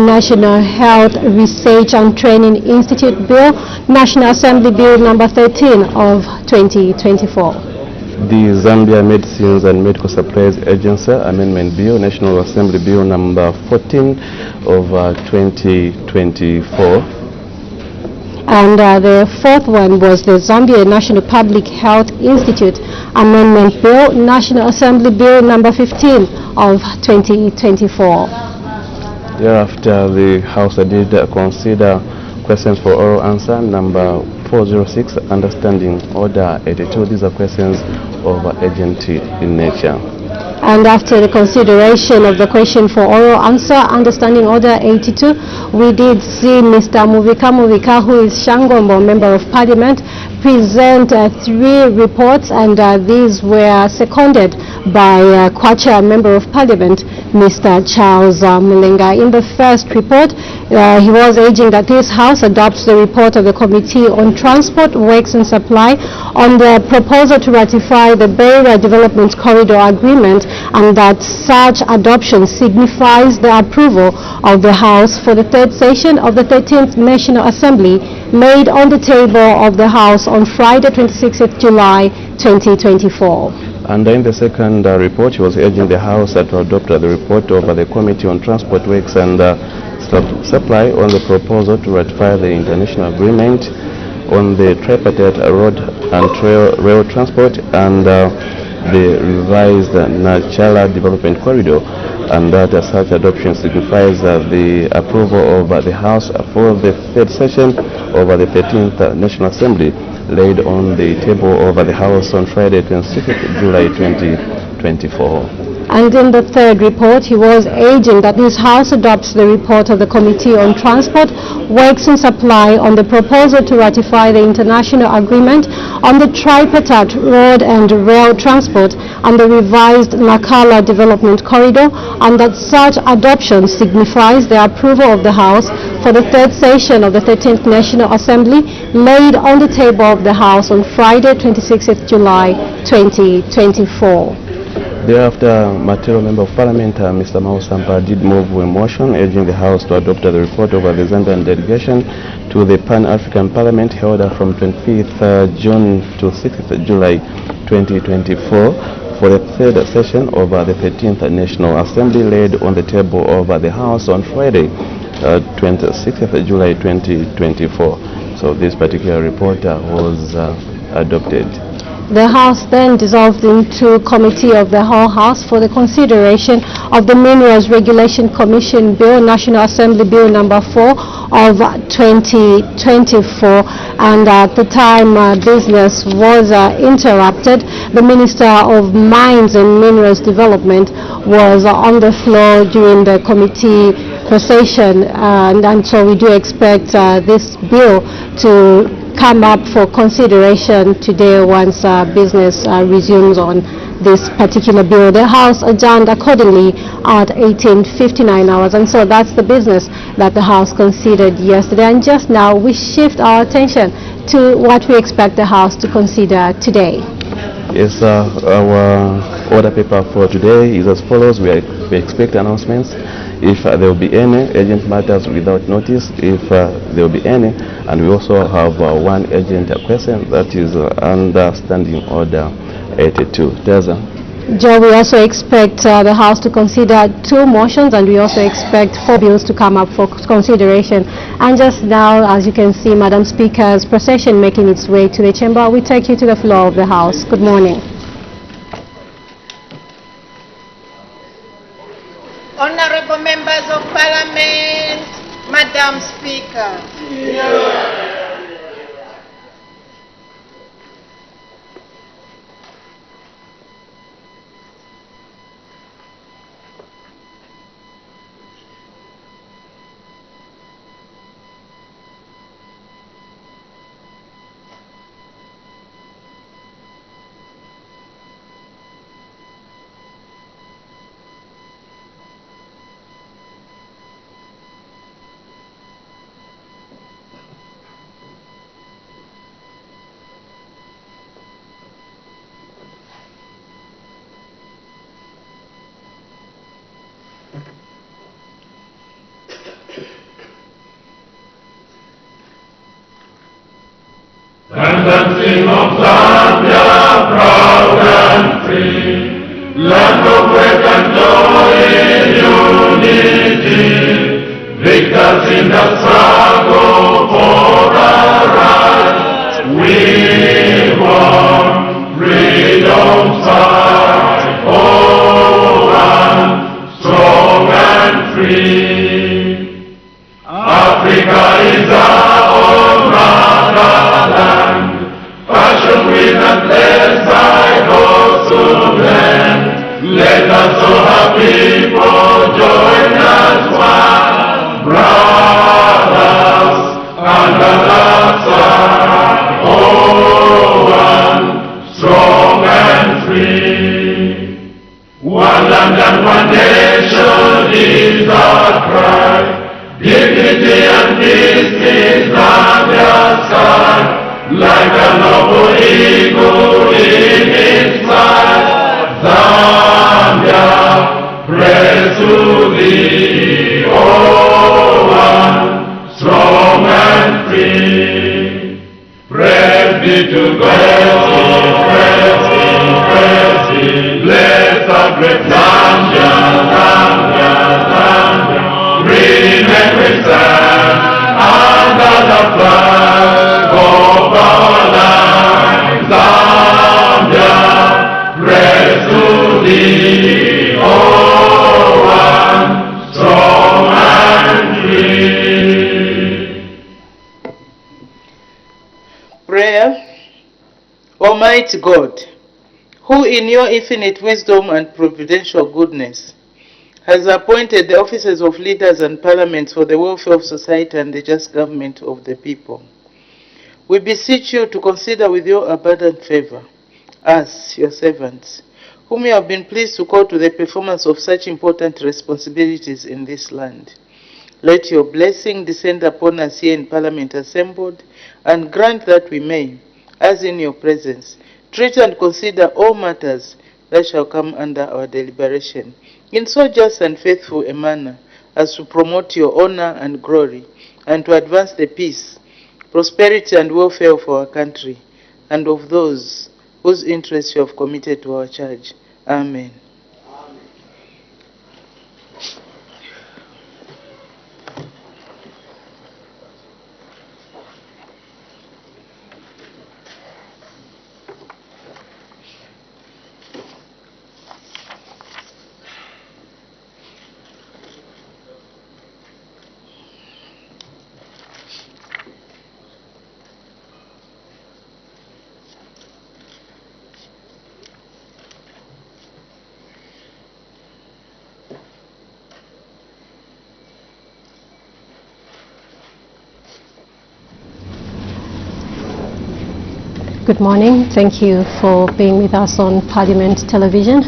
National Health Research and Training Institute Bill, National Assembly Bill number 13 of 2024. The Zambia Medicines and Medical Supplies Agency Amendment Bill, National Assembly Bill number 14 of 2024. And the fourth one was the Zambia National Public Health Institute Amendment Bill, National Assembly Bill number 15 of 2024. Thereafter, the House did consider questions for oral answer number 406, understanding order 82. These are questions of urgent in nature. And after the consideration of the question for oral answer, understanding order 82, we did see Mr. Muvika, who is Shangombo, Member of Parliament, present 3 reports, and these were seconded by Kwacha, Member of Parliament, Mr. Charles Mulenga. In the first report, he was urging that this House adopts the report of the Committee on Transport, Works and Supply on the proposal to ratify the Beira Development Corridor Agreement, and that such adoption signifies the approval of the House for the third session of the 13th National Assembly, laid on the table of the House on Friday, 26th July 2024. And in the second report, he was urging the House to adopt the report of the Committee on Transport, Works and Supply on the proposal to ratify the international agreement on the tripartite road and rail transport and the revised Nachala Development Corridor, and that such adoption signifies the approval of the House for the third session of the 13th National Assembly, laid on the table of the House on Friday, 26th July 2024. And in the third report, he was urging that this House adopts the report of the Committee on Transport, Works and Supply on the proposal to ratify the international agreement on the tripartite road and rail transport and the revised Nakala Development Corridor, and that such adoption signifies the approval of the House for the third session of the 13th National Assembly, laid on the table of the House on Friday, 26th July 2024. Thereafter, Material Member of Parliament, Mr. Mausampa, did move a motion urging the House to adopt the report of the Zambian delegation to the Pan-African Parliament held from 25th June to 6th July 2024 for the third session of the 13th National Assembly, laid on the table of the House on Friday, 26th July 2024. So this particular report was adopted. The House then dissolved into Committee of the Whole House for the consideration of the Minerals Regulation Commission Bill, National Assembly Bill number 4 of 2024, and at the time business was interrupted. The Minister of Mines and Minerals Development was on the floor during the committee session, and so we do expect this bill to come up for consideration today once business resumes on this particular bill. The House adjourned accordingly at 18:59 hours, and so that's the business that the House considered yesterday. And just now we shift our attention to what we expect the House to consider today. Yes, our order paper for today is as follows. We expect announcements, if there will be any, urgent matters without notice, if there will be any, and we also have one urgent question, that is understanding order 82. Joe, we also expect the House to consider 2 motions, and we also expect 4 bills to come up for consideration. And just now, as you can see, Madam Speaker's procession making its way to the chamber. We take you to the floor of the House. Good morning. Honorable Members of Parliament, Madam Speaker. Yeah. Zambia, proud and free, land of work and joy in unity, victors in the struggle for our rights. We want freedom side, oh, one, strong and free. Africa is our own motherland, passion with and blessed by those who blend. Let us all have people join as one, brothers under the sun, oh, one, strong and free. One land and one nation is our cry, dignity and peace is Zambia's sky, like a noble eagle in its flight. Zambia, praise to thee, oh, one, strong and free. Praise be to God, praise be, bless our great Zambia, Zambia, Zambia. Remain we stand under the flag of our land. Zambia, praise to thee, oh, one, strong and free. Prayer. Almighty God, who in your infinite wisdom and providential goodness has appointed the offices of leaders and parliaments for the welfare of society and the just government of the people, we beseech you to consider with your abundant favor us, your servants, whom you have been pleased to call to the performance of such important responsibilities in this land. Let your blessing descend upon us here in Parliament assembled, and grant that we may, as in your presence, treat and consider all matters that shall come under our deliberation, in so just and faithful a manner as to promote your honor and glory, and to advance the peace, prosperity, and welfare of our country, and of those whose interests you have committed to our charge. Amen. Good morning. Thank you for being with us on Parliament Television.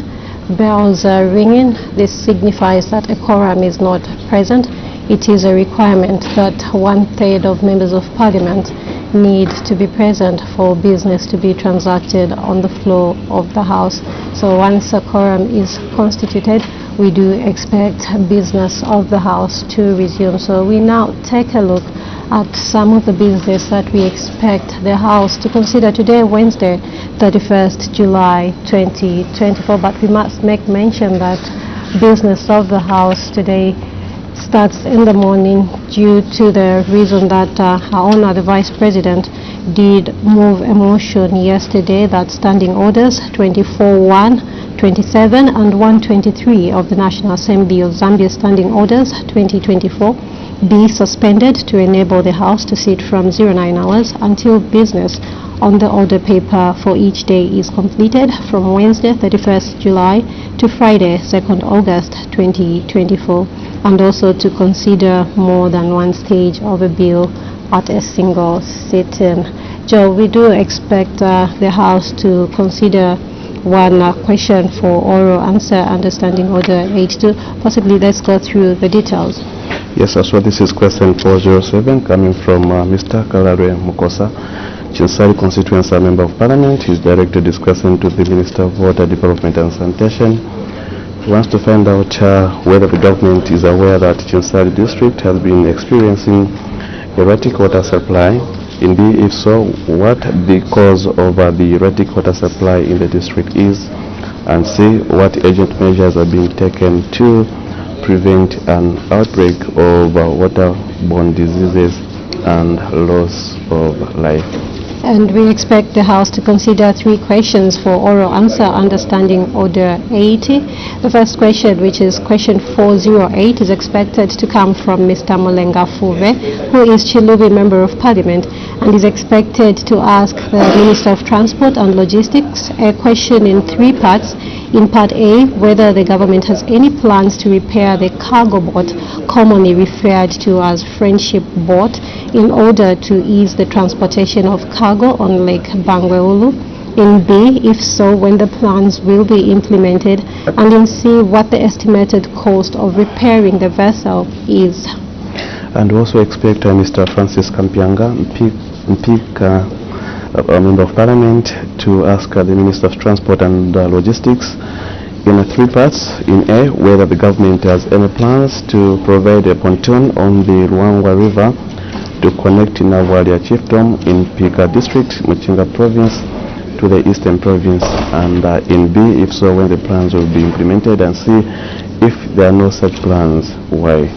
Bells are ringing. This signifies that a quorum is not present. It is a requirement that 1/3 of members of Parliament need to be present for business to be transacted on the floor of the House. So once a quorum is constituted, we do expect business of the House to resume. So we now take a look at some of the business that we expect the House to consider today, Wednesday, 31st July 2024. But we must make mention that business of the House today starts in the morning due to the reason that our Honor, the Vice President, did move a motion yesterday that standing orders 24-1, 27 and 123 of the National Assembly of Zambia Standing Orders 2024 be suspended to enable the House to sit from 09 hours until business on the order paper for each day is completed from Wednesday 31st July to Friday 2nd August 2024, and also to consider more than one stage of a bill at a single sitting. Joe, we do expect the House to consider one question for oral answer under Standing Order 82. Possibly let's go through the details. Yes, as well, this is question 407 coming from Mr. Kalare Mukosa, Chinsari Constituency Member of Parliament. He's directed this question to the Minister of Water Development and Sanitation. He wants to find out whether the government is aware that Chinsari district has been experiencing erratic water supply In B, if so, what the cause of the erratic water supply in the district is, and C, what urgent measures are being taken to prevent an outbreak of waterborne diseases and loss of life. And we expect the House to consider 3 questions for oral answer under Standing Order 80. The first question, which is question 408, is expected to come from Mr. Mulenga Fuve, who is Chilubi Member of Parliament, and is expected to ask the Minister of Transport and Logistics a question in 3 parts. In Part A, whether the government has any plans to repair the cargo boat, commonly referred to as Friendship Boat, in order to ease the transportation of cargo on Lake Bangweulu. In B, if so, when the plans will be implemented. And in C, what the estimated cost of repairing the vessel is. And also expect Mr. Francis Kampianga, a Member of Parliament, to ask the Minister of Transport and Logistics in 3 parts. In A, whether the government has any plans to provide a pontoon on the Luangwa River to connect Navalia Chiefdom in Pika District, Muchinga Province, to the Eastern Province. And in B, if so, when the plans will be implemented, and C, if there are no such plans, why.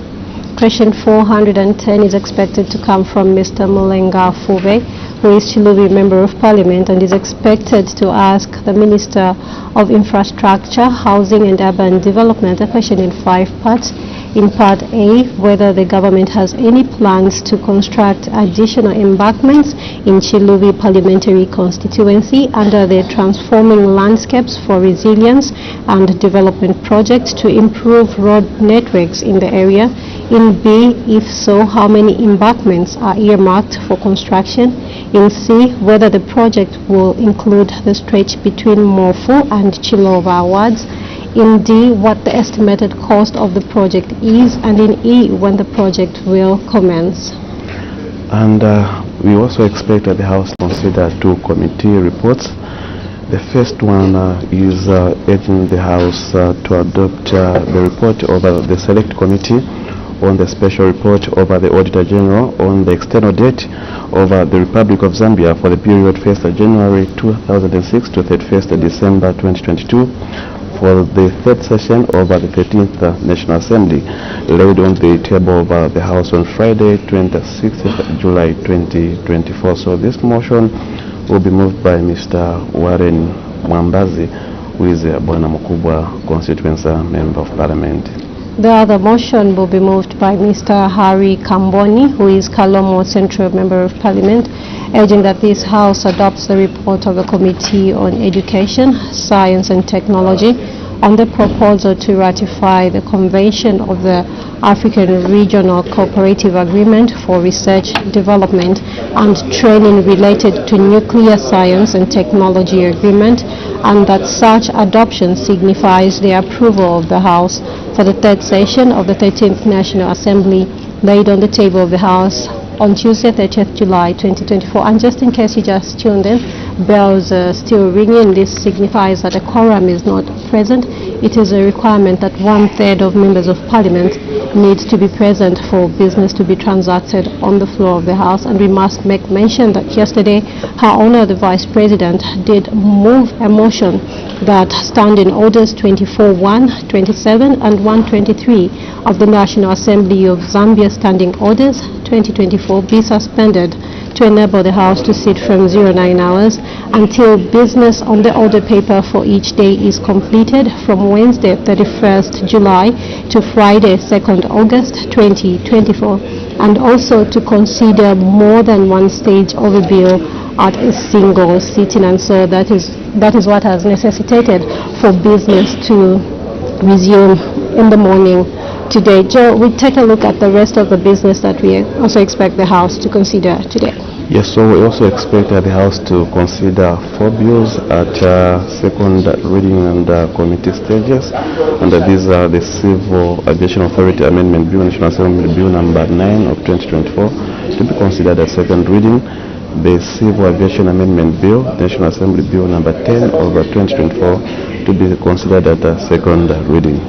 Question 410 is expected to come from Mr. Mulenga Fuve, who is Chilubi Member of Parliament, and is expected to ask the Minister of Infrastructure, Housing and Urban Development a question in 5 parts. In Part A, whether the government has any plans to construct additional embankments in Chilubi Parliamentary Constituency under the Transforming Landscapes for Resilience and Development project to improve road networks in the area. In B, if so, how many embankments are earmarked for construction. In C, whether the project will include the stretch between Mofu and Chilova wards. In D, what the estimated cost of the project is, and in E, when the project will commence. And we also expect that the House to consider 2 committee reports. The first one is urging the House to adopt the report of the Select Committee on the special report over the Auditor General on the external debt of the Republic of Zambia for the period 1st January 2006 to 31st December 2022 for the 3rd session of the 13th National Assembly, laid on the table of the House on Friday, 26th July 2024. So this motion will be moved by Mr. Warren Mwambazi, who is a Bwana Mukubwa Constituency Member of Parliament. The other motion will be moved by Mr. Harry Kamboni, who is Kalomo Central Member of Parliament, urging that this House adopts the report of the Committee on Education, Science and Technology on the proposal to ratify the Convention of the African Regional Cooperative Agreement for Research, Development and Training related to Nuclear Science and Technology Agreement, and that such adoption signifies the approval of the House for the 3rd session of the 13th National Assembly, laid on the table of the House on Tuesday, 30th July 2024. And just in case you just tuned in, bells are still ringing. This signifies that a quorum is not present. It is a requirement that 1/3 of members of Parliament needs to be present for business to be transacted on the floor of the House. And we must make mention that yesterday, Her Honor the Vice President did move a motion that Standing Orders 24(1), 27 and 123 of the National Assembly of Zambia Standing Orders 2024 be suspended to enable the House to sit from 09 hours until business on the order paper for each day is completed from Wednesday 31st July to Friday 2nd August 2024, and also to consider more than one stage of a bill at a single sitting. And so that is what has necessitated for business to resume in the morning today. Joe, we take a look at the rest of the business that we also expect the House to consider today. Yes, so we also expect the House to consider 4 bills at 2nd reading and committee stages. And these are the Civil Aviation Authority Amendment Bill, National Assembly Bill number 9 of 2024, to be considered at 2nd reading. The Civil Aviation Amendment Bill, National Assembly Bill number 10 of 2024, to be considered at 2nd reading.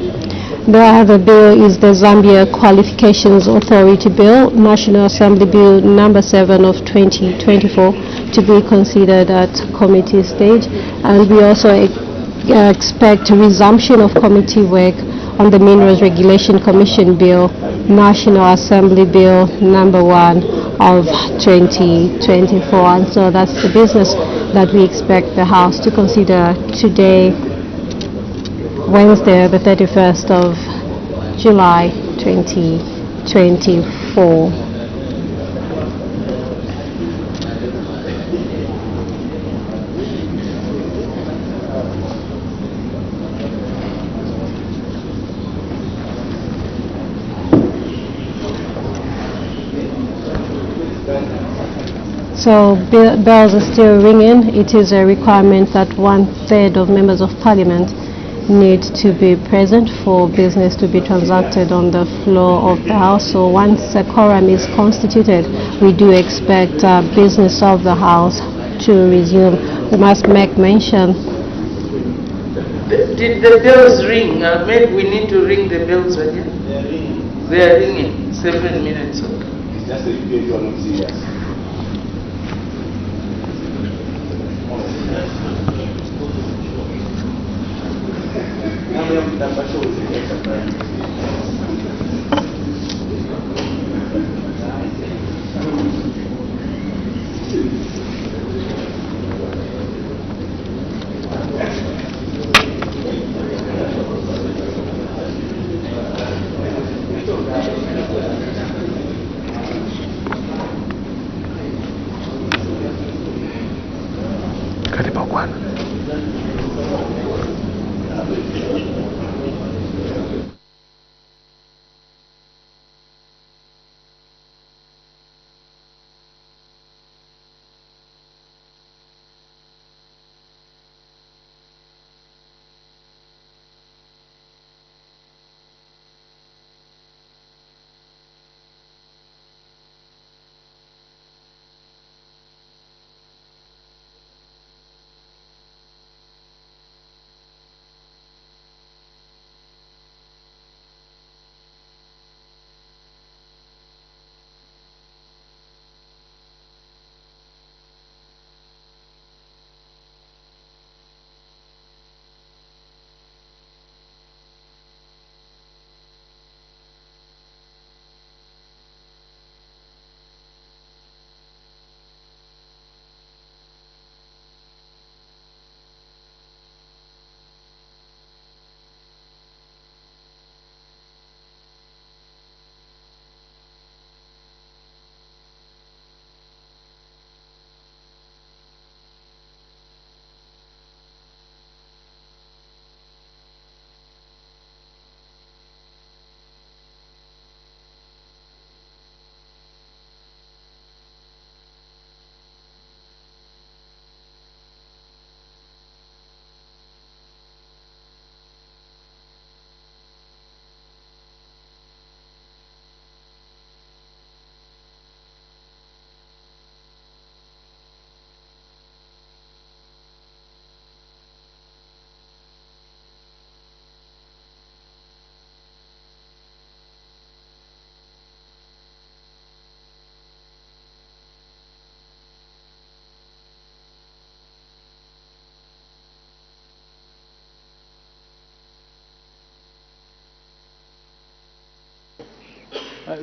The other bill is the Zambia Qualifications Authority Bill, National Assembly Bill number 7 of 2024, to be considered at committee stage. And we also expect a resumption of committee work on the Minerals Regulation Commission Bill, National Assembly Bill number 1 of 2024. And so that's the business that we expect the House to consider today, Wednesday, the 31st of July, 2024. So bells are still ringing. It is a requirement that 1/3 of members of parliament need to be present for business to be transacted on the floor of the House. So once a quorum is constituted, we do expect business of the House to resume. We must make mention. Did the bells ring? Maybe we need to ring the bells again. They are ringing. 7 minutes. Okay. It's just a you are not serious.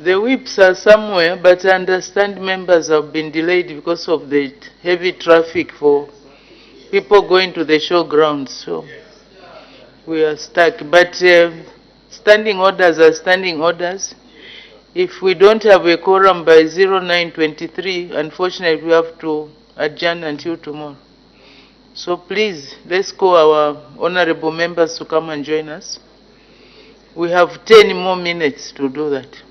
The whips are somewhere, but I understand members have been delayed because of the heavy traffic for people going to the showgrounds. So we are stuck. But standing orders are standing orders. If we don't have a quorum by 09:23, unfortunately we have to adjourn until tomorrow. So please, let's call our honorable members to come and join us. We have 10 more minutes to do that.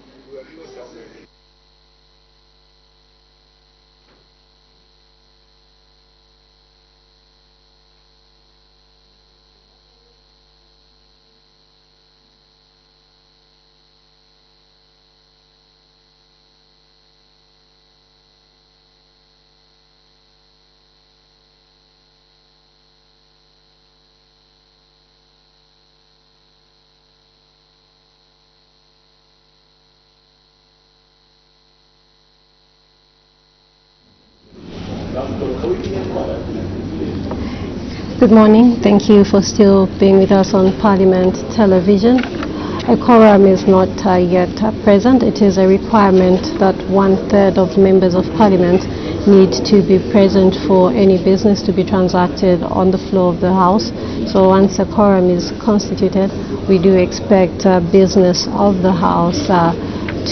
Good morning. Thank you for still being with us on Parliament Television. A quorum is not yet present. It is a requirement that 1/3 of members of Parliament need to be present for any business to be transacted on the floor of the House. So once a quorum is constituted, we do expect business of the House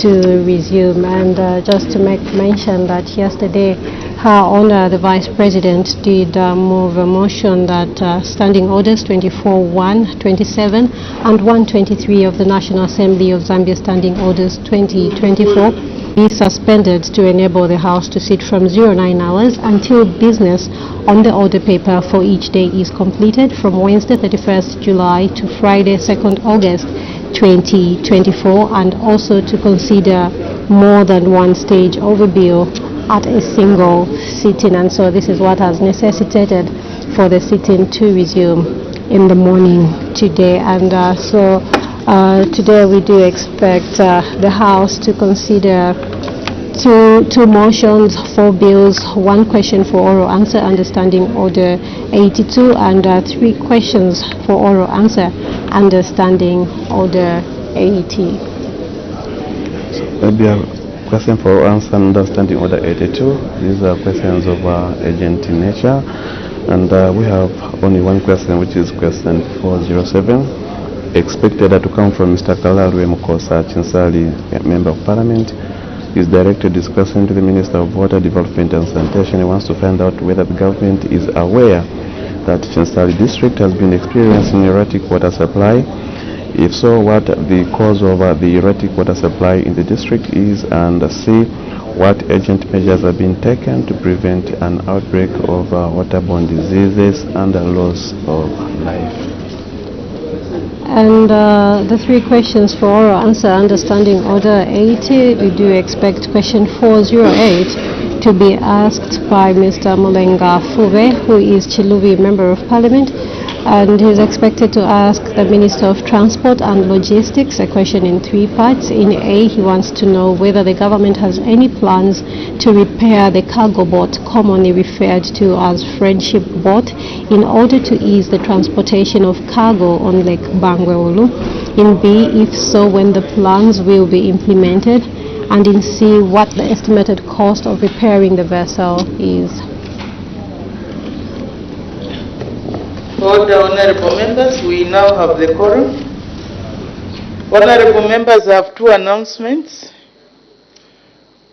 to resume. And just to make mention that yesterday, Her Honor the Vice President did move a motion that Standing Orders 24-1, 27 and 123 of the National Assembly of Zambia Standing Orders 2024 be suspended to enable the House to sit from 09 hours until business on the order paper for each day is completed from Wednesday 31st July to Friday 2nd August 2024, and also to consider more than one stage of a bill at a single sitting. And so this is what has necessitated for the sitting to resume in the morning today. And today we do expect the House to consider two motions, 4 bills, 1 question for oral answer under Standing Order 82, and 3 questions for oral answer under Standing Order 80. Maybe a question for oral answer under Standing Order 82. These are questions of urgent in nature, and we have only one question, which is question 407, expected to come from Mr. Kalalwe Mukosa Chinsali, Member of Parliament. Is directed this question to the Minister of Water Development and Sanitation. He wants to find out whether the government is aware that Chinsali district has been experiencing erratic water supply. If so, what the cause of the erratic water supply in the district is, and see what urgent measures have been taken to prevent an outbreak of waterborne diseases and a loss of life. And the 3 questions for oral answer under Standing Order 80, we do expect question 408 to be asked by Mr. Mulenga Fube, who is Chiluvi Member of Parliament, and he is expected to ask the Minister of Transport and Logistics a question in 3 parts. In A, he wants to know whether the government has any plans to repair the cargo boat, commonly referred to as Friendship Boat, in order to ease the transportation of cargo on Lake Bangweulu. In B, if so, when the plans will be implemented. And in C, what the estimated cost of repairing the vessel is. Order, honorable members, we now have the quorum. Honorable members, I have 2 announcements.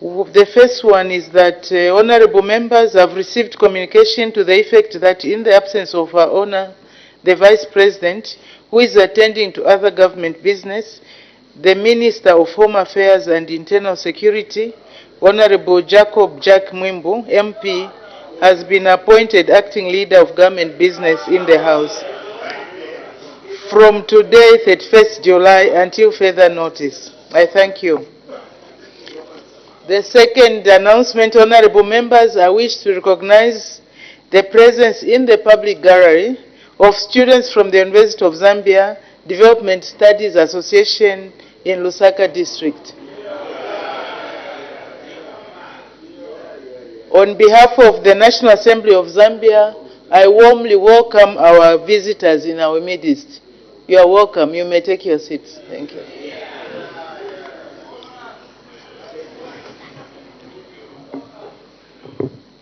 The first one is that honorable members have received communication to the effect that in the absence of Her Honor, the Vice President, who is attending to other government business, the Minister of Home Affairs and Internal Security, Honorable Jacob Jack Mwimbu, MP, has been appointed acting leader of government business in the House from today, 31st July, until further notice. I thank you. The second announcement, honorable members, I wish to recognize the presence in the public gallery of students from the University of Zambia Development Studies Association in Lusaka District. On behalf of the National Assembly of Zambia, I warmly welcome our visitors in our midst. You are welcome. You may take your seats. Thank you.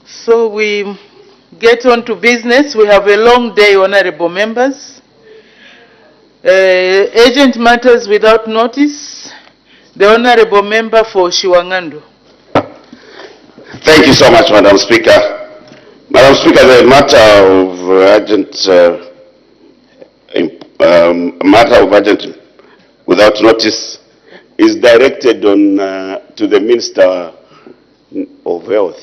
So we get on to business. We have a long day, honorable members. Urgent matters without notice. The honorable member for Shiwangando. Thank you so much, Madam Speaker. Madam Speaker, the matter of urgent without notice is directed on to the Minister of Health.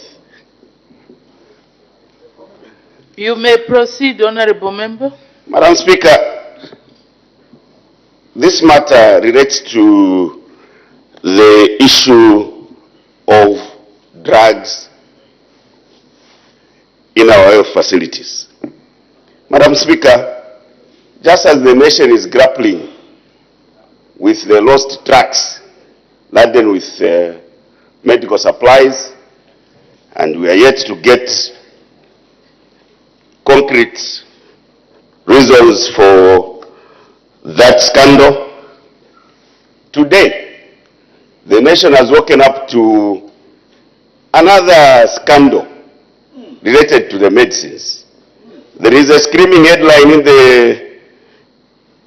You may proceed, honorable member. Madam Speaker, this matter relates to the issue of drugs in our health facilities. Madam Speaker, just as the nation is grappling with the lost trucks laden with medical supplies, and we are yet to get concrete reasons for that scandal. Today, the nation has woken up to another scandal related to the medicines. There is a screaming headline in the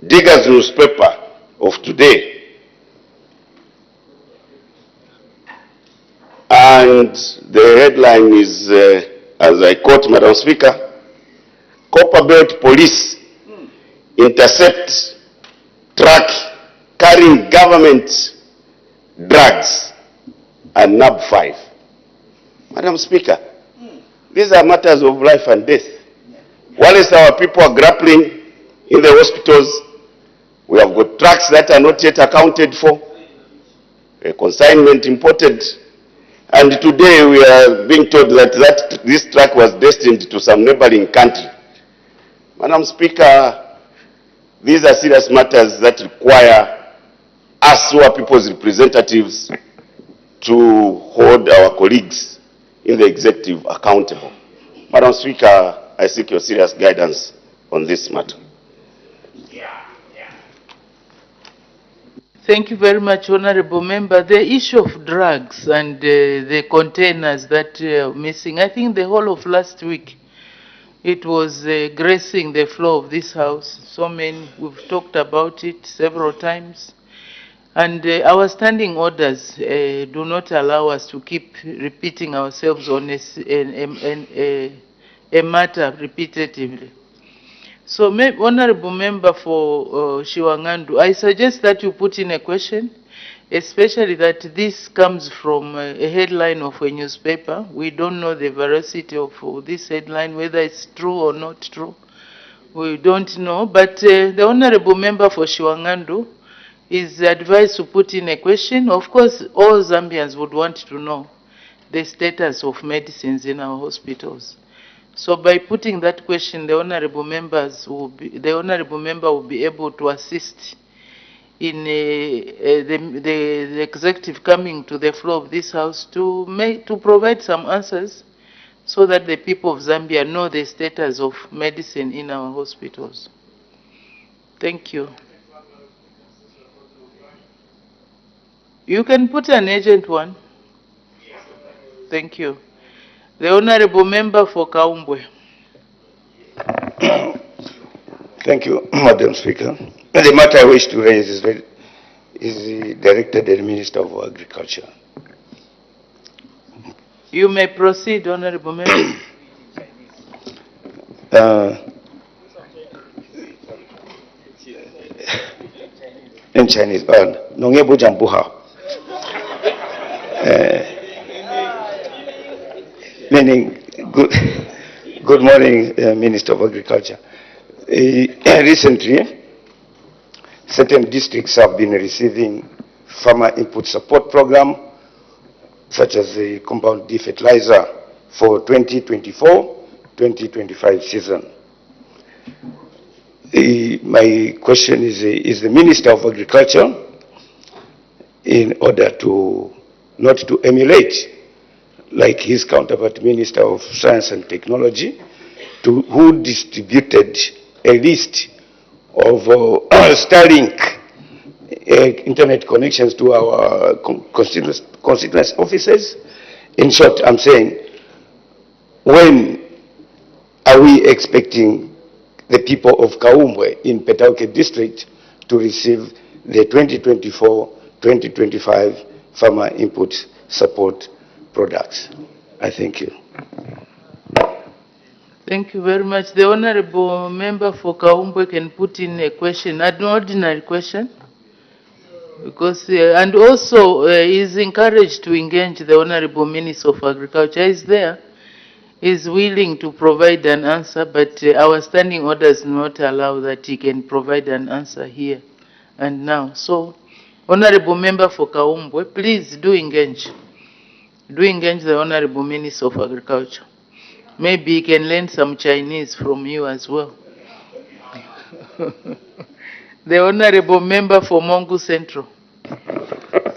Diggers newspaper of today, and the headline is, as I quote, Madam Speaker, Copperbelt Police intercept truck carrying government drugs and nab 5. Madam Speaker, these are matters of life and death. While our people are grappling in the hospitals, we have got trucks that are not yet accounted for, a consignment imported, and today we are being told that this truck was destined to some neighboring country. Madam Speaker, these are serious matters that require us who are people's representatives to hold our colleagues in the executive accountable. Madam Speaker, I seek your serious guidance on this matter. Thank you very much, Honorable Member. The issue of drugs and the containers that are missing, I think the whole of last week, it was gracing the floor of this House. So many, we've talked about it several times. And our standing orders do not allow us to keep repeating ourselves on a matter repetitively. So, Honorable Member for Shiwangandu, I suggest that you put in a question, especially that this comes from a headline of a newspaper. We don't know the veracity of this headline, whether it's true or not true. We don't know. But the Honorable Member for Shiwangandu is advised to put in a question. Of course, all Zambians would want to know the status of medicines in our hospitals. So by putting that question, the honorable member will be able to assist in the executive coming to the floor of this House to provide some answers so that the people of Zambia know the status of medicine in our hospitals. Thank you. You can put an urgent one. Thank you. The Honorable Member for Kaumbwe. Thank you, Madam Speaker. The matter I wish to raise is directed at the Minister of Agriculture. You may proceed, Honorable Member. In Chinese, Nongebu Jambuha. Meaning, good morning, Minister of Agriculture. Recently, certain districts have been receiving farmer input support program, such as the compound fertilizer for 2024-2025 season. My question is the Minister of Agriculture, in order to not to emulate like his counterpart Minister of Science and Technology, who distributed a list of Starlink internet connections to our constituency offices. In short, I'm saying, when are we expecting the people of Kaumbwe in Petauke district to receive the 2024-2025 farmer input support products? I thank you. Thank you very much. The Honorable Member for Kaumbwe can put in a question, an ordinary question, because and also is encouraged to engage the Honorable Minister of Agriculture. Is there, is willing to provide an answer, but our standing orders do not allow that he can provide an answer here and now. So, Honorable Member for Kaumbwe, please do engage. Do engage the Honorable Minister of Agriculture. Maybe he can learn some Chinese from you as well. The Honorable Member for Mongu Central.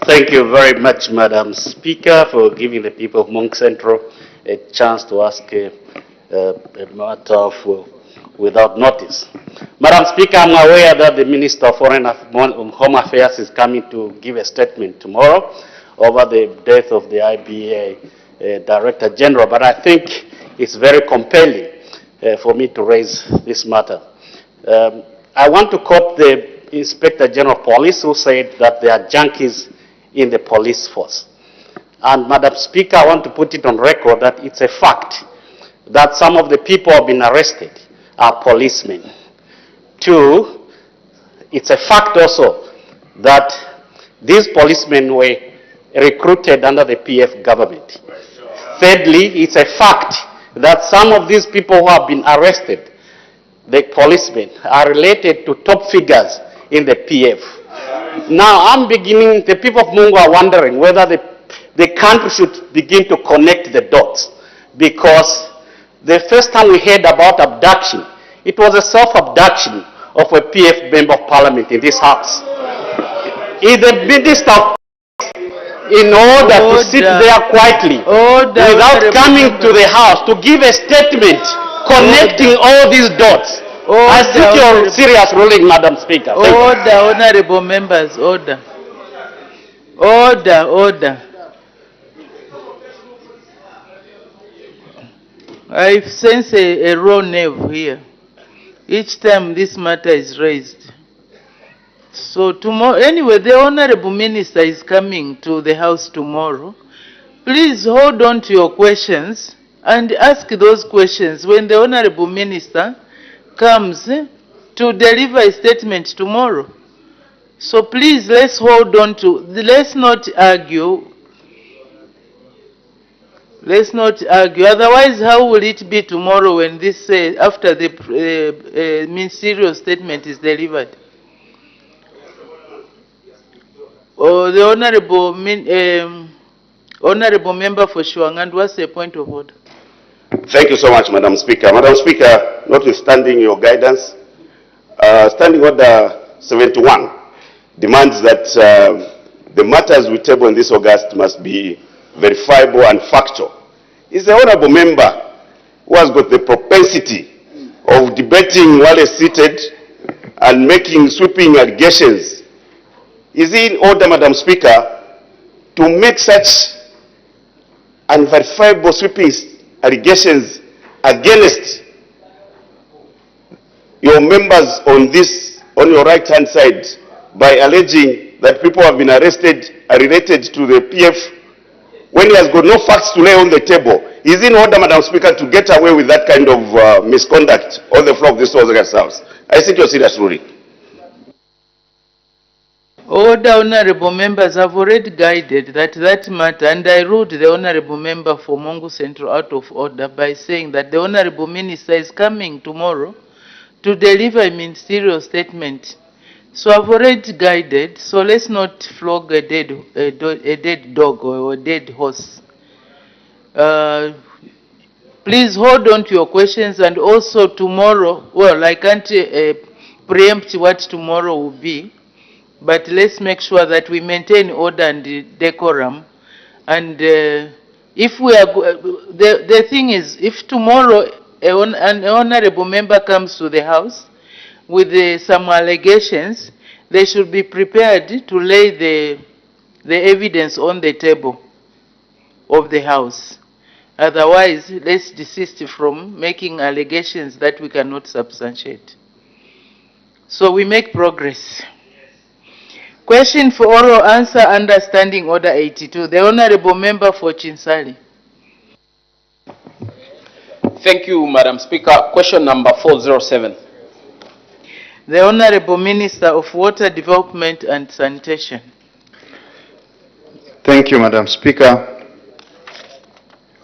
Thank you very much, Madam Speaker, for giving the people of Mongu Central a chance to ask a matter of without notice. Madam Speaker, I'm aware that the Minister of Home Affairs is coming to give a statement tomorrow over the death of the IBA Director General, but I think it's very compelling for me to raise this matter. I want to quote the Inspector General of Police, who said that there are junkies in the police force. And Madam Speaker, I want to put it on record that it's a fact that some of the people who have been arrested are policemen. Two, it's a fact also that these policemen were recruited under the PF government. Thirdly, it's a fact that some of these people who have been arrested, the policemen, are related to top figures in the PF. Now, the people of Mungu are wondering whether the country should begin to connect the dots, because the first time we heard about abduction, it was a self-abduction of a PF member of parliament in this house. Is the minister, in order to sit there quietly, without coming to the house to give a statement connecting all these dots? I seek your serious ruling, Madam Speaker. Order, honorable members, order. Order. I sense a raw nerve here each time this matter is raised. So tomorrow, anyway, the Honorable Minister is coming to the House tomorrow. Please hold on to your questions and ask those questions when the Honorable Minister comes to deliver a statement tomorrow. So please, let's hold on to, let's not argue. Let's not argue. Otherwise, how will it be tomorrow when this, after the ministerial statement is delivered? Oh, the honorable member for Shuangand, what's the point of order? Thank you so much, Madam Speaker. Madam Speaker, notwithstanding your guidance, Standing Order 71 demands that the matters we table in this August must be verifiable and factual. Is the honorable member who has got the propensity of debating while he's seated and making sweeping allegations. Is he in order, Madam Speaker, to make such unverifiable sweeping allegations against your members on this, on your right-hand side, by alleging that people have been arrested are related to the PF, when he has got no facts to lay on the table? Is in order, Madam Speaker, to get away with that kind of misconduct on the floor of this House? I seek your serious ruling. Order, honorable members, have already guided that matter, and I ruled the honorable member for Mungu Central out of order by saying that the honorable minister is coming tomorrow to deliver a ministerial statement. So I've already guided, so let's not flog a dead dog or a dead horse. Please hold on to your questions, and also tomorrow, well, I can't preempt what tomorrow will be, but let's make sure that we maintain order and decorum. And if we are, the thing is, if tomorrow an honorable member comes to the House with some allegations, they should be prepared to lay the evidence on the table of the House. Otherwise, let's desist from making allegations that we cannot substantiate. So we make progress. Question for oral answer under Standing Order 82. The Honorable Member for Chinsali. Thank you, Madam Speaker. Question number 407. The Honorable Minister of Water Development and Sanitation. Thank you, Madam Speaker.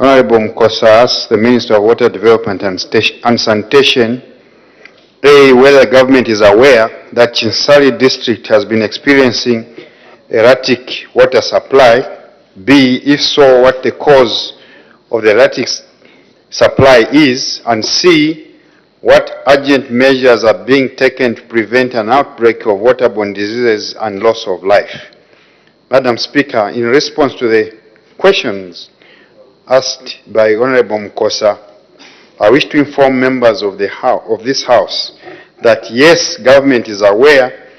Honorable Mkosa asks the Minister of Water Development and Sanitation, A, whether the government is aware that Chinsali district has been experiencing erratic water supply. B, if so, what the cause of the erratic supply is. And C, what urgent measures are being taken to prevent an outbreak of waterborne diseases and loss of life. Madam Speaker, in response to the questions asked by Honorable Mkosa, I wish to inform members of this House that yes, government is aware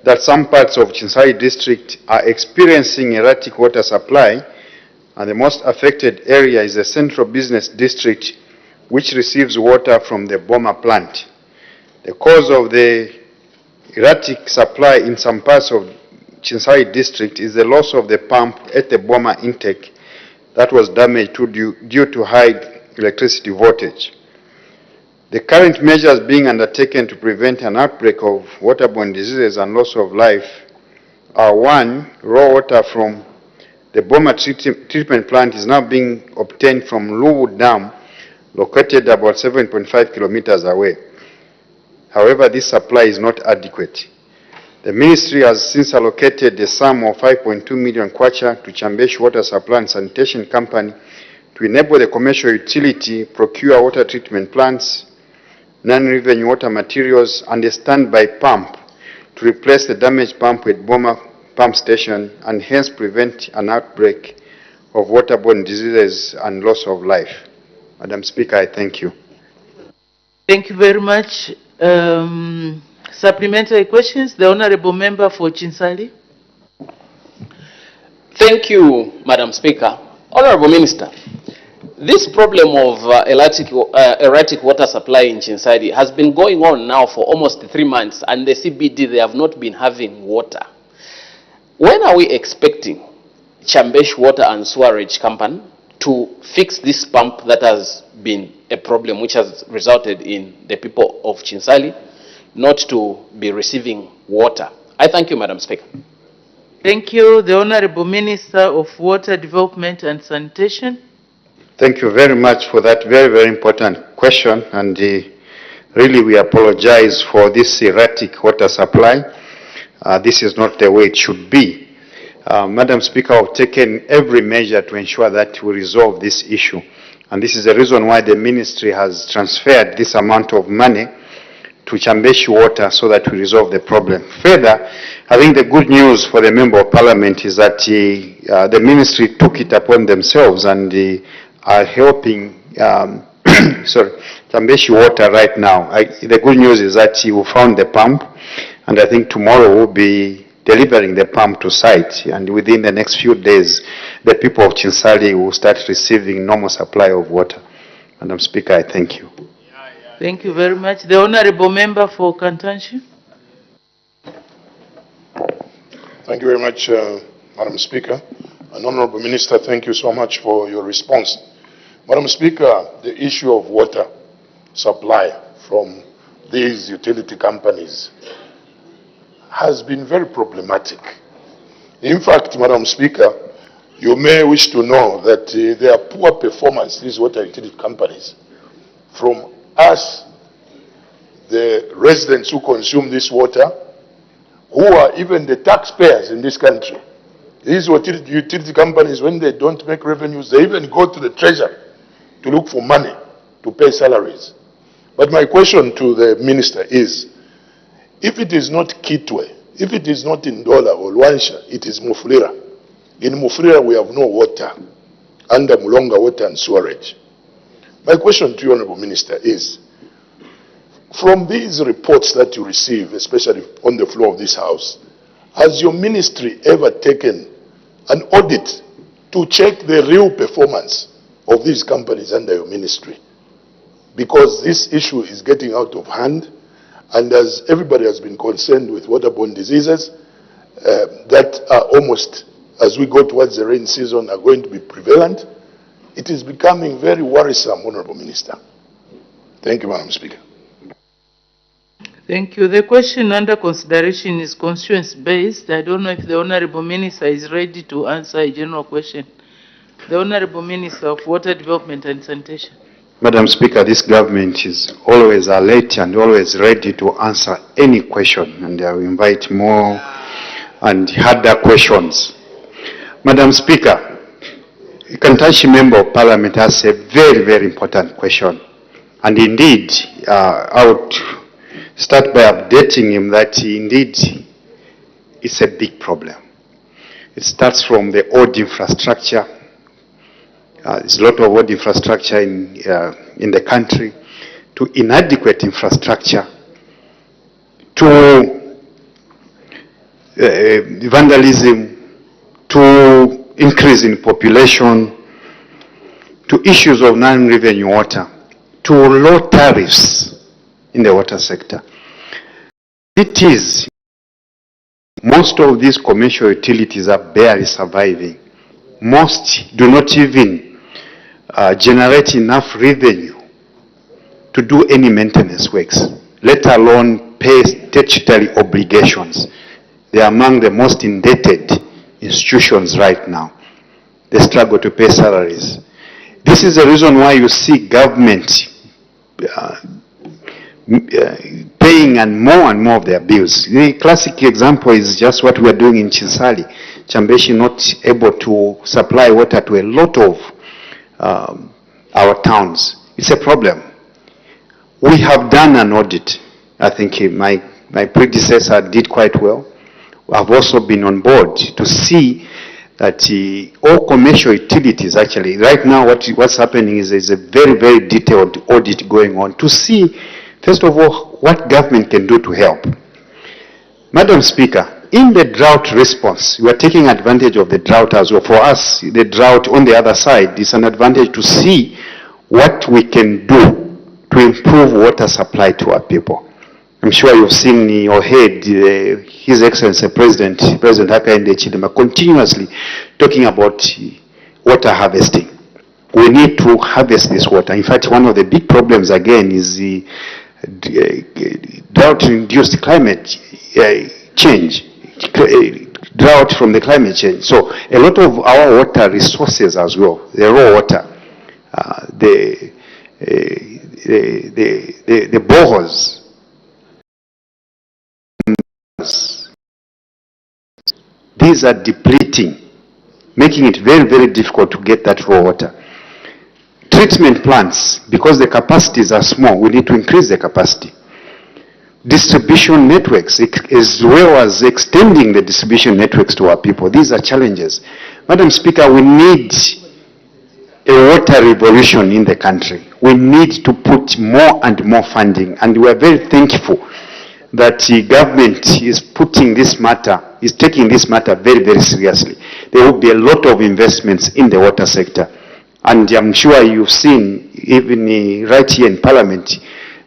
that some parts of Chinsali district are experiencing erratic water supply, and the most affected area is the central business district, which receives water from the Boma plant. The cause of the erratic supply in some parts of Chinsali district is the loss of the pump at the Boma intake that was damaged due to high electricity voltage. The current measures being undertaken to prevent an outbreak of waterborne diseases and loss of life are: 1, raw water from the Boma treatment plant is now being obtained from Luwu Dam, located about 7.5 kilometers away. However, this supply is not adequate. The ministry has since allocated a sum of 5.2 million kwacha to Chambesh Water Supply and Sanitation Company to enable the commercial utility procure water treatment plants, non-revenue water materials, and a standby pump to replace the damaged pump at Boma pump station and hence prevent an outbreak of waterborne diseases and loss of life. Madam Speaker, I thank you. Thank you very much. Supplementary questions. The Honorable Member for Chinsali. Thank you, Madam Speaker. Honorable Minister, this problem of erratic water supply in Chinsali has been going on now for almost 3 months, and the CBD, they have not been having water. When are we expecting Chambesh Water and Sewerage Company to fix this pump that has been a problem which has resulted in the people of Chinsali not to be receiving water? I thank you, Madam Speaker. Thank you. The Honorable Minister of Water Development and Sanitation. Thank you very much for that very, very important question. And really, we apologize for this erratic water supply. This is not the way it should be. Madam Speaker, I've taken every measure to ensure that we resolve this issue. And this is the reason why the ministry has transferred this amount of money to Chambesh Water so that we resolve the problem. Further, I think the good news for the Member of Parliament is that the ministry took it upon themselves and are helping Chambesh Water right now. The good news is that we found the pump, and I think tomorrow we'll be delivering the pump to site, and within the next few days, the people of Chinsali will start receiving normal supply of water. Madam Speaker, I thank you. Thank you very much. The Honorable Member for Kantanshi. Thank you very much, Madam Speaker. And Honorable Minister, thank you so much for your response. Madam Speaker, the issue of water supply from these utility companies has been very problematic. In fact, Madam Speaker, you may wish to know that there are poor performance, these water utility companies, from us, the residents who consume this water, who are even the taxpayers in this country. These utility companies, when they don't make revenues, they even go to the treasury to look for money to pay salaries. But my question to the minister is, if it is not Kitwe, if it is not in Ndola or Luansha, it is Mufulira. In Mufulira, we have no water, under Mulonga Water and Sewerage. My question to you, Honorable Minister, is, from these reports that you receive, especially on the floor of this House, has your ministry ever taken an audit to check the real performance of these companies under your ministry? Because this issue is getting out of hand, and as everybody has been concerned with waterborne diseases that are almost, as we go towards the rain season, are going to be prevalent, it is becoming very worrisome, Honorable Minister. Thank you, Madam Speaker. Thank you. The question under consideration is constituency-based. I don't know if the Honorable Minister is ready to answer a general question. The Honorable Minister of Water Development and Sanitation. Madam Speaker, this government is always alert and always ready to answer any question, and I will invite more and harder questions. Madam Speaker, Kantanshi Member of Parliament has a very, very important question. And indeed, I would start by updating him that indeed it's a big problem. It starts from the old infrastructure, there's a lot of old infrastructure in the country, to inadequate infrastructure, to vandalism, to increase in population, to issues of non-revenue water, to low tariffs in the water sector. It is, most of these commercial utilities are barely surviving. Most do not even generate enough revenue to do any maintenance works, let alone pay statutory obligations. They are among the most indebted institutions right now. They struggle to pay salaries. This is the reason why you see government paying and more of their bills. The classic example is just what we are doing in Chinsali. Chambeshi not able to supply water to a lot of our towns. It's a problem. We have done an audit. I think my predecessor did quite well. I've also been on board to see that all commercial utilities, actually, right now what's happening is there's a very, very detailed audit going on to see, first of all, what government can do to help. Madam Speaker, in the drought response, we are taking advantage of the drought as well. For us, the drought on the other side is an advantage to see what we can do to improve water supply to our people. I'm sure you've seen or heard His Excellency President Hakainde Chidema continuously talking about water harvesting. We need to harvest this water. In fact, one of the big problems again is the drought-induced climate change, drought from the climate change. So a lot of our water resources as well, the raw water, the boreholes, these are depleting, making it very, very difficult to get that raw water. Treatment plants, because the capacities are small, we need to increase the capacity. Distribution networks, as well as extending the distribution networks to our people. These are challenges. Madam Speaker, we need a water revolution in the country. We need to put more and more funding, and we are very thankful that the government is taking this matter very, very seriously. There will be a lot of investments in the water sector. And I'm sure you've seen, even right here in Parliament,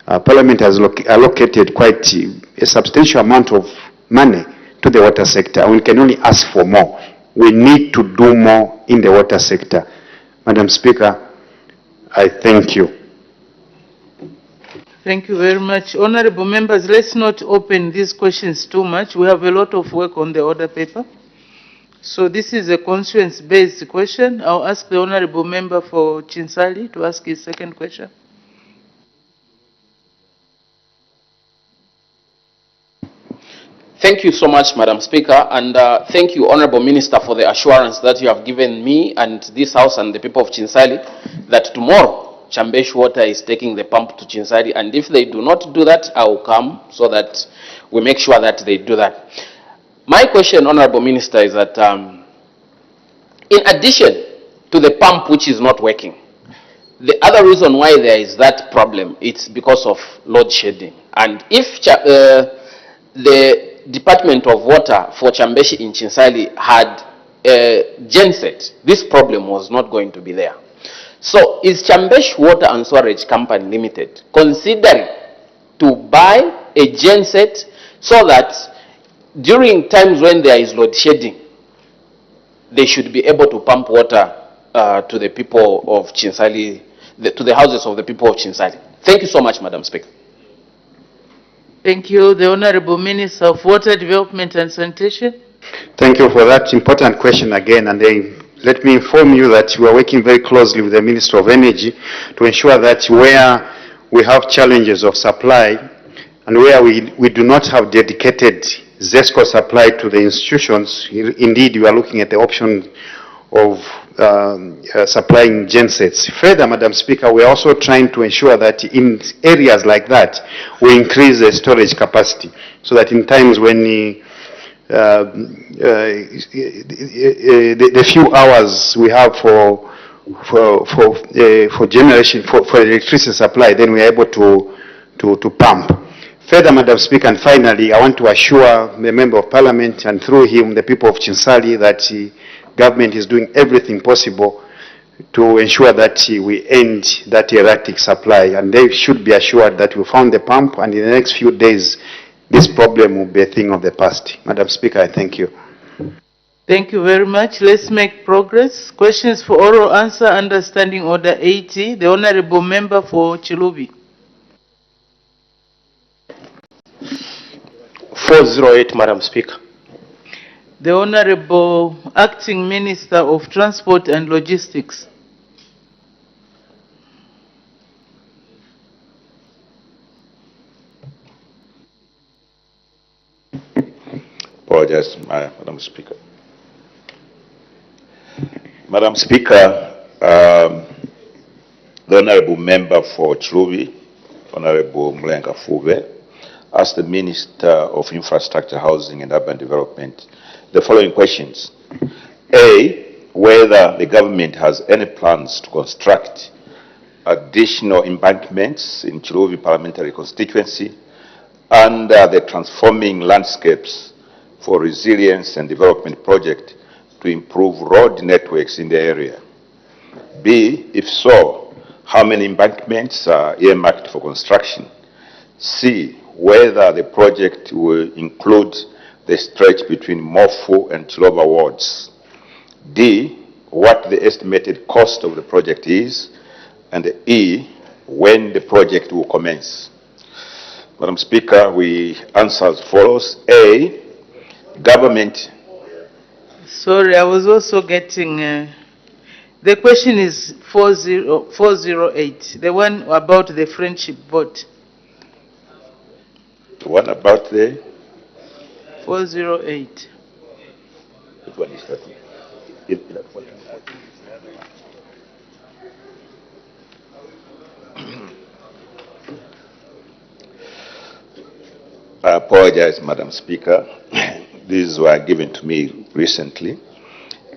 Parliament has allocated quite a substantial amount of money to the water sector. We can only ask for more. We need to do more in the water sector. Madam Speaker, I thank you. Thank you very much. Honorable members, let's not open these questions too much. We have a lot of work on the order paper. So this is a constituency-based question. I'll ask the honorable member for Chinsali to ask his second question. Thank you so much, Madam Speaker, and thank you, Honorable Minister, for the assurance that you have given me and this House and the people of Chinsali that tomorrow Chambeshi Water is taking the pump to Chinsali, and if they do not do that, I will come so that we make sure that they do that. My question, Honorable Minister, is that in addition to the pump which is not working, the other reason why there is that problem is because of load shedding. And if the Department of Water for Chambeshi in Chinsali had genset, this problem was not going to be there. So is Chambeshi Water and Storage Company Limited considering to buy a genset so that during times when there is load shedding, they should be able to pump water to the people of Chinsali, to the houses of the people of Chinsali? Thank you so much, Madam Speaker. Thank you. The Honorable Minister of Water Development and Sanitation. Thank you for that important question again. And let me inform you that we are working very closely with the Minister of Energy to ensure that where we have challenges of supply and where we do not have dedicated ZESCO supply to the institutions, indeed we are looking at the option of supplying gensets. Further, Madam Speaker, we are also trying to ensure that in areas like that, we increase the storage capacity so that in times when the few hours we have for for generation, for electricity supply, then we are able to pump. Further, Madam Speaker, and finally, I want to assure the Member of Parliament and through him, the people of Chinsali, that government is doing everything possible to ensure that we end that erratic supply, and they should be assured that we found the pump, and in the next few days, this problem will be a thing of the past. Madam Speaker, I thank you. Thank you very much. Let's make progress. Questions for oral answer under Standing Order 80. The Honorable Member for Chilubi. 408, Madam Speaker. The Honorable Acting Minister of Transport and Logistics. Apologize, Madam Speaker. Madam Speaker, the Honorable Member for Chilubi, Honorable Mlenga Fube, asked the Minister of Infrastructure, Housing and Urban Development the following questions. A, whether the government has any plans to construct additional embankments in Chilubi Parliamentary Constituency under the Transforming Landscapes for Resilience and Development project to improve road networks in the area. B, if so, how many embankments are earmarked for construction? C, whether the project will include the stretch between Mofu and Chiloba wards. D, what the estimated cost of the project is, and E, when the project will commence. Madam Speaker, we answer as follows. A, government. Sorry, I was also getting, the question is 408, the one about the friendship boat. The one about the 408. Which one is that? I apologize, Madam Speaker. These were given to me recently.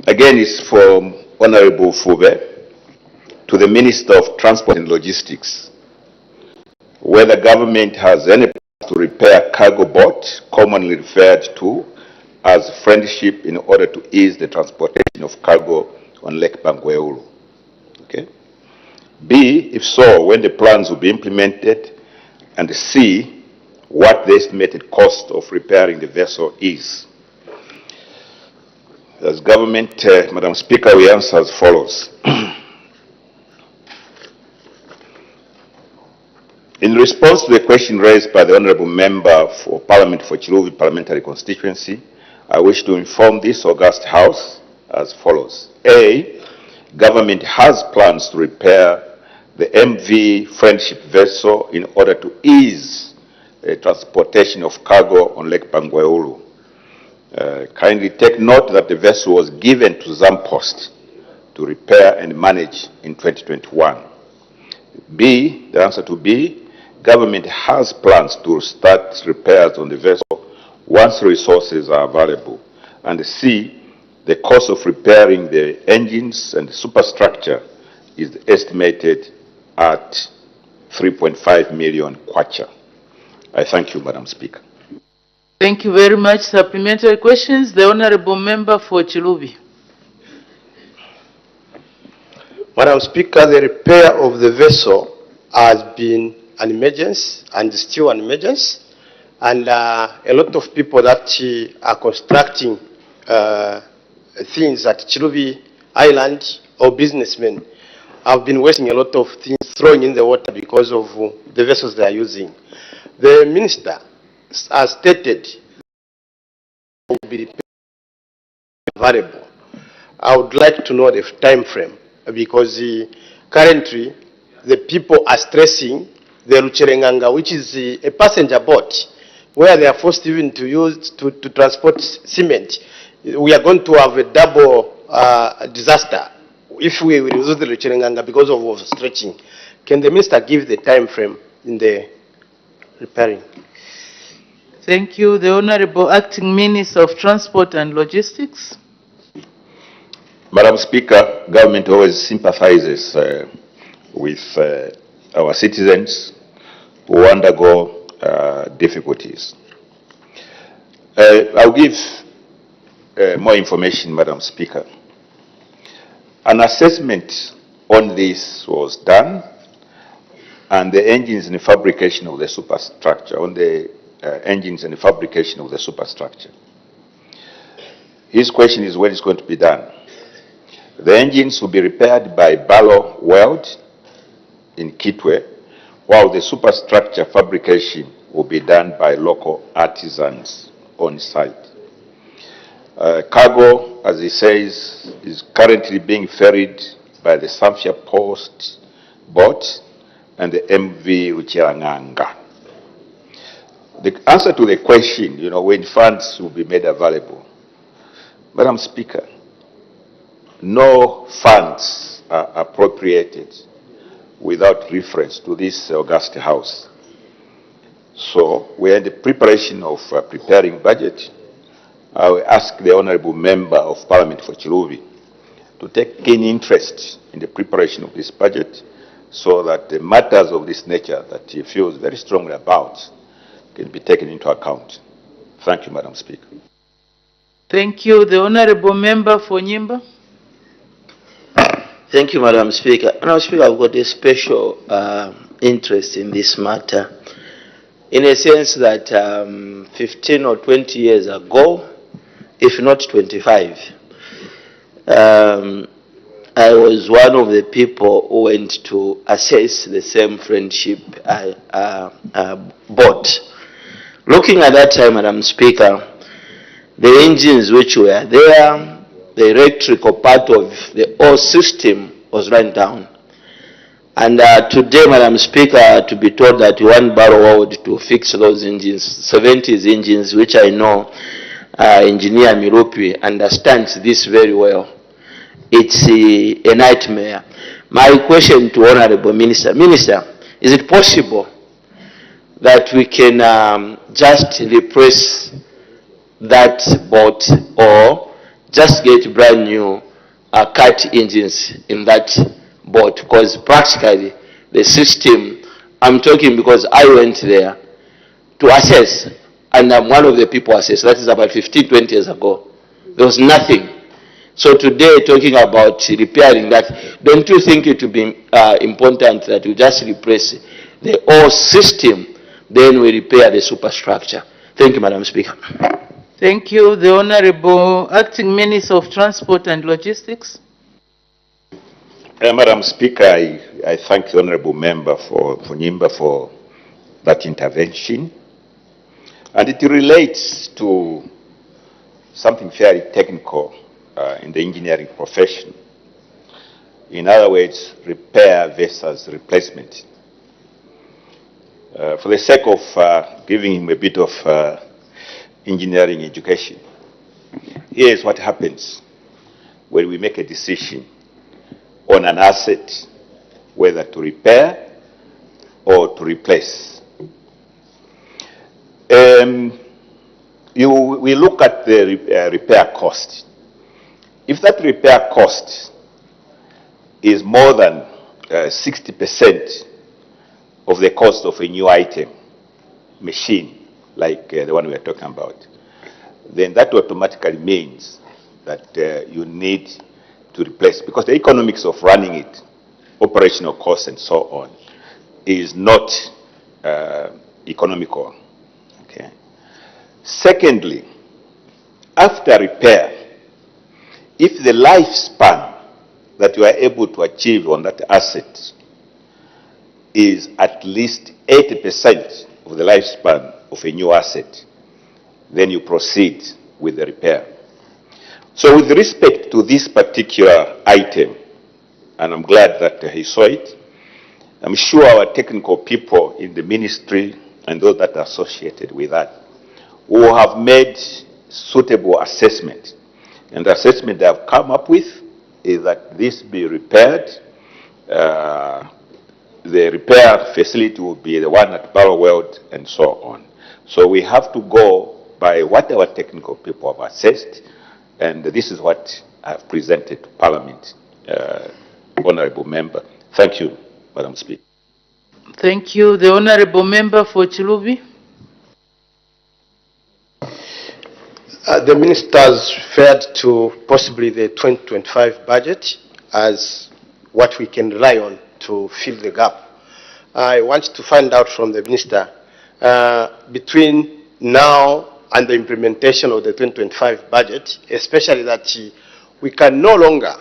Again, it's from Honorable Fube to the Minister of Transport and Logistics. Whether government has any to repair cargo boat, commonly referred to as Friendship, in order to ease the transportation of cargo on Lake Bangweulu. Okay. B, if so, when the plans will be implemented, and C, what the estimated cost of repairing the vessel is. As government, Madam Speaker, we answer as follows. In response to the question raised by the Honourable Member for Parliament for Chilubi Parliamentary Constituency, I wish to inform this august House as follows. A, government has plans to repair the MV Friendship vessel in order to ease the transportation of cargo on Lake Bangweulu. Kindly take note that the vessel was given to Zampost to repair and manage in 2021. B, the answer to B, government has plans to start repairs on the vessel once resources are available. And C, the cost of repairing the engines and the superstructure is estimated at 3.5 million kwacha. I thank you, Madam Speaker. Thank you very much. Supplementary questions. The Honorable Member for Chilubi. Madam Speaker, the repair of the vessel has been an emergency and still an emergency, and a lot of people that are constructing things at Chilubi Island or businessmen have been wasting a lot of things thrown in the water because of the vessels they are using. The Minister has stated will be available. I would like to know the time frame, because currently the people are stressing the Rucherenganga, which is a passenger boat, where they are forced even to use to transport cement. We are going to have a double disaster if we use the Rucherenganga because of stretching. Can the Minister give the time frame in the repairing? Thank you. The Honorable Acting Minister of Transport and Logistics. Madam Speaker, government always sympathizes with our citizens who undergo difficulties. I'll give more information, Madam Speaker. An assessment on this was done, and the engines and the fabrication of the superstructure, on the engines and the fabrication of the superstructure. His question is when it's going to be done. The engines will be repaired by Barrow Weld in Kitwe, while the superstructure fabrication will be done by local artisans on site. Cargo, as he says, is currently being ferried by the Zambia Post boat and the MV Uchiranganga. The answer to the question, when funds will be made available, Madam Speaker, no funds are appropriated without reference to this august House. So we are in the preparation of preparing budget. I will ask the Honourable Member of Parliament for Chiluvi to take keen interest in the preparation of this budget so that the matters of this nature that he feels very strongly about can be taken into account. Thank you, Madam Speaker. Thank you. The Honourable Member for Nyimba. Thank you, Madam Speaker. Madam Speaker, I've got a special interest in this matter, in a sense that 15 or 20 years ago, if not 25, I was one of the people who went to assess the same friendship boat. Looking at that time, Madam Speaker, the engines which were there, the electrical part of the whole system was run down. And today, Madam Speaker, to be told that one Barrow Weld to fix those engines, 70s engines, which I know Engineer Mirupi understands this very well, it's a nightmare. My question to Honourable Minister, is it possible that we can just replace that boat or just get brand new cut engines in that boat? Because practically the system, I'm talking because I went there to assess, and I'm one of the people assessed. That is about 15, 20 years ago. There was nothing. So today, talking about repairing that, don't you think it would be important that we just replace the whole system, then we repair the superstructure? Thank you, Madam Speaker. Thank you. The Honourable Acting Minister of Transport and Logistics. Madam Speaker, I thank the Honourable Member for Nyimba for that intervention. And it relates to something fairly technical in the engineering profession. In other words, repair versus replacement. For the sake of giving him a bit of engineering education, here is what happens when we make a decision on an asset, whether to repair or to replace. We look at the repair cost. If that repair cost is more than 60% of the cost of a new item, machine, like the one we are talking about, then that automatically means that you need to replace, because the economics of running it, operational costs and so on, is not economical. Okay. Secondly, after repair, if the lifespan that you are able to achieve on that asset is at least 80% of the lifespan of a new asset, then you proceed with the repair. So with respect to this particular item, and I'm glad that he saw it, I'm sure our technical people in the ministry and those that are associated with that will have made suitable assessment. And the assessment they have come up with is that this be repaired. The repair facility will be the one at Barrow Weld and so on. So we have to go by what our technical people have assessed, and this is what I have presented to Parliament, Honourable Member. Thank you, Madam Speaker. Thank you. The Honourable Member for Chilubi. The ministers referred to possibly the 2025 budget as what we can rely on to fill the gap. I want to find out from the minister, between now and the implementation of the 2025 budget, especially that we can no longer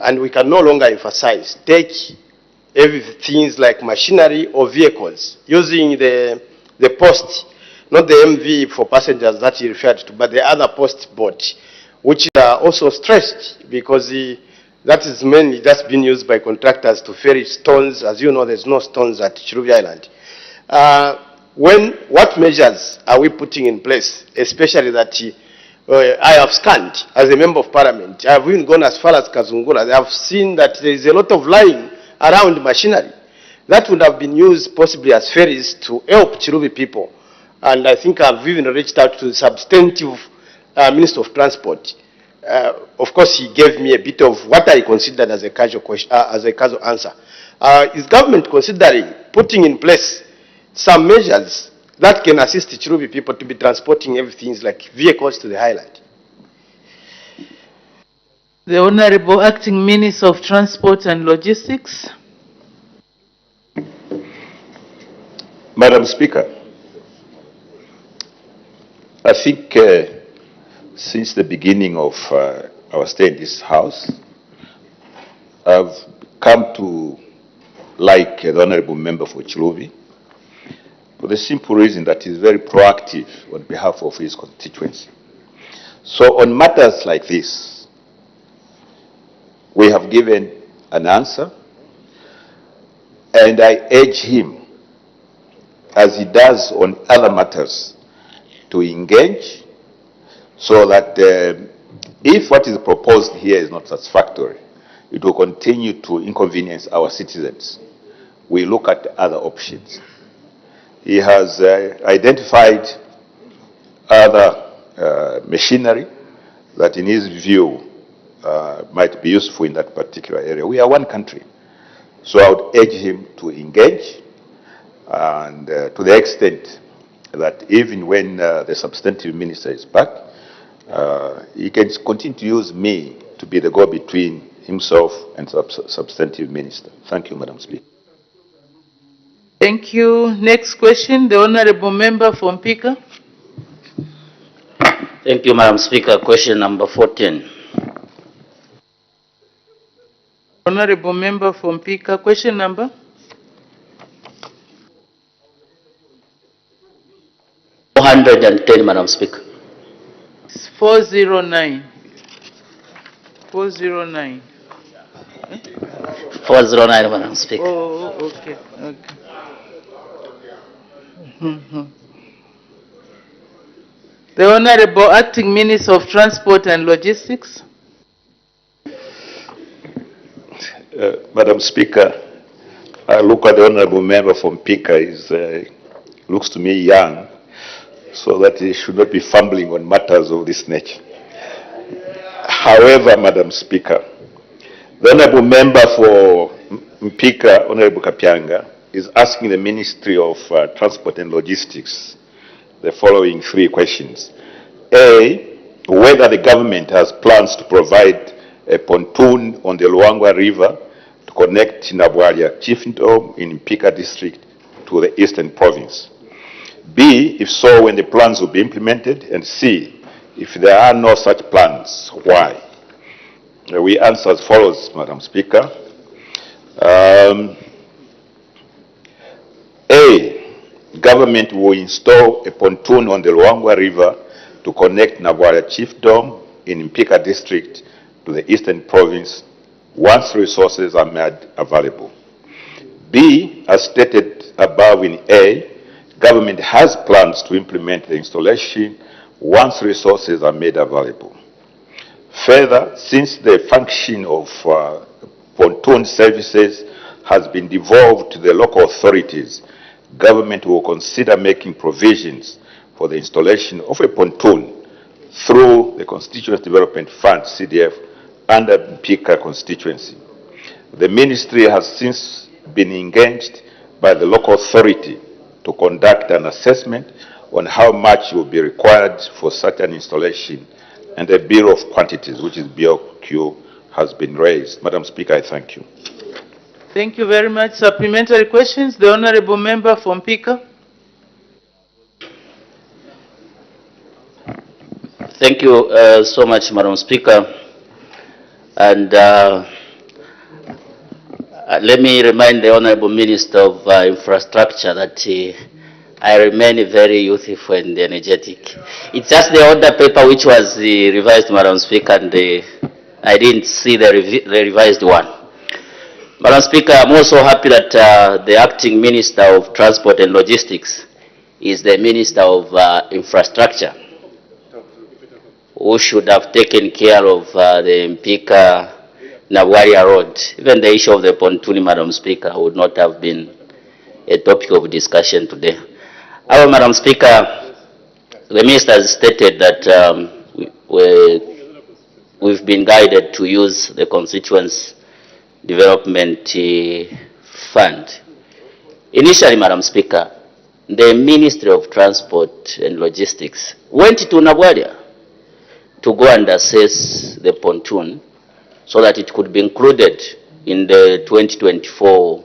emphasize, take things like machinery or vehicles using the post, not the MV for passengers that he referred to, but the other post board, which are also stressed because that is mainly that's been used by contractors to ferry stones. As you know, there's no stones at Chilubi Island. What measures are we putting in place, especially that I have scanned as a member of parliament? I have even gone as far as Kazungura. I have seen that there is a lot of lying around machinery that would have been used possibly as ferries to help Chilubi people. And I think I've even reached out to the substantive Minister of Transport. Of course, he gave me a bit of what I considered as a casual question, as a casual answer. Is government considering putting in place some measures that can assist the Chilubi people to be transporting everything like vehicles to the highland? The Honourable Acting Minister of Transport and Logistics. Madam Speaker, I think since the beginning of our stay in this House, I've come to like the Honourable Member for Chilubi for the simple reason that he's very proactive on behalf of his constituency. So on matters like this, we have given an answer, and I urge him, as he does on other matters, to engage so that if what is proposed here is not satisfactory, it will continue to inconvenience our citizens. We look at other options. He has identified other machinery that in his view might be useful in that particular area. We are one country. So I would urge him to engage, and to the extent that even when the substantive minister is back, he can continue to use me to be the go-between himself and substantive minister. Thank you, Madam Speaker. Thank you. Next question, the Honourable Member from Pika. Thank you, Madam Speaker. Question number 14. Honourable Member from Pika. Question number? Madam Speaker. 409. 409. 409, Madam Speaker. Oh, okay. Okay. The Honourable Acting Minister of Transport and Logistics. Madam Speaker, I look at the Honourable Member from Pika, looks to me young, so that he should not be fumbling on matters of this nature. However, Madam Speaker, the Honourable Member for Mpika, Honourable Kapyanga, is asking the Ministry of Transport and Logistics the following three questions. A, whether the government has plans to provide a pontoon on the Luangwa River to connect Nabwalia Chiefdom in Mpika district to the Eastern Province. B, if so, when the plans will be implemented. And C, if there are no such plans, why? We answer as follows, Madam Speaker. A, government will install a pontoon on the Luangwa River to connect Nabwalia Chiefdom in Mpika district to the Eastern Province once resources are made available. B, as stated above in A, government has plans to implement the installation once resources are made available. Further, since the function of pontoon services has been devolved to the local authorities, government will consider making provisions for the installation of a pontoon through the Constituency Development Fund, CDF, under Mpika constituency. The ministry has since been engaged by the local authority to conduct an assessment on how much will be required for such an installation, and a bill of quantities, which is BOQ, has been raised. Madam Speaker, I thank you. Thank you very much. Supplementary questions. The Honorable Member from Mpika. Thank you so much, Madam Speaker. And let me remind the Honorable Minister of Infrastructure that I remain very youthful and energetic. It's just the order paper which was revised, Madam Speaker, and I didn't see the revised one. Madam Speaker, I'm also happy that the Acting Minister of Transport and Logistics is the Minister of Infrastructure, who should have taken care of the Mpika-Nabwaria Road. Even the issue of the pontoon, Madam Speaker, would not have been a topic of discussion today. However, Madam Speaker, the Minister has stated that we've been guided to use the Constituency Development Fund. Initially, Madam Speaker, the Ministry of Transport and Logistics went to Nabwaria to go and assess the pontoon so that it could be included in the 2024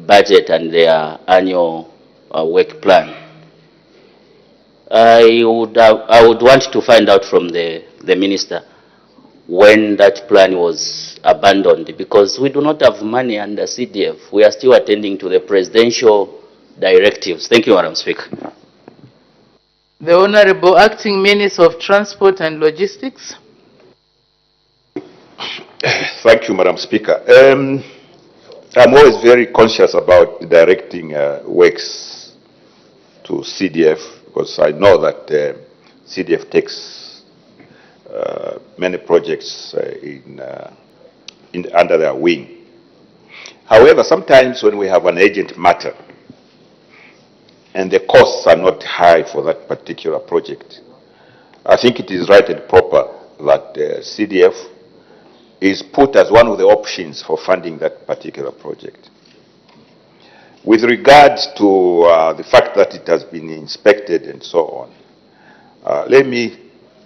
budget and their annual work plan. I would want to find out from the Minister when that plan was abandoned, because we do not have money under CDF. We are still attending to the presidential directives. Thank you, Madam Speaker. The Honorable Acting Minister of Transport and Logistics. Thank you, Madam Speaker. I'm always very conscious about directing works to CDF, because I know that CDF takes many projects under their wing. However, sometimes when we have an urgent matter and the costs are not high for that particular project, I think it is right and proper that CDF is put as one of the options for funding that particular project. With regard to the fact that it has been inspected and so on,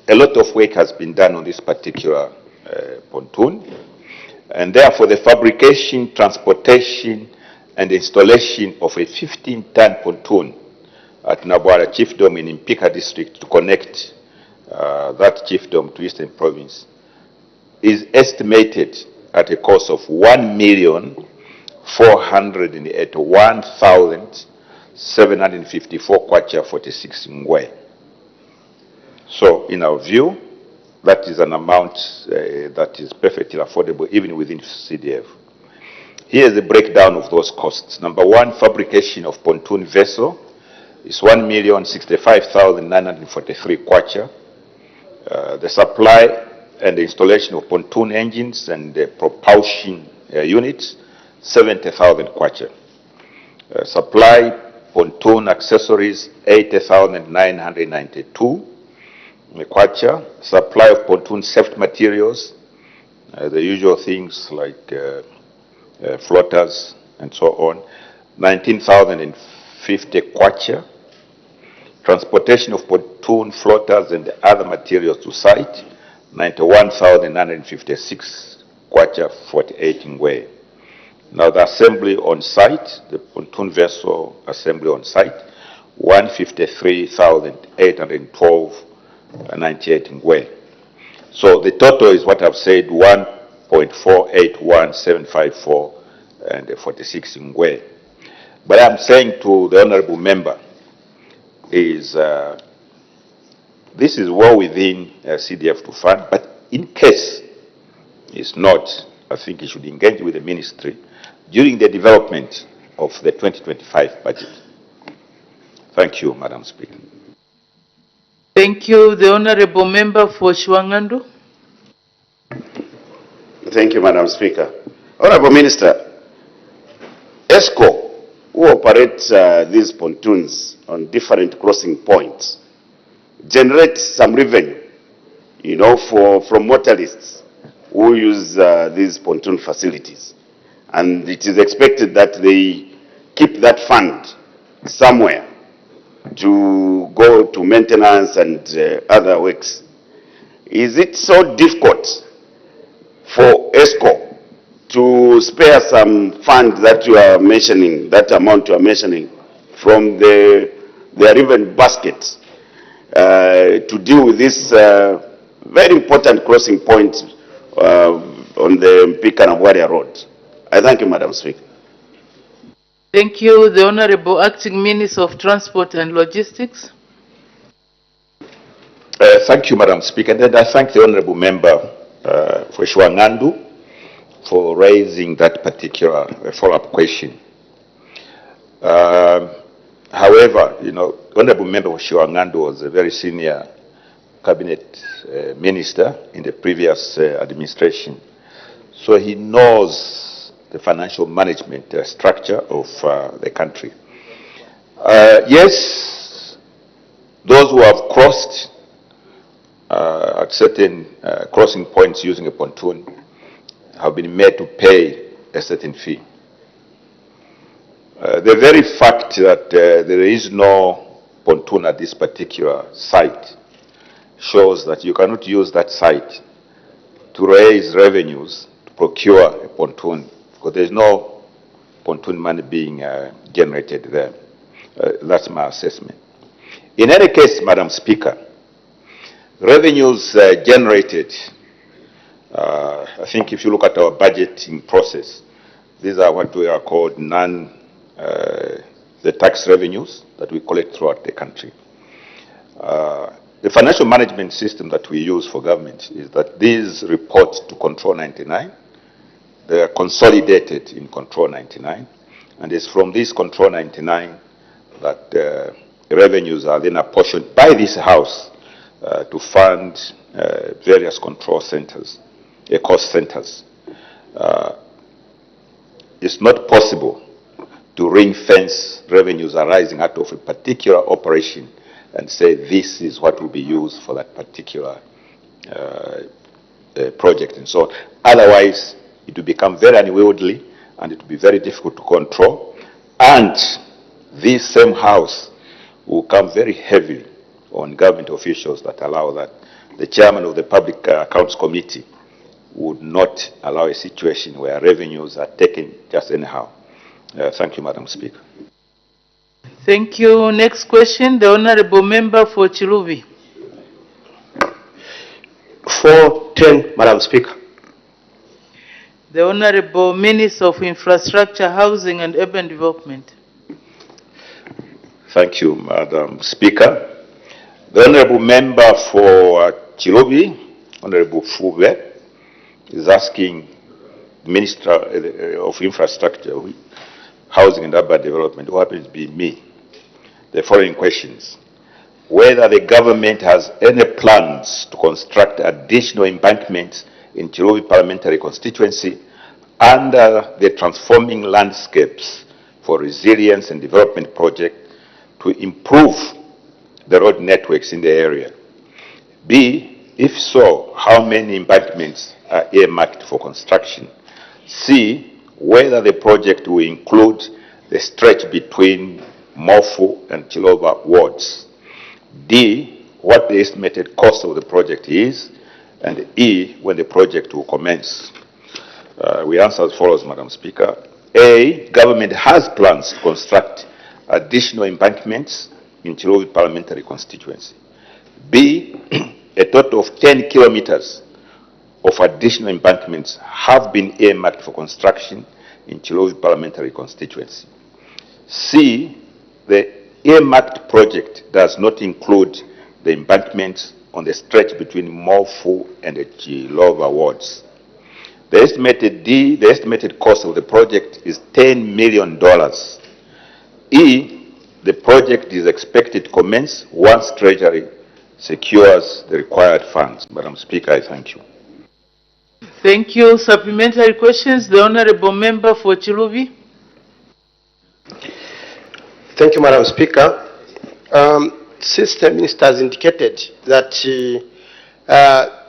a lot of work has been done on this particular pontoon, and therefore the fabrication, transportation, and installation of a 15-ton pontoon at Nabwaria Chiefdom in Mpika district to connect that chiefdom to Eastern Province is estimated at a cost of 1,481,754 kwacha 46 ngwe. So, in our view, that is an amount that is perfectly affordable even within CDF. Here is the breakdown of those costs. Number one, fabrication of pontoon vessel is 1,065,943 kwacha. The supply and the installation of pontoon engines and propulsion units, 70,000 kwacha. Supply pontoon accessories, 80,992 kwacha. Supply of pontoon safety materials, the usual things like floaters and so on, 19,050 kwacha. Transportation of pontoon floaters and other materials to site, 91,956 kwacha 48 ngwe. Now the assembly on site, the pontoon vessel assembly on site, 153,812 98 ngwe. So the total is what I've said, 1.481754 and 46 ngwe. But I'm saying to the honorable member is this is well within CDF to fund, but in case it's not, I think it should engage with the ministry during the development of the 2025 budget. Thank you, Madam Speaker. Thank you. The Honorable Member for Shwangandu. Thank you, Madam Speaker. Honorable Minister, ESCO, who operates these pontoons on different crossing points, generate some revenue, you know, from motorists who use these pontoon facilities. And it is expected that they keep that fund somewhere to go to maintenance and other works. Is it so difficult for ESCO to spare some fund that you are mentioning, that amount you are mentioning, from their revenue basket to deal with this very important crossing point on the Mpika and Warrior Road? I thank you, Madam Speaker. Thank you. The Honorable Acting Minister of Transport and Logistics. Thank you, Madam Speaker. And I thank the Honorable Member for Shwangandu for raising that particular follow-up question. However, you know, Honorable Member Shwangandu was a very senior cabinet minister in the previous administration, so he knows the financial management structure of the country. Yes, those who have crossed at certain crossing points using a pontoon have been made to pay a certain fee. The very fact that there is no pontoon at this particular site shows that you cannot use that site to raise revenues to procure a pontoon, because there is no pontoon money being generated there. That's my assessment. In any case, Madam Speaker, revenues generated, I think if you look at our budgeting process, these are what we are called the tax revenues that we collect throughout the country. The financial management system that we use for government is that these report to Control 99. They are consolidated in Control 99, and it's from this Control 99 that the revenues are then apportioned by this House to fund various control centers, cost centers. It's not possible to ring-fence revenues arising out of a particular operation and say this is what will be used for that particular project and so on. Otherwise, it will become very unwieldy and it will be very difficult to control. And this same House will come very heavily on government officials that allow that. The chairman of the Public Accounts Committee would not allow a situation where revenues are taken just anyhow. Thank you, Madam Speaker. Thank you. Next question, the Honorable Member for Chiluvi. 410, Madam Speaker. The Honorable Minister of Infrastructure, Housing and Urban Development. Thank you, Madam Speaker. The Honorable Member for Chiluvi, Honorable Fube, is asking the Minister of Infrastructure, Housing and Urban Development, who happens to be me, the following questions. Whether the government has any plans to construct additional embankments in Chiluvi Parliamentary Constituency under the Transforming Landscapes for Resilience and Development Project to improve the road networks in the area. B, if so, how many embankments are earmarked for construction? C, whether the project will include the stretch between Mofu and Chilova wards. D, what the estimated cost of the project is, and E, when the project will commence. We answer as follows, Madam Speaker. A, government has plans to construct additional embankments in Chiluvi Parliamentary Constituency. B, a total of 10 kilometers of additional embankments have been earmarked for construction in Chiluvi Parliamentary Constituency. C, the earmarked project does not include the embankments on the stretch between Mofu and the Chilova wards. The estimated cost of the project is $10 million. E, the project is expected to commence once Treasury secures the required funds. Madam Speaker, I thank you. Thank you. Supplementary questions, the Honorable Member for Chiluvi. Thank you, Madam Speaker. since the minister has indicated that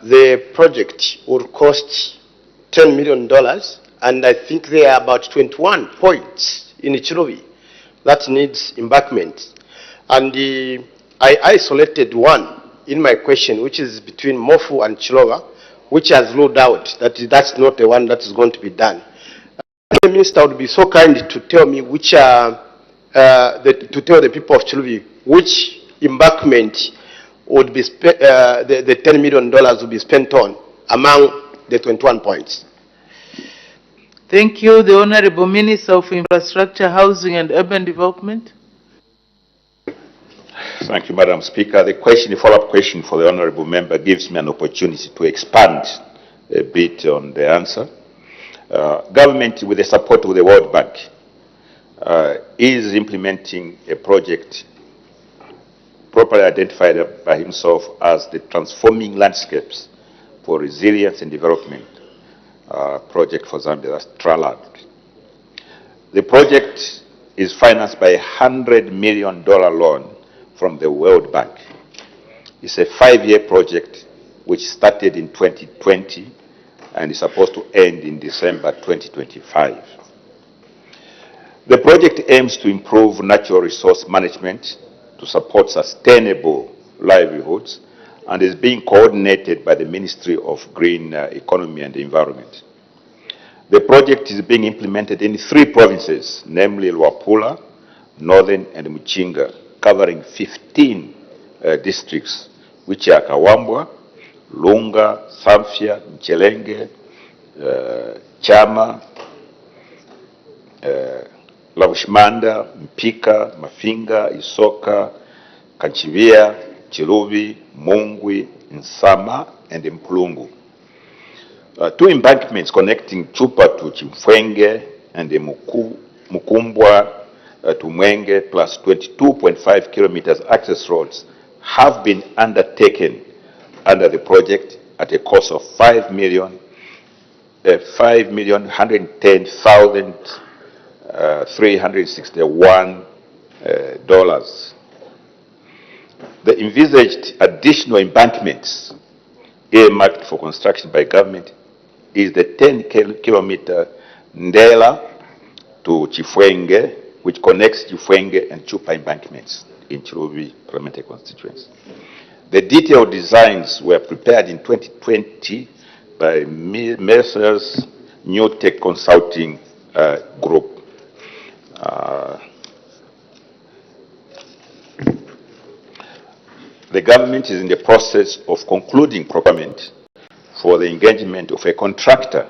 the project will cost $10 million, and I think there are about 21 points in Chilobi that needs embankment. And I isolated one in my question, which is between Mofu and Chiloba, which has ruled out that that's not the one that is going to be done. The minister would be so kind to tell me which to tell the people of Chilobi which embankment would be the $10 million would be spent on among the 21 points. Thank you. The Honorable Minister of Infrastructure, Housing and Urban Development. Thank you, Madam Speaker. The follow-up question for the Honorable Member gives me an opportunity to expand a bit on the answer. Government, with the support of the World Bank, is implementing a project properly identified by himself as the Transforming Landscapes for Resilience and Development project for Zambia, that's TRALAD. The project is financed by a $100 million loan from the World Bank. It's a 5-year project which started in 2020 and is supposed to end in December 2025. The project aims to improve natural resource management to support sustainable livelihoods and is being coordinated by the Ministry of Green Economy and Environment. The project is being implemented in 3 provinces, namely Luapula, Northern and Muchinga, covering 15 districts, which are Kawambwa, Lunga, Samfya, Mchelenge, Chama, Lavushmanda, Mpika, Mafinga, Isoka, Kanchivia, Chiluvi, Mungwi, Nsama, and Mplungu. 2 embankments connecting Chupa to Chimfwenge and the Mukumbwa to Mwenge, plus 22.5 kilometers access roads have been undertaken under the project at a cost of $5,110,361. The envisaged additional embankments earmarked for construction by government is the 10-kilometer Ndela to Chifwenge, which connects Chifwenge and Chupa embankments in Chiluvi parliamentary constituency. The detailed designs were prepared in 2020 by Messrs. New Tech Consulting Group. The government is in the process of concluding procurement for the engagement of a contractor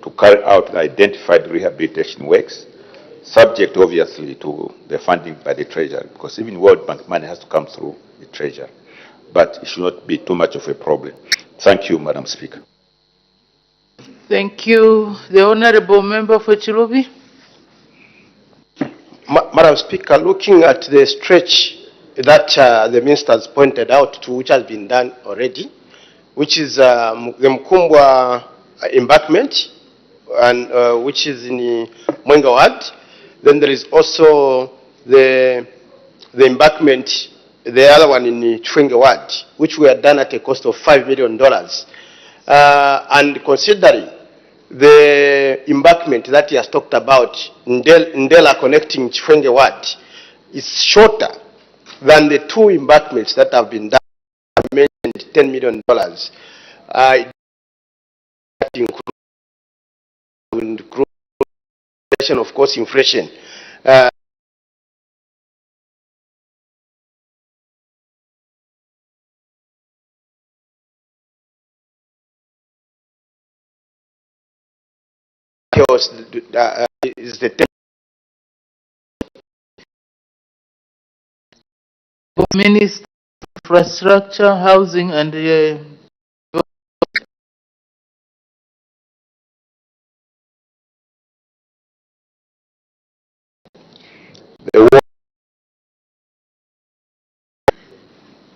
to carry out the identified rehabilitation works, subject obviously to the funding by the Treasury, because even World Bank money has to come through the Treasury. But it should not be too much of a problem. Thank you, Madam Speaker. Thank you. The Honorable Member for Chiluvi. Madam Speaker, looking at the stretch that the minister has pointed out to, which has been done already, which is the Mkumbwa embankment, and which is in the Mwenga ward. Then there is also the embankment, the other one in the Chwenge ward, which were done at a cost of $5 million. And considering the embankment that he has talked about, Ndela connecting Chwenge ward, is shorter than the 2 embankments that have been done, mentioned $10 million. Include, of course, inflation. Is the Minister of Infrastructure, Housing and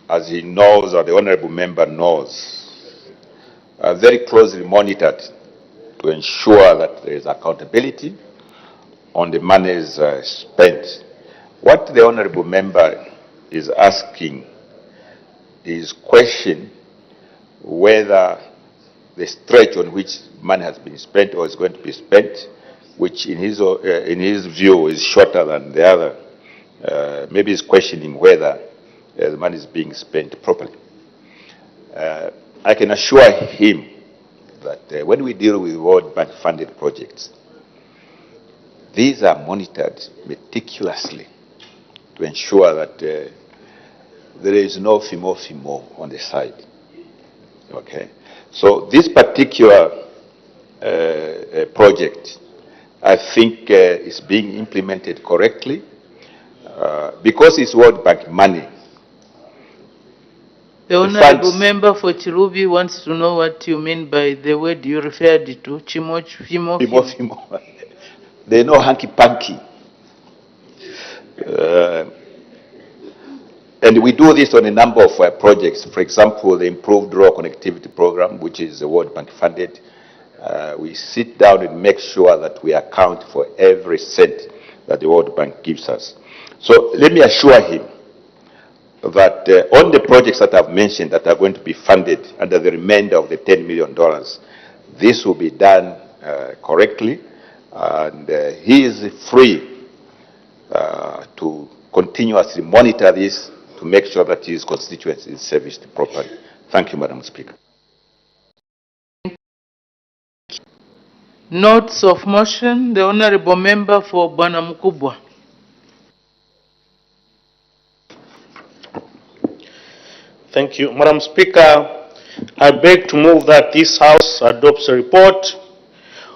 as he knows, or the Honorable Member knows, are very closely monitored to ensure that there is accountability on the monies spent. What the Honorable Member is asking, is question whether the stretch on which money has been spent or is going to be spent, which in his view is shorter than the other, maybe he's questioning whether the money is being spent properly. I can assure him that when we deal with World Bank funded projects, these are monitored meticulously to ensure that there is no fimo on the side. Okay? So this particular project, I think, is being implemented correctly because it's World Bank money. The honorable member for Chilubi wants to know what you mean by the word you referred to, fimo. They know hanky-panky. And we do this on a number of projects. For example, the Improved Rural Connectivity Program, which is the World Bank funded. We sit down and make sure that we account for every cent that the World Bank gives us. So let me assure him that on the projects that I've mentioned that are going to be funded under the remainder of the $10 million, this will be done correctly, and he is free to continuously monitor this to make sure that his constituency is serviced properly. Thank you, Madam Speaker. Notes of motion, the honorable member for Bwana Mkubwa. Thank you. Madam Speaker, I beg to move that this House adopts a report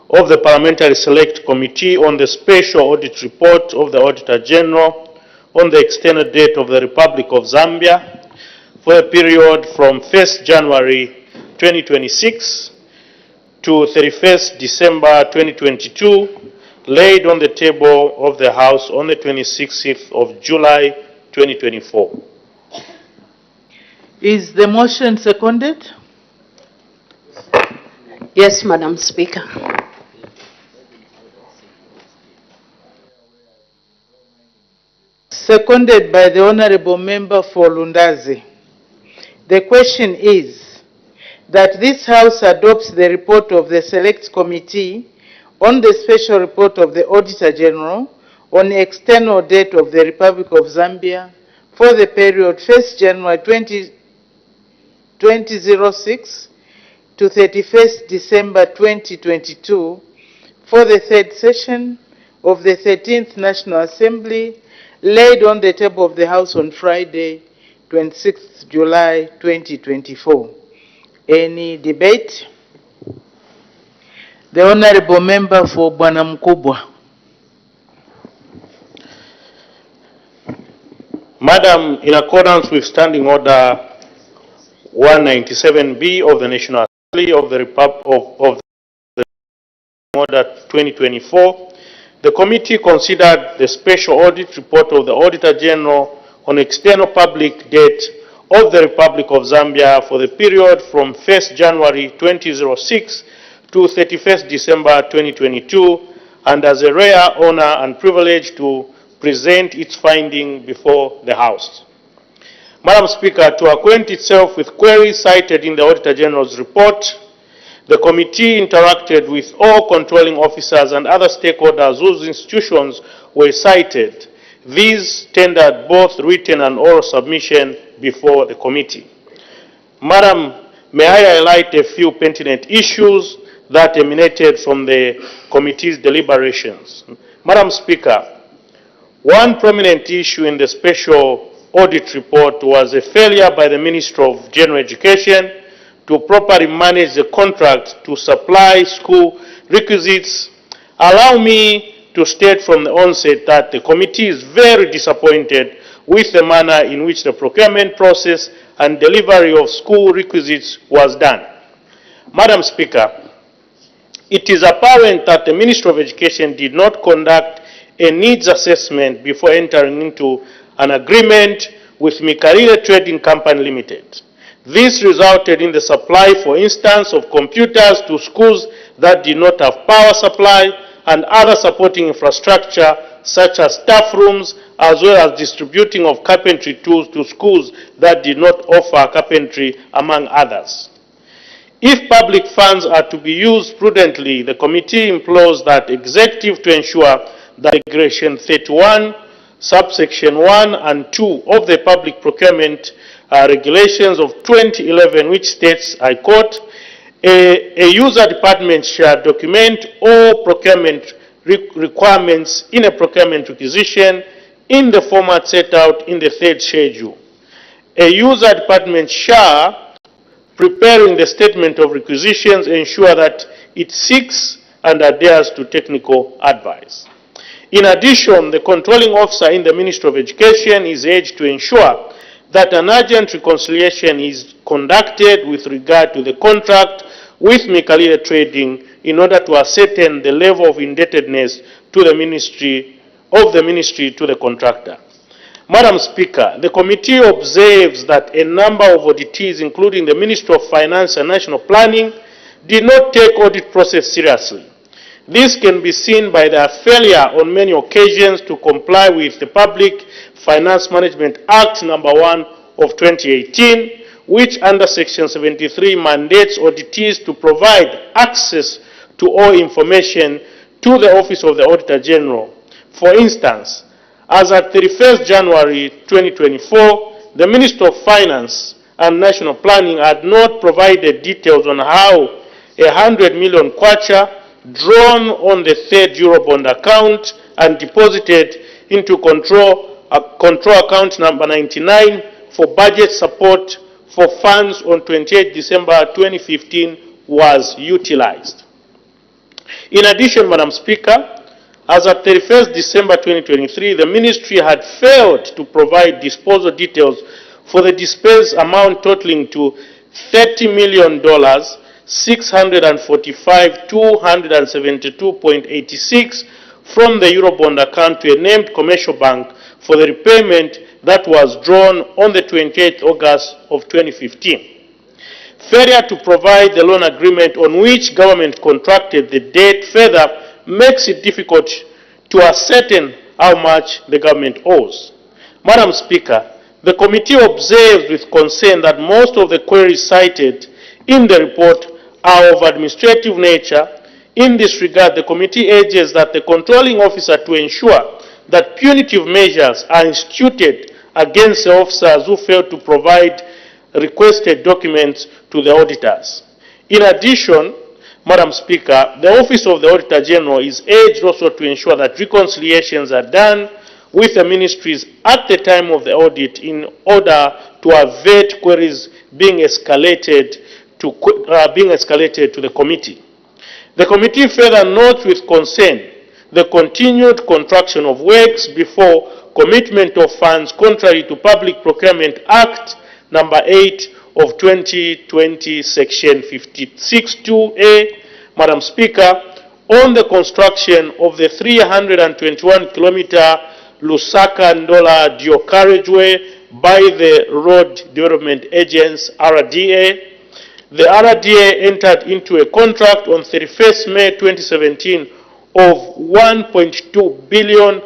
of the Parliamentary Select Committee on the Special Audit Report of the Auditor General on the external date of the Republic of Zambia for a period from 1st January 2026 to 31st December 2022, laid on the table of the House on the 26th of July 2024. Is the motion seconded? Yes, Madam Speaker. Seconded by the honorable member for Lundazi. The question is that this House adopts the report of the Select Committee on the special report of the Auditor General on the external date of the Republic of Zambia for the period 1st January 2006 to 31st December 2022 for the third session of the 13th National Assembly, laid on the table of the House on Friday, 26th July 2024. Any debate? The honorable member for Bwana Mkubwa. Madam, in accordance with Standing Order 197B of the National Assembly of the Order 2024, the committee considered the special audit report of the Auditor General on external public debt of the Republic of Zambia for the period from 1st January 2006 to 31st December 2022, and as a rare honor and privilege to present its finding before the House. Madam Speaker, to acquaint itself with queries cited in the Auditor General's report, the committee interacted with all controlling officers and other stakeholders whose institutions were cited. These tendered both written and oral submission before the committee. Madam, may I highlight a few pertinent issues that emanated from the committee's deliberations? Madam Speaker, one prominent issue in the special audit report was a failure by the Minister of General Education to properly manage the contract to supply school requisites. Allow me to state from the onset that the committee is very disappointed with the manner in which the procurement process and delivery of school requisites was done. Madam Speaker, it is apparent that the Ministry of Education did not conduct a needs assessment before entering into an agreement with Mikarire Trading Company Limited. This resulted in the supply, for instance, of computers to schools that did not have power supply and other supporting infrastructure such as staff rooms as well as distributing of carpentry tools to schools that did not offer carpentry, among others. If public funds are to be used prudently, the committee implores that executive to ensure that Regulation 31, subsection 1 and 2 of the Public Procurement Regulations of 2011, which states, I quote, a user department shall document all procurement requirements in a procurement requisition in the format set out in the third schedule. A user department shall, preparing the statement of requisitions, ensure that it seeks and adheres to technical advice. In addition, the controlling officer in the Ministry of Education is urged to ensure that an urgent reconciliation is conducted with regard to the contract with Mikalile Trading in order to ascertain the level of indebtedness to the ministry to the contractor. Madam Speaker, the committee observes that a number of auditees, including the Ministry of Finance and National Planning, did not take audit process seriously. This can be seen by their failure on many occasions to comply with the Public Finance Management Act No. 1 of 2018, which under Section 73 mandates auditees to provide access to all information to the Office of the Auditor General. For instance, as at 31st January 2024, the Minister of Finance and National Planning had not provided details on how 100 million kwacha drawn on the third Eurobond account and deposited into control account number 99 for budget support for funds on 28 December 2015 was utilized. In addition, Madam Speaker, as at 31st December 2023, the Ministry had failed to provide disposal details for the disbursed amount totaling to $30 million, 645,272.86 from the Eurobond account to a named commercial bank for the repayment that was drawn on the 28th August of 2015. Failure to provide the loan agreement on which government contracted the debt further makes it difficult to ascertain how much the government owes. Madam Speaker, the committee observes with concern that most of the queries cited in the report are of administrative nature. In this regard, the committee urges that the controlling officer to ensure that punitive measures are instituted against the officers who fail to provide requested documents to the auditors. In addition, Madam Speaker, the Office of the Auditor General is urged also to ensure that reconciliations are done with the ministries at the time of the audit in order to avert queries being escalated to the committee. The committee further notes with concern the continued contraction of works before commitment of funds contrary to Public Procurement Act No. 8 of 2020, Section 56(2)(a), Madam Speaker, on the construction of the 321-kilometer Lusaka-Ndola dual carriageway by the Road Development Agents, RDA. The RDA entered into a contract on 31st May 2017 of 1.2 billion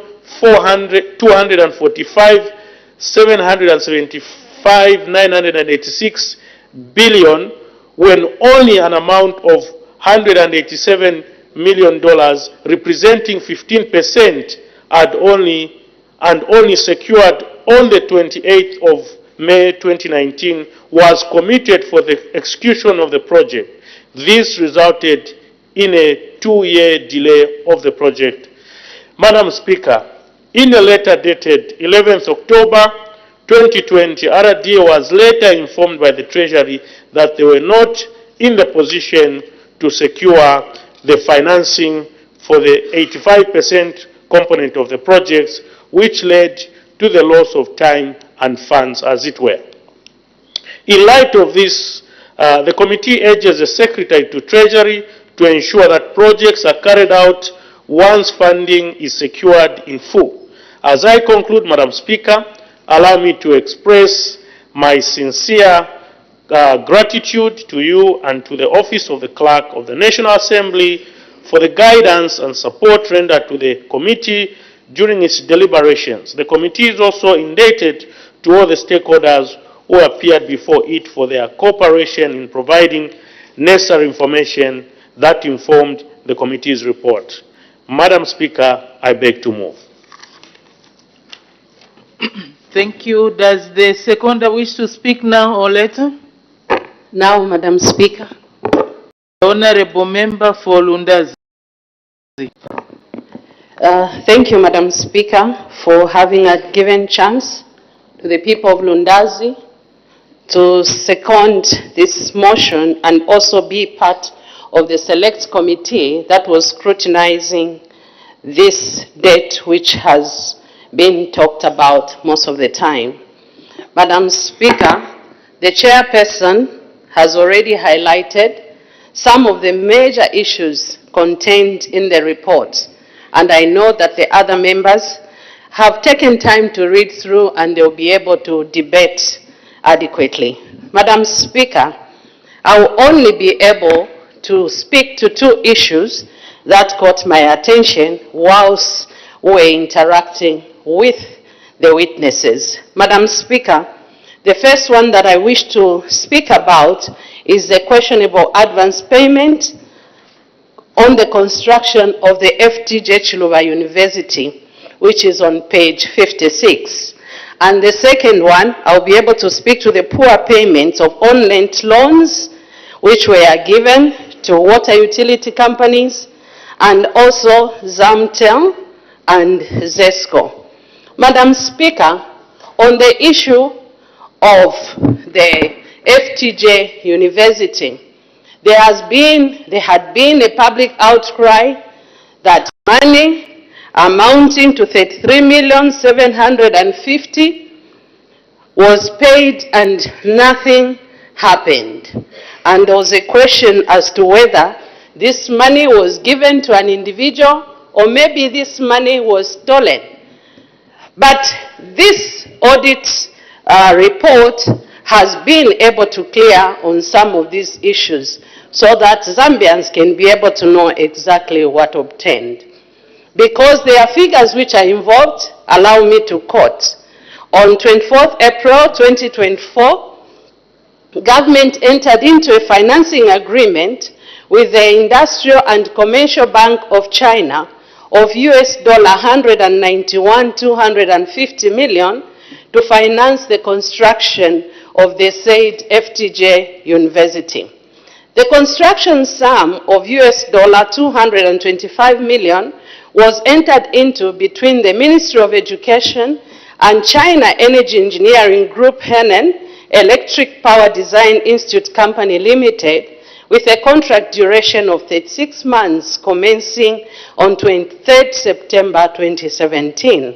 986 billion when only an amount of $187 million representing 15% and only secured on the 28th of May 2019 was committed for the execution of the project. This resulted in a 2-year delay of the project. Madam Speaker, in a letter dated 11th October 2020, RDA was later informed by the Treasury that they were not in the position to secure the financing for the 85% component of the projects, which led to the loss of time and funds, as it were. In light of this, the committee urges the Secretary to Treasury to ensure that projects are carried out once funding is secured in full. As I conclude, Madam Speaker, allow me to express my sincere gratitude to you and to the Office of the Clerk of the National Assembly for the guidance and support rendered to the committee during its deliberations. The committee is also indebted to all the stakeholders who appeared before it for their cooperation in providing necessary information that informed the committee's report. Madam Speaker, I beg to move. Thank you. Does the seconder wish to speak now or later? Now, Madam Speaker. Honorable Member for Lundazi. Thank you, Madam Speaker, for having a given chance to the people of Lundazi to second this motion and also be part of the select committee that was scrutinizing this debt which has been talked about most of the time. Madam Speaker, the chairperson has already highlighted some of the major issues contained in the report, and I know that the other members have taken time to read through and they'll be able to debate adequately. Madam Speaker, I will only be able to speak to two issues that caught my attention whilst we were interacting with the witnesses. Madam Speaker, the first one that I wish to speak about is the questionable advance payment on the construction of the FTJ Chiluba University, which is on page 56. And the second one, I'll be able to speak to the poor payments of on-lent loans, which were given to water utility companies, and also Zamtel and Zesco. Madam Speaker, on the issue of the FTJ University, there had been a public outcry that money amounting to 33,750,000 was paid and nothing happened. And there was a question as to whether this money was given to an individual or maybe this money was stolen. But this audit report has been able to clear on some of these issues so that Zambians can be able to know exactly what obtained. Because there are figures which are involved, allow me to quote. On 24th April 2024, government entered into a financing agreement with the Industrial and Commercial Bank of China of $191,250 million to finance the construction of the said FTJ University. The construction sum of $225 million was entered into between the Ministry of Education and China Energy Engineering Group Henan Electric Power Design Institute Company Limited with a contract duration of 36 months commencing on 23rd September 2017.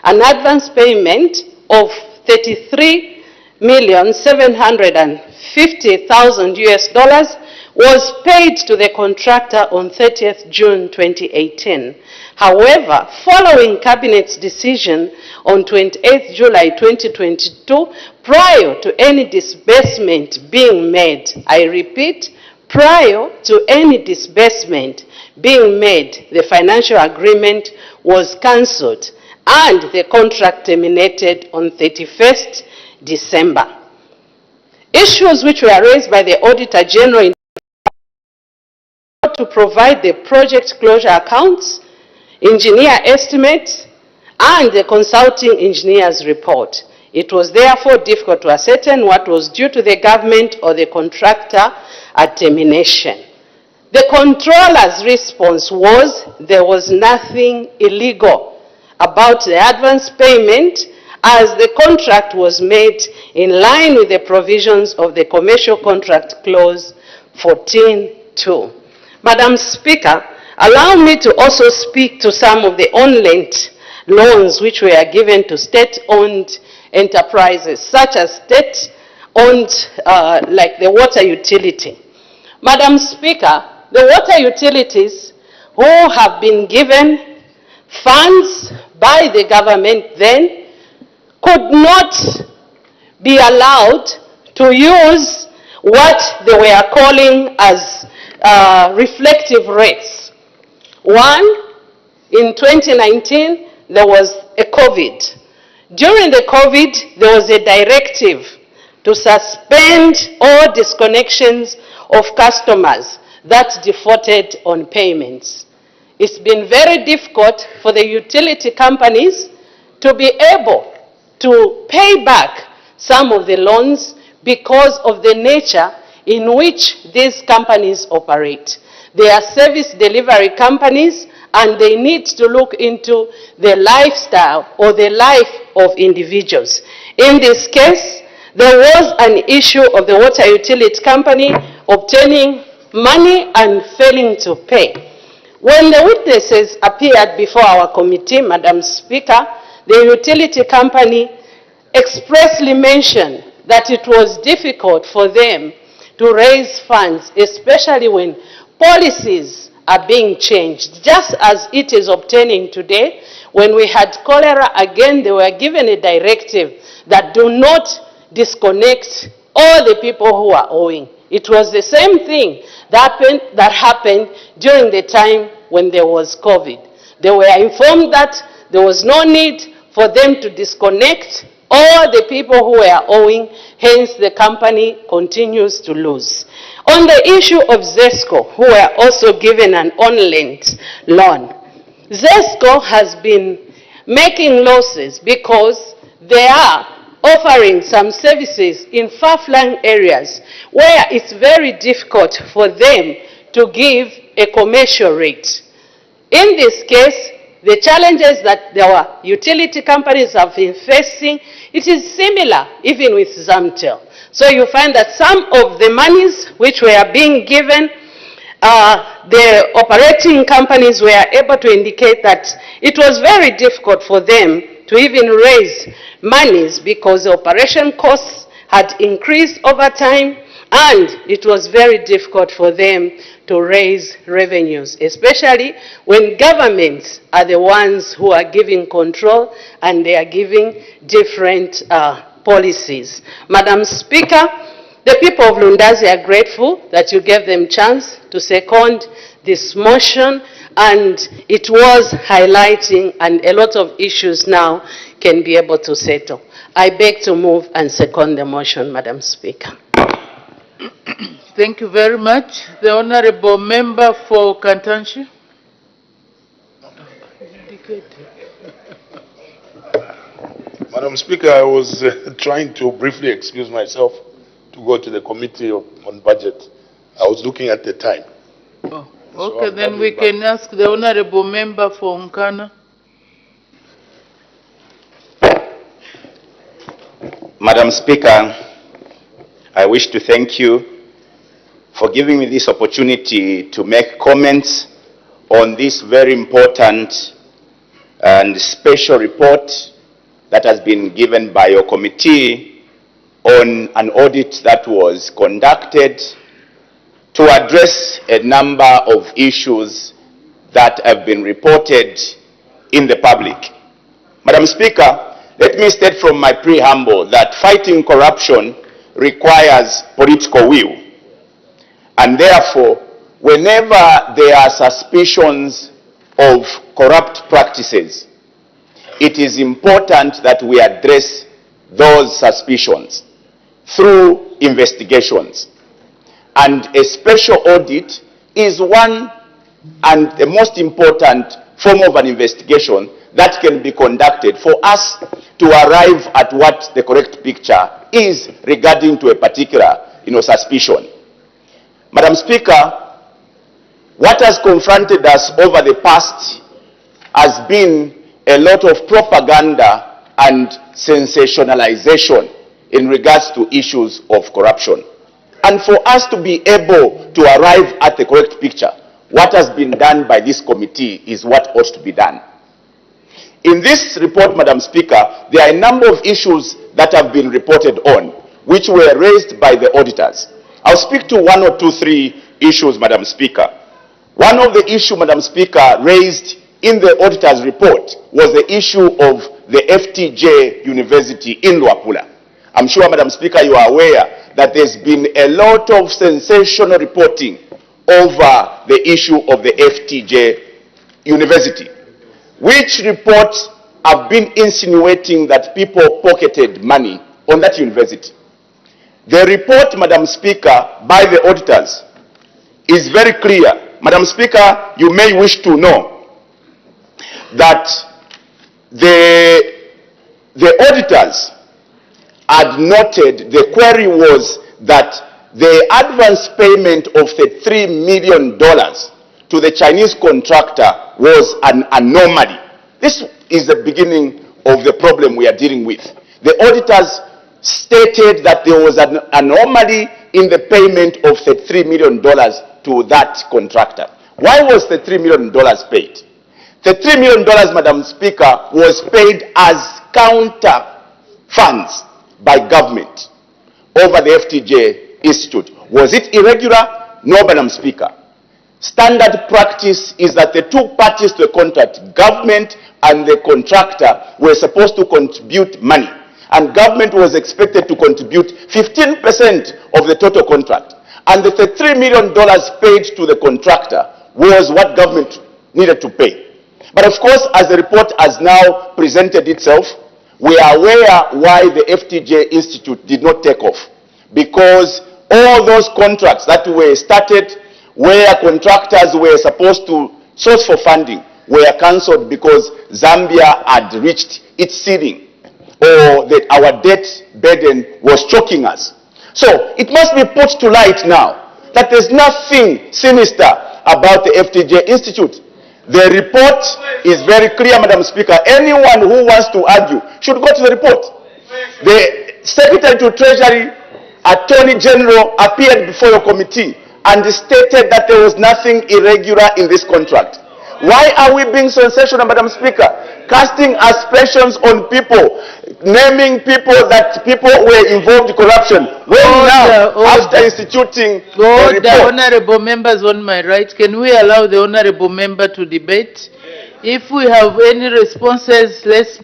An advance payment of $33,750,000 was paid to the contractor on 30th June 2018. However, following Cabinet's decision on 28th July 2022, prior to any disbursement being made, I repeat, prior to any disbursement being made, the financial agreement was cancelled and the contract terminated on 31st December. Issues which were raised by the Auditor General to provide the project closure accounts, engineer estimates, and the consulting engineer's report. It was therefore difficult to ascertain what was due to the government or the contractor at termination. The controller's response was there was nothing illegal about the advance payment as the contract was made in line with the provisions of the Commercial Contract Clause 14.2. Madam Speaker, allow me to also speak to some of the on-lent loans which were given to state-owned enterprises, such as state-owned, like the water utility. Madam Speaker, the water utilities who have been given funds by the government then could not be allowed to use what they were calling as reflective rates. One, in 2019, there was a COVID. During the COVID, there was a directive to suspend all disconnections of customers that defaulted on payments. It's been very difficult for the utility companies to be able to pay back some of the loans because of the nature in which these companies operate. They are service delivery companies, and they need to look into the lifestyle or the life of individuals. In this case, there was an issue of the water utility company obtaining money and failing to pay. When the witnesses appeared before our committee, Madam Speaker, the utility company expressly mentioned that it was difficult for them to raise funds, especially when policies are being changed. Just as it is obtaining today, when we had cholera again, they were given a directive that do not disconnect all the people who are owing. It was the same thing that happened during the time when there was COVID. They were informed that there was no need for them to disconnect all the people who were owing, hence the company continues to lose. On the issue of ZESCO, who were also given an on-lent loan, ZESCO has been making losses because they are offering some services in far-flung areas where it's very difficult for them to give a commercial rate. In this case, the challenges that our utility companies have been facing, it is similar even with Zamtel. So you find that some of the monies which were being given, the operating companies were able to indicate that it was very difficult for them to even raise monies because the operation costs had increased over time, and it was very difficult for them to raise revenues, especially when governments are the ones who are giving control and they are giving different policies. Madam Speaker, the people of Lundazi are grateful that you gave them chance to second this motion, and it was highlighting, and a lot of issues now can be able to settle. I beg to move and second the motion, Madam Speaker. Thank you very much. The Honorable Member for Kantanshi. Madam Speaker, I was trying to briefly excuse myself to go to the Committee on Budget. I was looking at the time. Oh, okay, so then we can ask the Honorable Member for Nkana. Madam Speaker, I wish to thank you for giving me this opportunity to make comments on this very important and special report that has been given by your committee on an audit that was conducted to address a number of issues that have been reported in the public. Madam Speaker, let me state from my preamble that fighting corruption requires political will. And therefore, whenever there are suspicions of corrupt practices, it is important that we address those suspicions through investigations. And a special audit is one and the most important form of an investigation that can be conducted for us to arrive at what the correct picture is regarding to a particular suspicion. Madam Speaker, what has confronted us over the past has been a lot of propaganda and sensationalization in regards to issues of corruption. And for us to be able to arrive at the correct picture, what has been done by this committee is what ought to be done. In this report, Madam Speaker, there are a number of issues that have been reported on, which were raised by the auditors. I'll speak to one or two, three issues, Madam Speaker. One of the issues, Madam Speaker, raised in the auditor's report was the issue of the FTJ University in Luapula. I'm sure, Madam Speaker, you are aware that there's been a lot of sensational reporting over the issue of the FTJ University, which report have been insinuating that people pocketed money on that university. The report, Madam Speaker, by the auditors is very clear. Madam Speaker, you may wish to know that the auditors had noted, the query was that the advance payment of the $3 million to the Chinese contractor was an anomaly. This is the beginning of the problem we are dealing with. The auditors stated that there was an anomaly in the payment of the $3 million to that contractor. Why was the $3 million paid? The $3 million, Madam Speaker, was paid as counter funds by government over the FTJ Institute. Was it irregular? No, Madam Speaker. Standard practice is that the two parties to the contract, government and the contractor, were supposed to contribute money. And government was expected to contribute 15% of the total contract. And the $3 million paid to the contractor was what government needed to pay. But of course, as the report has now presented itself, we are aware why the FTJ Institute did not take off. Because all those contracts that were started where contractors were supposed to source for funding were cancelled because Zambia had reached its ceiling, or that our debt burden was choking us. So it must be put to light now that there's nothing sinister about the FTJ Institute. The report is very clear, Madam Speaker. Anyone who wants to argue should go to the report. The Secretary to Treasury, Attorney General appeared before your committee and stated that there was nothing irregular in this contract. Why are we being sensational, Madam Speaker? Casting aspersions on people, naming people that people were involved in corruption. When now, after instituting the honorable members on my right, can we allow the honorable member to debate? If we have any responses, let's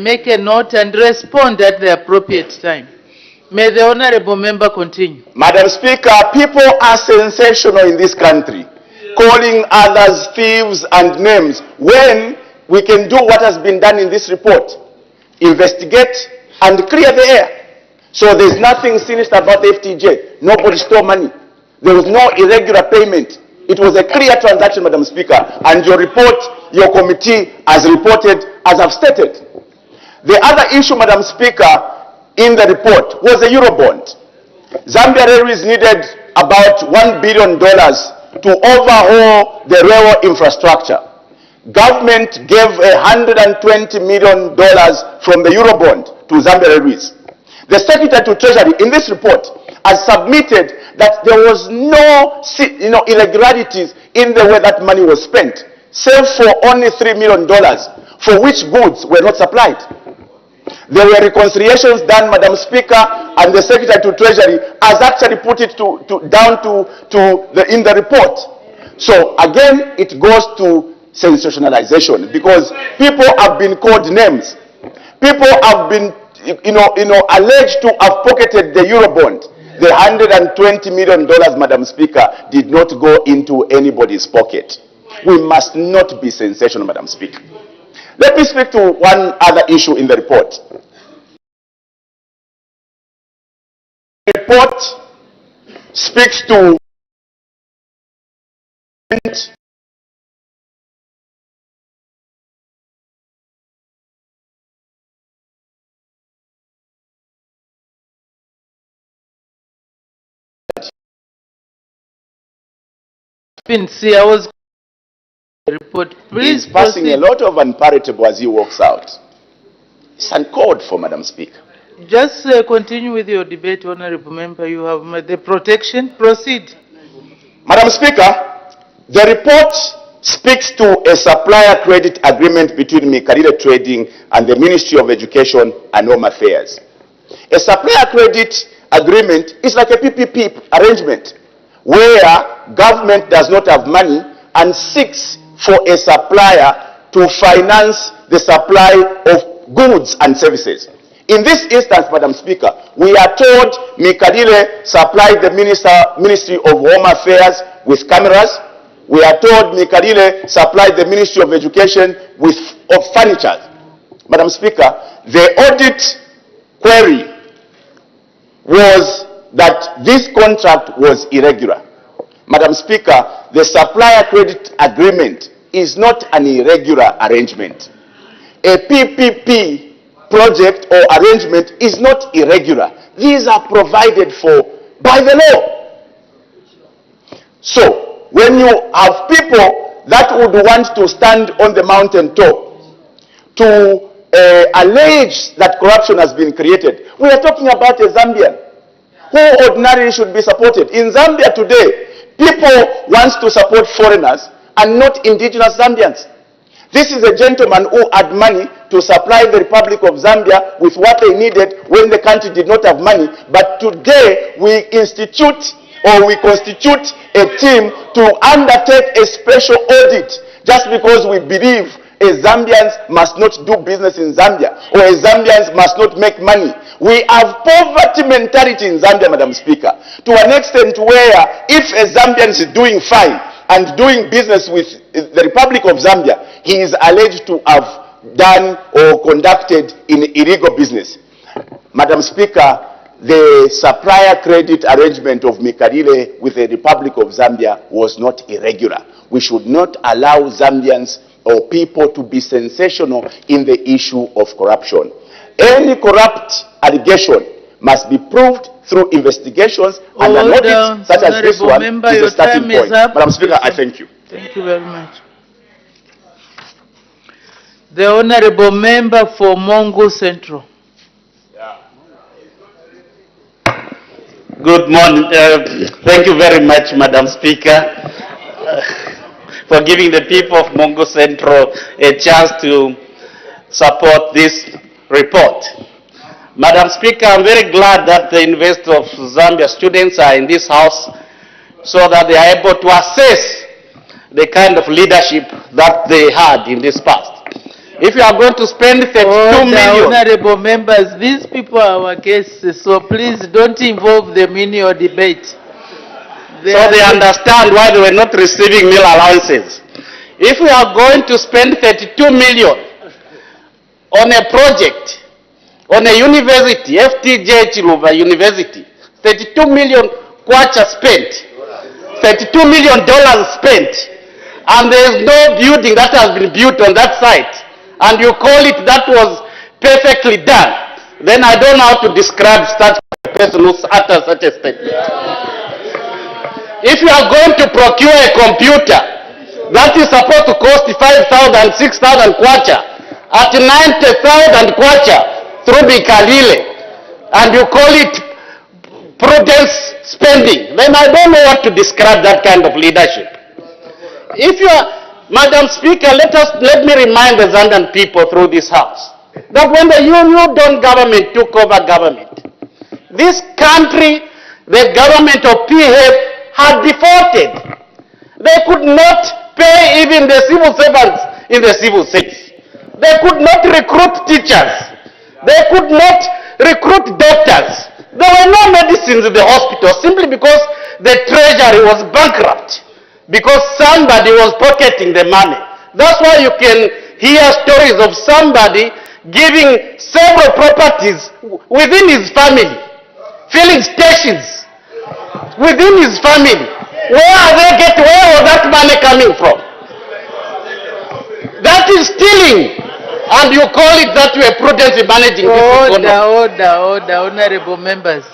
make a note and respond at the appropriate time. May the honorable member continue. Madam Speaker, people are sensational in this country, calling others thieves and names, when we can do what has been done in this report: investigate and clear the air. So there's nothing sinister about the FTJ. Nobody stole money. There was no irregular payment. It was a clear transaction, Madam Speaker, and your report, your committee has reported as I've stated. The other issue, Madam Speaker, in the report was the Eurobond. Zambia Railways needed about $1 billion to overhaul the railway infrastructure. Government gave $120 million from the Eurobond to Zambia Railways. The Secretary to Treasury in this report has submitted that there was no irregularities in the way that money was spent, save for only $3 million, for which goods were not supplied. There were reconciliations done, Madam Speaker, and the Secretary to Treasury has actually put it in the report. So again, it goes to sensationalization, because people have been called names. People have been, alleged to have pocketed the Eurobond. The $120 million, Madam Speaker, did not go into anybody's pocket. We must not be sensational, Madam Speaker. Let me speak to one other issue in the report. The report speaks to I was report. Please He's passing a lot of unpalatable as he walks out. It's uncalled for, Madam Speaker. Just continue with your debate, honorable member. You have the protection. Proceed. Madam Speaker, the report speaks to a supplier credit agreement between Mikalile Trading and the Ministry of Education and Home Affairs. A supplier credit agreement is like a PPP arrangement, where government does not have money and seeks for a supplier to finance the supply of goods and services. In this instance, Madam Speaker, we are told Mikalile supplied the Ministry of Home Affairs with cameras. We are told Mikalile supplied the Ministry of Education with furniture. Madam Speaker, the audit query was that this contract was irregular. Madam Speaker, the supplier credit agreement is not an irregular arrangement. A PPP project or arrangement is not irregular. These are provided for by the law. So, when you have people that would want to stand on the mountain top to allege that corruption has been created, we are talking about a Zambian who ordinarily should be supported. In Zambia today, people want to support foreigners and not indigenous Zambians. This is a gentleman who had money to supply the Republic of Zambia with what they needed when the country did not have money. But today we institute or we constitute a team to undertake a special audit just because we believe a Zambians must not do business in Zambia or a Zambians must not make money. We have poverty mentality in Zambia, Madam Speaker, to an extent where if a Zambian is doing fine and doing business with the Republic of Zambia, he is alleged to have done or conducted in illegal business. Madam Speaker, the supplier credit arrangement of Mikarile with the Republic of Zambia was not irregular. We should not allow Zambians or people to be sensational in the issue of corruption. Any corrupt allegation must be proved through investigations and an audit such as this one is a starting point. Madam Speaker, I thank you. Thank you very much. The Honorable Member for Mongo Central. Good morning. Thank you very much, Madam Speaker, for giving the people of Mongo Central a chance to support this report. Madam Speaker, I'm very glad that the University of Zambia students are in this house so that they are able to assess the kind of leadership that they had in this past. If you are going to spend 32 million... Honorable members, these people are our guests, so please don't involve them in your debate. So they understand why they were not receiving meal allowances. If we are going to spend 32 million on a project, on a university, FTJ Chiluba University, 32 million kwacha spent, $32 million spent, and there is no building that has been built on that site, and you call it that was perfectly done, then I don't know how to describe such a person who utters such a statement. If you are going to procure a computer that is supposed to cost 5,000, 6,000 kwacha at 90,000 kwacha through Bikalile, and you call it prudence spending, then I don't know what to describe that kind of leadership. If you are, Madam Speaker, let me remind the Zambian people through this house that when the Union government took over government, this country, the government of PF had defaulted. They could not pay even the civil servants in the civil service. They could not recruit teachers. They could not recruit doctors. There were no medicines in the hospital simply because the treasury was bankrupt, because somebody was pocketing the money. That's why you can hear stories of somebody giving several properties within his family, filling stations within his family. Where was that money coming from? That is stealing. And you call it that you are prudently managing this economy. Order, honorable members.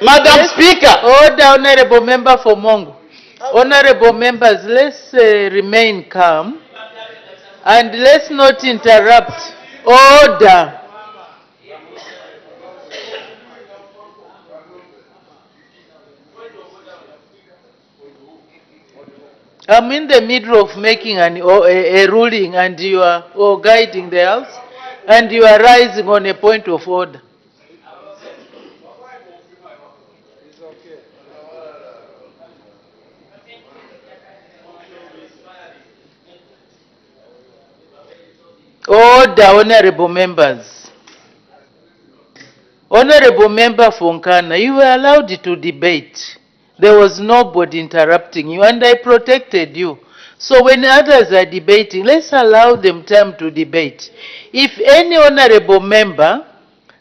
Madam Speaker. Order, honorable member for Mongo. Honorable members, let's remain calm and let's not interrupt. Order. I'm in the middle of making a ruling and you are guiding the house and you are rising on a point of order. Order, honorable members. Honorable member Fonkana, you were allowed to debate. There was nobody interrupting you, and I protected you. So when others are debating, let's allow them time to debate. If any honorable member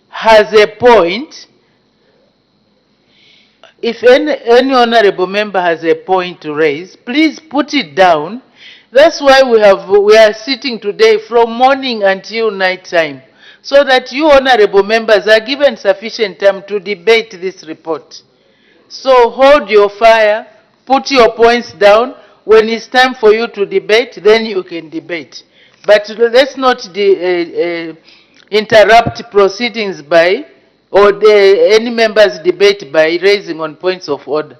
has a point, if any honorable member has a point to raise, please put it down. That's why we are sitting today from morning until night time, so that you honorable members are given sufficient time to debate this report. So hold your fire, put your points down. When it's time for you to debate, then you can debate. But let's not interrupt proceedings by, or any member's debate by raising on points of order.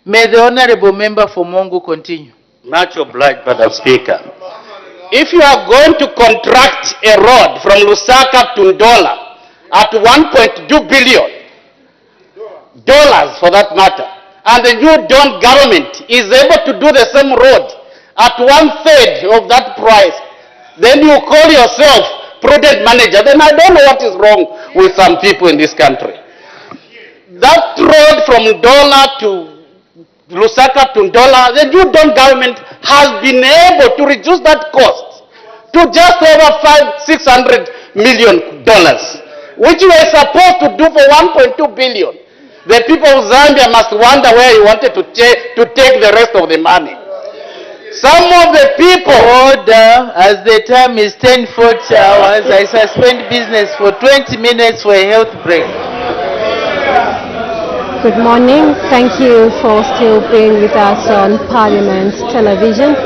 May the honorable member for Mongu continue. Much obliged, Madam Speaker. If you are going to contract a road from Lusaka to Ndola at $1.2 billion, for that matter, and the new Don government is able to do the same road at 1/3 of that price, then you call yourself prudent manager. Then I don't know what is wrong with some people in this country. That road from Ndola to Lusaka to Ndola, the new Don government has been able to reduce that cost to just over $600 million, which we are supposed to do for $1.2 billion. The people of Zambia must wonder where he wanted to take the rest of the money. Some of the people... Order, as the time is 10:40 hours, I suspend business for 20 minutes for a health break. Good morning. Thank you for still being with us on Parliament Television.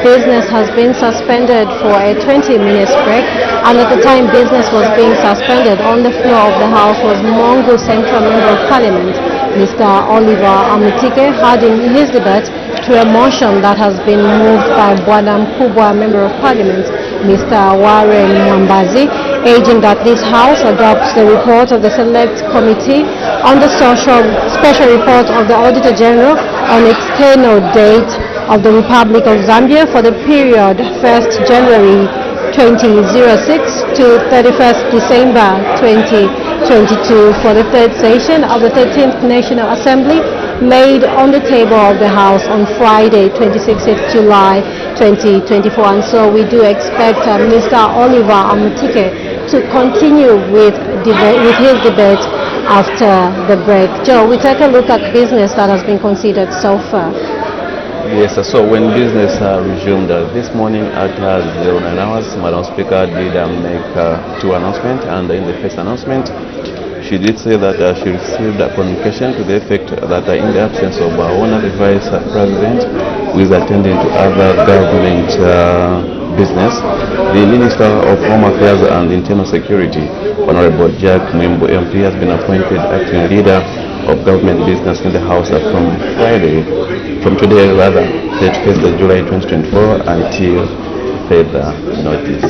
Business has been suspended for a 20-minute break, and at the time business was being suspended, on the floor of the House was Mongu Central Member of Parliament, Mr. Oliver Amitike, adding his debate to a motion that has been moved by Bwana Mkubwa, Member of Parliament, Mr. Warren Mwambazi, urging that this House adopts the report of the Select Committee on the Special Report of the Auditor General on external date of the Republic of Zambia for the period 1st January 2006 to 31st December 2022 for the third session of the 13th National Assembly, made on the table of the House on Friday, 26th July 2024. And so we do expect Mr. Oliver Amitike to continue with his debate after the break. Joe, we take a look at business that has been considered so far. Yes, so when business resumed this morning at 09 hours, Madam Speaker did make two announcements, and in the first announcement, she did say that she received a communication to the effect that in the absence of our Honorable Vice President, who is attending to other government business, the Minister of Home Affairs and Internal Security, Honorable Jack Mwembo MP, has been appointed acting leader of government business in the House from today, 31st of July 2024 until further notice.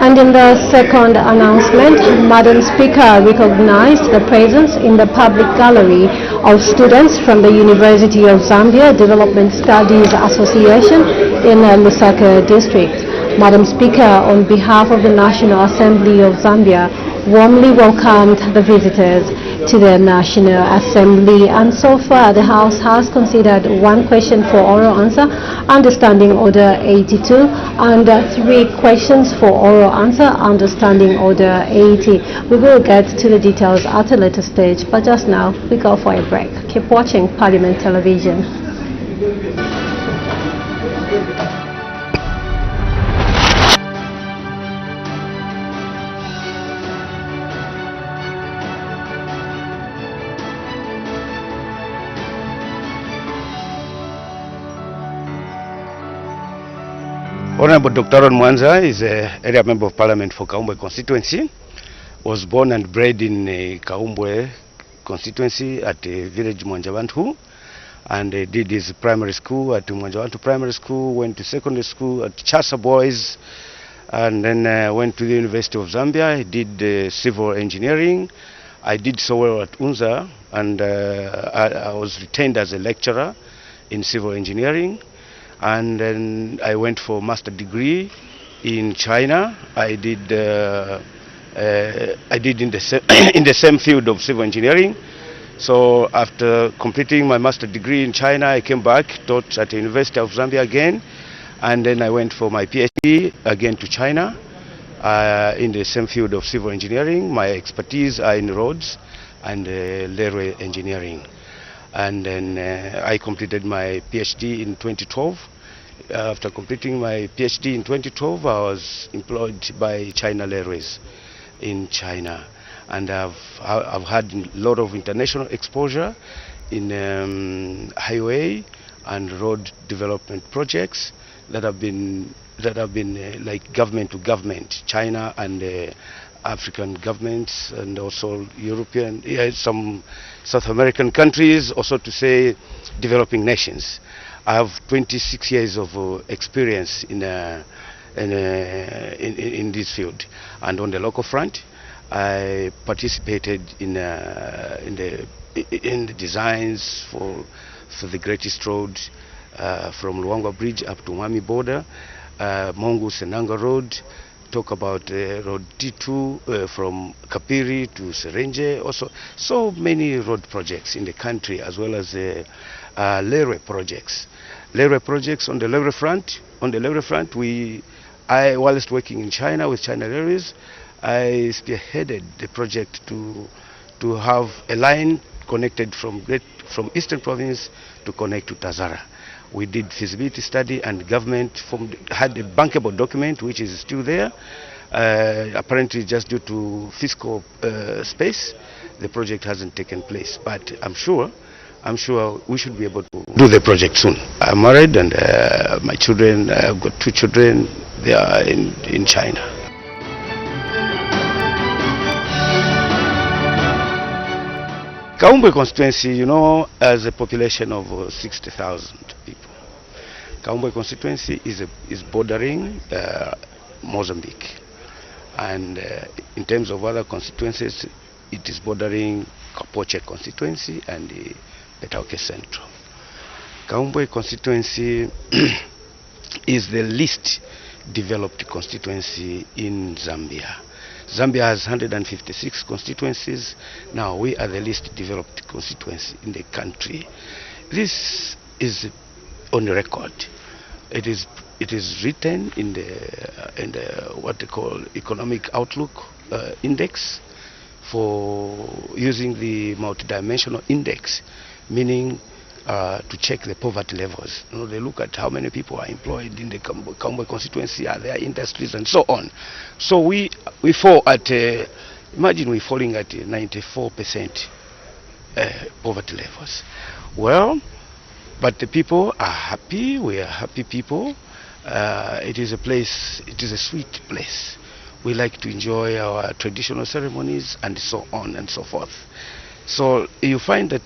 And in the second announcement, Madam Speaker recognized the presence in the public gallery of students from the University of Zambia Development Studies Association in Lusaka district. Madam Speaker, on behalf of the National Assembly of Zambia, warmly welcomed the visitors to the National Assembly, and so far the House has considered one question for oral answer under Standing Order 82 and 3 questions for oral answer under Standing Order 80. We will get to the details at a later stage, but just now we go for a break. Keep watching Parliament Television. Honorable Dr. Aaron Mwanza is an area member of Parliament for Kaumbwe Constituency. Was born and bred in Kaumbwe Constituency at village Mwanjabantu, and did his primary school at Mwanjabantu Primary School, went to secondary school at Chasa Boys, and then went to the University of Zambia. He did civil engineering. I did so well at UNZA, and I was retained as a lecturer in civil engineering. And then I went for master degree in China. I did in the same field of civil engineering. So after completing my master degree in China, I came back, taught at the University of Zambia again, And then I went for my PhD again to China in the same field of civil engineering. My expertise are in roads and railway engineering. And then I completed my PhD in 2012. After completing my PhD in 2012, I was employed by China Railways in China. And I've had a lot of international exposure in highway and road development projects that have been like government to government, China and African governments, and also European, some South American countries, also to say developing nations. I have 26 years of experience in this field. And on the local front, I participated in the designs for the greatest road from Luangwa Bridge up to Mwami border, Mongu Senanga Road. Talk about road T2 from Kapiri to Serenje. Also, so many road projects in the country, as well as railway projects. Railway projects on the railway front. On the railway front, whilst working in China with China Railways, I spearheaded the project to have a line connected from Eastern Province to connect to Tazara. We did feasibility study, and government had a bankable document which is still there. Apparently, just due to fiscal space, the project hasn't taken place. But I'm sure we should be able to do the project soon. I'm married, and my children, I've got 2 children. They are in China. Kaumbwe constituency, has a population of 60,000 people. Kaumbwe constituency is bordering Mozambique. And in terms of other constituencies, it is bordering Kapoche constituency and the Petauke Central. Kaumbwe constituency is the least developed constituency in Zambia. Zambia has 156 constituencies. Now we are the least developed constituency in the country. This is on record. It is written in the what they call economic outlook index, for using the multidimensional index, meaning to check the poverty levels. They look at how many people are employed in the Kaumbwe constituency, are there industries, and so on. So we fall at, imagine we're falling at 94% poverty levels. Well, but the people are happy. We are happy people. It is a place, it is a sweet place. We like to enjoy our traditional ceremonies and so on and so forth. So you find that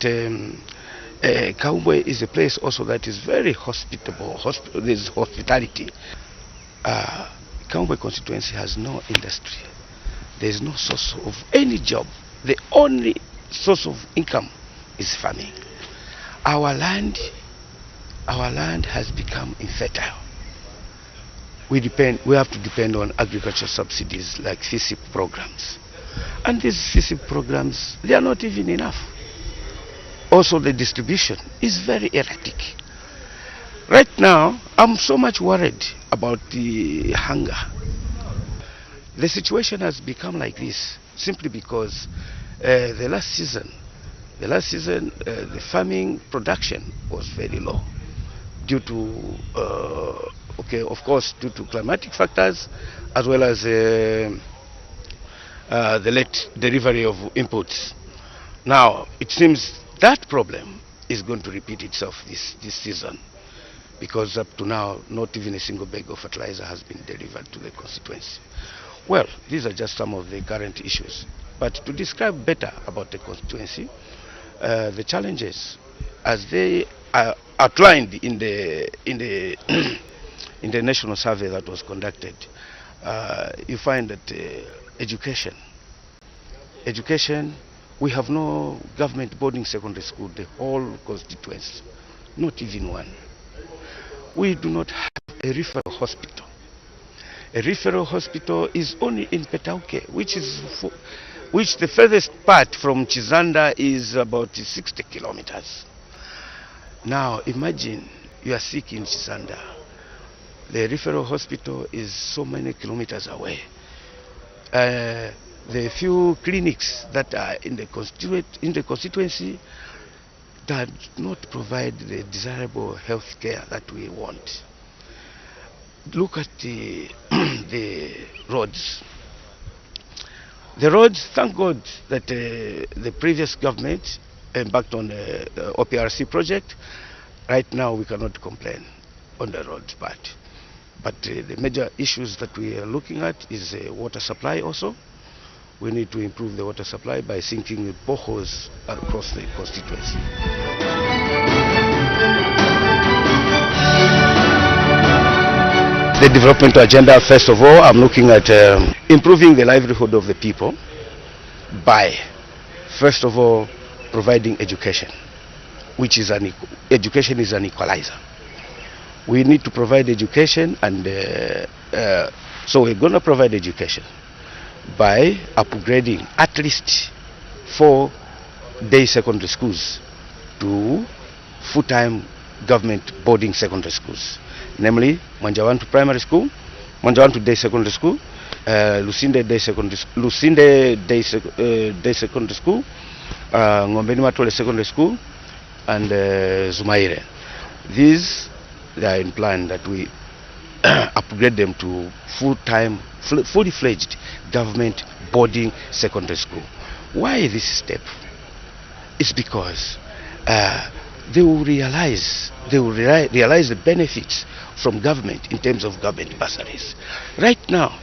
Kaumbwe is a place also that is very hospitable. There's hospitality. Kaumbwe constituency has no industry. There's no source of any job. The only source of income is farming. Our land has become infertile. We have to depend on agricultural subsidies like FISIP programs. And these FISIP programs, they are not even enough. Also, the distribution is very erratic. Right now, I'm so much worried about the hunger. The situation has become like this simply because the last season, the farming production was very low due to, of course, due to climatic factors, as well as the late delivery of inputs. Now, it seems that problem is going to repeat itself this season, because up to now, not even a single bag of fertilizer has been delivered to the constituency. Well, these are just some of the current issues. But to describe better about the constituency, the challenges as they are outlined in the national survey that was conducted, you find that education, we have no government boarding secondary school, the whole constituency, not even one. We do not have a referral hospital. A referral hospital is only in Petauke, which the furthest part from Chizanda is about 60 kilometers. Now imagine you are sick in Chizanda. The referral hospital is so many kilometers away. The few clinics that are in the constituency does not provide the desirable health care that we want. Look at the roads. The roads, thank God that the previous government embarked on the OPRC project. Right now we cannot complain on the roads, but the major issues that we are looking at is water supply also. We need to improve the water supply by sinking boreholes across the constituency. The development agenda, first of all, I'm looking at improving the livelihood of the people by, first of all, providing education, which is education is an equalizer. We need to provide education, and so we're going to provide education by upgrading at least 4 day secondary schools to full-time government boarding secondary schools, namely Manjawantu Primary School, Manjawantu Day Secondary School, Lusinde Day Secondary School, Ngombeni Matole Secondary School, and Zumaire. These, they are in plan that we upgrade them to full-time, fully fledged government boarding secondary school. Why this step? It's because they will realize the benefits from government in terms of government bursaries. Right now,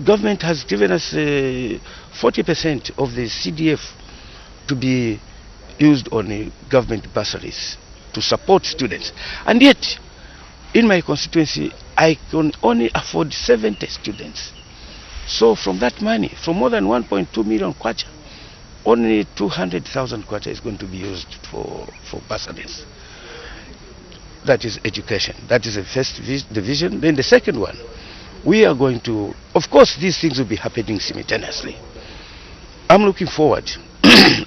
government has given us 40% of the CDF to be used on government bursaries to support students, and yet in my constituency I can only afford 70 students. So from that money, from more than 1.2 million kwacha, only 200,000 kwacha is going to be used for bursaries. That is education. That is the first division. Then the second one, we are going to, of course these things will be happening simultaneously. I'm looking forward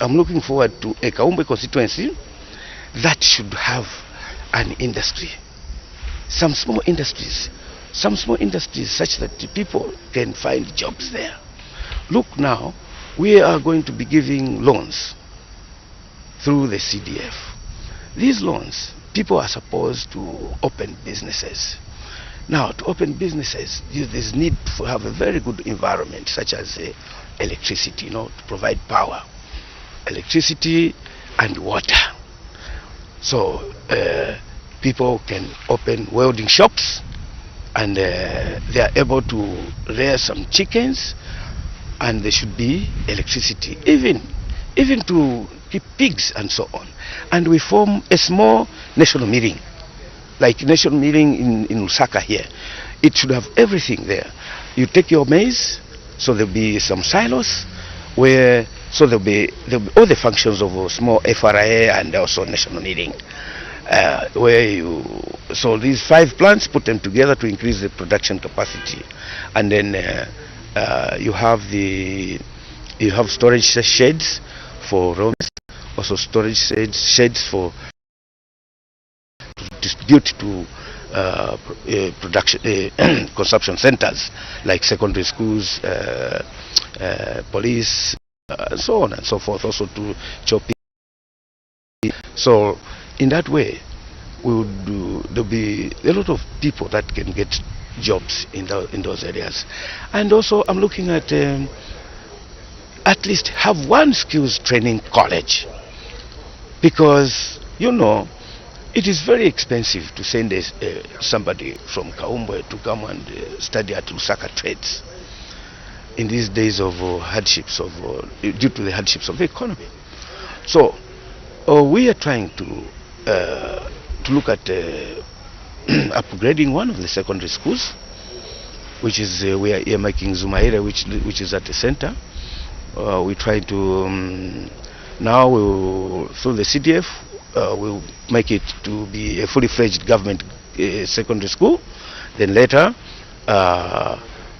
I'm looking forward to a Kaumbe constituency that should have an industry, some small industries such that the people can find jobs there. Look now, we are going to be giving loans through the CDF. These loans, people are supposed to open businesses. Now, to open businesses, there's need to have a very good environment, such as electricity, to provide power, electricity and water. So people can open welding shops, and they are able to rear some chickens, and there should be electricity, even to keep pigs and so on. And we form a small national meeting, like national meeting in Lusaka here. It should have everything there. You take your maize, so there'll be some silos where, so there'll be all the functions of a small FRA and also national meeting. So these 5 plants, put them together to increase the production capacity, and then you have storage sheds for raw materials, also storage sheds for distribute to consumption centers like secondary schools, police, and so on and so forth, also to chop. So in that way, there'll be a lot of people that can get jobs in those areas. And also I'm looking at least have one skills training college, because it is very expensive to send somebody from Kaumbwe to come and study at Lusaka trades in these days of hardships due to the hardships of the economy. So we are trying to look at upgrading one of the secondary schools, which is we are earmarking Zumaire, which is at the center. We try to now through the CDF we'll make it to be a fully fledged government secondary school. Then later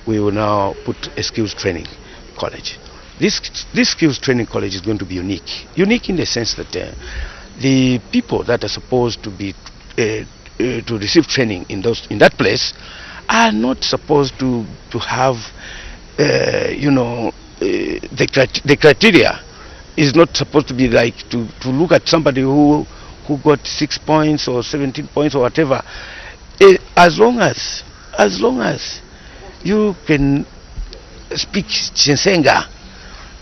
we will now put a skills training college. This skills training college is going to be unique in the sense that the people that are supposed to be to receive training in that place are not supposed to have the criteria is not supposed to be like to look at somebody who got 6 points or 17 points or whatever. As long as you can speak Chinsenga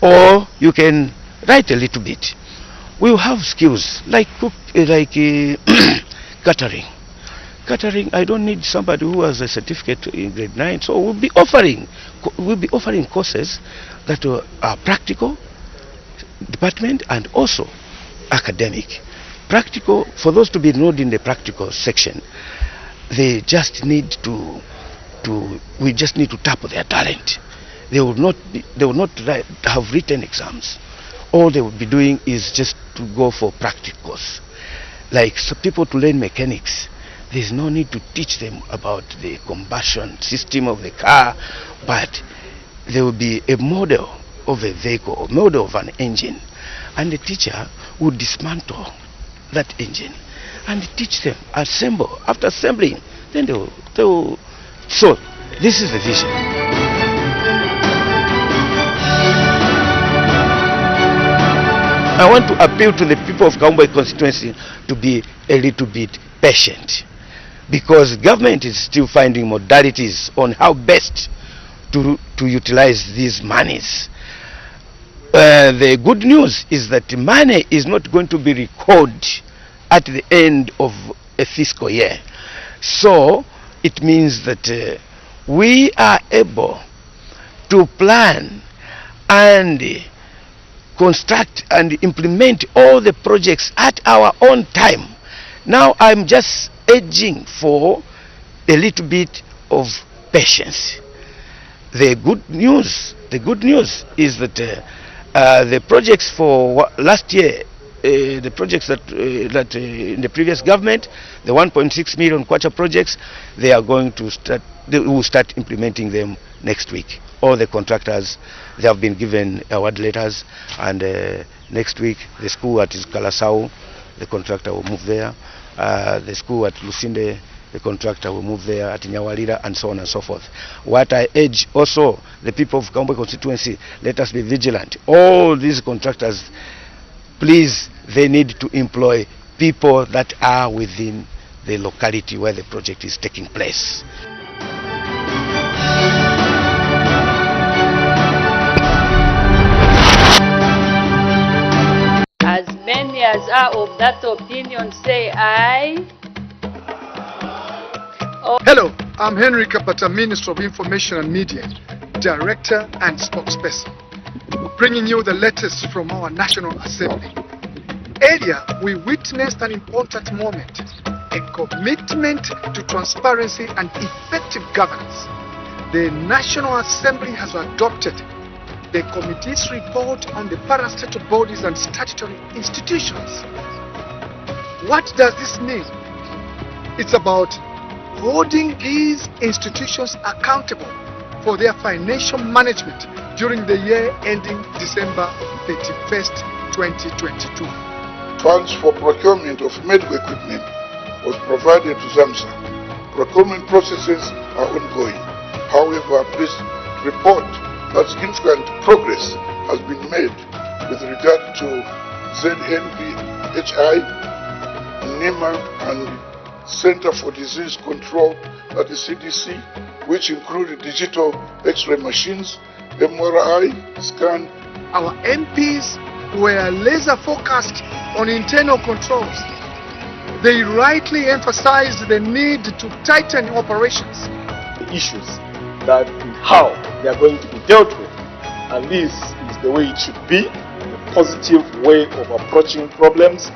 or you can write a little bit, we will have skills like catering. I don't need somebody who has a certificate in grade 9, so we'll be offering courses that are practical department and also academic. Practical, for those to be enrolled in the practical section, they just need we just need to tap their talent. They will not have written exams. All they will be doing is just to go for practicals. Like people to learn mechanics, there's no need to teach them about the combustion system of the car, but there will be a model of a vehicle, a model of an engine, and the teacher would dismantle that engine and teach them, assemble. After assembling, then they will. So this is the vision. I want to appeal to the people of Kaumbai constituency to be a little bit patient, because government is still finding modalities on how best to utilize these monies. The good news is that the money is not going to be recorded at the end of a fiscal year. So it means that we are able to plan and construct and implement all the projects at our own time. Now I'm just urging for a little bit of patience. The good news is that the projects for last year, the projects that in the previous government, the 1.6 million kwacha projects, they will start implementing them next week. All the contractors, they have been given award letters, and next week the school at Kalasau, the contractor will move there. The school at Lusinde, the contractor will move there, at Nyawalira, and so on and so forth. What I urge also the people of Kaumbai constituency, let us be vigilant. All these contractors, please, they need to employ people that are within the locality where the project is taking place. As many as are of that opinion, say aye. Hello, I'm Henry Kapata, Minister of Information and Media, Director and Spokesperson, bringing you the latest from our National Assembly. Earlier, we witnessed an important moment, a commitment to transparency and effective governance. The National Assembly has adopted the committee's report on the parastatal bodies and statutory institutions. What does this mean? It's about holding these institutions accountable for their financial management during the year ending December 31st, 2022. Funds for procurement of medical equipment was provided to Zambia. Procurement processes are ongoing. However, please report that significant progress has been made with regard to ZNPHI, NEMA, and Center for Disease Control, that is CDC, which include digital X-ray machines, MRI scan. Our MPs were laser focused on internal controls. They rightly emphasized the need to tighten operations. The issues that how they are going to be dealt with, and this is the way it should be, a positive way of approaching problems.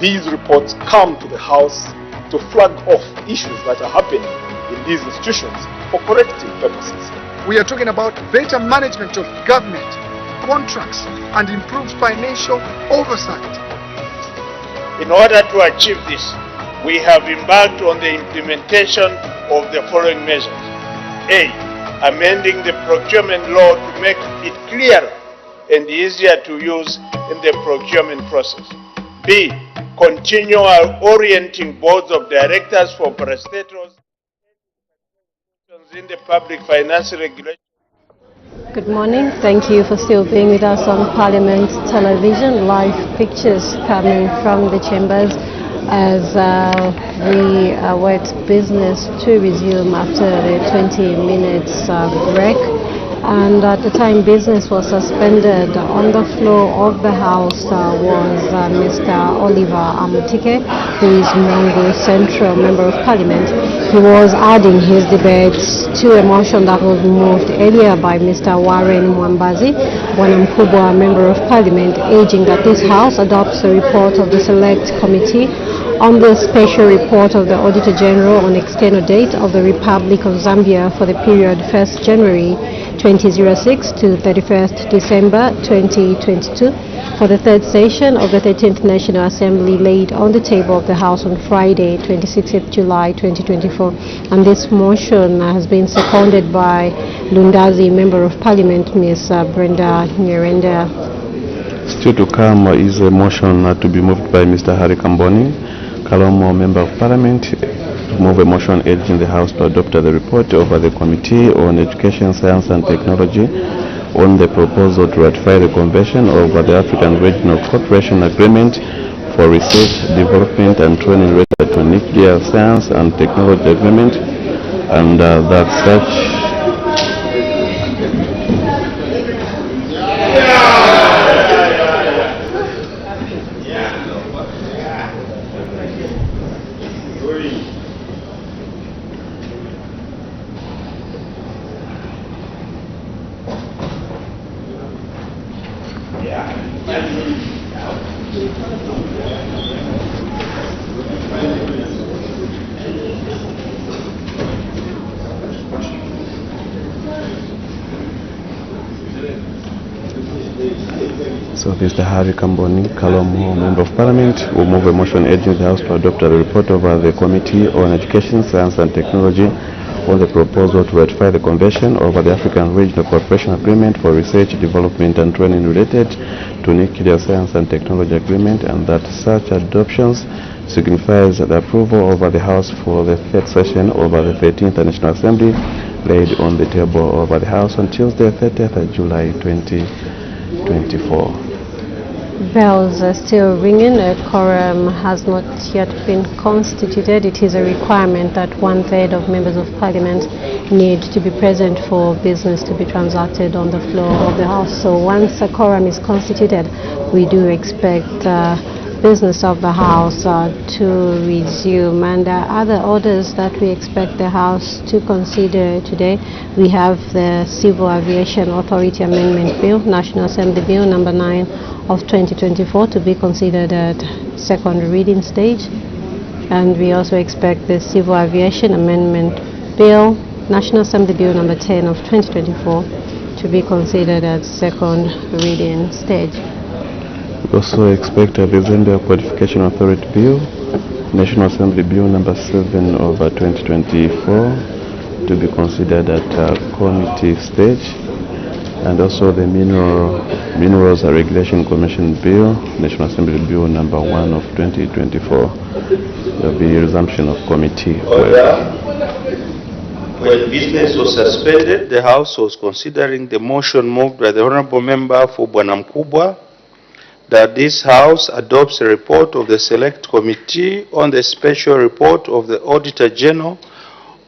These reports come to the House to flag off issues that are happening in these institutions for corrective purposes. We are talking about better management of government, contracts, and improved financial oversight. In order to achieve this, we have embarked on the implementation of the following measures. A. Amending the procurement law to make it clearer and easier to use in the procurement process. B. continue orienting boards of directors for prestators in the public finance regulation. Good morning. Thank you for still being with us on Parliament Television. Live pictures coming from the chambers as we await business to resume after the 20 minutes break. And at the time business was suspended, on the floor of the House was Mr. Oliver Amutike, who is Mongo Central Member of Parliament. He was adding his debates to a motion that was moved earlier by Mr. Warren Mwambazi, Bwanamkubwa Member of Parliament, urging that this House adopts the report of the Select Committee on the special report of the Auditor General on external date of the Republic of Zambia for the period 1st January 2006 to 31st December 2022 for the third session of the 13th National Assembly laid on the table of the House on Friday, 26th July 2024. And this motion has been seconded by Lundazi Member of Parliament, Ms. Brenda Nyerenda. Still to come is a motion to be moved by Mr. Harry Kamboni, Kalomo Member of Parliament, to move a motion urging the House to adopt the report of the Committee on Education, Science and Technology on the proposal to ratify the Convention of the African Regional Cooperation Agreement for Research, Development and Training related to Nuclear Science and Technology Agreement, and that such So Mr. Harry Kamboni, Kalomo, Member of Parliament, will move a motion urging the House to adopt the report of the Committee on Education, Science and Technology on the proposal to ratify the Convention of the African Regional Cooperation Agreement for Research, Development and Training related to Nuclear Science and Technology Agreement, and that such adoptions signifies the approval of the House for the third session of the 13th National Assembly laid on the table of the House on Tuesday, 30th July 2024. Bells are still ringing. A quorum has not yet been constituted. It is a requirement that 1/3 of members of Parliament need to be present for business to be transacted on the floor of the House. So once a quorum is constituted, we do expect business of the House to resume. And other orders that we expect the House to consider today, we have the Civil Aviation Authority Amendment Bill, National Assembly Bill number 9 of 2024, to be considered at second reading stage. And we also expect the Civil Aviation Amendment Bill, National Assembly Bill number 10 of 2024, to be considered at second reading stage. We also expect the Zambia Codification Authority Bill, National Assembly Bill number 7 of 2024, to be considered at committee stage, and also the Minerals Regulation Commission Bill, National Assembly Bill number 1 of 2024. There will be a resumption of committee work. When business was suspended, the House was considering the motion moved by the Honorable Member for Bwanamkubwa that this House adopts a report of the Select Committee on the special report of the Auditor General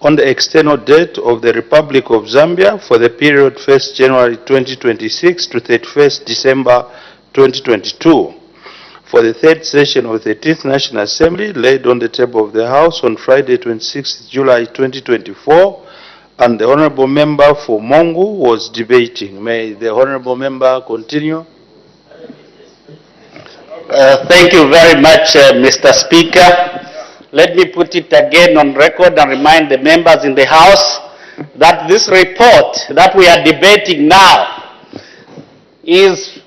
on the external debt of the Republic of Zambia for the period 1st January 2026 to 31st December 2022 for the third session of the 13th National Assembly laid on the table of the House on Friday 26th July 2024, and the Honorable Member for Mongu was debating. May the Honorable Member continue? Thank you very much, Mr. Speaker. Let me put it again on record and remind the members in the House that this report that we are debating now is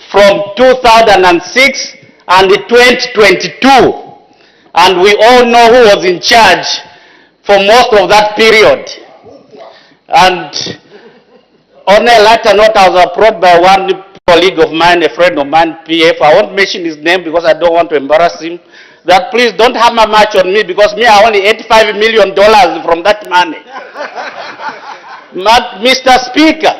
from 2006 and 2022. And we all know who was in charge for most of that period. And on a later note, I was approached by one colleague of mine, a friend of mine, PF, I won't mention his name because I don't want to embarrass him, that please don't hammer much on me because me, I only $85 million from that money. Mr. Speaker,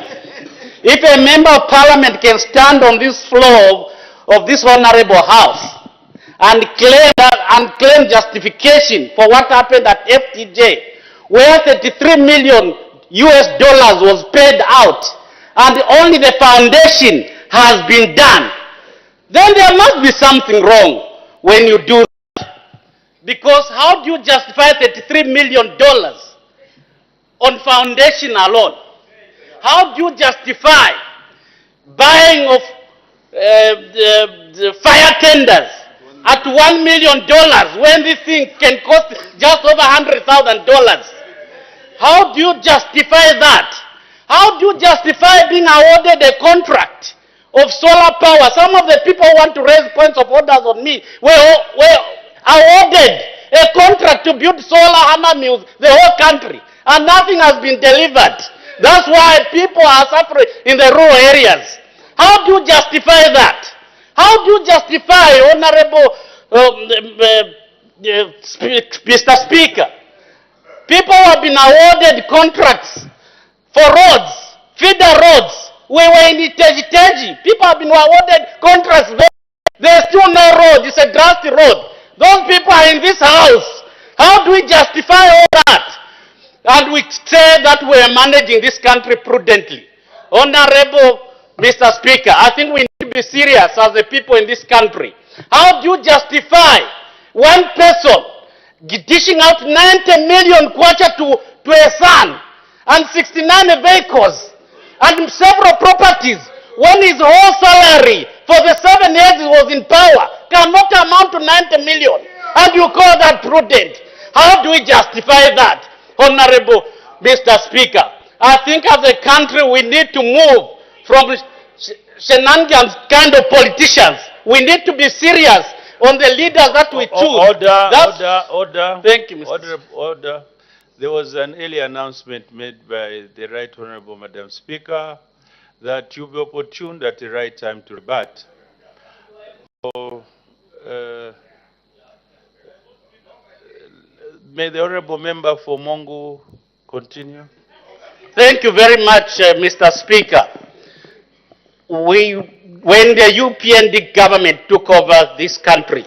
if a member of parliament can stand on this floor of this honorable house and claim justification for what happened at FTJ, where 33 million US dollars was paid out and only the foundation has been done, then there must be something wrong when you do that. Because how do you justify $33 million on foundation alone? How do you justify buying of the fire tenders at $1 million when this thing can cost just over $100,000? How do you justify that? How do you justify being awarded a contract of solar power? Some of the people who want to raise points of orders on me were awarded a contract to build solar hammer mills the whole country, and nothing has been delivered. That's why people are suffering in the rural areas. How do you justify that? How do you justify, Honorable Mr. Speaker, people have been awarded contracts for roads, feeder roads. We were in Iteji. People have been awarded contracts. There's still no road. It's a drafty road. Those people are in this house. How do we justify all that? And we say that we are managing this country prudently. Honorable Mr. Speaker, I think we need to be serious as the people in this country. How do you justify one person dishing out 90 million kwacha to a son and 69 vehicles and several properties when his whole salary for the 7 years he was in power cannot amount to 90 million, and you call that prudent? How do we justify that, Honorable Mr. Speaker? I think as a country we need to move from shenanigans kind of politicians. We need to be serious on the leaders that we choose. Order. Thank you, Mr. Order. There was an early announcement made by the Right Honorable Madam Speaker that you'll be opportune at the right time to rebut. So, may the Honorable Member for Mongu continue. Thank you very much, Mr. Speaker. When the UPND government took over this country,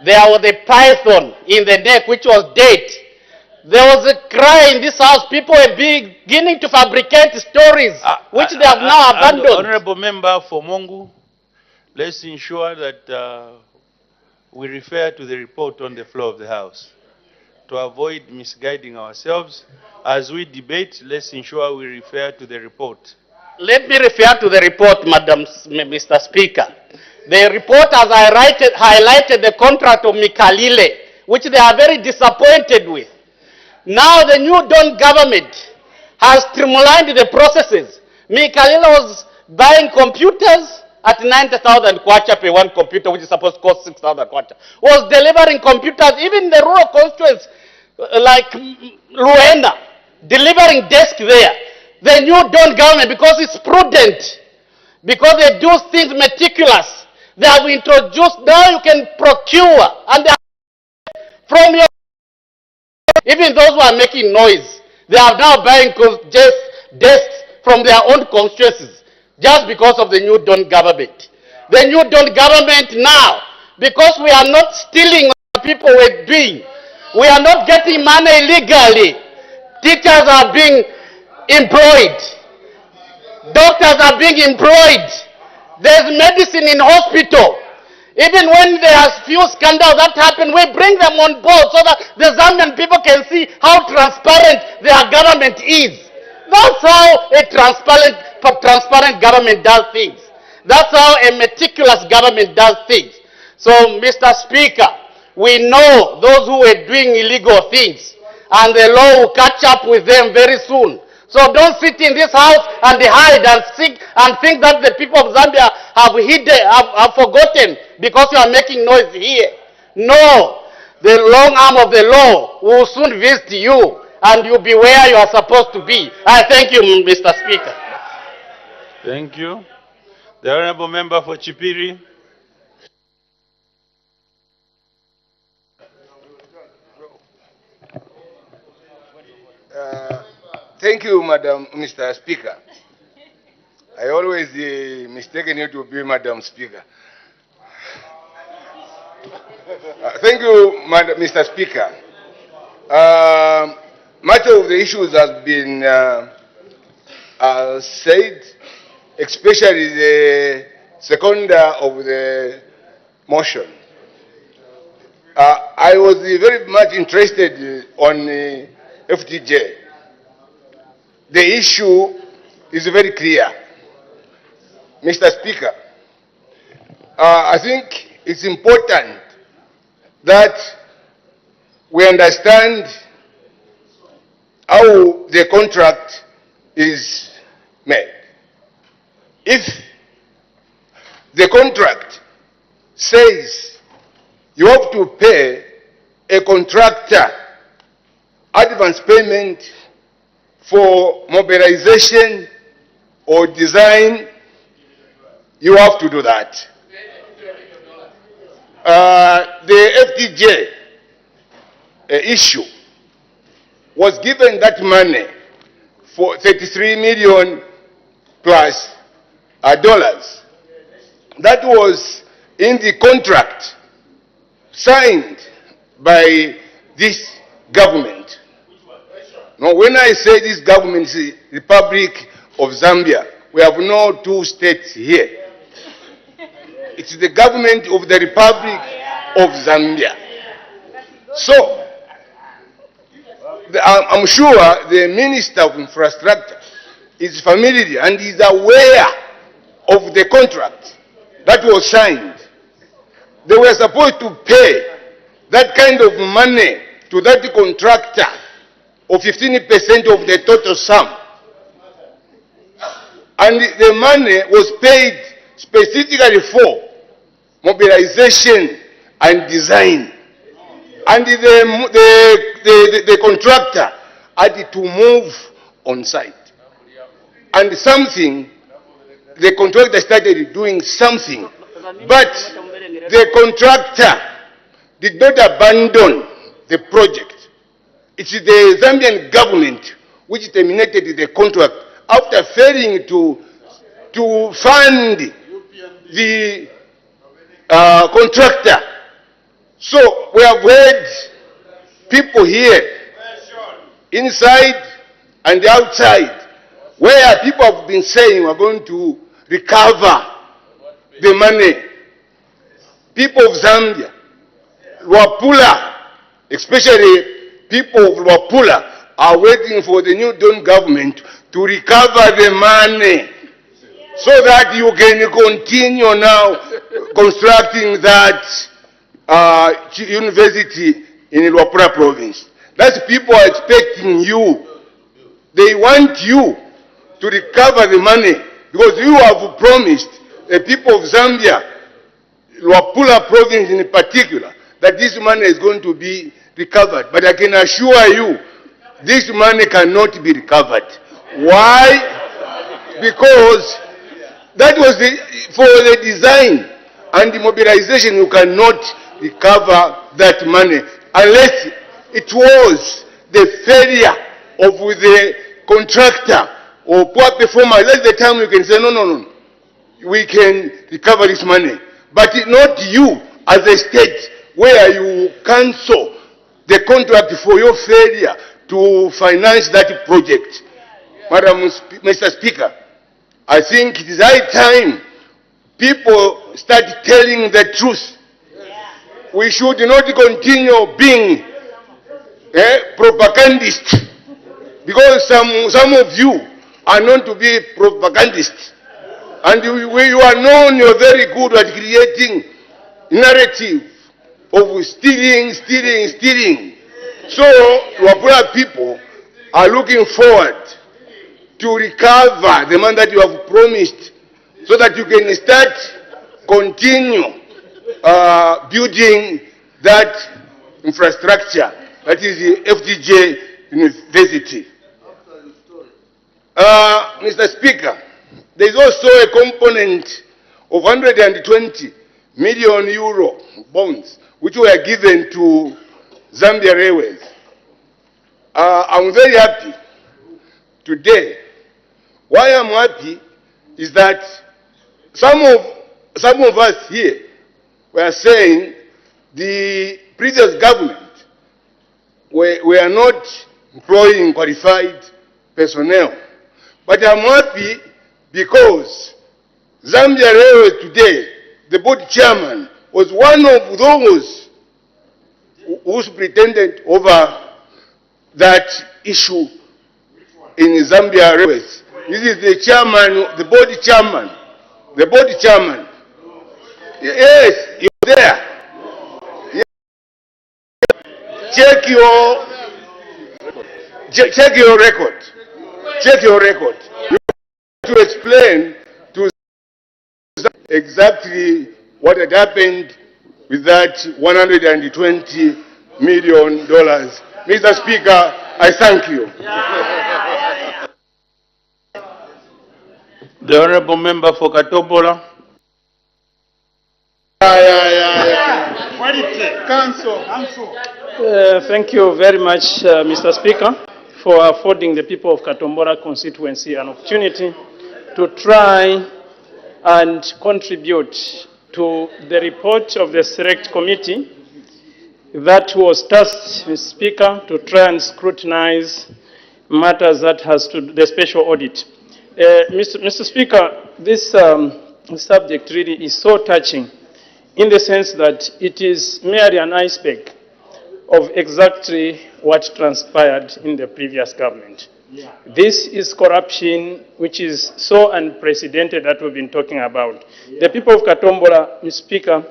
there was a python in the neck which was dead. There was a cry in this house. People were beginning to fabricate stories which they have now abandoned. Honorable Member for Mongu, let's ensure that we refer to the report on the floor of the House. To avoid misguiding ourselves, as we debate, let's ensure we refer to the report. Let me refer to the report, Mr. Speaker. The report has highlighted the contract of Mikalile, which they are very disappointed with. Now the new Don government has streamlined the processes. Mikalile was buying computers at 90,000 kwacha per one computer, which is supposed to cost 6,000 kwacha. Was delivering computers, even in the rural constituencies like Luena, delivering desk there. The new Don government, because it's prudent, because they do things meticulous, they have introduced, now you can procure, and they have, from your, even those who are making noise, they are now buying desks from their own constituencies, just because of the new Don government. The new Don government now, because we are not stealing what people were doing, we are not getting money illegally. Teachers are being employed. Doctors are being employed. There's medicine in hospital. Even when there are few scandals that happen, we bring them on board so that the Zambian people can see how transparent their government is. That's how a transparent government does things. That's how a meticulous government does things. So, Mr. Speaker, we know those who are doing illegal things, and the law will catch up with them very soon. So don't sit in this house and hide and think that the people of Zambia have forgotten because you are making noise here. No, the long arm of the law will soon visit you, and you'll be where you are supposed to be. I thank you, Mr. Speaker. Thank you. The Honorable Member for Chipiri. Thank you, Mr. Speaker. I always mistaken you to be Madam Speaker. Thank you, Mr. Speaker. Much of the issues has been said, especially the seconder of the motion. I was very much interested on FTJ. The issue is very clear. Mr. Speaker, I think it's important that we understand how the contract is made. If the contract says you have to pay a contractor advance payment for mobilization or design, you have to do that. The FTJ issue was given that money for 33 million plus dollars. That was in the contract signed by this government. Now, when I say this government is the Republic of Zambia, we have no two states here. It's the government of the Republic of Zambia. So, I'm sure the Minister of Infrastructure is familiar and is aware of the contract that was signed. They were supposed to pay that kind of money to that contractor of 15% of the total sum. And the money was paid specifically for mobilization and design. And the contractor had to move on site. And the contractor started doing something. But the contractor did not abandon the project. It's the Zambian government which terminated the contract after failing to fund the contractor. So we have heard people here, inside and outside, where people have been saying we're going to recover the money. People of Zambia, Luapula, especially people of Luapula, are waiting for the new Dawn government to recover the money so that you can continue now constructing that university in Luapula province. That's people are expecting you. They want you to recover the money because you have promised the people of Zambia, Luapula province in particular, that this money is going to be recovered. But I can assure you, this money cannot be recovered. Why? Because that was for the design and the mobilization. You cannot recover that money unless it was the failure of the contractor or poor performer. That's the time you can say, no, we can recover this money. But not you as a state where you cancel the contract for your failure to finance that project. Mr. Speaker, I think it is high time people start telling the truth. We should not continue being propagandists, because some of you are known to be propagandists. And you are known, you're very good at creating narrative of stealing. So, Luapula people are looking forward to recover the money that you have promised so that you can continue building that infrastructure, that is the FTJ University. Mr. Speaker, there is also a component of 120 million euro bonds, which were given to Zambia Railways. I'm very happy today. Why I'm happy is that some of us here were saying the previous government were not employing qualified personnel. But I'm happy because Zambia Railways today, the board chairman, was one of those who superintended over that issue in Zambia Railways. This is the chairman, the board chairman. The board chairman. Yes, you're there. Yes. Check your record. Check your record. You have to explain to exactly what had happened with that $120 million. Mr. Speaker, I thank you. The Honorable Member for Katobola. Thank you very much, Mr. Speaker, for affording the people of Katombora constituency an opportunity to try and contribute to the report of the Select Committee that was tasked, Mr. Speaker, to try and scrutinize matters that has to do the special audit. Mr. Speaker, this subject really is so touching in the sense that it is merely an iceberg of exactly what transpired in the previous government. Yeah. This is corruption which is so unprecedented that we've been talking about. Yeah. The people of Katombora, Mr. Speaker,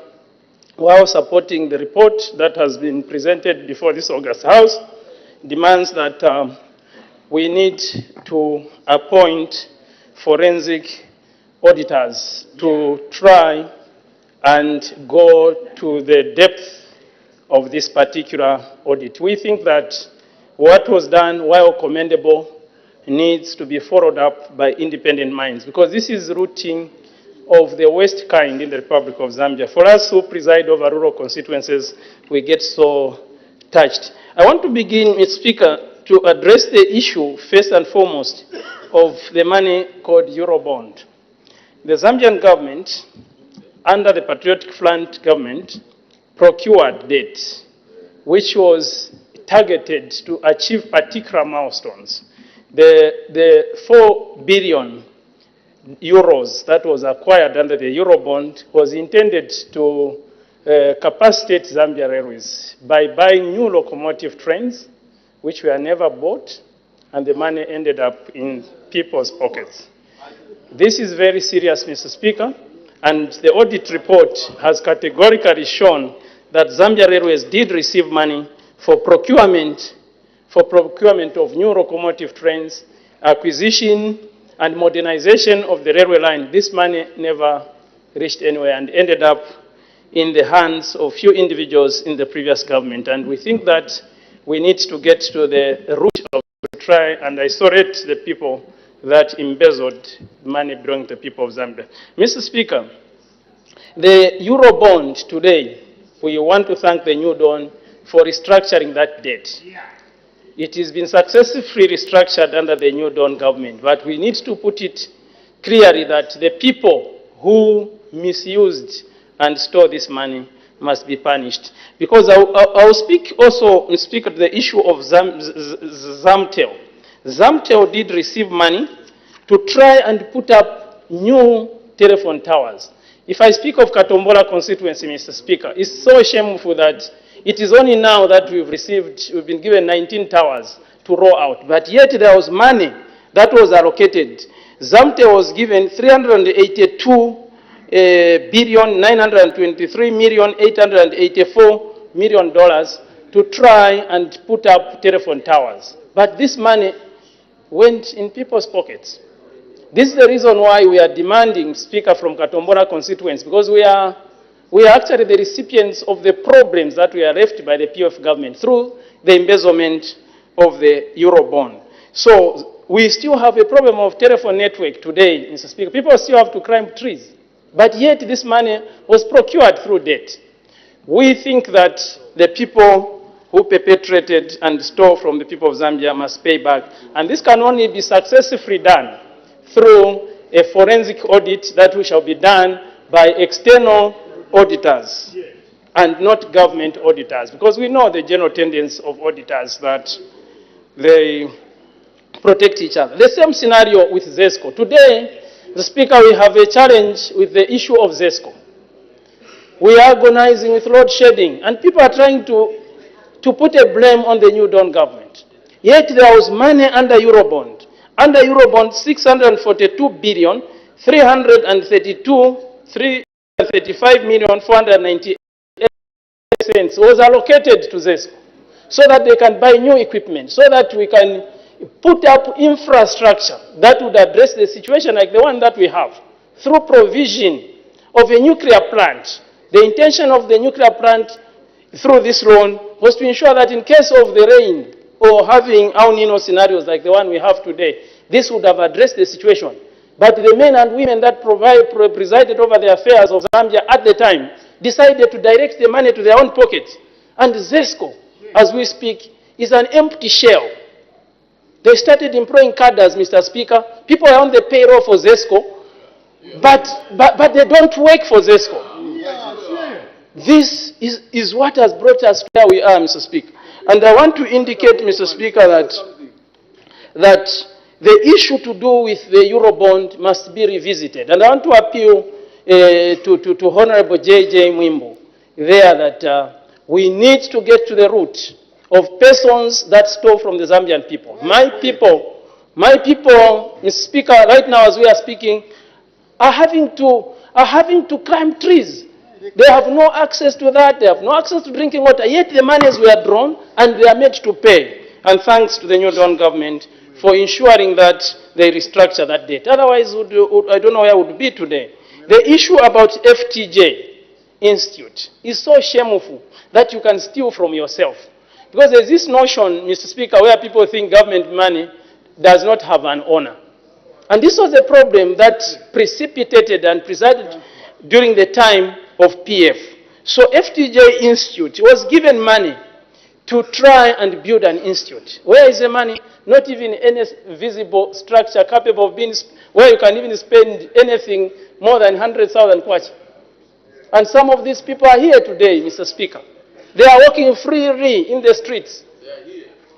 while supporting the report that has been presented before this August House, demands that we need to appoint forensic auditors to try and go to the depth of this particular audit. We think that what was done, while commendable, needs to be followed up by independent minds, because this is rooting of the worst kind in the Republic of Zambia. For us who preside over rural constituencies, we get so touched. I want to begin, Mr. Speaker, to address the issue, first and foremost, of the money called Eurobond. The Zambian government, under the Patriotic Front government, procured debt, which was targeted to achieve particular milestones. The 4 billion euros that was acquired under the Eurobond was intended to capacitate Zambia Railways by buying new locomotive trains, which were never bought, and the money ended up in people's pockets. This is very serious, Mr. Speaker, and the audit report has categorically shown that Zambia Railways did receive money for procurement of new locomotive trains, acquisition and modernization of the railway line. This money never reached anywhere and ended up in the hands of few individuals in the previous government. And we think that we need to get to the root of the try and isolate the people that embezzled money belonging to the people of Zambia. Mr. Speaker, the Eurobond today, we want to thank the New Dawn for restructuring that debt. It has been successfully restructured under the New Dawn government, but we need to put it clearly that the people who misused and stole this money must be punished. Because I'll speak also, speak of the issue of Zamtel. Zamtel did receive money to try and put up new telephone towers. If I speak of Katombora constituency, Mr. Speaker, it's so shameful that it is only now that we've been given 19 towers to roll out, but yet there was money that was allocated. Zamtel was given $382,923,884,000 to try and put up telephone towers. But this money went in people's pockets. This is the reason why we are demanding, Speaker, from Katombora constituency, because we are actually the recipients of the problems that we are left by the PF government through the embezzlement of the Eurobond. So we still have a problem of telephone network today, Mr. Speaker. People still have to climb trees But yet this money was procured through debt. We think that the people who perpetrated and stole from the people of Zambia must pay back. And this can only be successfully done through a forensic audit that shall be done by external auditors and not government auditors. Because we know the general tendency of auditors that they protect each other. The same scenario with ZESCO. Today, the Speaker, we have a challenge with the issue of ZESCO. We are agonizing with load shedding, and people are trying to put a blame on the New Dawn government. Yet there was money under Eurobond. Under Eurobond, 642 billion, 335,498 cents was allocated to ZESCO so that they can buy new equipment, so that we can put up infrastructure that would address the situation like the one that we have through provision of a nuclear plant. The intention of the nuclear plant through this loan was to ensure that in case of the rain or having El Nino scenarios like the one we have today, this would have addressed the situation. But the men and women that presided over the affairs of Zambia at the time decided to direct the money to their own pockets. And ZESCO, as we speak, is an empty shell. They started employing cadres, Mr. Speaker. People are on the payroll for ZESCO, but they don't work for ZESCO. This is what has brought us to where we are, Mr. Speaker. And I want to indicate, Mr. Speaker, that the issue to do with the Eurobond must be revisited. And I want to appeal to Honorable J.J. Mwimbo there that we need to get to the root of persons that stole from the Zambian people. My people, Mr. Speaker, right now as we are speaking, are having to climb trees. They have no access to that. They have no access to drinking water. Yet the monies were drawn and they are made to pay. And thanks to the New Dawn government for ensuring that they restructure that debt. Otherwise, I don't know where I would be today. The issue about FTJ Institute is so shameful that you can steal from yourself. Because there's this notion, Mr. Speaker, where people think government money does not have an owner. And this was a problem that precipitated and presided during the time of PF. So FTJ Institute was given money to try and build an institute. Where is the money? Not even any visible structure capable of being, where you can even spend anything more than 100,000 kwacha. And some of these people are here today, Mr. Speaker. They are walking freely in the streets.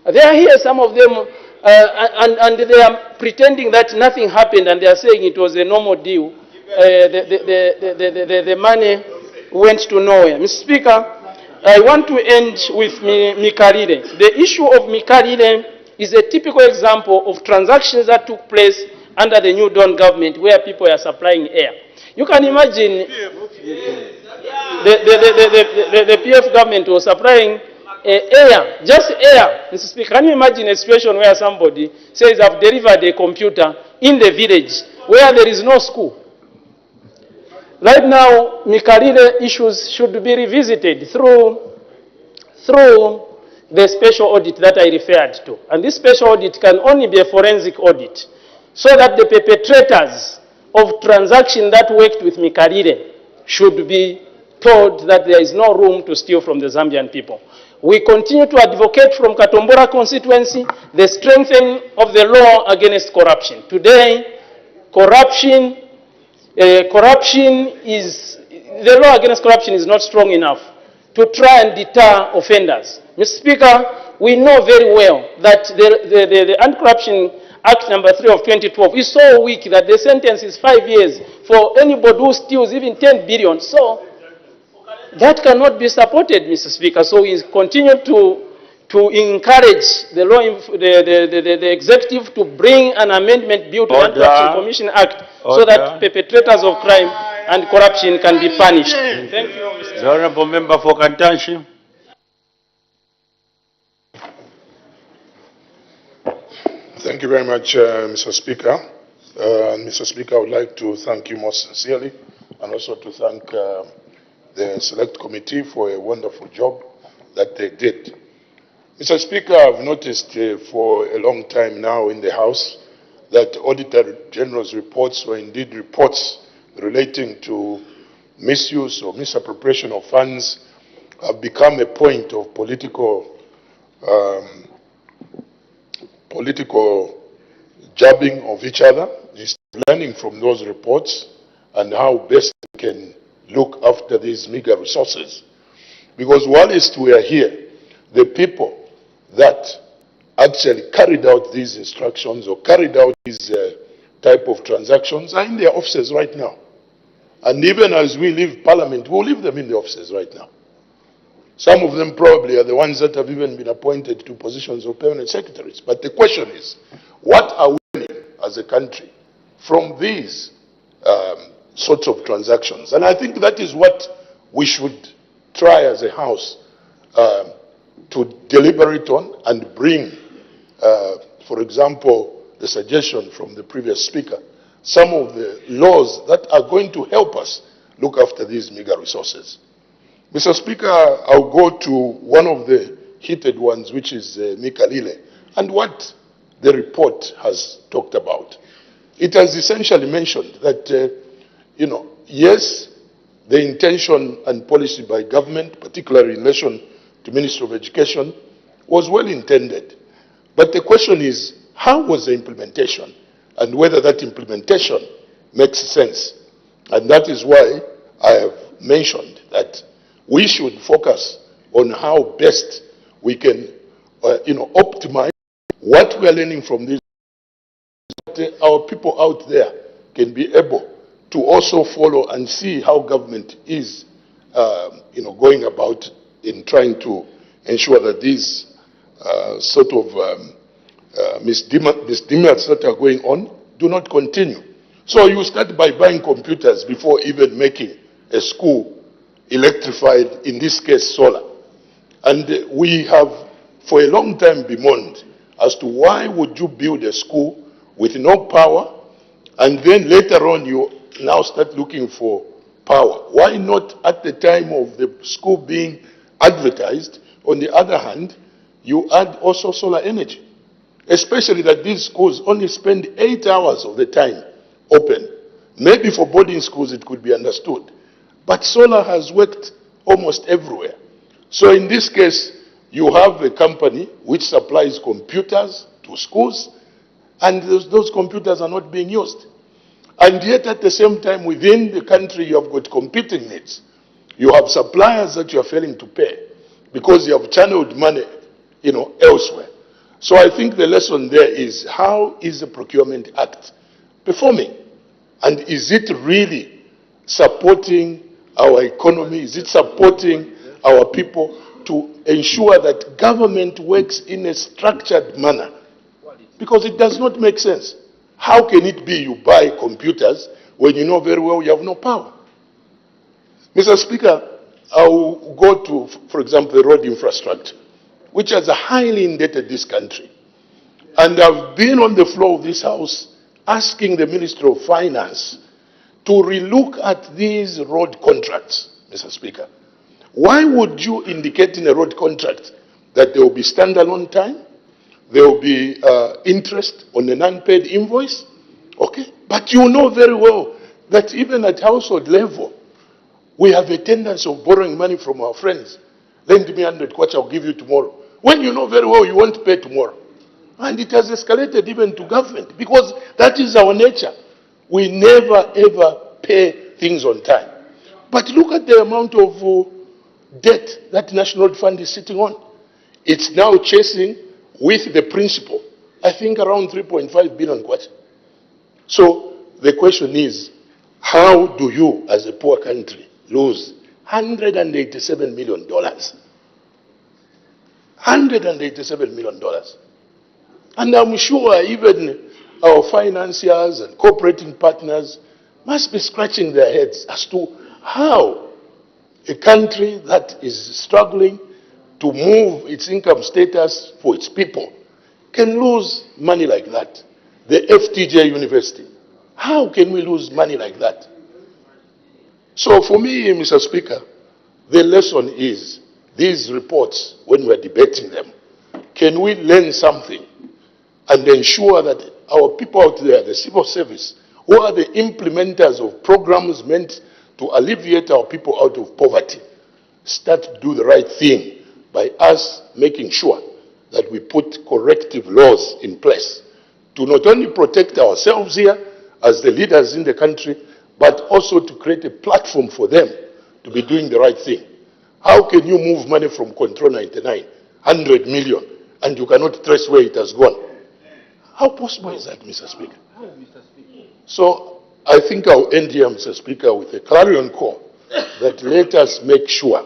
They are here, some of them, and they are pretending that nothing happened, and they are saying it was a normal deal. The money went to nowhere. Mr. Speaker, I want to end with Mikarire. The issue of Mikarire is a typical example of transactions that took place under the New Dawn government where people are supplying air. You can imagine the PF government was supplying air, just air. Mr. Speaker, can you imagine a situation where somebody says, I've delivered a computer in the village where there is no school? Right now, Mikarire issues should be revisited through the special audit that I referred to. And this special audit can only be a forensic audit so that the perpetrators of transaction that worked with Mikarire should be told that there is no room to steal from the Zambian people. We continue to advocate from Katombora constituency the strengthening of the law against corruption. Today, the law against corruption is not strong enough to try and deter offenders. Mr. Speaker, we know very well that the Anti-Corruption Act number 3 of 2012 is so weak that the sentence is 5 years for anybody who steals even 10 billion. So that cannot be supported, Mr. Speaker. So we continue to encourage the executive to bring an amendment bill to the Anti-Corruption Commission Act so that perpetrators of crime and corruption can be punished. Thank you, Mr. Speaker. The Honourable Member for Kantanshi. Thank you very much, Mr. Speaker. Mr. Speaker, I would like to thank you most sincerely and also to thank the Select Committee for a wonderful job that they did. Mr. Speaker, I've noticed for a long time now in the House that Auditor General's reports were indeed reports relating to misuse or misappropriation of funds have become a point of political jabbing of each other. Instead of learning from those reports and how best we can look after these meager resources. Because whilst we are here, the people that actually carried out these instructions or carried out these type of transactions are in their offices right now. And even as we leave Parliament, we'll leave them in the offices right now. Some of them probably are the ones that have even been appointed to positions of permanent secretaries. But the question is, what are we learning as a country from these sorts of transactions? And I think that is what we should try as a House to deliberate on and bring, for example, the suggestion from the previous speaker, some of the laws that are going to help us look after these meager resources. Mr. Speaker, I'll go to one of the heated ones, which is Mikalile, and what the report has talked about. It has essentially mentioned that, yes, the intention and policy by government, particularly in relation to Ministry of Education, was well intended. But the question is, how was the implementation? And whether that implementation makes sense. And that is why I have mentioned that we should focus on how best we can, optimize what we are learning from this. That our people out there can be able to also follow and see how government is, going about in trying to ensure that these sort of misdemeanors that are going on do not continue. So you start by buying computers before even making a school electrified, in this case solar. And we have for a long time bemoaned as to why would you build a school with no power and then later on you now start looking for power. Why not at the time of the school being advertised, on the other hand, you add also solar energy? Especially that these schools only spend 8 hours of the time open. Maybe for boarding schools it could be understood. But solar has worked almost everywhere. So in this case, you have a company which supplies computers to schools, and those computers are not being used. And yet at the same time, within the country, you have got competing needs. You have suppliers that you are failing to pay because you have channeled money, elsewhere. So I think the lesson there is, how is the Procurement Act performing? And is it really supporting our economy? Is it supporting our people to ensure that government works in a structured manner? Because it does not make sense. How can it be you buy computers when you know very well you have no power? Mr. Speaker, I will go to, for example, the road infrastructure, which has highly indebted this country. And I've been on the floor of this House asking the Minister of Finance to relook at these road contracts, Mr. Speaker. Why would you indicate in a road contract that there will be standalone time, there will be interest on an unpaid invoice? Okay, but you know very well that even at household level, we have a tendency of borrowing money from our friends. Lend me 100 kwacha, I'll give you tomorrow. When you know very well you won't pay tomorrow. And it has escalated even to government, because that is our nature. We never ever pay things on time. But look at the amount of debt that National Fund is sitting on. It's now chasing with the principal, I think around 3.5 billion kwacha. So the question is, how do you as a poor country lose $187 million? $187 million. And I'm sure even our financiers and cooperating partners must be scratching their heads as to how a country that is struggling to move its income status for its people can lose money like that. The FTJ University, how can we lose money like that? So for me, Mr. Speaker, the lesson is, these reports, when we're debating them, can we learn something and ensure that our people out there, the civil service, Who are the implementers of programs meant to alleviate our people out of poverty? Start to do the right thing by us making sure that we put corrective laws in place to not only protect ourselves here as the leaders in the country, but also to create a platform for them to be doing the right thing. How can you move money from Control 99, 100 million, and you cannot trace where it has gone? How possible is that, Mr. Speaker? So I think I'll end here, Mr. Speaker, with a clarion call that let us make sure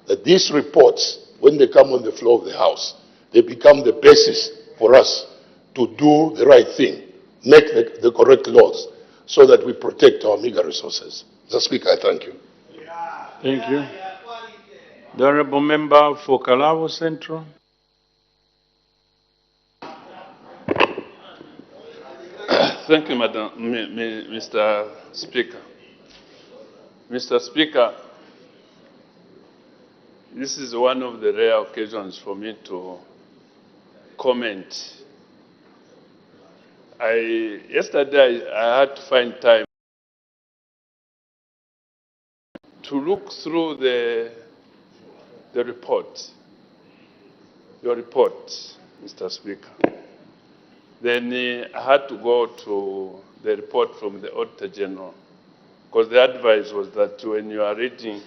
that these reports, when they come on the floor of the House, they become the basis for us to do the right thing, make the correct laws, so that we protect our meager resources. Mr. Speaker, I thank you. Thank you. The Honourable Member for Kalabo Central. Thank you, Mr. Speaker. Mr. Speaker, this is one of the rare occasions for me to comment. Yesterday I had to find time to look through the report, your report, Mr. Speaker. Then I had to go to the report from the Auditor General, because the advice was that when you are reading,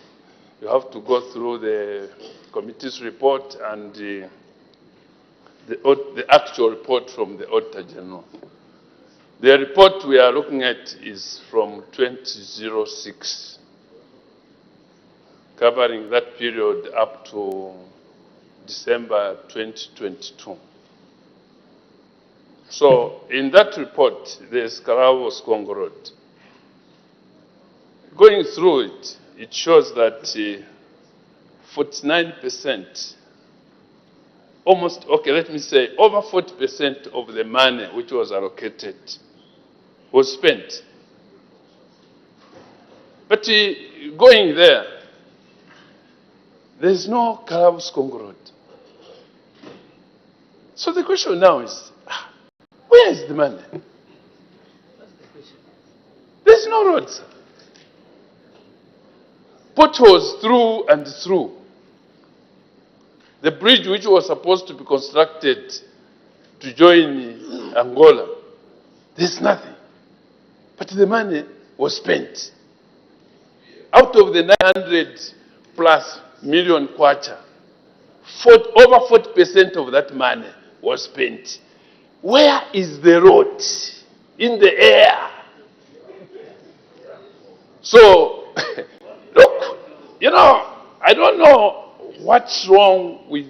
you have to go through the committee's report and the actual report from the Auditor General. The report we are looking at is from 2006, covering that period up to December 2022. So in that report, there's Karavos Congo Road. Going through it, it shows that 49%, almost, okay, let me say, over 40% of the money which was allocated was spent. But going there, there's no Karavos Congo Road. So the question now is, where is the money? There's no roads. Potholes through and through. The bridge which was supposed to be constructed to join Angola, there's nothing. But the money was spent. Out of the 900 plus million kwacha, over 40% of that money was spent. Where is the road? In the air. So, look, you know, I don't know what's wrong with,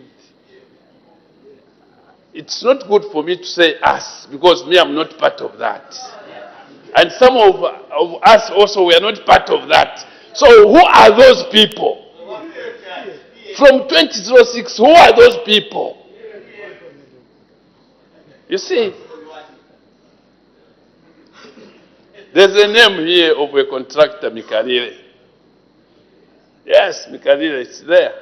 it's not good for me to say us, because me, I'm not part of that. And some of us also, we are not part of that. So who are those people? From 2006, who are those people? You see, there's a name here of a contractor, Mikalire. Yes, Mikalire, it's there.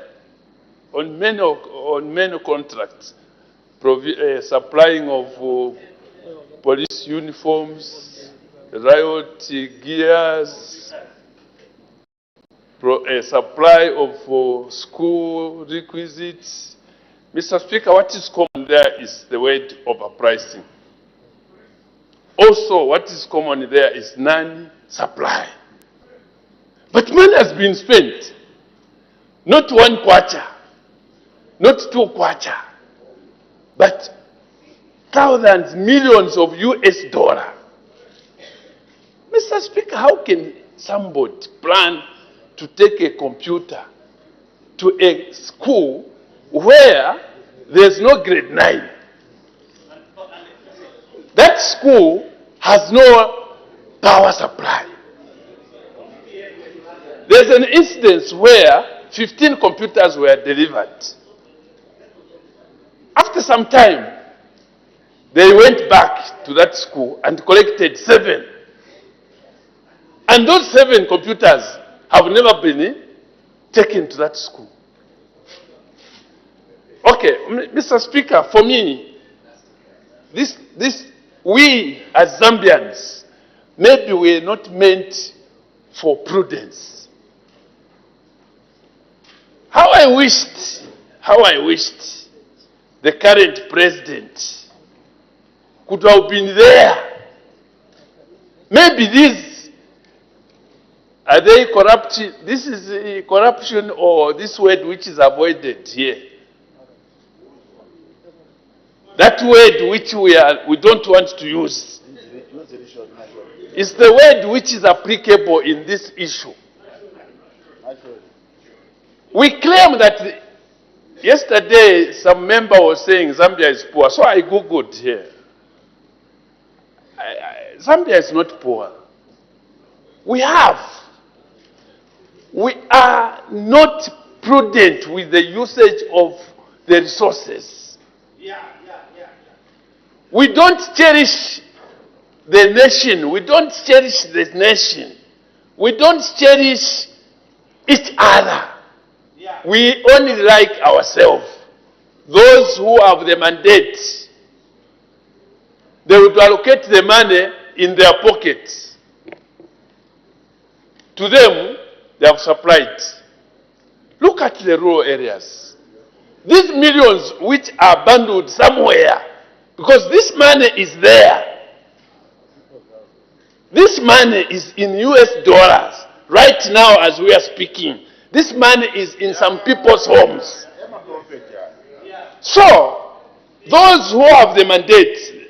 On many contracts, supplying of police uniforms, riot gears, supply of school requisites. Mr. Speaker, what is common there is the word overpricing. Also, what is common there is non-supply. But money has been spent. Not one kwacha, not two kwacha, but thousands, millions of US dollars. Mr. Speaker, how can somebody plan to take a computer to a school where there's no grade 9? That school has no power supply. There's an instance where 15 computers were delivered. After some time, they went back to that school and collected 7. And those 7 computers have never been taken to that school. Okay, Mr. Speaker, for me, we as Zambians maybe were not meant for prudence. How I wished the current president could have been there. Maybe are they corruption? This is corruption, or this word which is avoided here. That word which we don't want to use is the word which is applicable in this issue. We claim that yesterday some member was saying Zambia is poor, so I googled here. Zambia is not poor. We are not prudent with the usage of the resources. We don't cherish the nation. We don't cherish the nation. We don't cherish each other. We only like ourselves. Those who have the mandate, they would allocate the money in their pockets. To them, they have supplied. Look at the rural areas. These millions which are bundled somewhere, because this money is there. This money is in US dollars. Right now as we are speaking, this money is in some people's homes. So, those who have the mandate,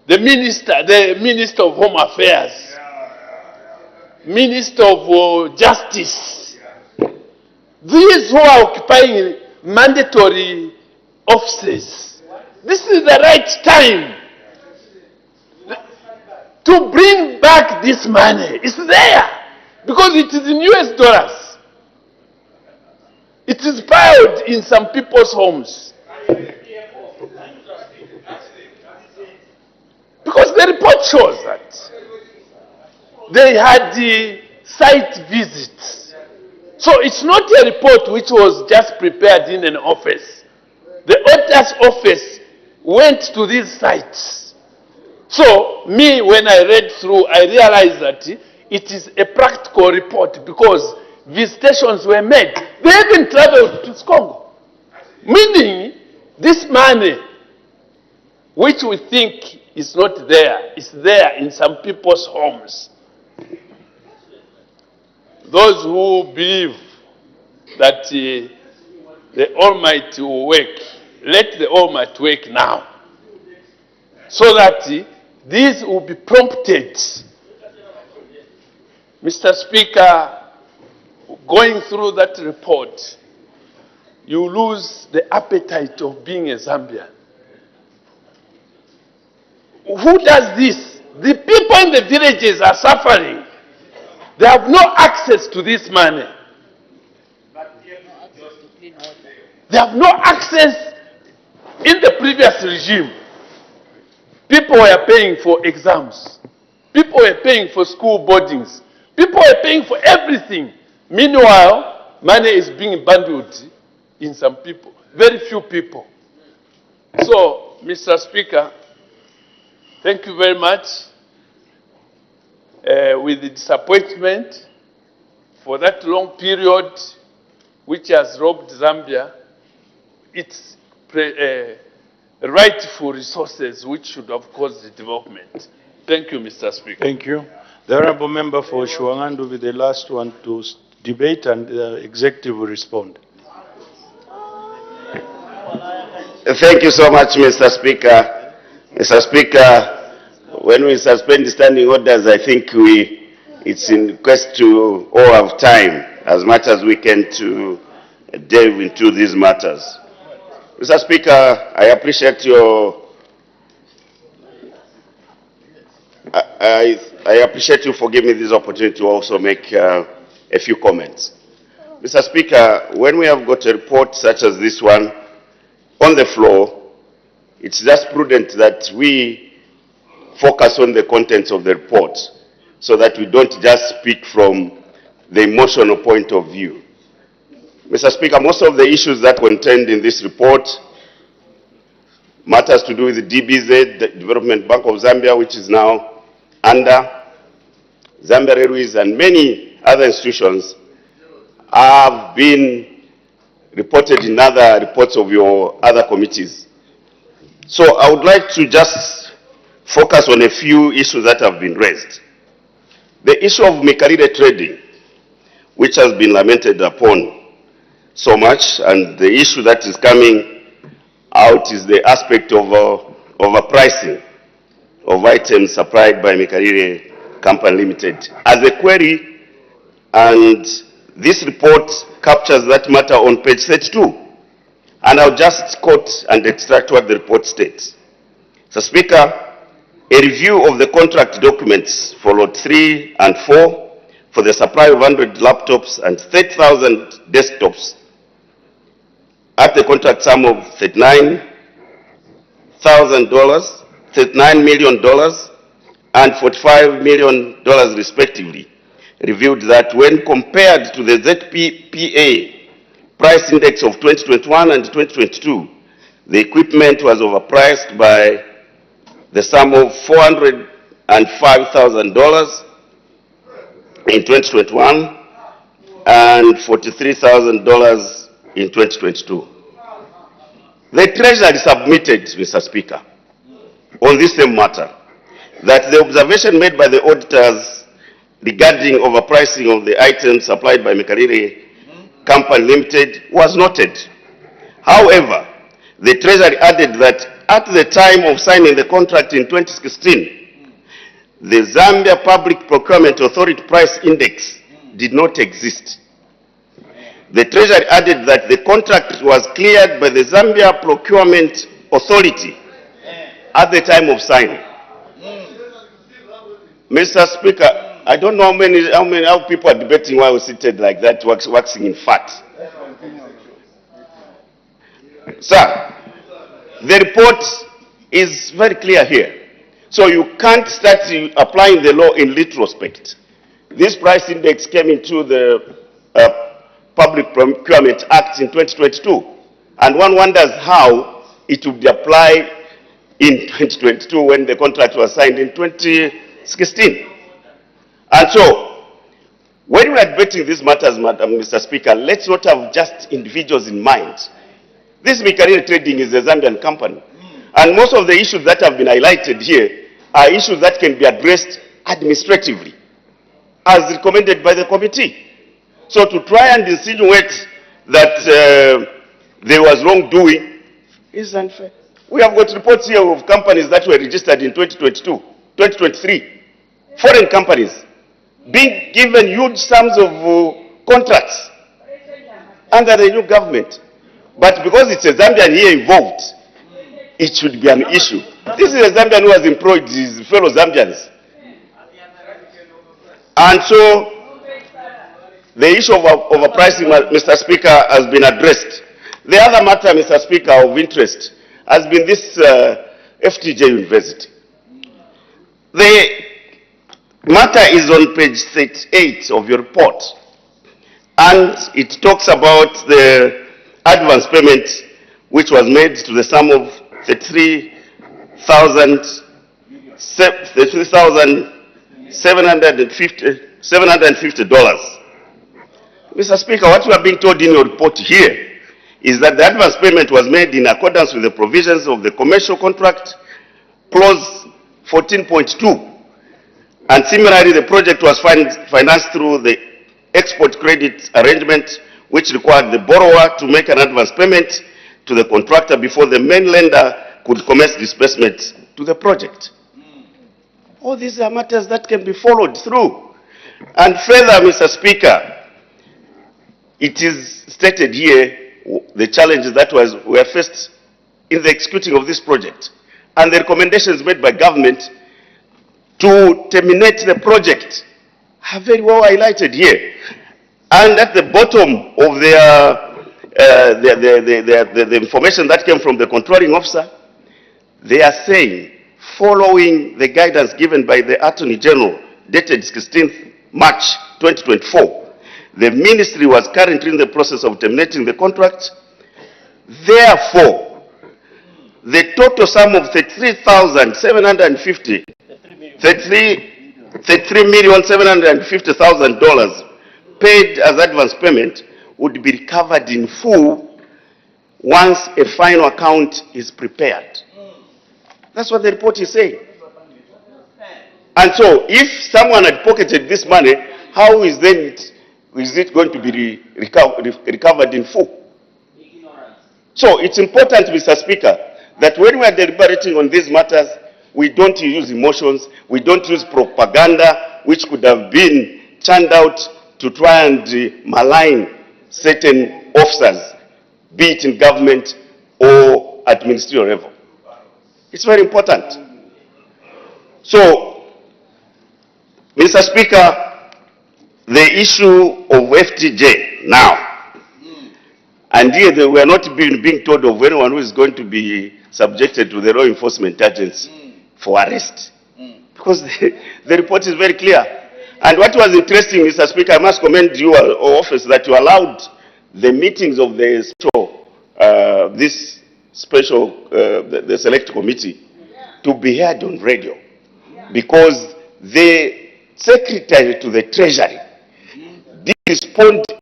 the Minister of Home Affairs, Minister of Justice, these who are occupying mandatory offices, this is the right time to bring back this money. It's there because it is in US dollars. It is piled in some people's homes. Because the report shows that they had the site visits. So it's not a report which was just prepared in an office. The auditor's office went to these sites. So me, when I read through, I realized that it is a practical report because visitations were made. They even traveled to Congo. Meaning, this money, which we think is not there, is there in some people's homes. Those who believe that the Almighty will work, let the Almighty work now. So that these will be prompted. Mr. Speaker, going through that report, you lose the appetite of being a Zambian. Who does this? The people in the villages are suffering. They have no access to this money. They have no access in the previous regime. People were paying for exams. People were paying for school boardings. People were paying for everything. Meanwhile, money is being bundled in some people, very few people. So, Mr. Speaker, thank you very much. With the disappointment for that long period which has robbed Zambia its rightful resources which should have caused the development. Thank you, Mr. Speaker. Thank you. The Honourable Member for Shuangand will be the last one to debate and the Executive will respond. Thank you so much, Mr. Speaker. Mr. Speaker, when we suspend the standing orders, I think it's in quest to all have time as much as we can to delve into these matters. Mr. Speaker, I appreciate I appreciate you for giving me this opportunity to also make a few comments. Mr. Speaker, when we have got a report such as this one on the floor, it's just prudent that we focus on the contents of the report so that we don't just speak from the emotional point of view. Mr. Speaker, most of the issues that contained in this report matters to do with the DBZ, the Development Bank of Zambia, which is now under Zambia Railways, and many other institutions have been reported in other reports of your other committees. So I would like to just focus on a few issues that have been raised. The issue of Mikarire trading, which has been lamented upon so much, and the issue that is coming out is the aspect of overpricing of items supplied by Mikarire Company Limited as a query, and this report captures that matter on page 32. And I'll just quote and extract what the report states. So, Speaker, a review of the contract documents for Lot 3 and 4 for the supply of 100 laptops and 30,000 desktops at the contract sum of $39 million and $45 million respectively, revealed that when compared to the ZPPA price index of 2021 and 2022, the equipment was overpriced by the sum of $405,000 in 2021 and $43,000 in 2022. The Treasury submitted, Mr. Speaker, on this same matter, that the observation made by the auditors regarding overpricing of the items supplied by Mikarire Company Limited was noted. However, the Treasury added that at the time of signing the contract in 2016, the Zambia Public Procurement Authority Price Index did not exist. The Treasury added that the contract was cleared by the Zambia Procurement Authority at the time of signing. Mr. Speaker, I don't know how people are debating while seated like that, waxing in fat. Sir, the report is very clear here. So you can't start applying the law in retrospect. This price index came into the Public Procurement Act in 2022, and one wonders how it would apply in 2022 when the contract was signed in 2016. And so, when we are debating these matters, Mr. Speaker, let's not have just individuals in mind. This Mikarire Trading is a Zambian company, and most of the issues that have been highlighted here are issues that can be addressed administratively, as recommended by the committee. So to try and insinuate that there was wrongdoing is unfair. We have got reports here of companies that were registered in 2022, 2023, foreign companies being given huge sums of contracts under the new government. But because it's a Zambian here involved, it should be an issue. This is a Zambian who has employed his fellow Zambians. And so, the issue of overpricing, Mr. Speaker, has been addressed. The other matter, Mr. Speaker, of interest has been this FTJ University. The matter is on page 38 of your report, and it talks about the advance payment which was made to the sum of $33,750. Mr. Speaker, what we are being told in your report here is that the advance payment was made in accordance with the provisions of the commercial contract, clause 14.2. And similarly, the project was financed through the export credit arrangement, which required the borrower to make an advance payment to the contractor before the main lender could commence disbursement to the project. All these are matters that can be followed through. And further, Mr. Speaker, it is stated here the challenges that were faced in the executing of this project and the recommendations made by government to terminate the project are very well highlighted here. And at the bottom of the information that came from the controlling officer, they are saying, following the guidance given by the Attorney General dated 16th March 2024, the ministry was currently in the process of terminating the contract. Therefore, the total sum of $33,750 $33,750,000 paid as advance payment would be recovered in full once a final account is prepared. That's what the report is saying. And so, if someone had pocketed this money, how is it going to be recovered in full? So, it's important, Mr. Speaker, that when we are deliberating on these matters, we don't use emotions, we don't use propaganda, which could have been churned out to try and malign certain officers, be it in government or at ministerial level. It's very important. So, Mr. Speaker, the issue of FTJ now, and here we are not being told of anyone who is going to be subjected to the law enforcement agency for arrest. Because the report is very clear. And what was interesting, Mr. Speaker, I must commend you, office, that you allowed the meetings of the the select committee to be heard on radio. Because the Secretary to the Treasury did respond to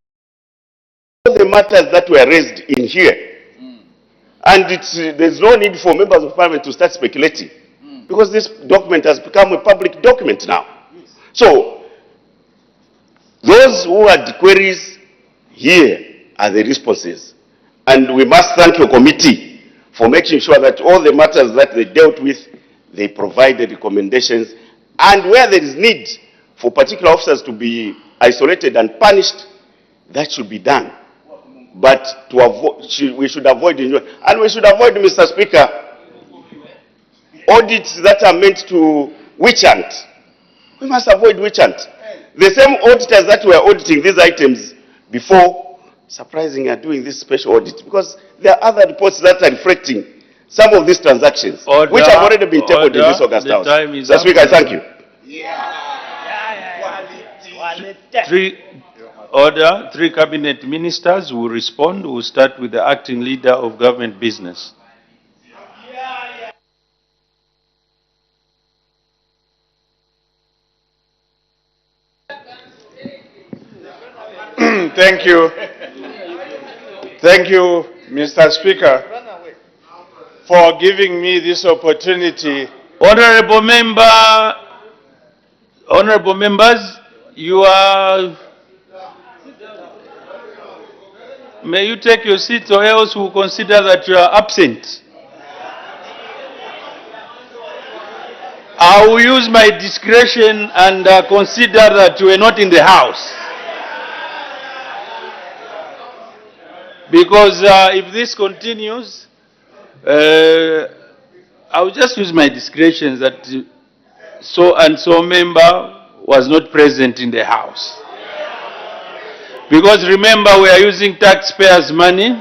all the matters that were raised in here. And there's no need for members of parliament to start speculating, because this document has become a public document now. So, those who had queries, here are the responses. And we must thank your committee for making sure that all the matters that they dealt with, they provided recommendations. And where there is need for particular officers to be isolated and punished, that should be done. But to avoid, we should avoid, and we should avoid, Mr. Speaker, audits that are meant to witch hunt. We must avoid witch hunt. The same auditors that were auditing these items before, surprisingly, are doing this special audit, because there are other reports that are reflecting some of these transactions, which have already been tabled in this August House. Mr. Speaker, I thank you. Three cabinet ministers will respond. We'll start with the acting leader of government business. Thank you. Thank you, Mr. Speaker, for giving me this opportunity. Honorable members, you are... May you take your seat, or else we'll consider that you are absent. I will use my discretion and consider that you are not in the house. Because if this continues, I will just use my discretion that so and so member was not present in the house. Because remember, we are using taxpayers' money,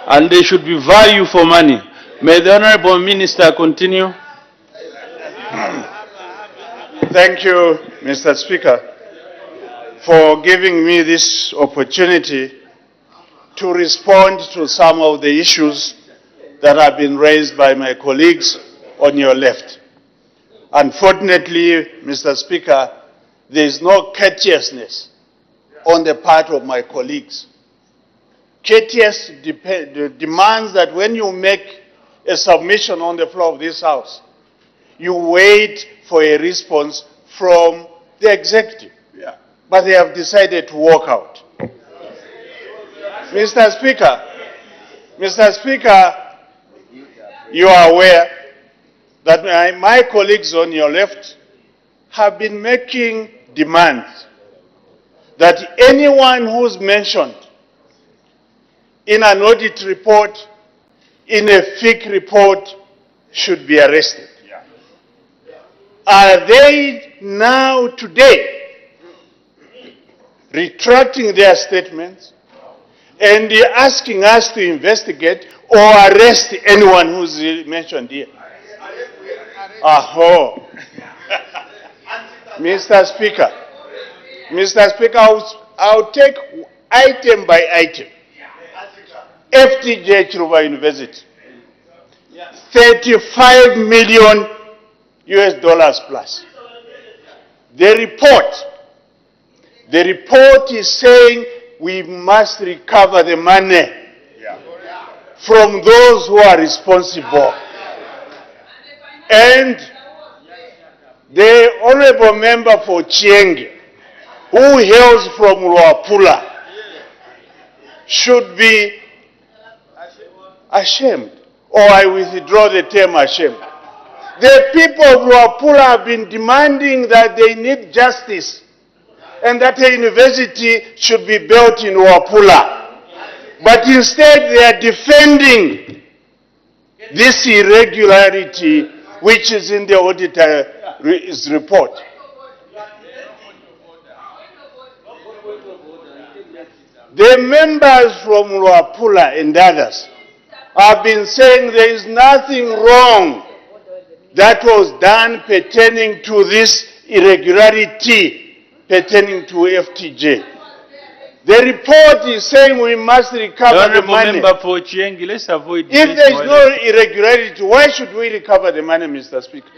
and there should be value for money. May the Honorable Minister continue. Thank you, Mr. Speaker, for giving me this opportunity to respond to some of the issues that have been raised by my colleagues on your left. Unfortunately, Mr. Speaker, there is no courteousness on the part of my colleagues. Courteous demands that when you make a submission on the floor of this House, you wait for a response from the executive. But they have decided to walk out. Mr. Speaker, you are aware that my colleagues on your left have been making demands that anyone who's mentioned in an audit report, in a FIC report, should be arrested. Are they now today retracting their statements and asking us to investigate or arrest anyone who's mentioned here? Aho. Mr. Speaker, I'll take item by item. FTJ Chiruba University, $35 million plus. The report is saying we must recover the money from those who are responsible. And the honorable member for Chienge, who hails from Luapula, should be ashamed, or I withdraw the term ashamed. The people of Luapula have been demanding that they need justice and that a university should be built in Luapula. But instead they are defending this irregularity which is in the auditor's report. The members from Luapula and others have been saying there is nothing wrong that was done pertaining to this irregularity pertaining to FTJ. The report is saying we must recover the money. Member for Chiengi, let's avoid If there is no irregularity, why should we recover the money, Mr. Speaker?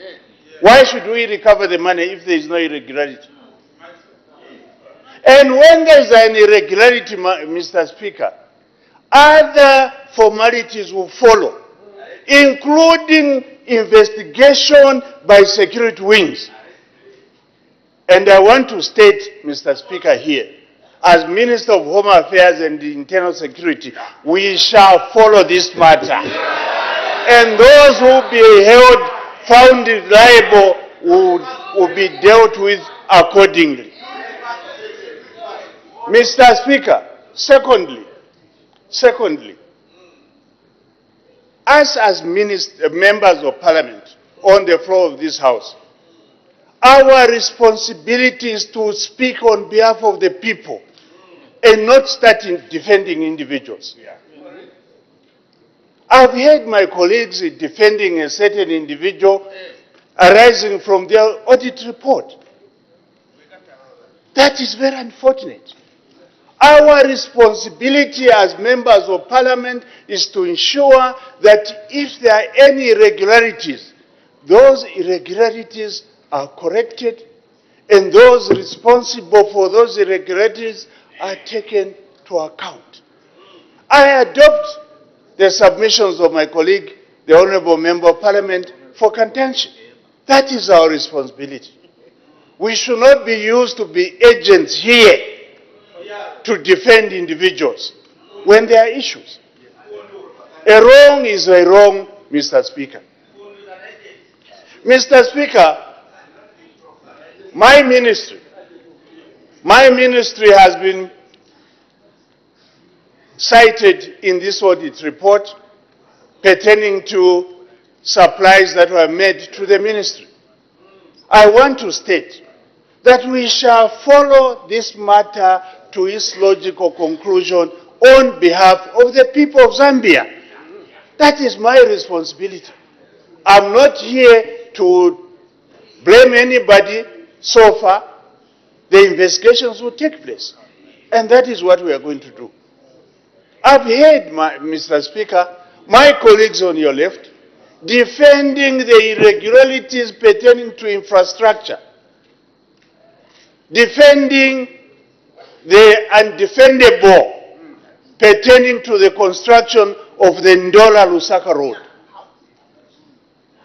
Why should we recover the money if there is no irregularity? And when there is an irregularity, Mr. Speaker, other formalities will follow, including investigation by security wings. And I want to state, Mr. Speaker, here, as Minister of Home Affairs and Internal Security, we shall follow this matter. And those who will be held, found liable, will be dealt with accordingly. Mr. Speaker, secondly, us as members of Parliament on the floor of this House, our responsibility is to speak on behalf of the people and not start defending individuals. I've heard my colleagues defending a certain individual arising from their audit report. That is very unfortunate. Our responsibility as members of Parliament is to ensure that if there are any irregularities, those irregularities are corrected and those responsible for those irregularities are taken to account. I adopt the submissions of my colleague, the Honourable Member of Parliament, for contention. That is our responsibility. We should not be used to be agents here to defend individuals when there are issues. A wrong is a wrong, Mr. Speaker. Mr. Speaker, my ministry has been cited in this audit report pertaining to supplies that were made to the ministry. I want to state that we shall follow this matter to its logical conclusion on behalf of the people of Zambia. That is my responsibility. I'm not here to blame anybody so far. The investigations will take place. And that is what we are going to do. I've heard, Mr. Speaker, my colleagues on your left defending the irregularities pertaining to infrastructure, defending the undefendable pertaining to the construction of the Ndola-Lusaka Road.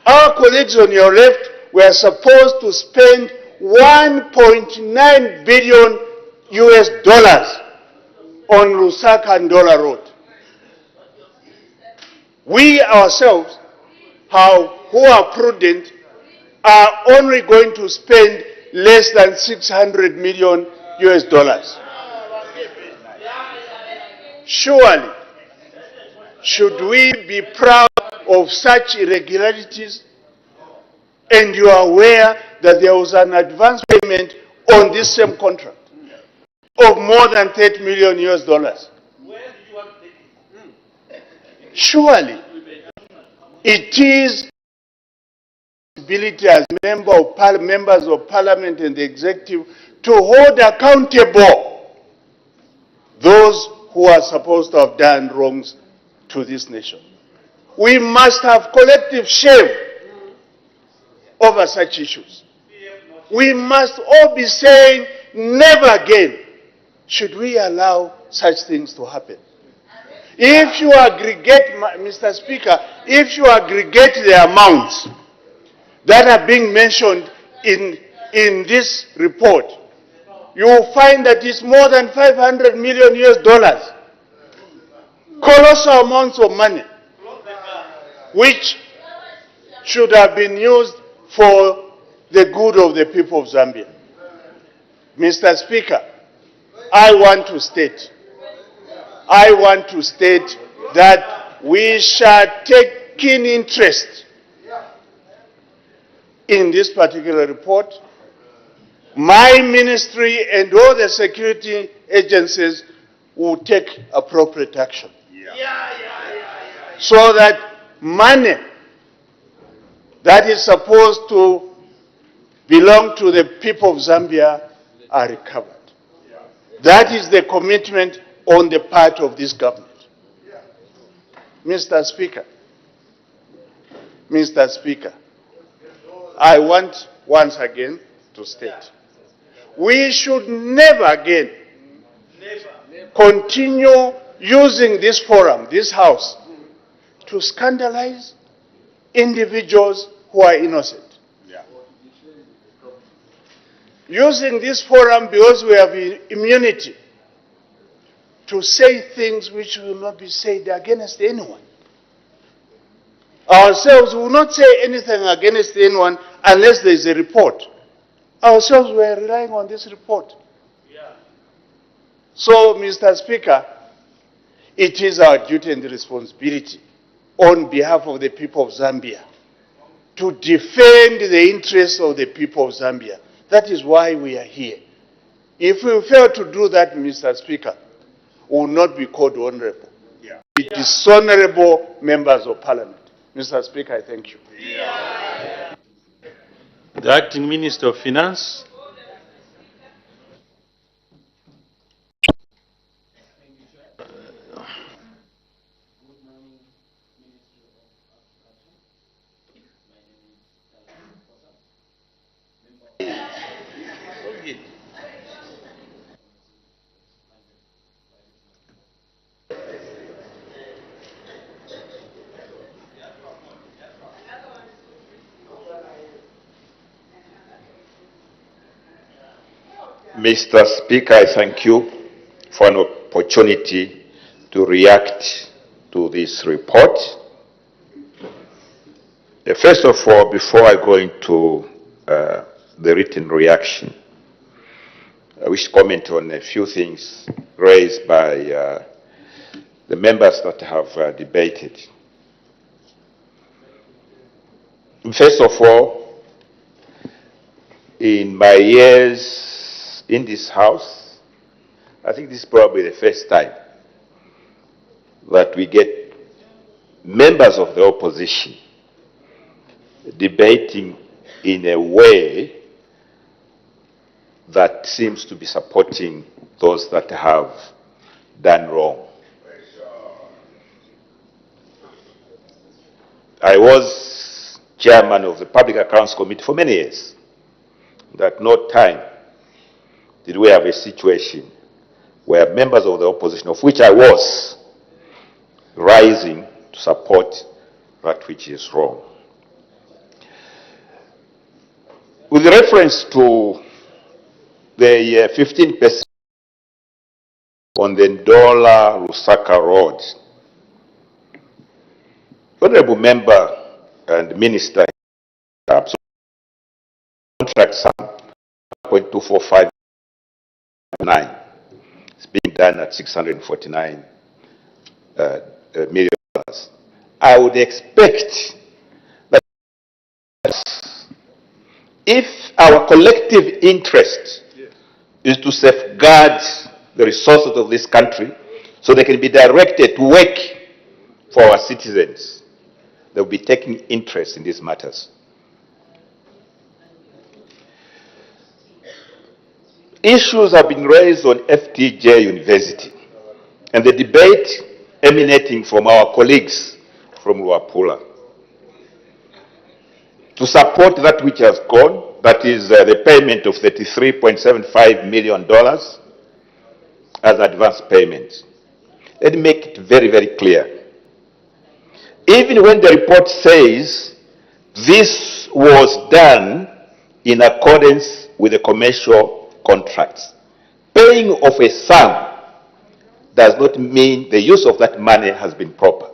Our colleagues on your left were supposed to spend $1.9 billion on Lusaka and Ndola Road. We ourselves, who are prudent, are only going to spend less than $600 million. Surely, should we be proud of such irregularities? And you are aware that there was an advance payment on this same contract of more than $30 million. Surely, it is responsibility as members of Parliament and the Executive to hold accountable those who are supposed to have done wrongs to this nation. We must have collective shame over such issues. we must all be saying, never again should we allow such things to happen. If you aggregate, Mr. Speaker, if you aggregate the amounts that are being mentioned in this report, you will find that it's more than $500 million US. Colossal amounts of money, which should have been used for the good of the people of Zambia. Mr. Speaker, I want to state that we shall take keen interest in this particular report. My ministry and all the security agencies will take appropriate action. So that money that is supposed to belong to the people of Zambia are recovered. That is the commitment on the part of this government. Mr. Speaker, I want once again to state, we should never again continue using this forum, this house, to scandalize individuals who are innocent. Using this forum because we have immunity to say things which will not be said against anyone. Ourselves will not say anything against anyone unless there is a report. Ourselves we are relying on this report. So, Mr. Speaker, it is our duty and responsibility on behalf of the people of Zambia to defend the interests of the people of Zambia. That is why we are here. If we fail to do that, Mr. Speaker, we will not be called honorable. Be dishonorable members of Parliament. Mr. Speaker, I thank you. The Acting Minister of Finance. Mr. Speaker, I thank you for an opportunity to react to this report. First of all, before I go into the written reaction, I wish to comment on a few things raised by the members that have debated. First of all, in my years in this House, I think this is probably the first time that we get members of the opposition debating in a way that seems to be supporting those that have done wrong. I was chairman of the Public Accounts Committee for many years. At no time did we have a situation where members of the opposition, of which I was, rising to support that which is wrong. With reference to the 15% on the Ndola Lusaka Road, Honorable Member and Minister, contract sum 1.2459. It's being done at $649 million. I would expect that if our collective interest is to safeguard the resources of this country so they can be directed to work for our citizens, they'll be taking interest in these matters. Issues have been raised on FTJ University and the debate emanating from our colleagues from Luapula. To support that which has gone that is the payment of $33.75 million as advance payment. Let me make it very, very clear. Even when the report says this was done in accordance with the commercial contracts, paying of a sum does not mean the use of that money has been proper.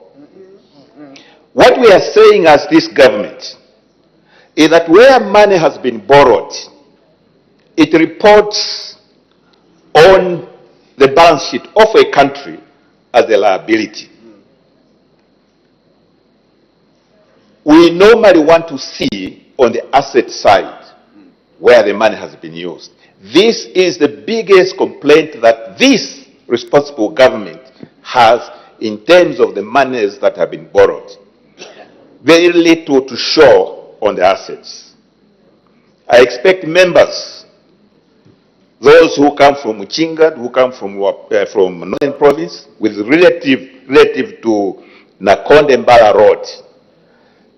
What we are saying as this government is that where money has been borrowed, it reports on the balance sheet of a country as a liability. We normally want to see on the asset side where the money has been used. This is the biggest complaint that this responsible government has in terms of the monies that have been borrowed. Very little to show on the assets. I expect members, those who come from Uchinga, who come from Northern Province, with relative to Nakonde Mbala Road,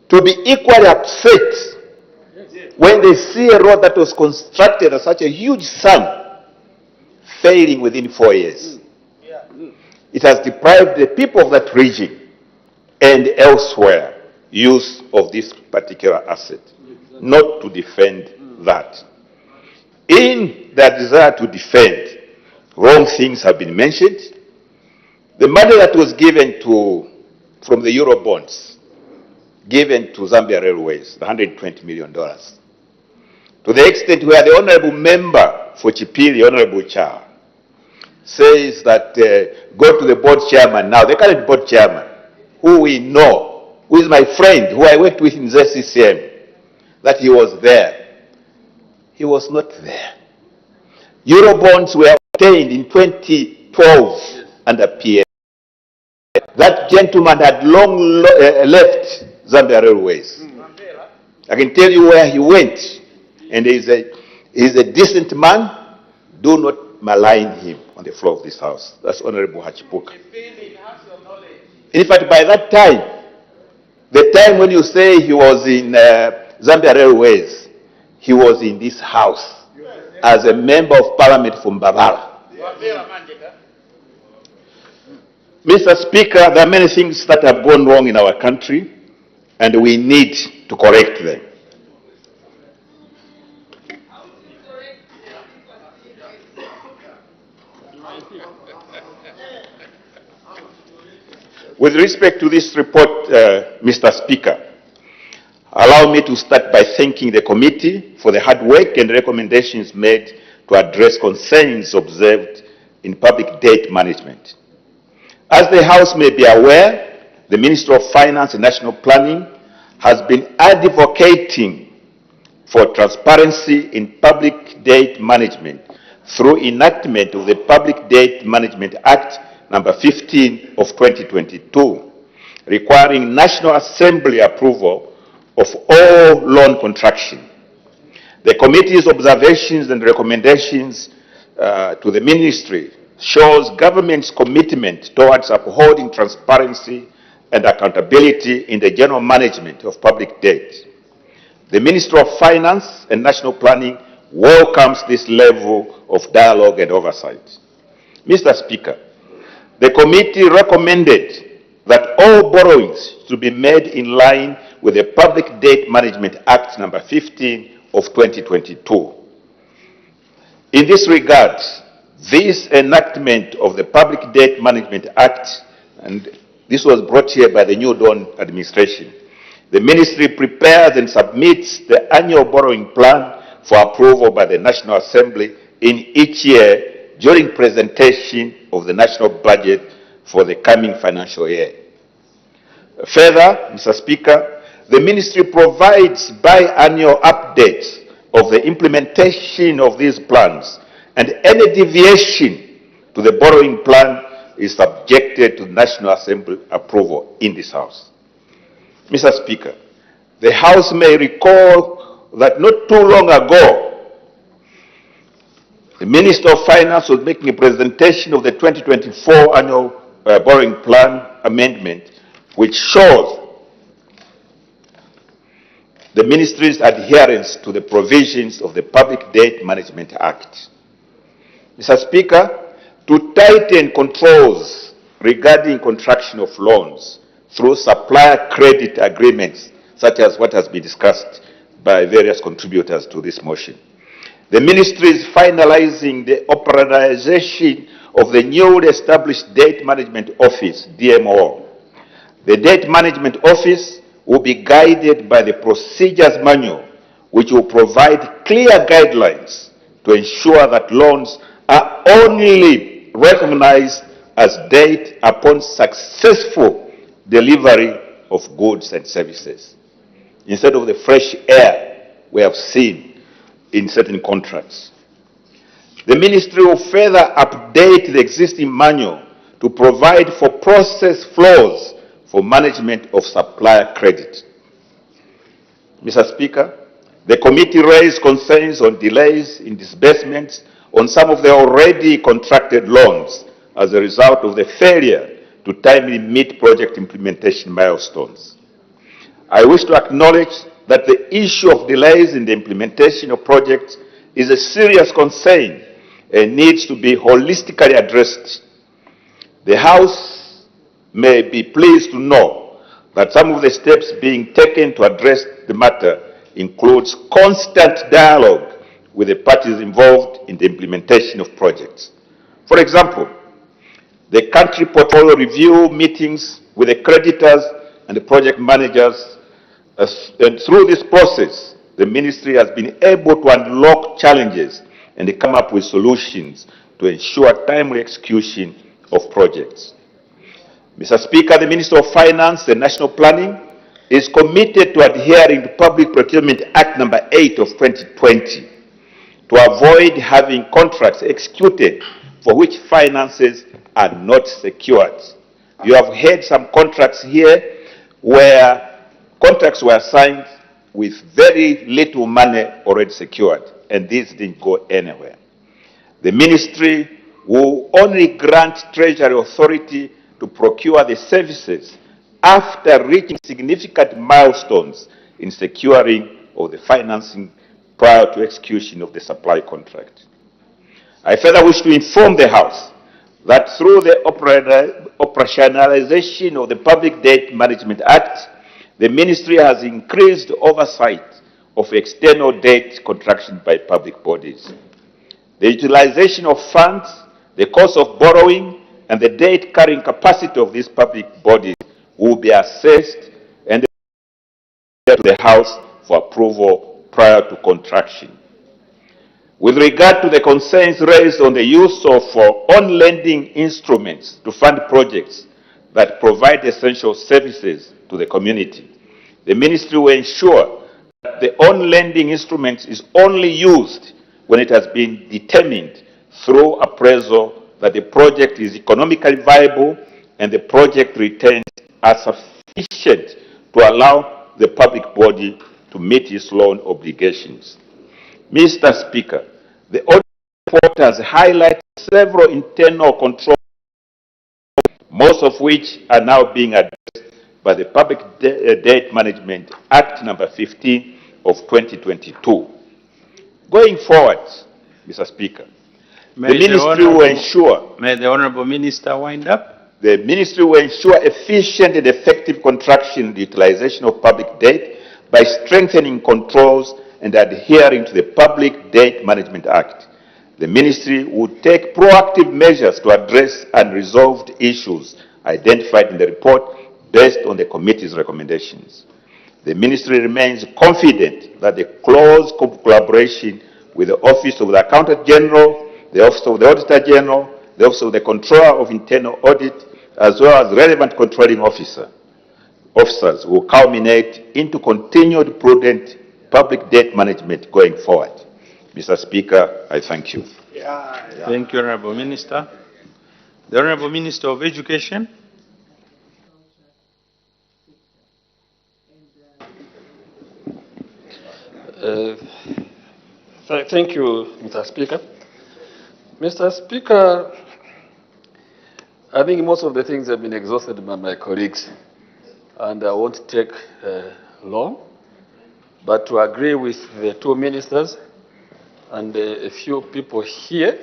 to be equally upset when they see a road that was constructed at such a huge sum failing within 4 years. It has deprived the people of that region and elsewhere use of this particular asset, not to defend that. In their desire to defend, wrong things have been mentioned. The money that was given from the Euro bonds, given to Zambia Railways, the $120 million, to the extent where the honorable member for Chipili, Honorable Cha, says that go to the board chairman now, the current board chairman, who we know, who is my friend, who I worked with in ZCCM, that he was there. He was not there. Eurobonds were obtained in 2012 under PA. That gentleman had long left Zambia Railways. I can tell you where he went, and he's a decent man. Do not malign him on the floor of this house. That's Honorable Hachipuka. In fact, by that time, the time when you say he was in Zambia Railways, he was in this house as a member of parliament from Babara. Mr. Speaker, there are many things that have gone wrong in our country, and we need to correct them. With respect to this report, Mr. Speaker, allow me to start by thanking the committee for the hard work and recommendations made to address concerns observed in public debt management. As the House may be aware, the Ministry of Finance and National Planning has been advocating for transparency in public debt management through enactment of the Public Debt Management Act number 15 of 2022, requiring National Assembly approval of all loan contraction. The committee's observations and recommendations to the ministry shows government's commitment towards upholding transparency and accountability in the general management of public debt. The Ministry of Finance and National Planning welcomes this level of dialogue and oversight. Mr. Speaker, the committee recommended that all borrowings should be made in line with the Public Debt Management Act number 15 of 2022. In this regard, this enactment of the Public Debt Management Act, and this was brought here by the New Dawn administration, the ministry prepares and submits the annual borrowing plan for approval by the National Assembly in each year during presentation of the national budget for the coming financial year. Further, Mr. Speaker, the ministry provides biannual updates of the implementation of these plans, and any deviation to the borrowing plan is subjected to National Assembly approval in this House. Mr. Speaker, the House may recall that not too long ago, the Minister of Finance was making a presentation of the 2024 annual borrowing plan amendment, which shows the ministry's adherence adherence to the provisions of the Public Debt Management Act. Mr. Speaker, to tighten controls regarding contraction of loans through supplier credit agreements, such as what has been discussed by various contributors to this motion. The Ministry is finalizing the operationalization of the newly established Debt Management Office, DMO. The Debt Management Office will be guided by the Procedures Manual, which will provide clear guidelines to ensure that loans are only recognized as debt upon successful delivery of goods and services, instead of the fresh air we have seen in certain contracts. The Ministry will further update the existing manual to provide for process flows for management of supplier credit. Mr. Speaker, the committee raised concerns on delays in disbursements on some of the already contracted loans as a result of the failure to timely meet project implementation milestones. I wish to acknowledge that the issue of delays in the implementation of projects is a serious concern and needs to be holistically addressed. The House may be pleased to know that some of the steps being taken to address the matter includes constant dialogue with the parties involved in the implementation of projects. For example, the country portfolio review meetings with the creditors and the project managers, and through this process, the Ministry has been able to unlock challenges and come up with solutions to ensure timely execution of projects. Mr. Speaker, the Minister of Finance and National Planning is committed to adhering to Public Procurement Act No. 8 of 2020 to avoid having contracts executed for which finances are not secured. You have heard some contracts here where contracts were signed with very little money already secured, and these didn't go anywhere. The Ministry will only grant Treasury authority to procure the services after reaching significant milestones in securing of the financing prior to execution of the supply contract. I further wish to inform the House that through the operationalization of the Public Debt Management Act, the Ministry has increased oversight of external debt contraction by public bodies. The utilization of funds, the cost of borrowing, and the debt carrying capacity of these public bodies will be assessed and to the House for approval prior to contraction. With regard to the concerns raised on the use of on-lending instruments to fund projects that provide essential services to the community, the Ministry will ensure that the on-lending instrument is only used when it has been determined through appraisal that the project is economically viable and the project returns are sufficient to allow the public body to meet its loan obligations. Mr. Speaker, the audit report has highlighted several internal controls, most of which are now being addressed by the Public Debt Management Act No. 15 of 2022. Going forward, Mr. Speaker, the Ministry will ensure... May the Honourable Minister wind up? The Ministry will ensure efficient and effective contraction and utilization of public debt by strengthening controls and adhering to the Public Debt Management Act. The Ministry will take proactive measures to address unresolved issues identified in the report based on the committee's recommendations. The Ministry remains confident that the close collaboration with the Office of the Accountant General, the Office of the Auditor General, the Office of the Controller of Internal Audit, as well as relevant controlling officers will culminate into continued prudent public debt management going forward. Mr. Speaker, I thank you. Thank you, Honourable Minister. The Honourable Minister of Education. Thank you, Mr. Speaker. Mr. Speaker, I think most of the things have been exhausted by my colleagues, and I won't take long. but to agree with the two ministers and a few people here,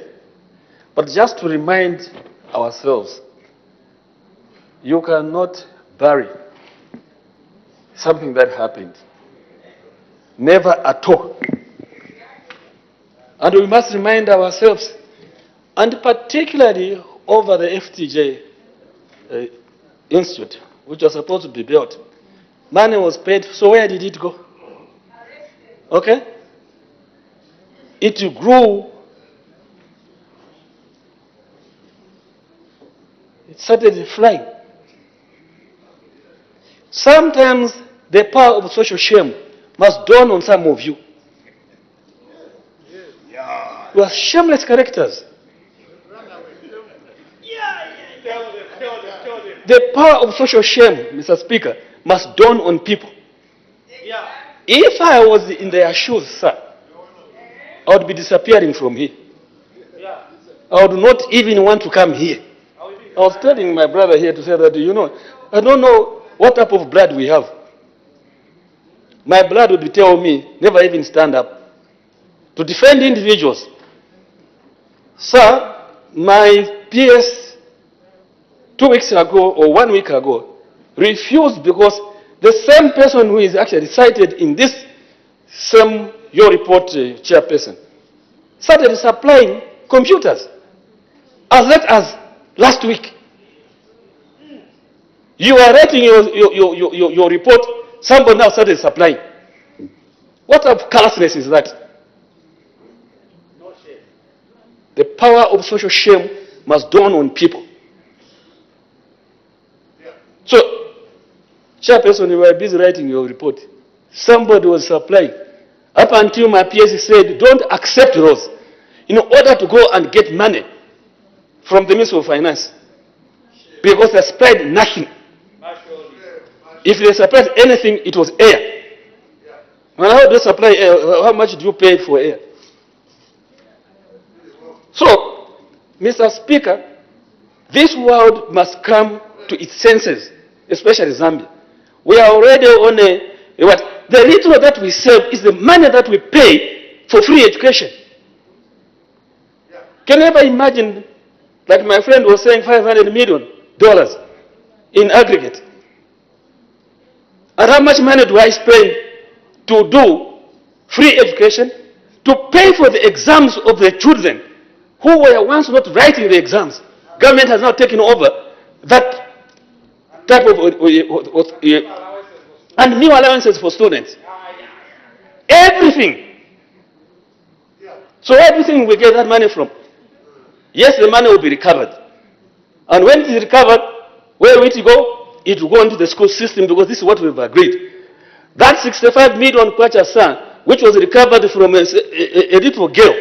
but just to remind ourselves, you cannot bury something that happened. Never at all. And we must remind ourselves, and particularly over the FTJ Institute, which was supposed to be built, money was paid, so where did it go? Okay? It grew. It started flying. Sometimes the power of social shame must dawn on some of you. You are shameless characters. The power of social shame, Mr. Speaker, must dawn on people. If I was in their shoes, sir, I would be disappearing from here. I would not even want to come here. I was telling my brother here to say that, you know, I don't know what type of blood we have. My blood would tell me, never even stand up to defend individuals. Sir, my PS 2 weeks ago or 1 week ago refused because the same person who is actually cited in this same your report chairperson started supplying computers as late as last week. You are writing your report, somebody now started supplying. What type of callousness is that? The power of social shame must dawn on people. So, chairperson, you were busy writing your report. Somebody was supplying. Up until my PS said, don't accept those in order to go and get money from the Ministry of Finance. Because they supplied nothing. If they supplied anything, it was air. Well, how do they supply air? How much do you pay for air? So, Mr. Speaker, this world must come to its senses, especially Zambia. We are already on the little that we save is the money that we pay for free education. Can you ever imagine, like my friend was saying, $500 million in aggregate? And how much money do I spend to do free education, to pay for the exams of the children who were once not writing the exams? Government has now taken over that type of and new allowances for students. Everything. So where do you think we get that money from? Yes, the money will be recovered. And when it is recovered, where will it go? It will go into the school system because this is what we've agreed. That 65 million kwacha san, which was recovered from a little girl,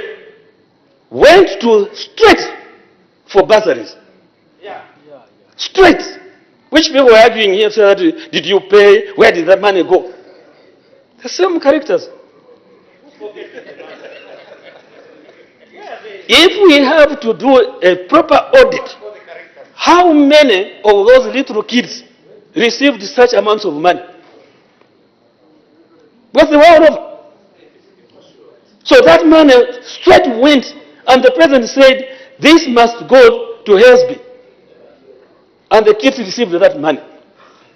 went to straight for bursaries. Straight. Which people were arguing here, say that, did you pay? Where did that money go? The same characters. If we have to do a proper audit, how many of those little kids received such amounts of money? What's the world of? So that money straight went, and the president said, this must go to Helsby. And the kids received that money.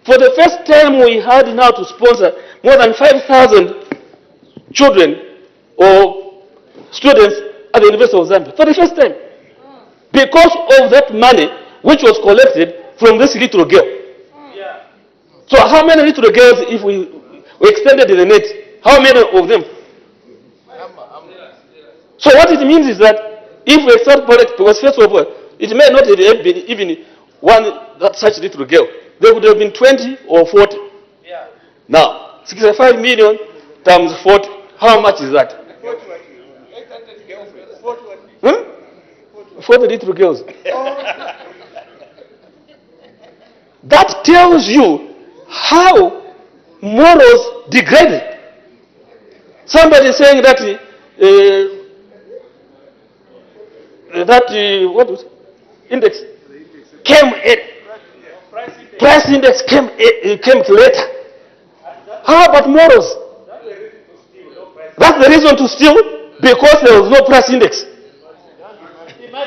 For the first time, we had now to sponsor more than 5,000 children or students at the University of Zambia. For the first time. Because of that money which was collected from this little girl. So how many little girls, if we extended the net, how many of them? So what it means is that if we start project, because first of all, it may not have been even one that such little girl. There would have been 20 or 40. Now, 65 million times 40, how much is that? 40 little girls. That tells you how morals degraded. Somebody is saying that what was it? Index came price index came later. How about morals? the reason to steal? Because there was no price index.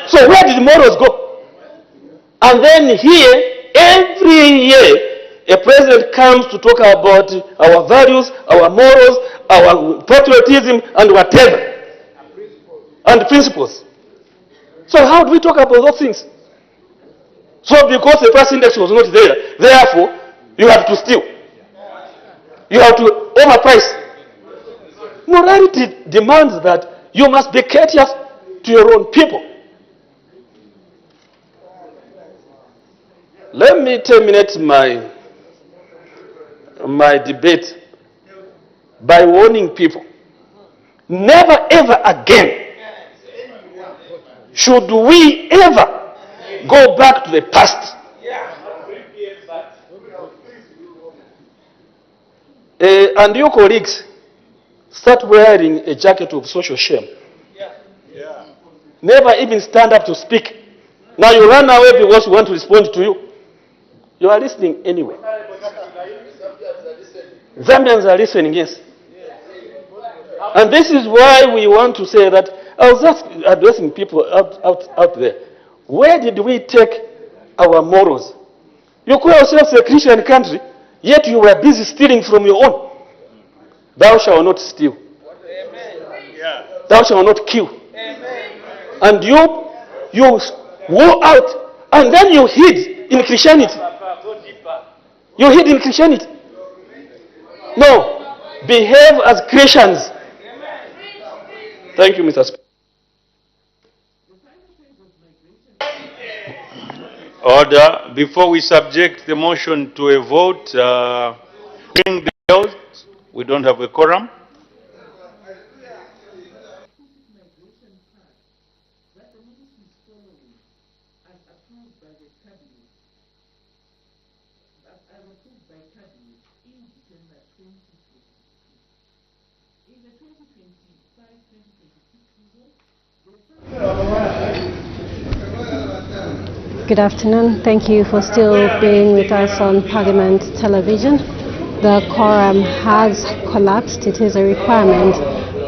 So where did morals go? And then here, every year, a president comes to talk about our values, our morals, our patriotism, and whatever, and principles. So how do we talk about those things? So because the price index was not there, therefore, you have to steal. You have to overprice. Morality demands that you must be courteous to your own people. Let me terminate my debate by warning people. Never ever again should we ever go back to the past. And your colleagues start wearing a jacket of social shame. Never even stand up to speak. Now you run away because you want to respond to you. You are listening anyway. Zambians are listening, yes. And this is why we want to say that I was just addressing people out there. Where did we take our morals? You call yourselves a Christian country, yet you were busy stealing from your own. Thou shalt not steal. Thou shalt not kill. And you wore out, and then you hid in Christianity. You hid in Christianity. No, behave as Christians. Thank you, Mr. Speaker. Order. Before we subject the motion to a vote, ring the bells. We don't have a quorum. Good afternoon. Thank you for still being with us on Parliament Television. The quorum has collapsed. It is a requirement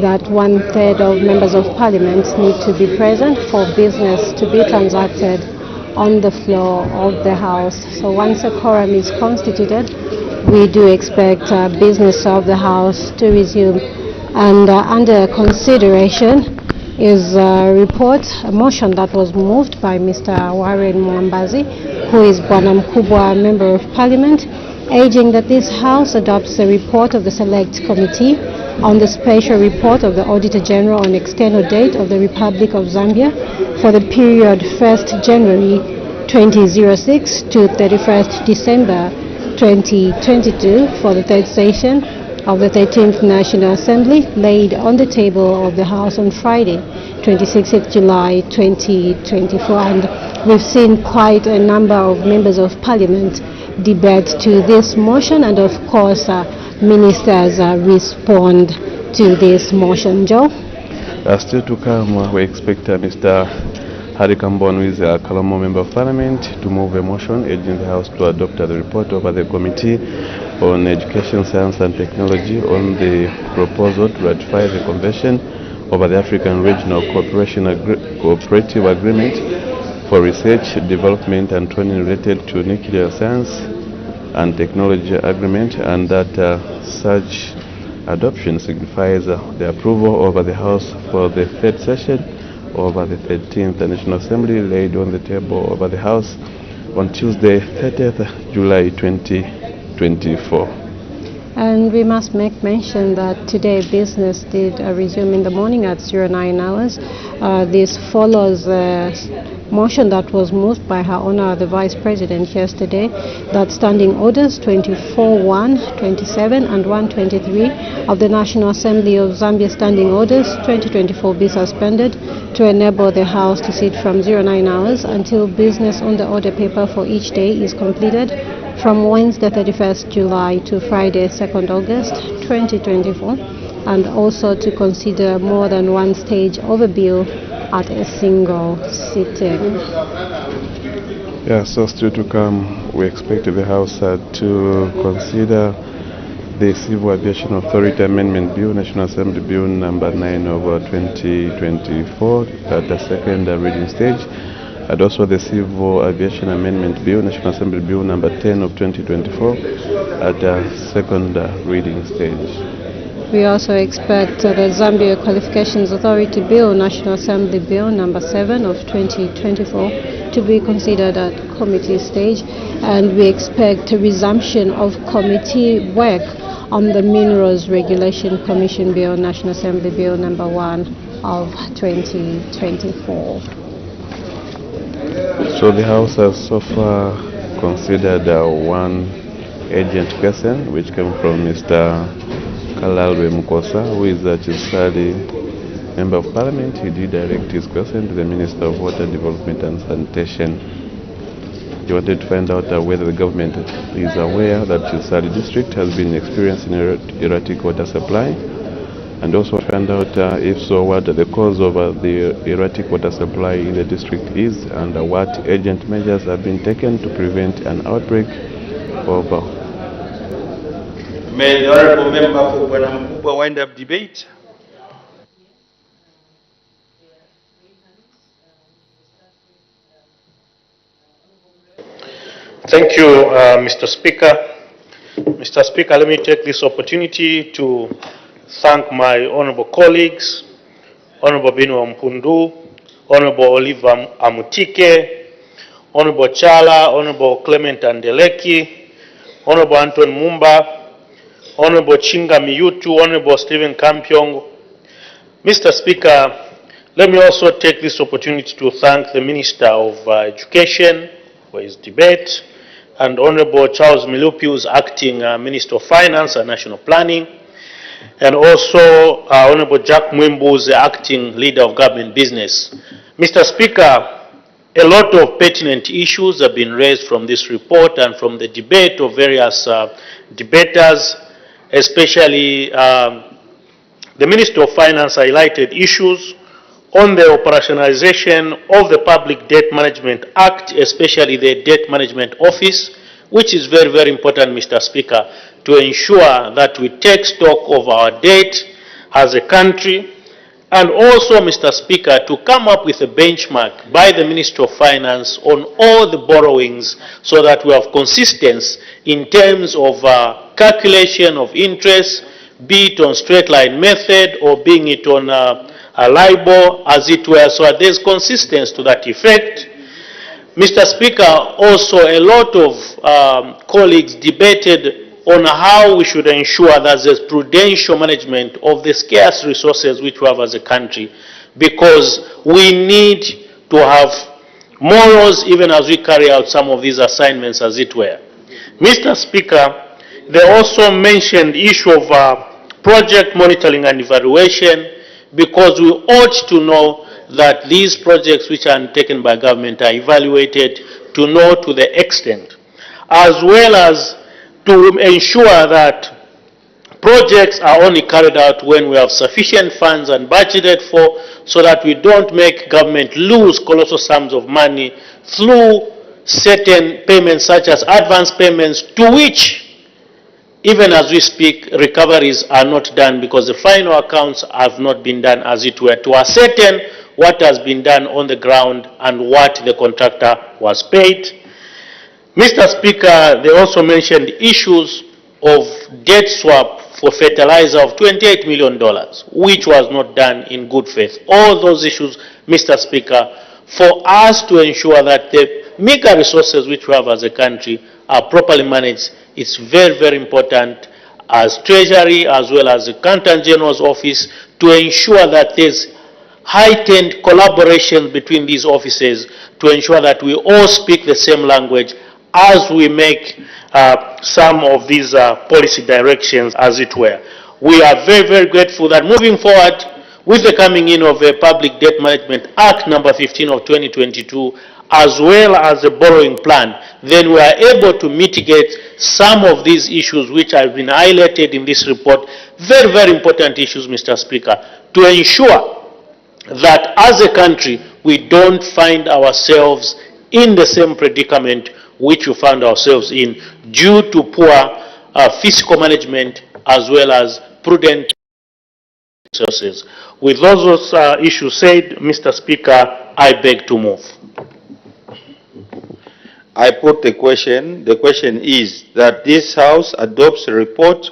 that 1/3 of members of Parliament need to be present for business to be transacted on the floor of the House. So once a quorum is constituted, we do expect business of the House to resume. And under consideration is a report, a motion that was moved by Mr. Warren Mwambazi, who is Bwana Mkubwa Member of Parliament, urging that this House adopts the report of the Select Committee on the special report of the Auditor General on external date of the Republic of Zambia for the period 1st January 2006 to 31st December 2022 for the third session of the 13th National Assembly, laid on the table of the House on Friday, 26th July 2024. And we've seen quite a number of members of Parliament debate to this motion, and of course ministers respond to this motion. Joe? Still to come, we expect Mr. Harry Kambon, who is a Kalamo Member of Parliament, to move a motion urging the House to adopt the report of the Committee on Education, Science and Technology on the proposal to ratify the Convention over the African Regional Cooperative Agreement for Research, Development and Training related to Nuclear Science and Technology Agreement, and that such adoption signifies the approval of the House for the third session over the 13th National Assembly, laid on the table over the House on Tuesday, 30th July 2024. And we must make mention that today business did resume in the morning at 09 hours. This follows a motion that was moved by Her Honor the Vice President yesterday, that standing orders 24, 1, 27 and 123 of the National Assembly of Zambia Standing Orders 2024 be suspended to enable the House to sit from 09 hours until business on the order paper for each day is completed, from Wednesday 31st July to Friday 2nd August 2024, and also to consider more than one stage of a bill at a single sitting. Yeah, so still to come, we expect the House to consider the Civil Aviation Authority Amendment Bill, National Assembly Bill number 9 of 2024 at the second reading stage, and also the Civil Aviation Amendment Bill, National Assembly Bill number 10 of 2024 at the second reading stage. We also expect the Zambia Qualifications Authority Bill, National Assembly Bill number 7 of 2024 to be considered at committee stage, and we expect a resumption of committee work on the Minerals Regulation Commission Bill, National Assembly Bill number 1 of 2024. So the House has so far considered one urgent question, which came from Mr. Kalalwe Mukosa, who is a Chisali Member of Parliament. He did direct his question to the Minister of Water Development and Sanitation. He wanted to find out whether the government is aware that Chisali district has been experiencing erratic water supply, and also find out if so, what the cause of the erratic water supply in the district is, and what urgent measures have been taken to prevent an outbreak of May the Honorable Member for Bwana Mkubwa wind up debate. Thank you, Mr. Speaker. Mr. Speaker, let me take this opportunity to thank my honorable colleagues, Honorable Bino Mpundu, Honorable Oliver Amutike, Honorable Chala, Honorable Clement Andeleki, Honorable Anton Mumba, Honorable Chinga Miyutu, Honorable Stephen Kampiong. Mr. Speaker, let me also take this opportunity to thank the Minister of Education for his debate, and Honorable Charles Milupi, who's acting Minister of Finance and National Planning, and also Honorable Jack Mwimbu, who's the acting Leader of Government Business. Mr. Speaker, a lot of pertinent issues have been raised from this report and from the debate of various debaters, especially the Minister of Finance highlighted issues on the operationalization of the Public Debt Management Act, especially the Debt Management Office, which is very, very important, Mr. Speaker, to ensure that we take stock of our debt as a country, and also, Mr. Speaker, to come up with a benchmark by the Minister of Finance on all the borrowings so that we have consistency in terms of calculation of interest, be it on straight line method or being it on a LIBOR, as it were, so that there's consistency to that effect. Mr. Speaker, also a lot of colleagues debated on how we should ensure that there's prudential management of the scarce resources which we have as a country, because we need to have morals even as we carry out some of these assignments, as it were. Mr. Speaker, they also mentioned the issue of project monitoring and evaluation, because we ought to know that these projects which are undertaken by government are evaluated to know to the extent, as well as to ensure that projects are only carried out when we have sufficient funds and budgeted for, so that we don't make government lose colossal sums of money through certain payments such as advance payments, to which even as we speak, recoveries are not done because the final accounts have not been done, as it were, to ascertain what has been done on the ground and what the contractor was paid. Mr. Speaker, they also mentioned issues of debt swap for fertilizer of $28 million, which was not done in good faith. All those issues, Mr. Speaker, for us to ensure that the meager resources which we have as a country are properly managed, it's very, very important as Treasury as well as the Accountant General's Office to ensure that there's heightened collaboration between these offices to ensure that we all speak the same language as we make some of these policy directions, as it were. We are very, very grateful that moving forward with the coming in of a Public Debt Management Act number 15 of 2022, as well as the borrowing plan, then we are able to mitigate some of these issues which have been highlighted in this report. Very, very important issues, Mr. Speaker, to ensure that as a country we don't find ourselves in the same predicament which we found ourselves in due to poor fiscal management as well as prudent resources. With those issues said, Mr. Speaker, I beg to move. I put the question. The question is that this House adopts a report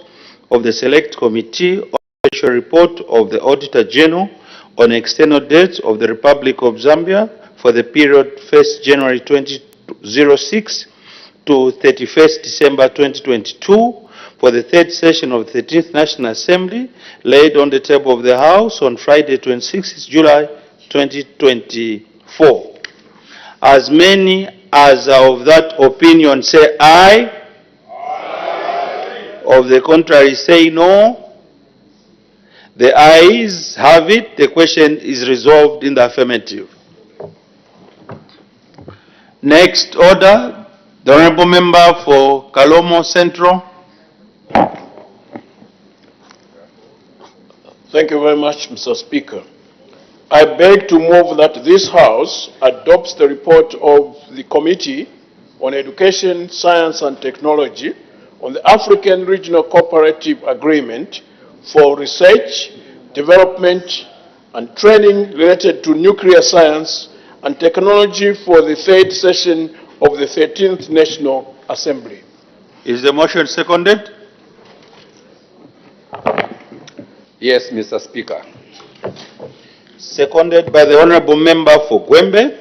of the Select Committee on the special report of the Auditor General on external debts of the Republic of Zambia for the period 1st January 2006 to 31st December 2022 for the third session of the 13th National Assembly, laid on the table of the House on Friday 26th July 2024. As many as are of that opinion say aye. Aye. Of the contrary say no. The ayes have it. The question is resolved in the affirmative. Next order, the Honourable Member for Kalomo Central. Thank you very much, Mr. Speaker. I beg to move that this House adopts the report of the Committee on Education, Science and Technology on the African Regional Cooperative Agreement for research, development and training related to nuclear science and technology for the third session of the 13th National Assembly. Is the motion seconded? Yes, Mr. Speaker. Seconded by the Honourable Member for Gwembe.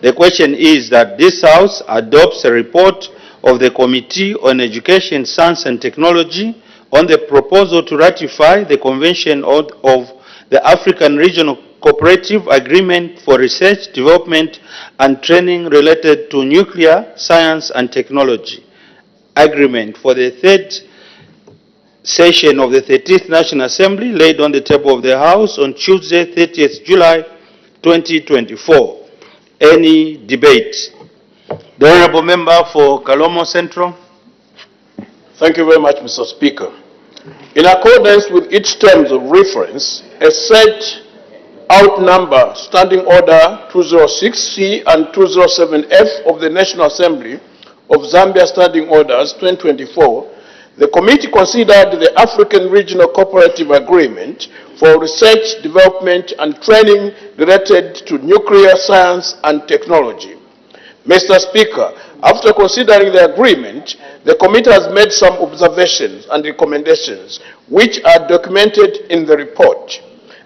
The question is that this House adopts a report of the Committee on Education, Science and Technology on the proposal to ratify the Convention of the African Regional Cooperative Agreement for Research, Development and Training related to Nuclear Science and Technology Agreement for the third session of the 13th National Assembly, laid on the table of the House on Tuesday, 30th July 2024. Any debate? The Honourable Member for Kalomo Central. Thank you very much, Mr. Speaker. In accordance with each terms of reference, a set out number Standing Order 206C and 207F of the National Assembly of Zambia Standing Orders 2024, the committee considered the African Regional Cooperative Agreement for research, development and training related to nuclear science and technology. Mr. Speaker, after considering the agreement, the committee has made some observations and recommendations which are documented in the report.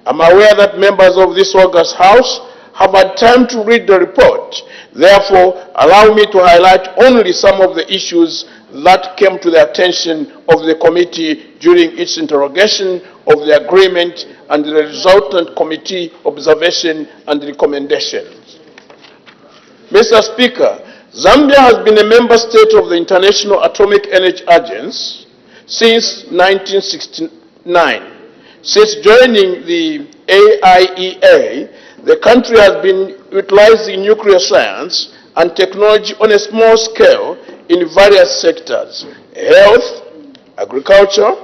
I'm aware that members of this august House have had time to read the report. Therefore, allow me to highlight only some of the issues that came to the attention of the committee during its interrogation of the agreement and the resultant committee observation and recommendations. Mr. Speaker, Zambia has been a member state of the International Atomic Energy Agency since 1969. Since joining the AIEA, the country has been utilizing nuclear science and technology on a small scale in various sectors: health, agriculture,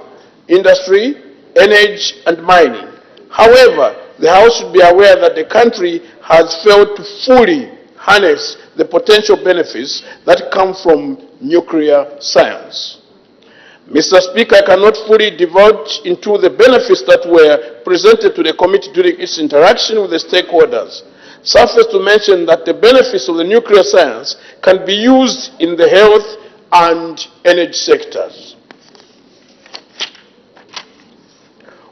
industry, energy, and mining. However, the House should be aware that the country has failed to fully harness the potential benefits that come from nuclear science. Mr. Speaker, I cannot fully divulge into the benefits that were presented to the committee during its interaction with the stakeholders. Suffice to mention that the benefits of the nuclear science can be used in the health and energy sectors.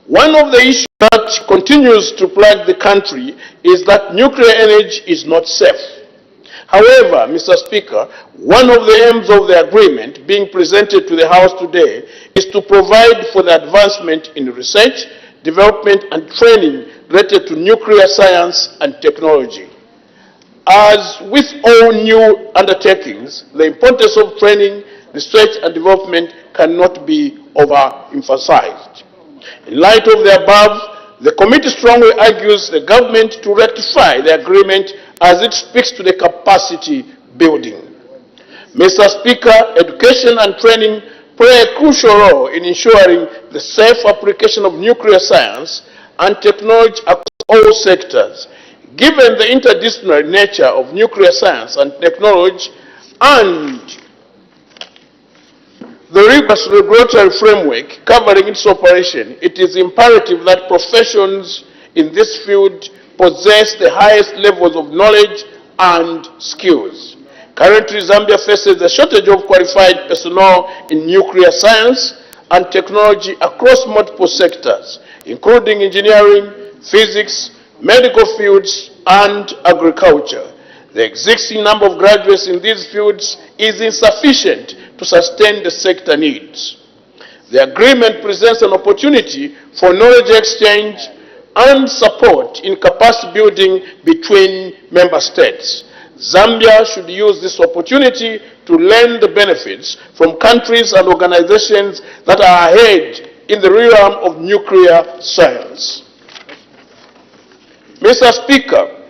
One of the issues that continues to plague the country is that nuclear energy is not safe. However, Mr. Speaker, one of the aims of the agreement being presented to the House today is to provide for the advancement in research, development and training related to nuclear science and technology. As with all new undertakings, the importance of training, research and development cannot be overemphasized. In light of the above, the committee strongly argues the government to rectify the agreement as it speaks to the capacity building. Mr. Speaker, education and training play a crucial role in ensuring the safe application of nuclear science and technology across all sectors. Given the interdisciplinary nature of nuclear science and technology and the rigorous regulatory framework covering its operation, it is imperative that professions in this field possess the highest levels of knowledge and skills. Currently, Zambia faces a shortage of qualified personnel in nuclear science and technology across multiple sectors, including engineering, physics, medical fields, and agriculture. The existing number of graduates in these fields is insufficient to sustain the sector needs. The agreement presents an opportunity for knowledge exchange and support in capacity building between member states. Zambia should use this opportunity to learn the benefits from countries and organizations that are ahead in the realm of nuclear science. Mr. Speaker,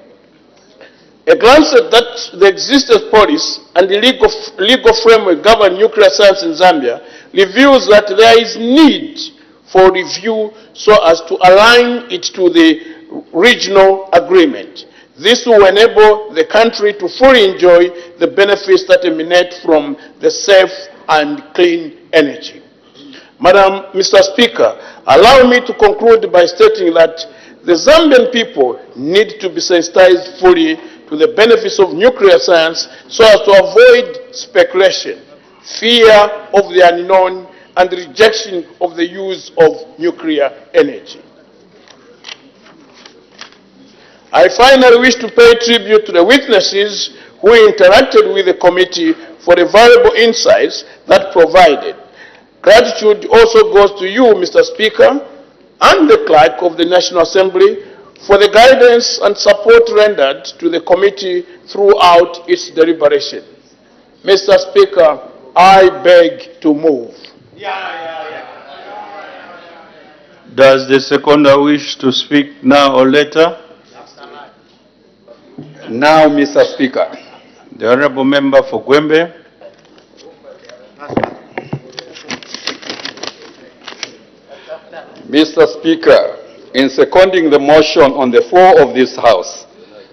a glance at the existence policy and the legal framework governing nuclear science in Zambia reveals that there is need for review so as to align it to the regional agreement. This will enable the country to fully enjoy the benefits that emanate from the safe and clean energy. Mr. Speaker, allow me to conclude by stating that the Zambian people need to be sensitized fully to the benefits of nuclear science so as to avoid speculation, fear of the unknown, and the rejection of the use of nuclear energy. I finally wish to pay tribute to the witnesses who interacted with the committee for the valuable insights that provided. Gratitude also goes to you, Mr. Speaker, and the Clerk of the National Assembly for the guidance and support rendered to the committee throughout its deliberation. Mr. Speaker, I beg to move. Does the seconder wish to speak now or later? Now, Mr. Speaker. The Honorable Member for Gwembe. Mr. Speaker, in seconding the motion on the floor of this House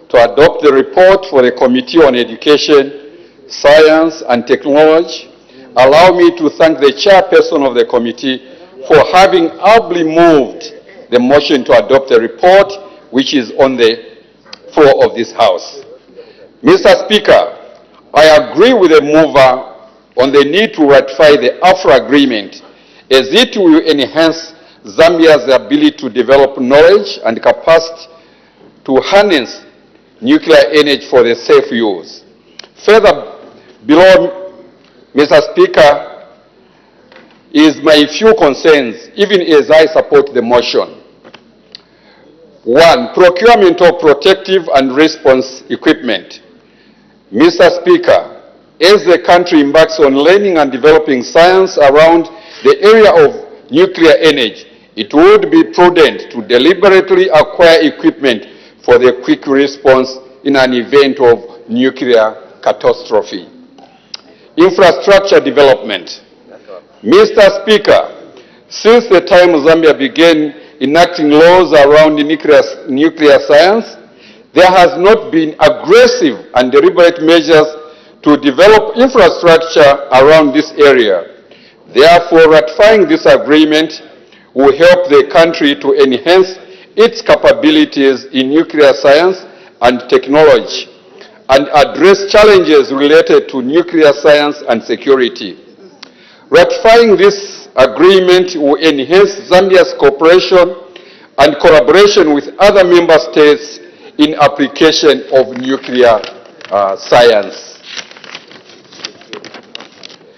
to adopt the report for the Committee on Education, Science and Technology, allow me to thank the chairperson of the committee for having ably moved the motion to adopt the report which is on the floor of this House. Mr. Speaker, I agree with the mover on the need to ratify the AFRA agreement as it will enhance Zambia's ability to develop knowledge and capacity to harness nuclear energy for the safe use. Further below, Mr. Speaker, is my few concerns, even as I support the motion. 1. Procurement of protective and response equipment. Mr. Speaker, as the country embarks on learning and developing science around the area of nuclear energy, it would be prudent to deliberately acquire equipment for the quick response in an event of nuclear catastrophe. Infrastructure development. Mr. Speaker, since the time Zambia began enacting laws around nuclear science, there has not been aggressive and deliberate measures to develop infrastructure around this area. Therefore, ratifying this agreement will help the country to enhance its capabilities in nuclear science and technology and address challenges related to nuclear science and security. Ratifying this agreement will enhance Zambia's cooperation and collaboration with other member states in application of nuclear science.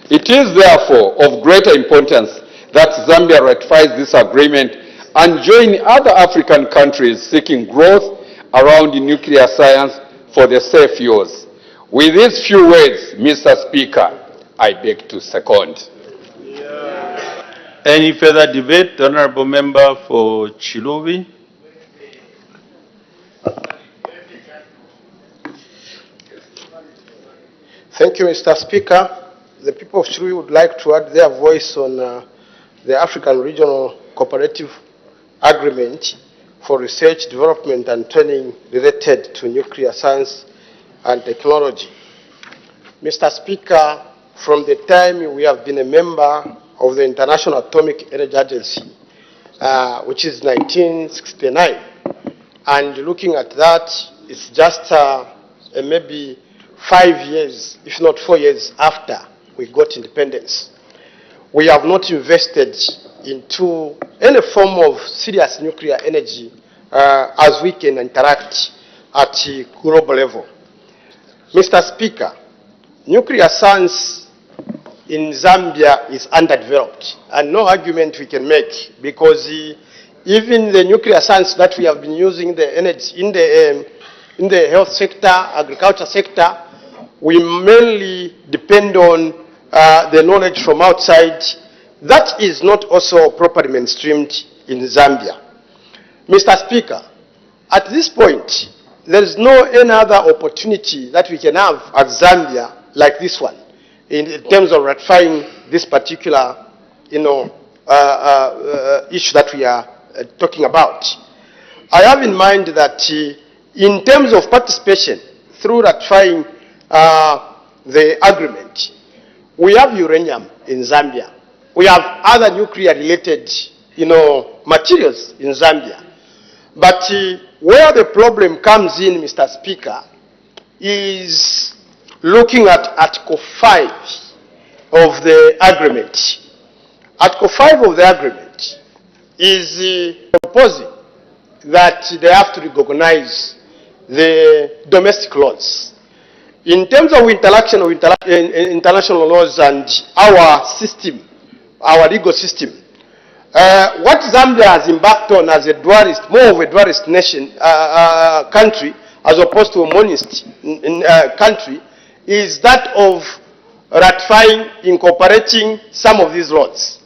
It is therefore of greater importance that Zambia ratifies this agreement and join other African countries seeking growth around nuclear science for the safe use. With these few words, Mr. Speaker, I beg to second. Any further debate? The Honorable Member for Chilubi. Thank you, Mr. Speaker. The people of Chilubi would like to add their voice on the African Regional Cooperative Agreement for research, development, and training related to nuclear science and technology. Mr. Speaker, from the time we have been a member of the International Atomic Energy Agency, which is 1969. And looking at that, it's just maybe 5 years, if not 4 years after we got independence. We have not invested into any form of serious nuclear energy as we can interact at global level. Mr. Speaker, nuclear science in Zambia is underdeveloped, and no argument we can make, because even the nuclear science that we have been using in the health sector, agriculture sector, we mainly depend on the knowledge from outside. That is not also properly mainstreamed in Zambia. Mr. Speaker, at this point, there is no any other opportunity that we can have at Zambia like this one, in terms of ratifying this particular, issue that we are talking about. I have in mind that in terms of participation through ratifying the agreement, we have uranium in Zambia. We have other nuclear-related, materials in Zambia. But where the problem comes in, Mr. Speaker, is looking at Article 5 of the agreement. Article 5 of the agreement is proposing that they have to recognize the domestic laws. In terms of interaction of international laws and our system, our legal system, what Zambia has embarked on as a dualist, more of a dualist nation, country, as opposed to a monist country, is that of ratifying, incorporating some of these laws.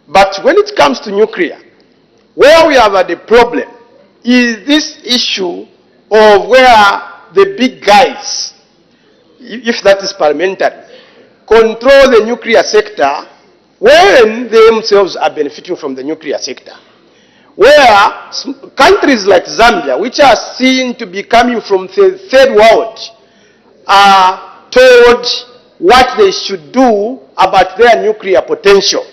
But when it comes to nuclear, where we have had a problem is this issue of where the big guys, if that is parliamentary, control the nuclear sector when they themselves are benefiting from the nuclear sector. Where countries like Zambia, which are seen to be coming from the third world, are told what they should do about their nuclear potential.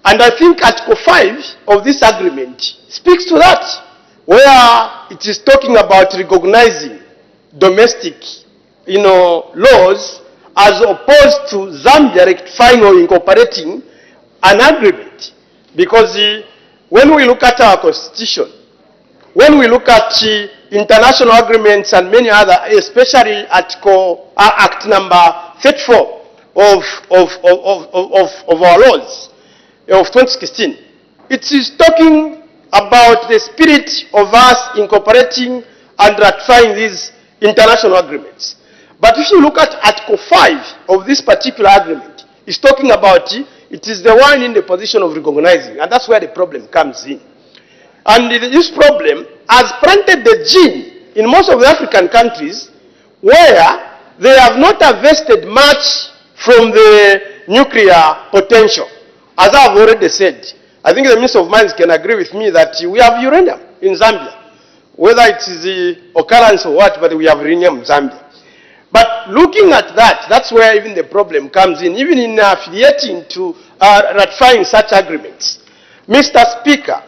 And I think Article 5 of this agreement speaks to that, where it is talking about recognizing domestic, laws, as opposed to Zambia rectifying or incorporating an agreement. Because when we look at our constitution, when we look at international agreements and many other, especially Act number 34 of our laws of 2016, it is talking about the spirit of us incorporating and ratifying these international agreements. But if you look at Article 5 of this particular agreement, it's talking about it is the one in the position of recognizing, and that's where the problem comes in. And this problem has planted the gene in most of the African countries where they have not harvested much from the nuclear potential. As I've already said, I think the Minister of Mines can agree with me that we have uranium in Zambia. Whether it is the occurrence or what, but we have uranium in Zambia. But looking at that, that's where even the problem comes in, even in affiliating to ratifying such agreements. Mr. Speaker,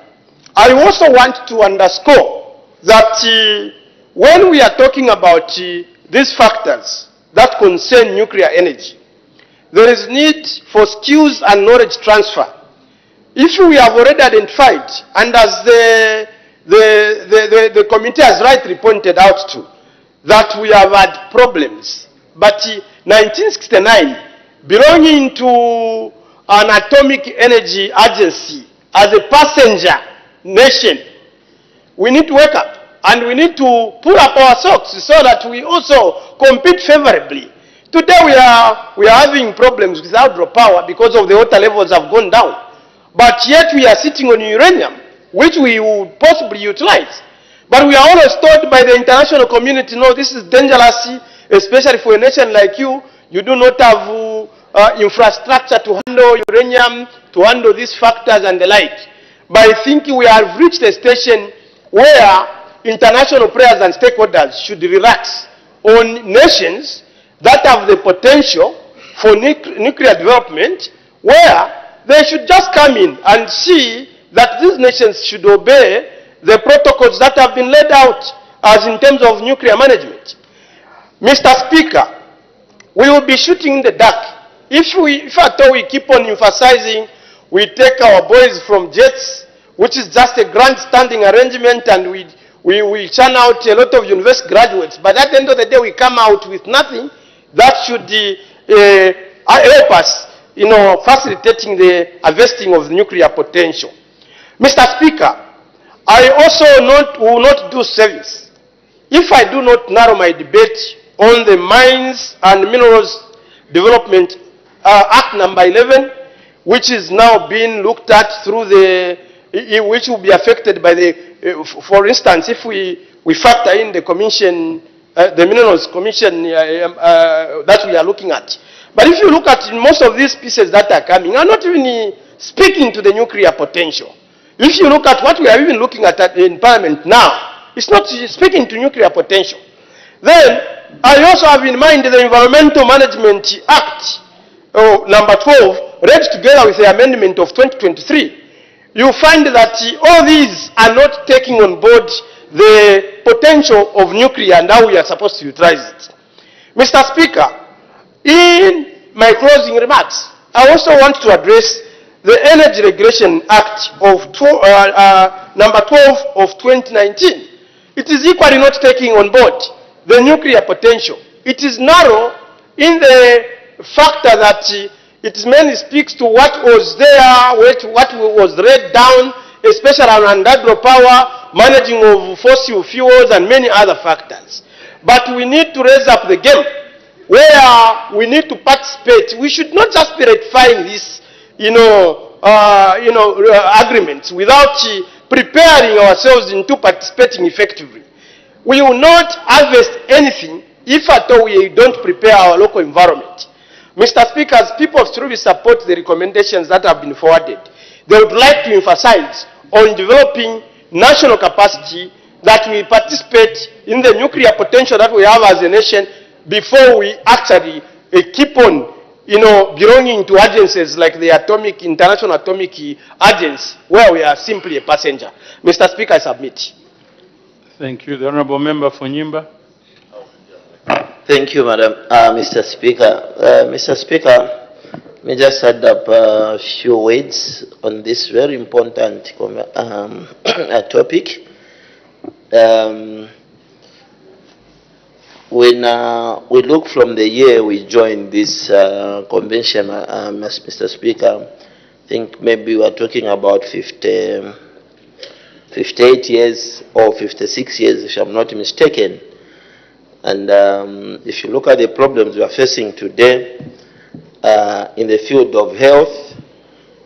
I also want to underscore that when we are talking about these factors that concern nuclear energy, there is need for skills and knowledge transfer. If we have already identified, and as the committee has rightly pointed out to, that we have had problems. But 1969, belonging to an atomic energy agency as a passenger nation, we need to wake up and we need to pull up our socks so that we also compete favorably. Today we are having problems with hydropower because of the water levels have gone down. But yet we are sitting on uranium, which we would possibly utilize. But we are always told by the international community, no, this is dangerous, especially for a nation like you. You do not have infrastructure to handle uranium, to handle these factors and the like. But I think we have reached a station where international players and stakeholders should relax on nations that have the potential for nuclear development, where they should just come in and see that these nations should obey the protocols that have been laid out as in terms of nuclear management. Mr. Speaker, we will be shooting in the dark if at all we keep on emphasizing we take our boys from jets, which is just a grandstanding arrangement, and we churn out a lot of university graduates, but at the end of the day we come out with nothing that should help us, facilitating the harvesting of the nuclear potential. Mr. Speaker, I also will not do service if I do not narrow my debate on the Mines and Minerals Development Act number 11, which is now being looked at through which will be affected by for instance, if we factor in the commission, the Minerals Commission that we are looking at. But if you look at most of these pieces that are coming, are not even speaking to the nuclear potential. If you look at what we are even looking at in Parliament now, it's not speaking to nuclear potential. Then, I also have in mind the Environmental Management Act, number 12, read together with the amendment of 2023. You find that all these are not taking on board the potential of nuclear and how we are supposed to utilize it. Mr. Speaker, in my closing remarks, I also want to address the Energy Regulation Act of number 12 of 2019. It is equally not taking on board the nuclear potential. It is narrow in the factor that it mainly speaks to what was there, what was laid down, especially around hydropower, managing of fossil fuels, and many other factors. But we need to raise up the game, where we need to participate. We should not just be ratifying this, agreements without preparing ourselves into participating effectively. We will not harvest anything if at all we don't prepare our local environment. Mr. Speaker, as people of Truby support the recommendations that have been forwarded, they would like to emphasize on developing national capacity that we participate in the nuclear potential that we have as a nation before we actually keep on, belonging to agencies like the International Atomic Agency, where we are simply a passenger. Mr. Speaker, I submit. Thank you. The Honourable Member for Nyimba. Thank you, Madam. Mr. Speaker. Mr. Speaker, let me just add up a few words on this very important topic. When we look from the year we joined this convention, Mr. Speaker, I think maybe we are talking about 58 years or 56 years, if I'm not mistaken. And if you look at the problems we are facing today in the field of health,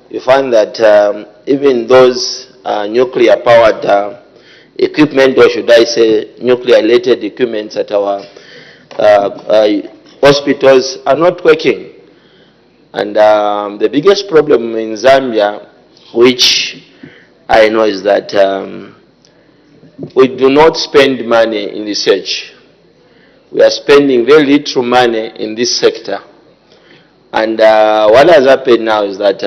you find that even those nuclear-powered equipment, or should I say nuclear-related equipment at our hospitals are not working. And the biggest problem in Zambia, which I know, is that we do not spend money in research. We are spending very little money in this sector. And what has happened now is that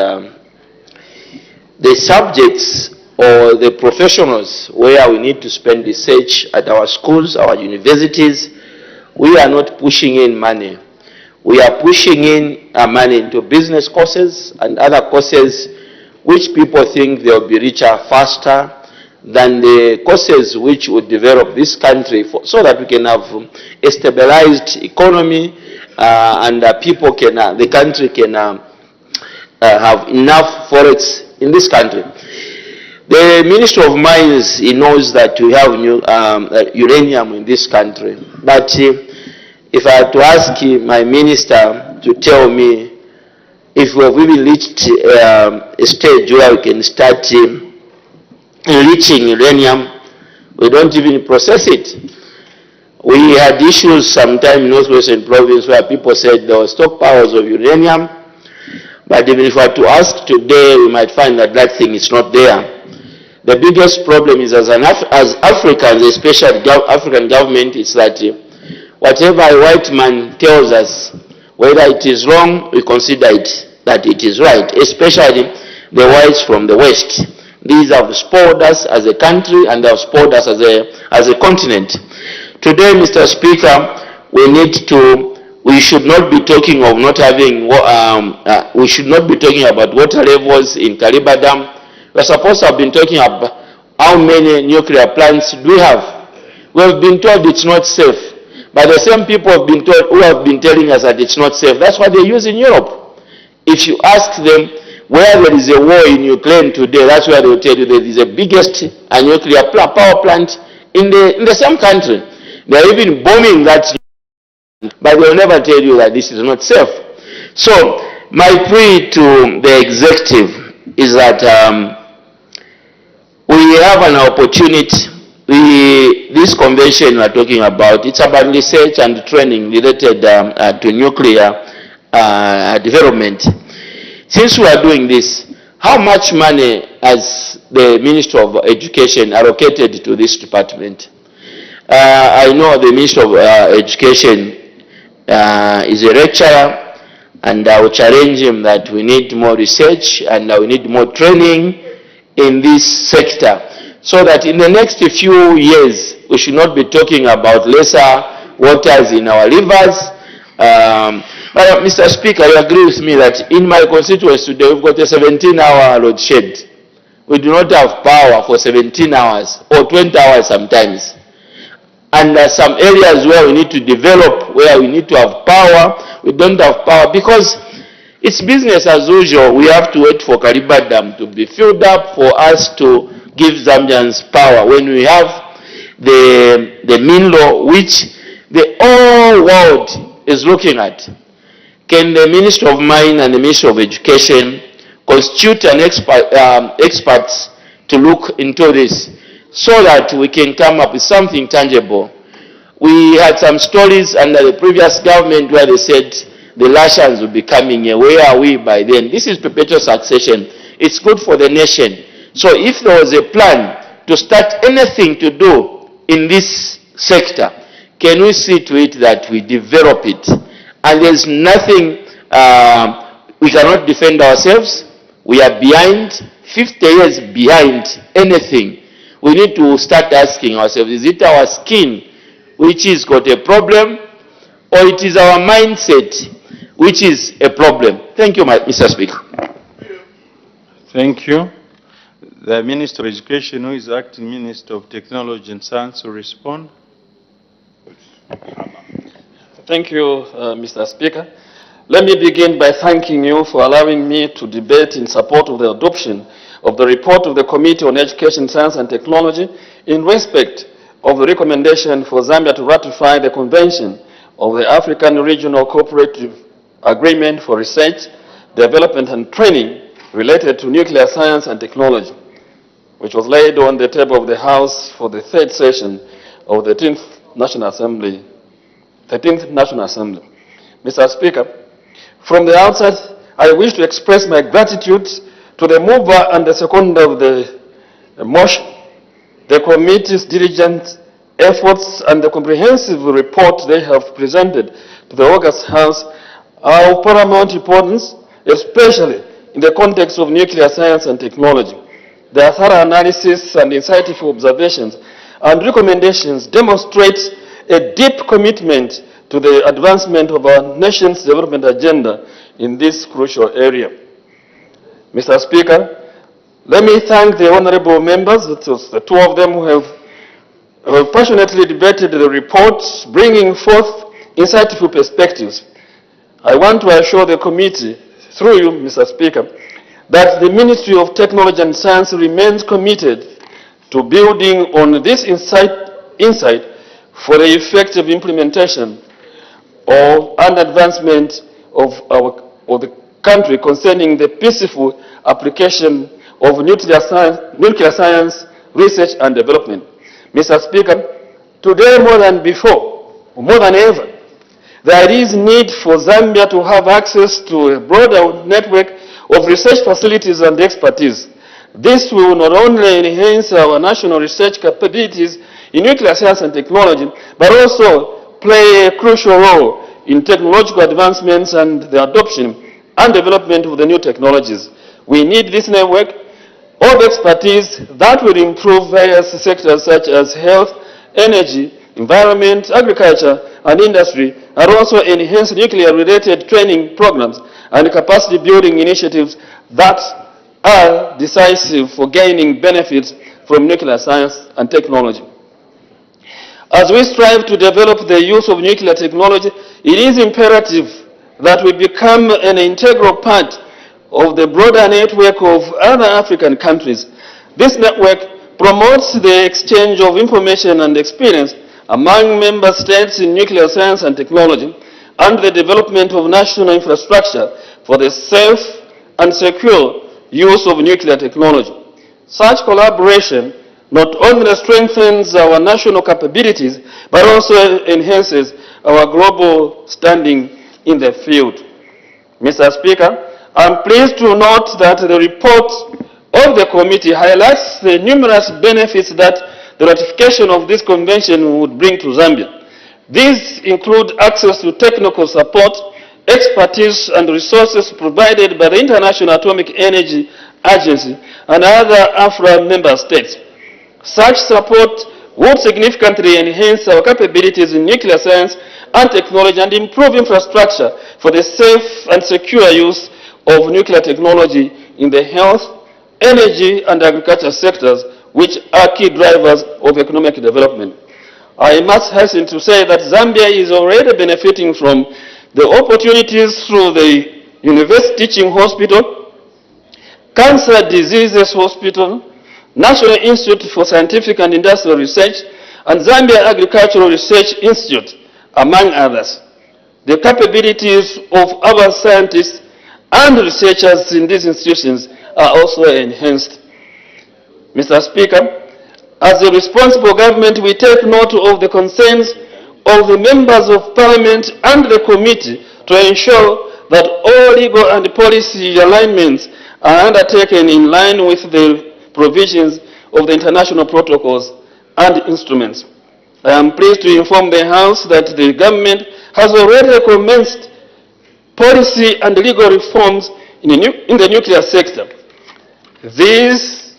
the subjects or the professionals where we need to spend research at our schools, our universities, we are not pushing in money. We are pushing in money into business courses and other courses which people think they'll be richer faster than the courses which would develop this country so that we can have a stabilized economy and people can, the country can have enough forex in this country. The Minister of Mines, he knows that we have uranium in this country. But if I had to ask my minister to tell me if we have even reached a stage where we can start enriching uranium, we don't even process it. We had issues sometime in Northwestern Province where people said there were stockpiles of uranium, but even if we were to ask today, we might find that that thing is not there. The biggest problem is as Africans, especially African government, is that whatever a white man tells us, Whether it is wrong, we consider that it is right, especially the whites from the West. These have spoiled us as a country and they have spoiled us as a continent. Today, Mr. Speaker, we should not be talking of not having, we should not be talking about water levels in Kariba Dam. We're supposed to have been talking about how many nuclear plants do we have. We have been told it's not safe. But the same people who have been telling us that it's not safe, that's what they use in Europe. If you ask them where there is a war in Ukraine today, that's where they will tell you that there is the biggest nuclear power plant in the same country. They are even bombing that, but they will never tell you that this is not safe. So my plea to the executive is that we have an opportunity. This convention we are talking about, it's about research and training related to nuclear development. Since we are doing this, how much money has the Minister of Education allocated to this department? I know the Minister of Education is a lecturer, and I will challenge him that we need more research and we need more training in this sector, so that in the next few years we should not be talking about lesser waters in our rivers. But Mr. Speaker, you agree with me that in my constituency today we've got a 17-hour load shed. We do not have power for 17 hours or 20 hours sometimes. And there are some areas where we need to develop, where we need to have power, we don't have power because it's business as usual. We have to wait for Kariba Dam to be filled up for us to give Zambians power when we have the mean law which the whole world is looking at. Can the Minister of Mine and the Minister of Education constitute an experts to look into this so that we can come up with something tangible? We had some stories under the previous government where they said the Russians will be coming here. Where are we by then? This is perpetual succession. It's good for the nation. So if there was a plan to start anything to do in this sector, can we see to it that we develop it? And there's nothing, we cannot defend ourselves. We are behind, 50 years behind anything. We need to start asking ourselves, is it our skin which has got a problem, or it is our mindset which is a problem? Thank you, Mr. Speaker. Thank you. The Minister of Education, who is Acting Minister of Technology and Science, will respond. Thank you, Mr. Speaker. Let me begin by thanking you for allowing me to debate in support of the adoption of the report of the Committee on Education, Science and Technology in respect of the recommendation for Zambia to ratify the Convention of the African Regional Cooperative Agreement for Research, Development and Training related to nuclear science and technology, which was laid on the table of the House for the third session of the 13th National Assembly. Mr. Speaker, from the outset, I wish to express my gratitude to the mover and the seconder of the motion. The committee's diligent efforts and the comprehensive report they have presented to the August House are of paramount importance, especially in the context of nuclear science and technology. Their thorough analysis and insightful observations and recommendations demonstrate a deep commitment to the advancement of our nation's development agenda in this crucial area. Mr. Speaker, let me thank the honorable members, the two of them who have passionately debated the report, bringing forth insightful perspectives. I want to assure the committee, through you, Mr. Speaker, that the Ministry of Technology and Science remains committed to building on this insight for the effective implementation and advancement of the country concerning the peaceful application of nuclear science research and development. Mr. Speaker, today more than before, more than ever, there is need for Zambia to have access to a broader network of research facilities and expertise. This will not only enhance our national research capabilities in nuclear science and technology, but also play a crucial role in technological advancements and the adoption and development of the new technologies. We need this network of expertise that will improve various sectors such as health, energy, environment, agriculture, and industry, and also enhance nuclear-related training programs and capacity building initiatives that are decisive for gaining benefits from nuclear science and technology. As we strive to develop the use of nuclear technology, it is imperative that we become an integral part of the broader network of other African countries. This network promotes the exchange of information and experience among member states in nuclear science and technology and the development of national infrastructure for the safe and secure use of nuclear technology. Such collaboration not only strengthens our national capabilities, but also enhances our global standing in the field. Mr. Speaker, I'm pleased to note that the report of the committee highlights the numerous benefits that the ratification of this convention would bring to Zambia. These include access to technical support, expertise and resources provided by the International Atomic Energy Agency and other AFRA member states. Such support would significantly enhance our capabilities in nuclear science and technology and improve infrastructure for the safe and secure use of nuclear technology in the health, energy and agriculture sectors, which are key drivers of economic development. I must hasten to say that Zambia is already benefiting from the opportunities through the University Teaching Hospital, Cancer Diseases Hospital, National Institute for Scientific and Industrial Research, and Zambia Agricultural Research Institute, among others. The capabilities of our scientists and researchers in these institutions are also enhanced. Mr. Speaker, as a responsible government, we take note of the concerns of the members of Parliament and the committee to ensure that all legal and policy alignments are undertaken in line with the provisions of the international protocols and instruments. I am pleased to inform the House that the government has already commenced policy and legal reforms in the nuclear sector. These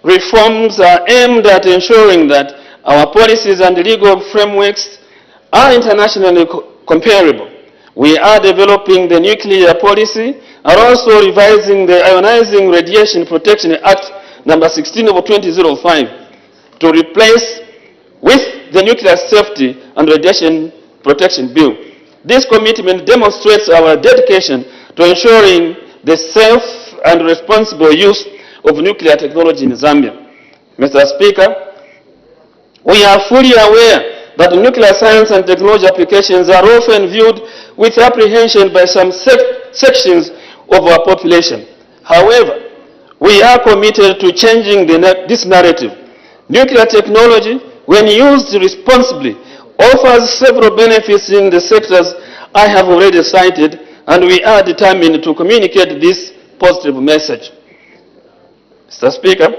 reforms are aimed at ensuring that our policies and legal frameworks are internationally comparable. We are developing the nuclear policy and also revising the Ionizing Radiation Protection Act number 16 of 2005 to replace with the Nuclear Safety and Radiation Protection Bill. This commitment demonstrates our dedication to ensuring the safe and responsible use of nuclear technology in Zambia. Mr. Speaker, we are fully aware that nuclear science and technology applications are often viewed with apprehension by some sections of our population. However, we are committed to changing this narrative. Nuclear technology, when used responsibly, offers several benefits in the sectors I have already cited, and we are determined to communicate this positive message. Mr. Speaker,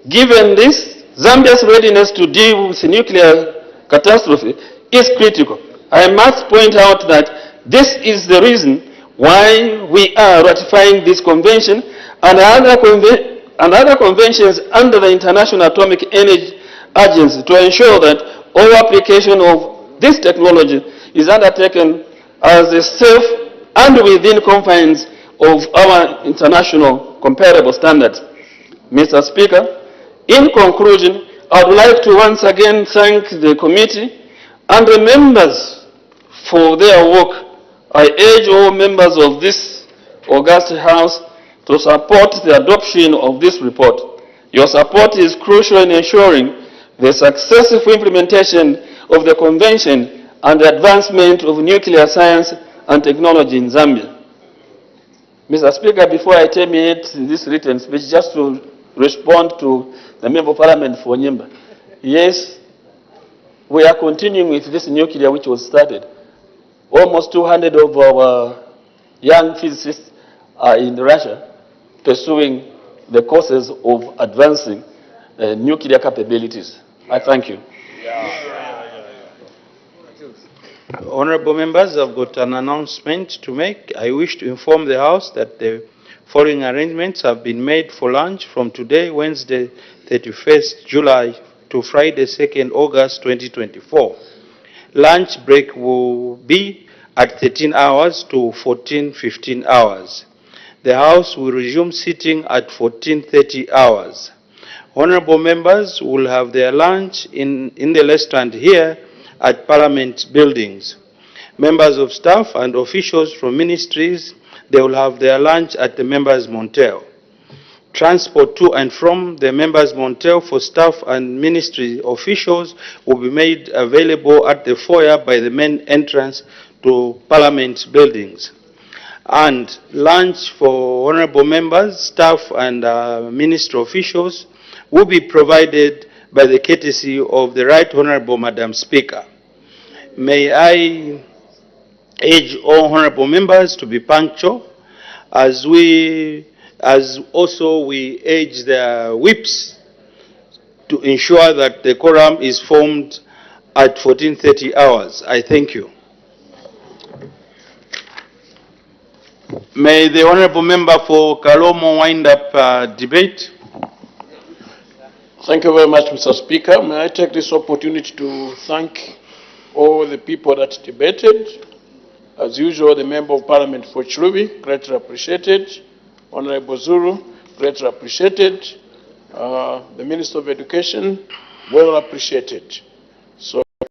given this, Zambia's readiness to deal with nuclear catastrophe is critical. I must point out that this is the reason why we are ratifying this convention and other conventions under the International Atomic Energy Agency to ensure that all application of this technology is undertaken as a safe and within confines of our international comparable standards. Mr. Speaker, in conclusion, I would like to once again thank the committee and the members for their work. I urge all members of this august House to support the adoption of this report. Your support is crucial in ensuring the successful implementation of the Convention and the advancement of nuclear science and technology in Zambia. Mr. Speaker, before I terminate this written speech, just to respond to the Member of Parliament for Nyimba. Yes, we are continuing with this nuclear which was started. Almost 200 of our young physicists are in Russia pursuing the courses of advancing nuclear capabilities. I thank you. Honorable members, I've got an announcement to make. I wish to inform the House that the following arrangements have been made for lunch from today, Wednesday, 31st July, to Friday, 2nd August 2024. Lunch break will be at 13 hours to 14:15 hours. The House will resume sitting at 14:30 hours. Honorable members will have their lunch in the restaurant here at Parliament buildings. Members of staff and officials from ministries, they will have their lunch at the members' motel. Transport to and from the members' motel for staff and ministry officials will be made available at the foyer by the main entrance to Parliament buildings. And lunch for honorable members, staff and ministry officials will be provided by the courtesy of the Right Honorable Madam Speaker. May I urge all honorable members to be punctual as also we urge the whips to ensure that the quorum is formed at 14:30 hours. I thank you. May the honorable member for Kalomo wind up debate. Thank you very much, Mr. Speaker. May I take this opportunity to thank all the people that debated. As usual, the Member of Parliament for Chilubi, greatly appreciated. Honorable Zulu, greatly appreciated. The Minister of Education, well appreciated. So we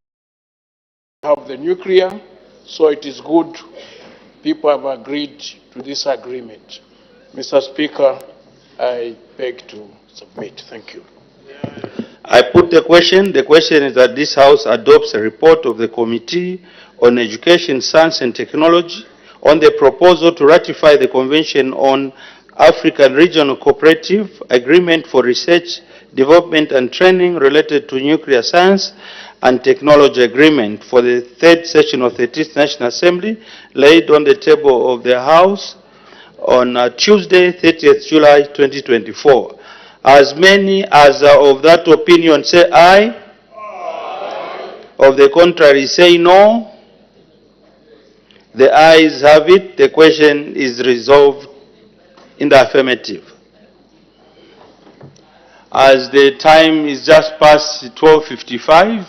have the nuclear, so it is good people have agreed to this agreement. Mr. Speaker, I beg to submit. Thank you. I put the question. The question is that this House adopts a report of the Committee on Education, Science and Technology on the proposal to ratify the Convention on African Regional Cooperative Agreement for Research, Development and Training related to Nuclear Science and Technology Agreement for the third session of the 13th National Assembly, laid on the table of the House on Tuesday, 30th July 2024. As many as are of that opinion say aye. Aye. Of the contrary say no. The ayes have it. The question is resolved in the affirmative. As the time is just past 12:55,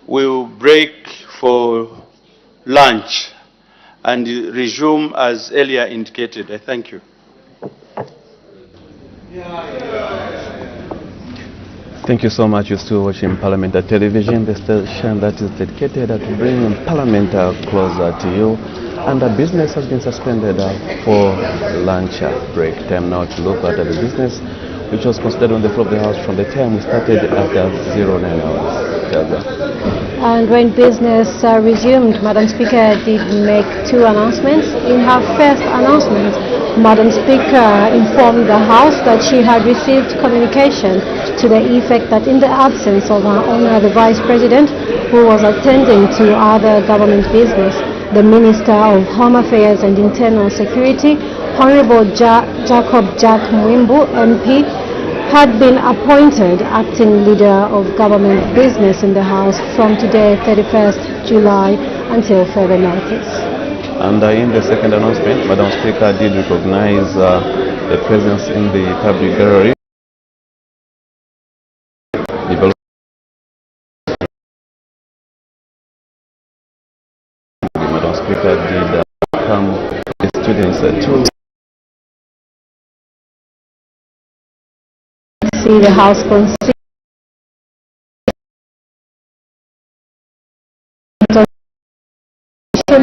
we will break for lunch and resume as earlier indicated. I thank you. Thank you so much. You're still watching Parliament Television, the station that is dedicated to bringing Parliament closer to you. And the business has been suspended for lunch break time now to look at the business which was considered on the floor of the House from the time we started at 09 hours. And when business resumed, Madam Speaker did make two announcements. In her first announcement, Madam Speaker informed the House that she had received communication to the effect that in the absence of her Honour the Vice President, who was attending to other government business, the Minister of Home Affairs and Internal Security, Honourable Jacob Jack Mwimbu, MP, had been appointed acting leader of government business in the House from today, 31st July, until further notice. And in the second announcement, Madam Speaker did recognize the presence in the public gallery. Madam Speaker did welcome the students to see the House constitution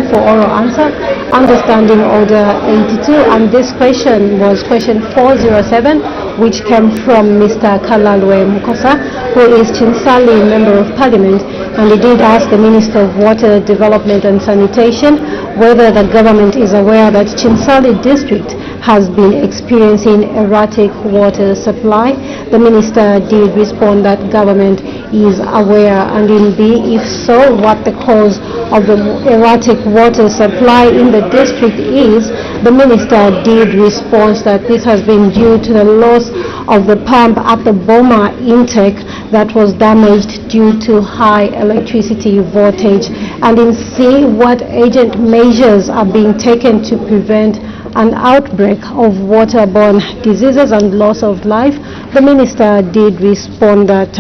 for oral answer, understanding order 82, and this question was question 407, which came from Mr. Kalalwe Mukosa, who is Chinsali Member of Parliament, and he did ask the Minister of Water Development and Sanitation whether the government is aware that Chinsali district has been experiencing erratic water supply. The Minister did respond that government is aware, and in B, if so, what the cause of the erratic water supply in the district is. The minister did respond that this has been due to the loss of the pump at the Boma intake that was damaged due to high electricity voltage. And in C, what urgent measures are being taken to prevent an outbreak of waterborne diseases and loss of life. The minister did respond that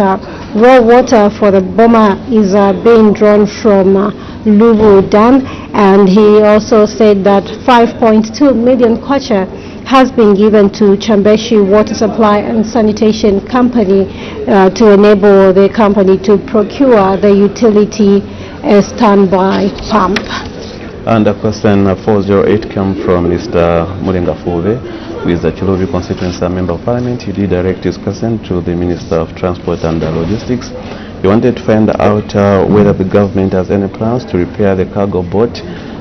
raw water for the Boma is being drawn from Lubu Dam, and he also said that 5.2 million kwacha has been given to Chambeshi Water Supply and Sanitation Company to enable the company to procure the utility standby pump. And question 408 came from Mr. Mulenga Fuve, who is the Chilovi Constituency Member of Parliament. He did direct his question to the Minister of Transport and Logistics. He wanted to find out whether the government has any plans to repair the cargo boat,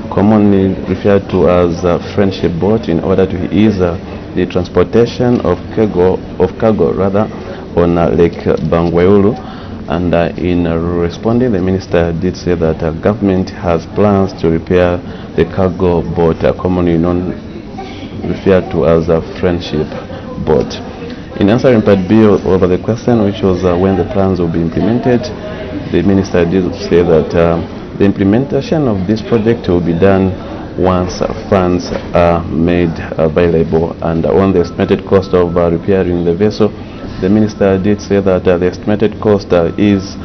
commonly referred to as a friendship boat, in order to ease the transportation of cargo on Lake Bangweulu. And in responding, the minister did say that government has plans to repair the cargo boat, commonly referred to as a friendship boat. In answering part B over the question, which was when the plans will be implemented, the minister did say that the implementation of this project will be done once funds are made available. And on the estimated cost of repairing the vessel, the minister did say that the estimated cost is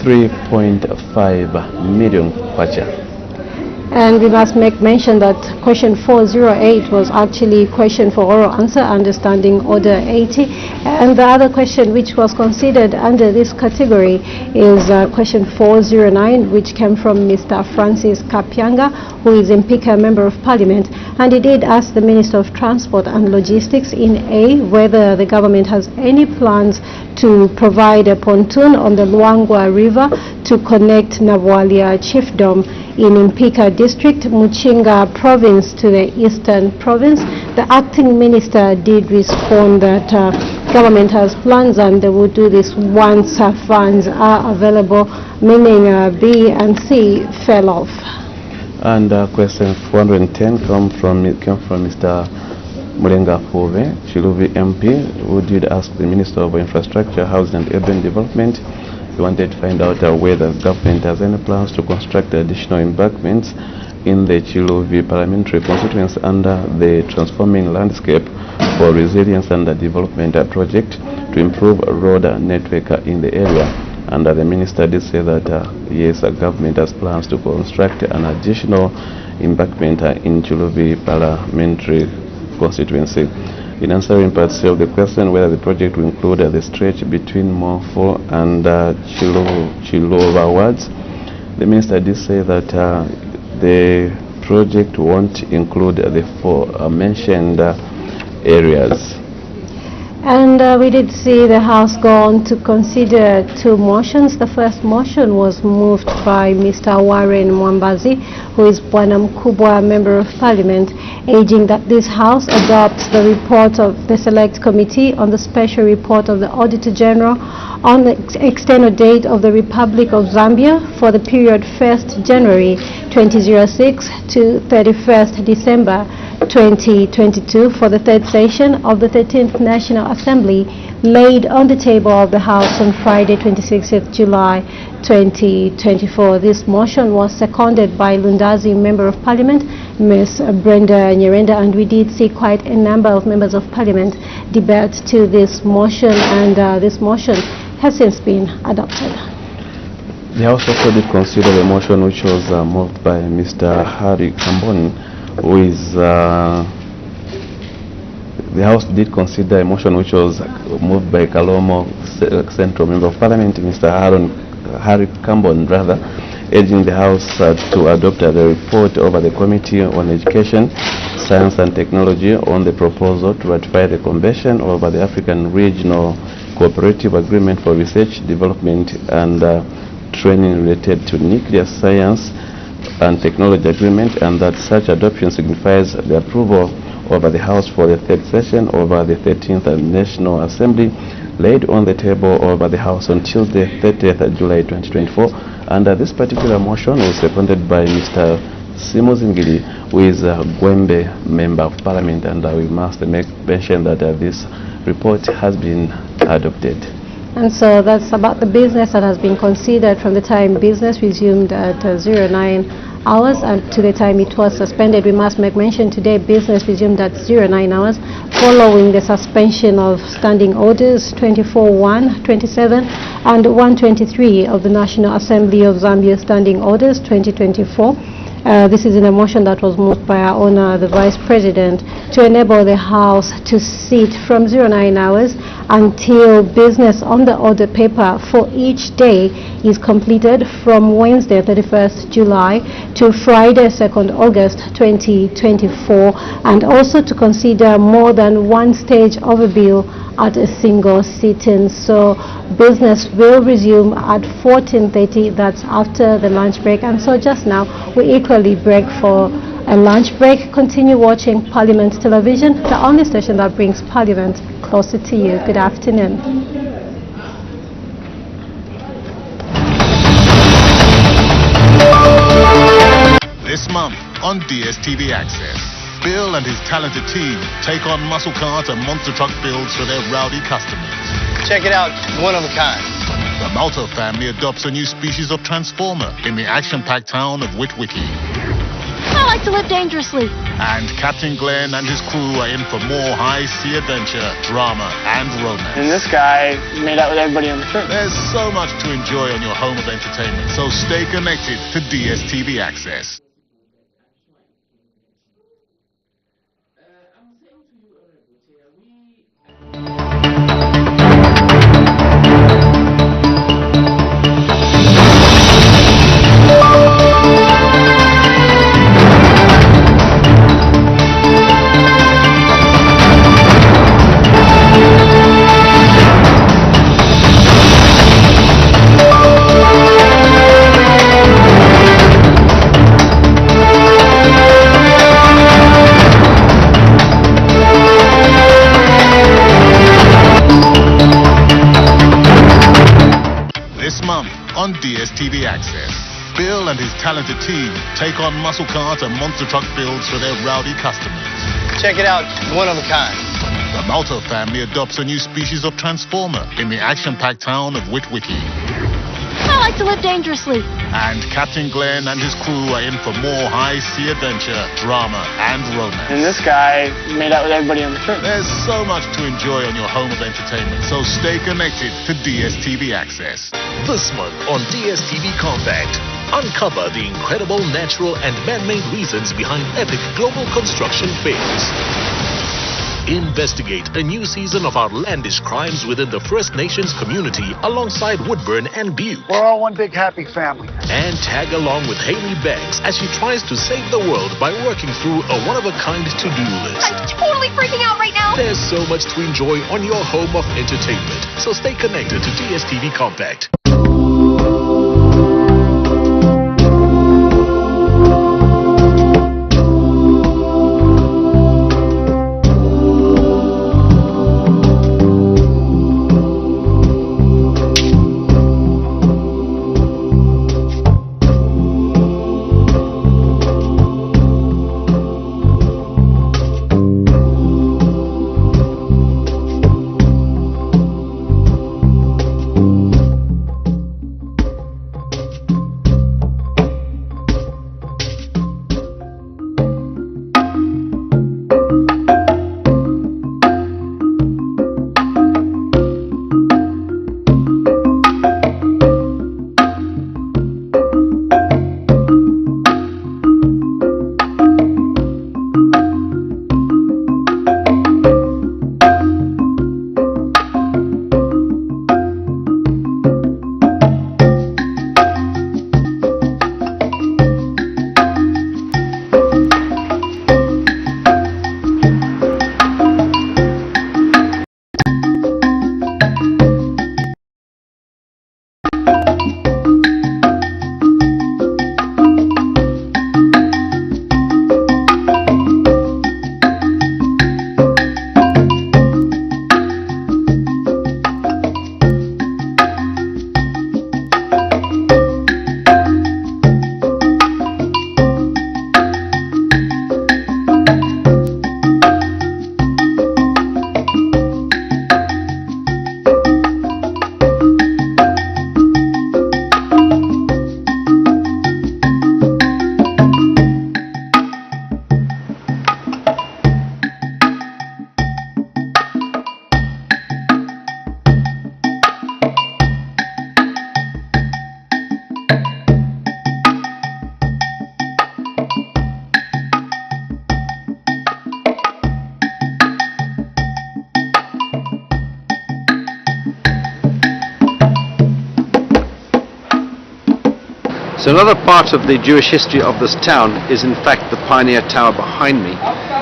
3.5 million kwacha. And we must make mention that question 408 was actually question for oral answer, understanding order 80. And the other question which was considered under this category is question 409, which came from Mr. Francis Kapyanga, who is Mpika Member of Parliament. And he did ask the Minister of Transport and Logistics in A whether the government has any plans to provide a pontoon on the Luangwa River to connect Nabwalia Chiefdom in Mpika District, Muchinga Province to the Eastern Province. The acting minister did respond that government has plans and they will do this once funds are available, meaning B and C fell off. And question 410 came from Mr. Mulenga Fuve, Chiluvi MP, who did ask the Minister of Infrastructure, Housing and Urban Development. He wanted to find out whether the government has any plans to construct additional embankments in the Chiluvi parliamentary constituency under the Transforming Landscape for Resilience and Development project to improve road network in the area. And the minister did say that yes, the government has plans to construct an additional embankment in Chiluvi parliamentary constituency. In answering part C of the question whether the project will include the stretch between Mofo and Chilova wards, the minister did say that the project won't include the four mentioned areas. And we did see the House go on to consider two motions. The first motion was moved by Mr. Warren Mwambazi, who is Bwana Mkubwa Member of Parliament, urging that this House adopts the report of the Select Committee on the Special Report of the Auditor General on the external date of the Republic of Zambia for the period 1st January 2006 to 31st December 2022 for the third session of the 13th National Assembly, laid on the table of the House on Friday 26th July 2024. This motion was seconded by Lundazi Member of Parliament, Ms. Brenda Nyirenda, and we did see quite a number of members of Parliament debate to this motion, and this motion has since been adopted. The House also did consider the motion which was moved by Mr. Harry Kamboni, who is the House did consider a motion which was moved by Kalomo Central Member of Parliament, Mr. Harry Kambon, urging the House to adopt the report over the Committee on Education, Science and Technology on the proposal to ratify the Convention over the African Regional Cooperative Agreement for Research, Development and Training related to Nuclear Science and Technology Agreement, and that such adoption signifies the approval over the House for the third session over the 13th National Assembly laid on the table of the House on Tuesday, 30th July 2024. And this particular motion was seconded by Mr. Simuzingiri, who is a Gwembe Member of Parliament, and we must make mention that this report has been adopted. And so that's about the business that has been considered from the time business resumed at 09 hours and to the time it was suspended. We must make mention today business resumed at 09 hours following the suspension of standing orders 24-1, 27 and 123 of the National Assembly of Zambia Standing Orders 2024. This is in a motion that was moved by our Honor, the Vice President, to enable the House to sit from 09 hours until business on the order paper for each day is completed from Wednesday, 31st July to Friday, 2nd August 2024, and also to consider more than one stage of a bill at a single sitting. So business will resume at 14:30, that's after the lunch break. And so just now we equally break for a lunch break. Continue watching Parliament Television, the only station that brings Parliament closer to you. Good afternoon. This month on DSTV Access, Bill and his talented team take on muscle cars and monster truck builds for their rowdy customers. Check it out, one of a kind. The Malta family adopts a new species of transformer in the action-packed town of Witwiki. I like to live dangerously. And Captain Glenn and his crew are in for more high-sea adventure, drama, and romance. And this guy made out with everybody on the trip. There's so much to enjoy on your home of entertainment, so stay connected to DSTV Access. On DSTV Access, Bill and his talented team take on muscle cars and monster truck builds for their rowdy customers. Check it out, one of a kind. The Malta family adopts a new species of transformer in the action-packed town of Witwiki. I like to live dangerously. And Captain Glenn and his crew are in for more high-sea adventure, drama, and romance. And this guy made out with everybody on the trip. There's so much to enjoy on your home of entertainment, so stay connected to DSTV Access. This month on DSTV Compact, uncover the incredible natural and man-made reasons behind epic global construction fails. Investigate a new season of outlandish crimes within the First Nations community alongside Woodburn and Butte. We're all one big happy family. And tag along with Haley Banks as she tries to save the world by working through a one-of-a-kind to-do list. I'm totally freaking out right now. There's so much to enjoy on your home of entertainment, so stay connected to DSTV Compact. So another part of the Jewish history of this town is in fact the Pioneer Tower behind me.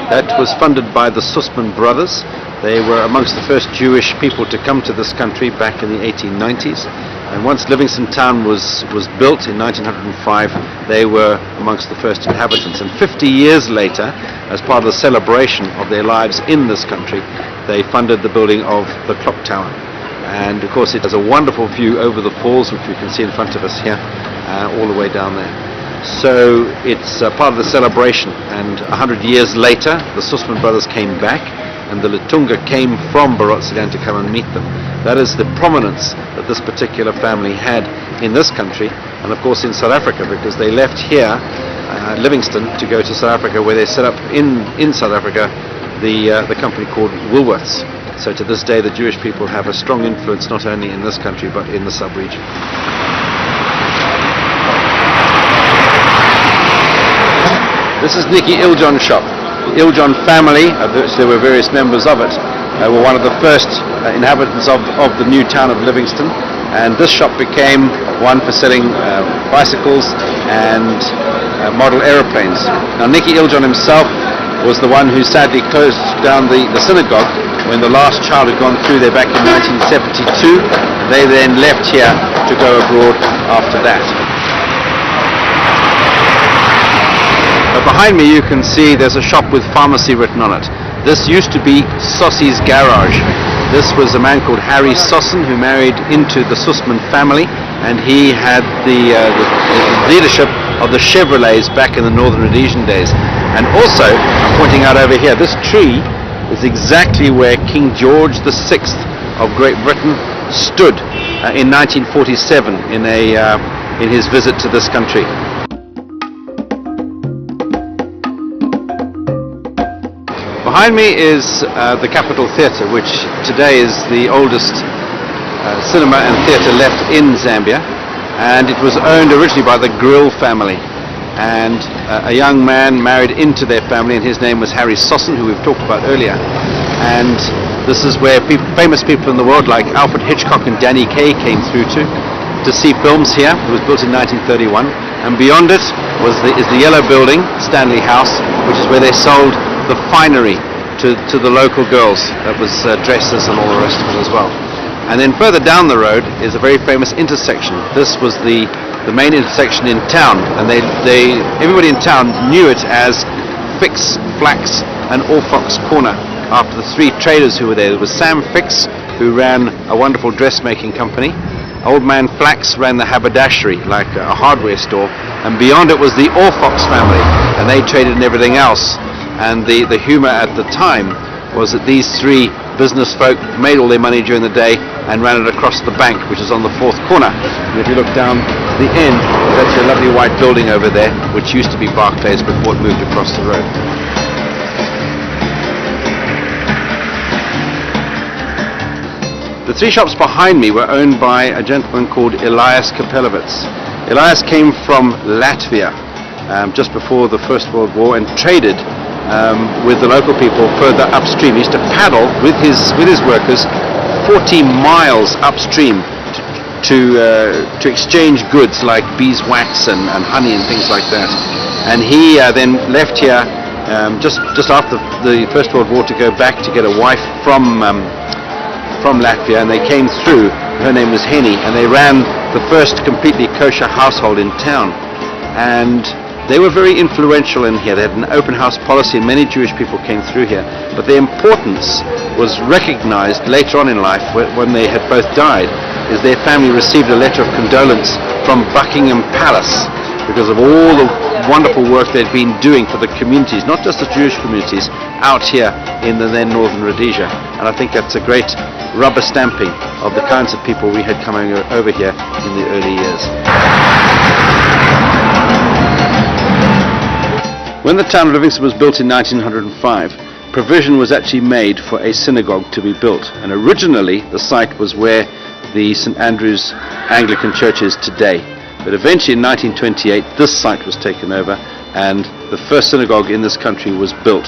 That was funded by the Sussman brothers. They were amongst the first Jewish people to come to this country back in the 1890s. And once Livingston Town was built in 1905, they were amongst the first inhabitants. And 50 years later, as part of the celebration of their lives in this country, they funded the building of the clock tower. And of course it has a wonderful view over the falls, which we can see in front of us here, all the way down there. So it's part of the celebration, and 100 years later the Sussman brothers came back, and the Lutunga came from Barotsegan to come and meet them. That is the prominence that this particular family had in this country, and of course in South Africa, because they left here, Livingston, to go to South Africa, where they set up in South Africa the company called Woolworths. So to this day the Jewish people have a strong influence not only in this country but in the sub-region. This is Nicky Iljon's shop. The Iljon family, there were various members of it, were one of the first inhabitants of the new town of Livingston, and this shop became one for selling bicycles and model aeroplanes. Now Nicky Iljon himself was the one who sadly closed down the synagogue when the last child had gone through there back in 1972. They then left here to go abroad after that. But behind me you can see there's a shop with pharmacy written on it. This used to be Sossi's Garage. This was a man called Harry Sossen who married into the Sussman family, and he had the leadership of the Chevrolets back in the Northern Rhodesian days. And also, I'm pointing out over here, this tree is exactly where King George VI of Great Britain stood in 1947 in his visit to this country. Behind me is the Capitol Theatre, which today is the oldest cinema and theatre left in Zambia, and it was owned originally by the Grill family, and a young man married into their family, and his name was Harry Sossen, who we've talked about earlier. And this is where famous people in the world like Alfred Hitchcock and Danny Kaye came through to see films here. It was built in 1931, and beyond it is the yellow building, Stanley House, which is where they sold the finery to the local girls. That was dresses and all the rest of it as well. And then further down the road is a very famous intersection. This was the main intersection in town, and everybody in town knew it as Fix, Flax and Orfox Corner, after the three traders who were there. There was Sam Fix, who ran a wonderful dressmaking company. Old man Flax ran the haberdashery, like a hardware store, and beyond it was the Orfox family, and they traded in everything else. And the humour at the time was that these three business folk made all their money during the day and ran it across the bank, which is on the fourth corner. And if you look down the end, there's actually a lovely white building over there, which used to be Barclays before it moved across the road. The three shops behind me were owned by a gentleman called Elias Kapelowitz. Elias came from Latvia just before the First World War and traded with the local people further upstream. He used to paddle with his workers 40 miles upstream to exchange goods like beeswax and honey and things like that. And he then left here just after the First World War to go back to get a wife from Latvia, and they came through. Her name was Henny, and they ran the first completely kosher household in town. And they were very influential in here. They had an open house policy, and many Jewish people came through here. But their importance was recognized later on in life when they had both died, is their family received a letter of condolence from Buckingham Palace because of all the wonderful work they'd been doing for the communities, not just the Jewish communities, out here in the then Northern Rhodesia. And I think that's a great rubber stamping of the kinds of people we had coming over here in the early years. When the town of Livingston was built in 1905, provision was actually made for a synagogue to be built, and originally the site was where the St. Andrew's Anglican Church is today. But eventually in 1928 this site was taken over and the first synagogue in this country was built.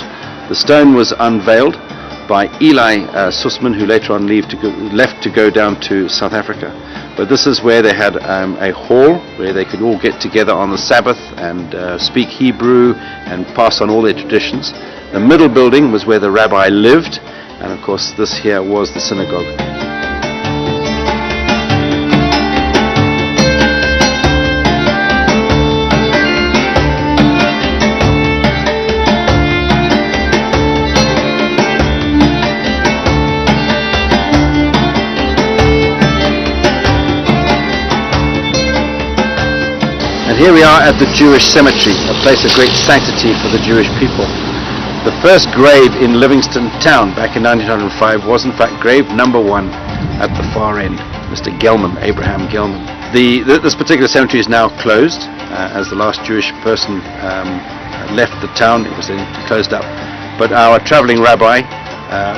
The stone was unveiled by Eli Sussman, who later on left to go down to South Africa. but this is where they had a hall where they could all get together on the Sabbath and speak Hebrew and pass on all their traditions. The middle building was where the rabbi lived, and of course this here was the synagogue. And here we are at the Jewish cemetery, a place of great sanctity for the Jewish people. The first grave in Livingston town back in 1905 was in fact grave number 1 at the far end, Mr. Gelman, Abraham Gelman. This particular cemetery is now closed as the last Jewish person left the town. It was then closed up. But our traveling rabbi,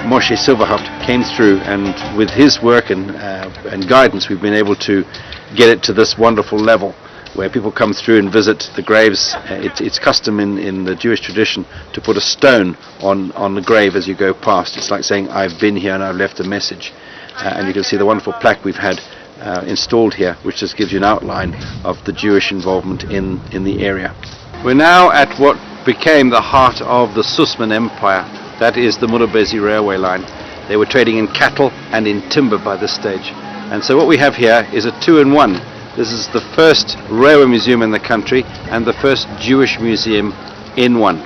Moshe Silverhaupt, came through, and with his work and guidance we've been able to get it to this wonderful level where people come through and visit the graves. It's custom in the Jewish tradition to put a stone on the grave as you go past. It's like saying, I've been here and I've left a message. And you can see the wonderful plaque we've had installed here, which just gives you an outline of the Jewish involvement in the area. We're now at what became the heart of the Sussman Empire. That is the Mulabezi railway line. They were trading in cattle and in timber by this stage. And so what we have here is a 2-in-1. This is the first railway museum in the country and the first Jewish museum in one.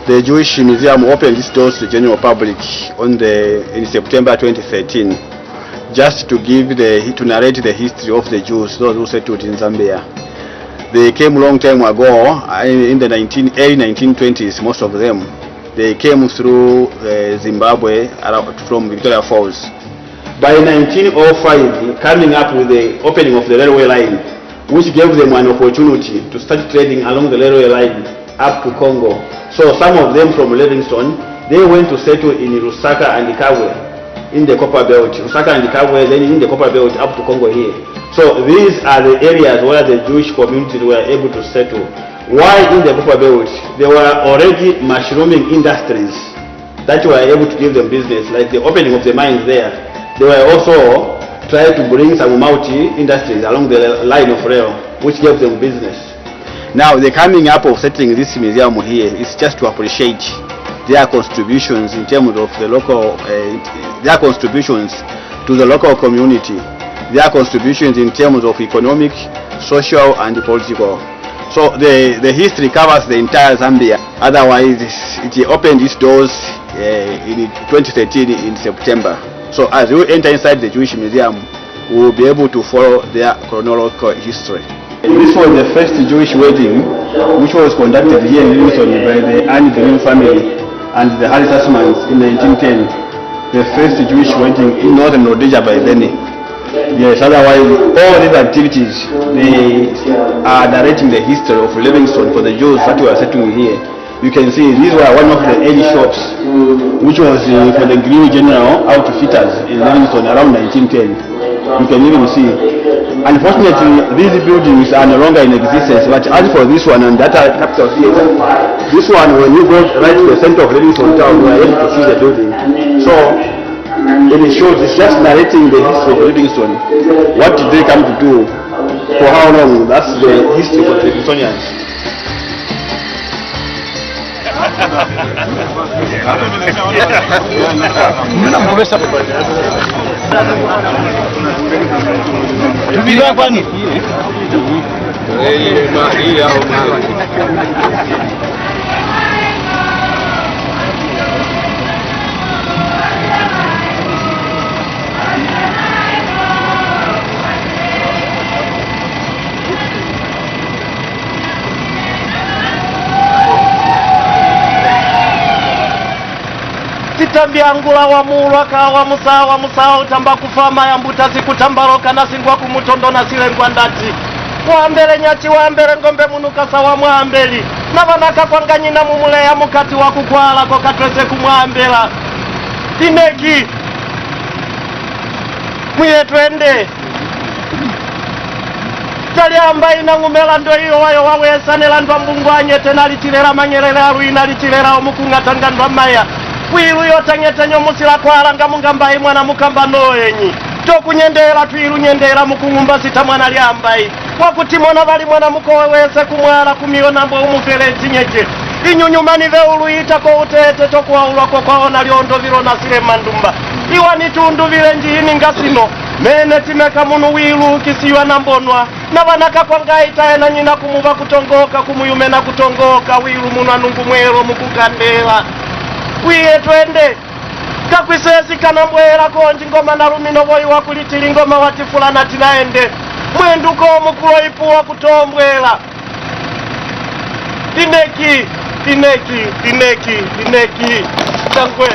The Jewish Museum opened its doors to the general public in September 2013, just to narrate the history of the Jews, those who settled in Zambia. They came a long time ago, in the early 1920s, most of them. They came through Zimbabwe from Victoria Falls. By 1905, coming up with the opening of the railway line, which gave them an opportunity to start trading along the railway line up to Congo. So some of them from Livingstone, they went to settle in Lusaka and Ikabwe in the Copper Belt. Lusaka and Ikabwe, then in the Copper Belt up to Congo here. So these are the areas where the Jewish community were able to settle. While in the Copper Belt, there were already mushrooming industries that were able to give them business, like the opening of the mines there. They were also trying to bring some multi-industries along the line of rail, which gave them business. Now, the coming up of settling this museum here is just to appreciate their contributions in terms of the local, their contributions to the local community, their contributions in terms of economic, social, and political. So the history covers the entire Zambia. Otherwise, it opened its doors in 2013 in September. So as we enter inside the Jewish Museum, we will be able to follow their chronological history. This was the first Jewish wedding which was conducted here in Livingston by the Anne Green family and the Harris Sussmans in 1910. The first Jewish wedding in northern Rhodesia by then. Yes, otherwise all these activities, they are narrating the history of Livingston for the Jews that were settling here. You can see these were one of the early shops, which was for the Green General outfitters in Livingston around 1910. You can even see. Unfortunately, these buildings are no longer in existence, but as for this one and that capital theatre, this one, when you go right to the center of Livingston town, you are able to see the building. So, it shows, it's just narrating the history of Livingston. What did they come to do? For how long? That's the history for the Livingstonians. Tambiangula wa mulwa kawa musawa utamba kufama ya mbuta sikutambaroka na singwa kumutondo na silengwa ndati wambele nyachi wambele ngombe munuka sawa mwambeli navanaka kwanga nyina mumule ya mukati wa kukwala ko katweze kumwambela tineki mwiye twende tali ambaye nangumela ndo iyo wayo wawesanela ndwa mbungwanye tena lichilera manyerere aruina lichilera omukungatanga ndwa maya wilu yotangetenyo musila kwalanga mungambayi mwana mukamba noyenyi tokunyendera twirunyendera mukungumba sita mwana lyambai wakuti mwana bali mwana mukowe wese kumwala kumiona mbo umufere chinyeche inyunyumani ve uluita ko utete tokwaulwa ko kwaona lyondo virona sile mandumba iwa ni tundu vile njini ngasino mene timeka munu wilu kisiwa na mbonwa na banaka kwangaita ena nyina kumuva kutongoka kumuyume na kutongoka wilu munu anungu mwero mukukandela wiye twende kakwisesi kana mbwera konji ngoma na lumino boyi wakulitili ngoma watifula na tinaende mwenduko mukulo ipuwa kutombwela dineki tangwe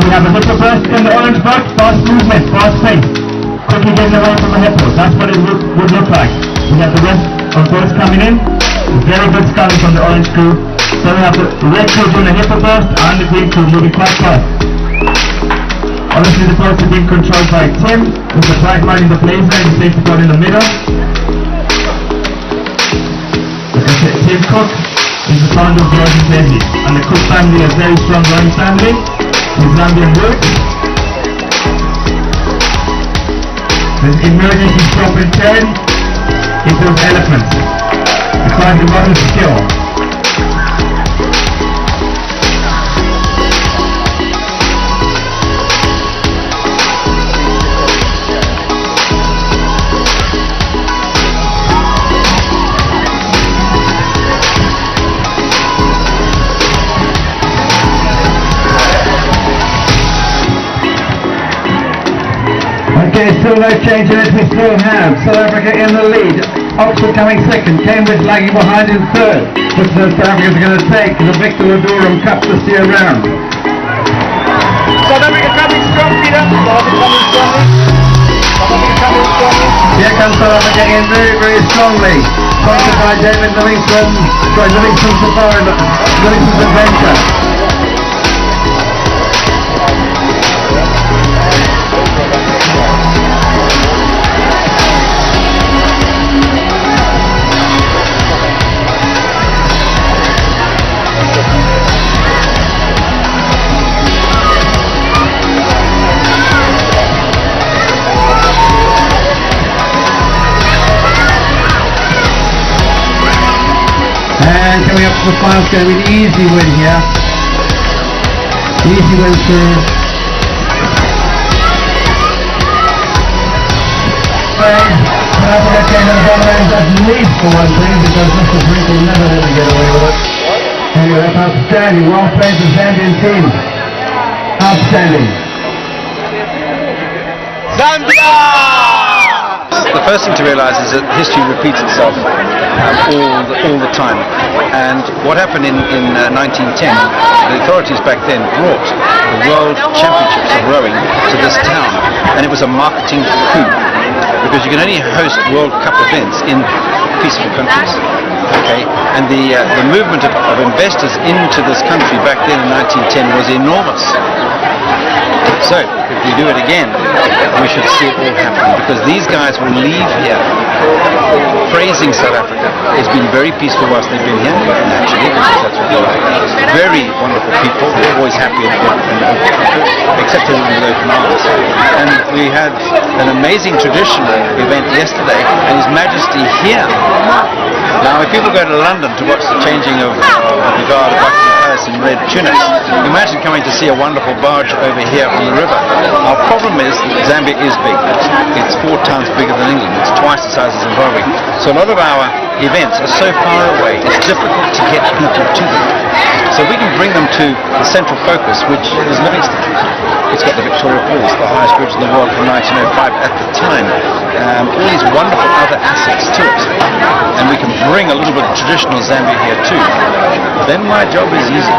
We have a hippo burst in the orange boat, fast movement, fast pace. Quickly getting away from the hippo. That's what it would look like. We have the rest of boats coming in. Very good sculling from the orange crew. So we have the red crew doing a hippo burst and the green crew moving quite fast. Obviously the boats are being controlled by Tim, with the bright light in the blazer and the safety board in the middle. Tim Cook is the founder of George and Daisy, and the Cook family is a very strong rowing family with Zambian roots. There's emergency stop and turn into those elephants. Requires a lot of skill. Okay, still no change in it, we still have South Africa in the lead, Oxford coming second, Cambridge lagging behind in third. This is South Africa is going to take the Victor Ladurum Cup this year round. South Africa coming strong, Peter. South Africa coming strongly. South Africa coming strongly. Here comes South Africa in very, very strongly. Sponsored by David Livingston Safari, Livingston's Adventure. man coming up to the final is going to be an easy win here. Easy win through. Can I forget to end the bottom end at least for one thing, because Mr. Brink will never let me get away with it. Anyway, that's outstanding. Well played, the Zambian team. Outstanding. Zambia! The first thing to realize is that history repeats itself all the time. And what happened in 1910, the authorities back then brought the World Championships of rowing to this town. And it was a marketing coup, because you can only host World Cup events in peaceful countries. Okay, and the movement of investors into this country back then in 1910 was enormous. So, if we do it again, we should see it all happen, because these guys will leave here praising South Africa. It's been very peaceful whilst they've been here, naturally, because that's what they like. Very wonderful people, always happy and open, except in with open arms. And we had an amazing traditional event yesterday, and His Majesty here. Now, if people go to London to watch the changing of the guard of Buckingham Palace in red tunics, imagine coming to see a wonderful barge over here on the river. Our problem is that Zambia is big. It's 4 times bigger than England. It's twice the size of Zimbabwe. So a lot of our events are so far away, it's difficult to get people to them. So we can bring them to the central focus, which is Livingston. It's got the Victoria Falls, the highest bridge in the world from 1905 at the time. All these wonderful other assets to it. And we can bring a little bit of traditional Zambia here too. Then my job is easy.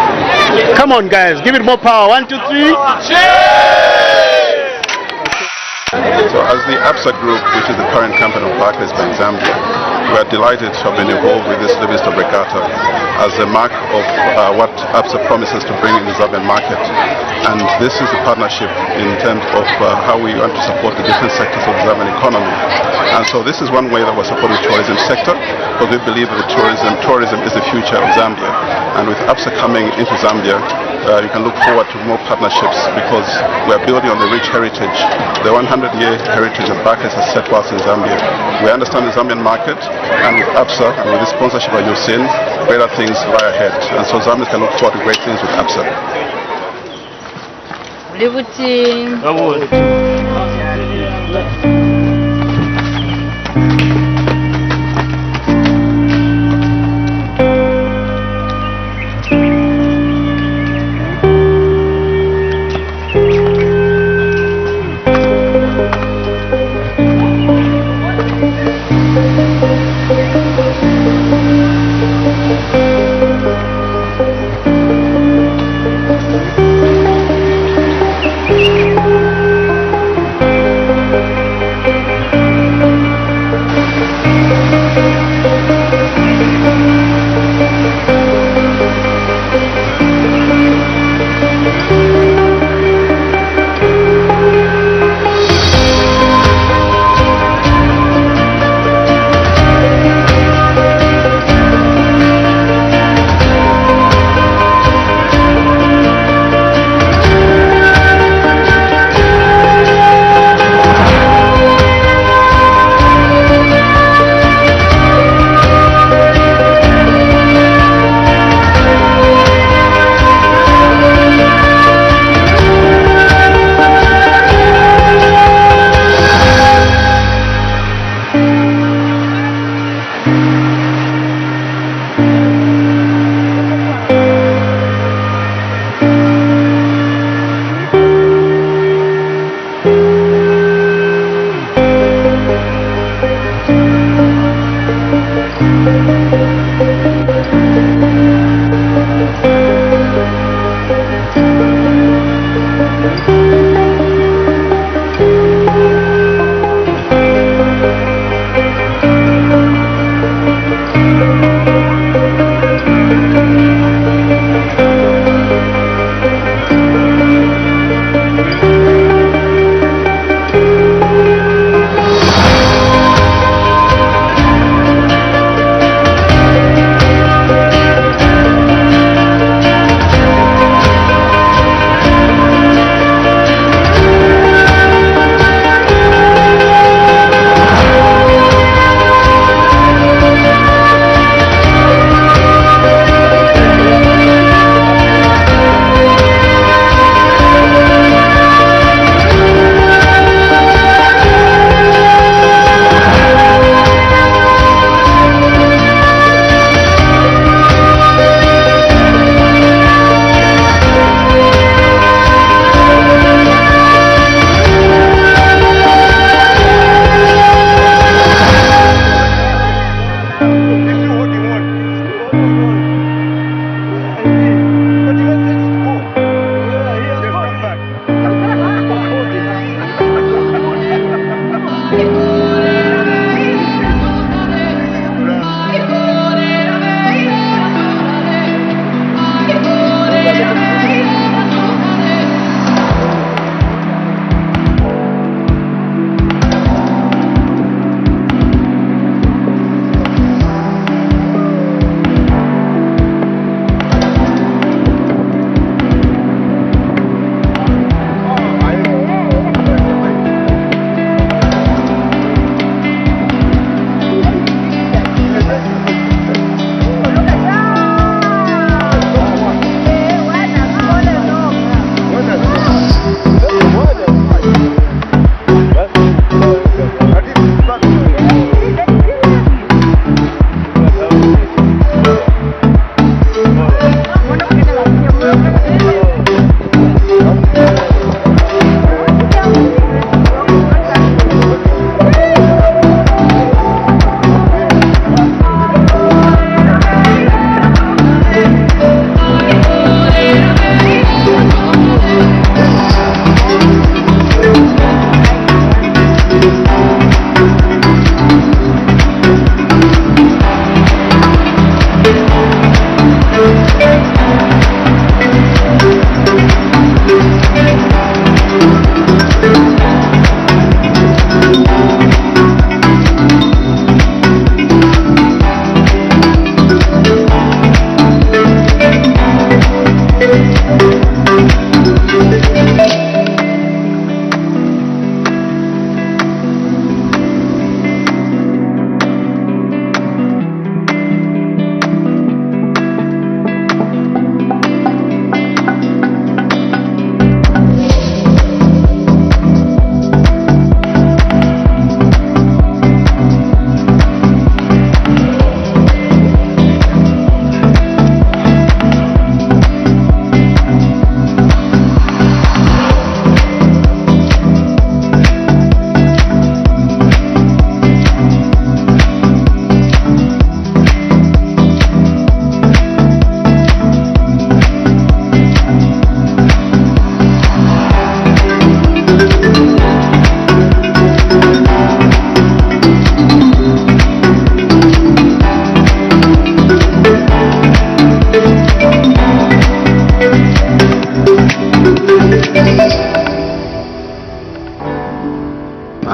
Come on, guys, give it more power. 1, 2, 3. So as the ABSA Group, which is the parent company of Barclays Bank Zambia, we are delighted to have been involved with this Livingston Regatta as a mark of what ABSA promises to bring in the Zambian market. And this is the partnership in terms of how we want to support the different sectors of the Zambian economy. And so this is one way that we're supporting the tourism sector, because we believe that tourism is the future of Zambia. And with ABSA coming into Zambia, you can look forward to more partnerships, because we are building on the rich heritage, the 100-year heritage that Barclays has set for us in Zambia. We understand the Zambian market, and with ABSA and with the sponsorship that you've seen, greater things lie ahead. And so Zambians can look forward to great things with ABSA.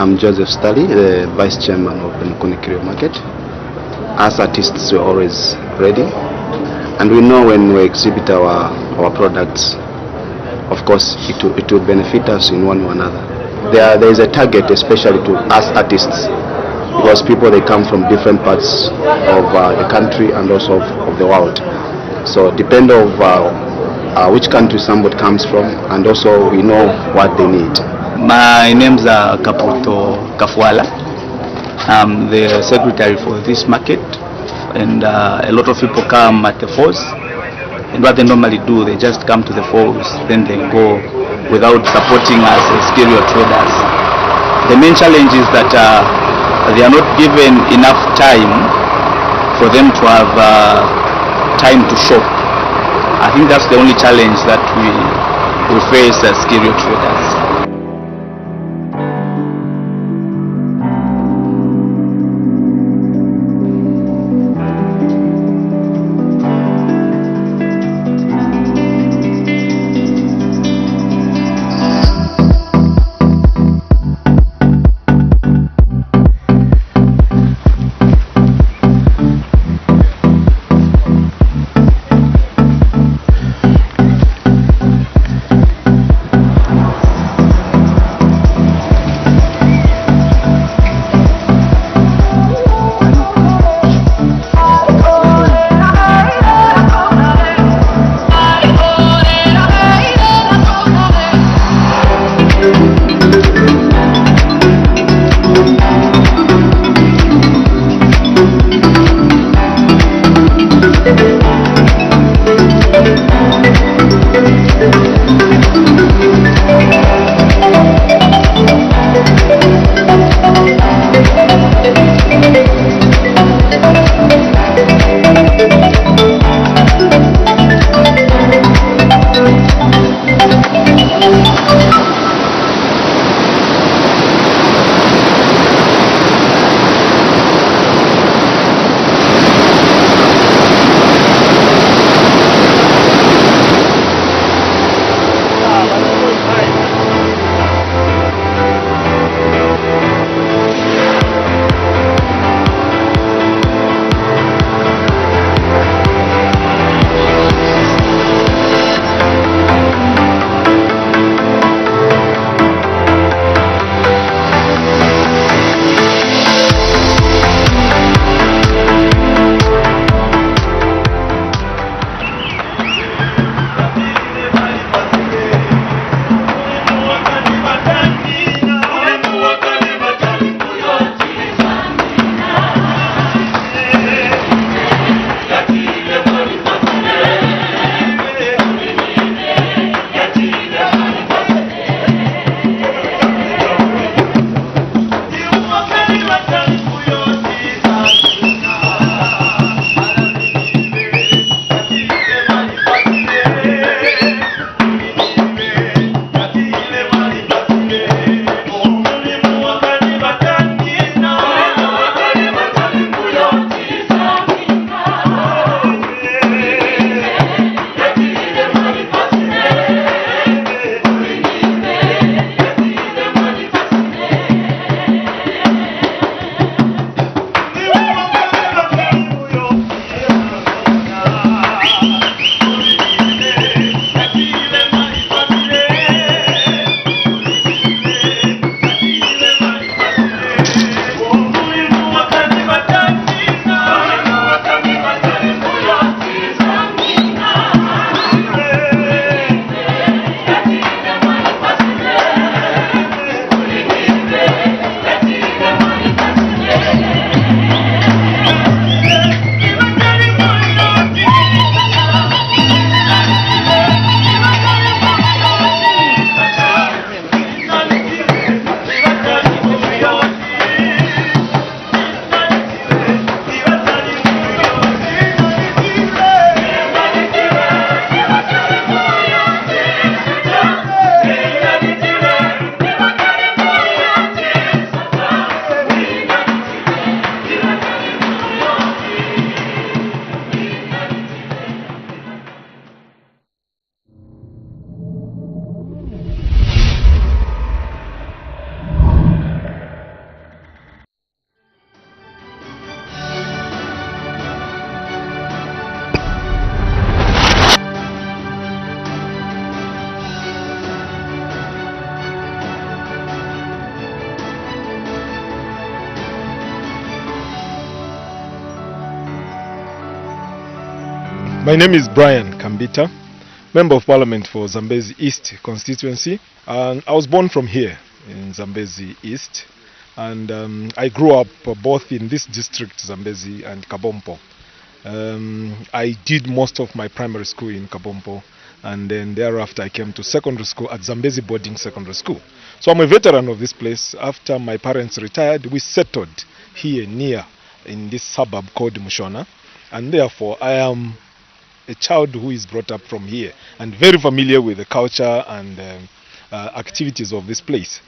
I'm Joseph Stali, the Vice Chairman of the Mukunikirio Market. As artists, we're always ready. And we know when we exhibit our products, of course, it will benefit us in one or another. There is a target, especially to us artists, because people, they come from different parts of the country and also of the world. So depend of which country somebody comes from, and also we know what they need. My name's Kaputo Kafuala. I'm the secretary for this market, and a lot of people come at the falls, and what they normally do, they just come to the falls, then they go without supporting us as stereo traders. The main challenge is that they are not given enough time for them to have time to shop. I think that's the only challenge that we face as stereo traders. My name is Brian Kambita, Member of Parliament for Zambezi East Constituency, and I was born from here in Zambezi East, and I grew up both in this district, Zambezi and Kabompo. I did most of my primary school in Kabompo, and then thereafter I came to secondary school at Zambezi Boarding Secondary School. So I'm a veteran of this place. After my parents retired, we settled here near in this suburb called Mushona, and therefore I am a child who is brought up from here and very familiar with the culture and activities of this place.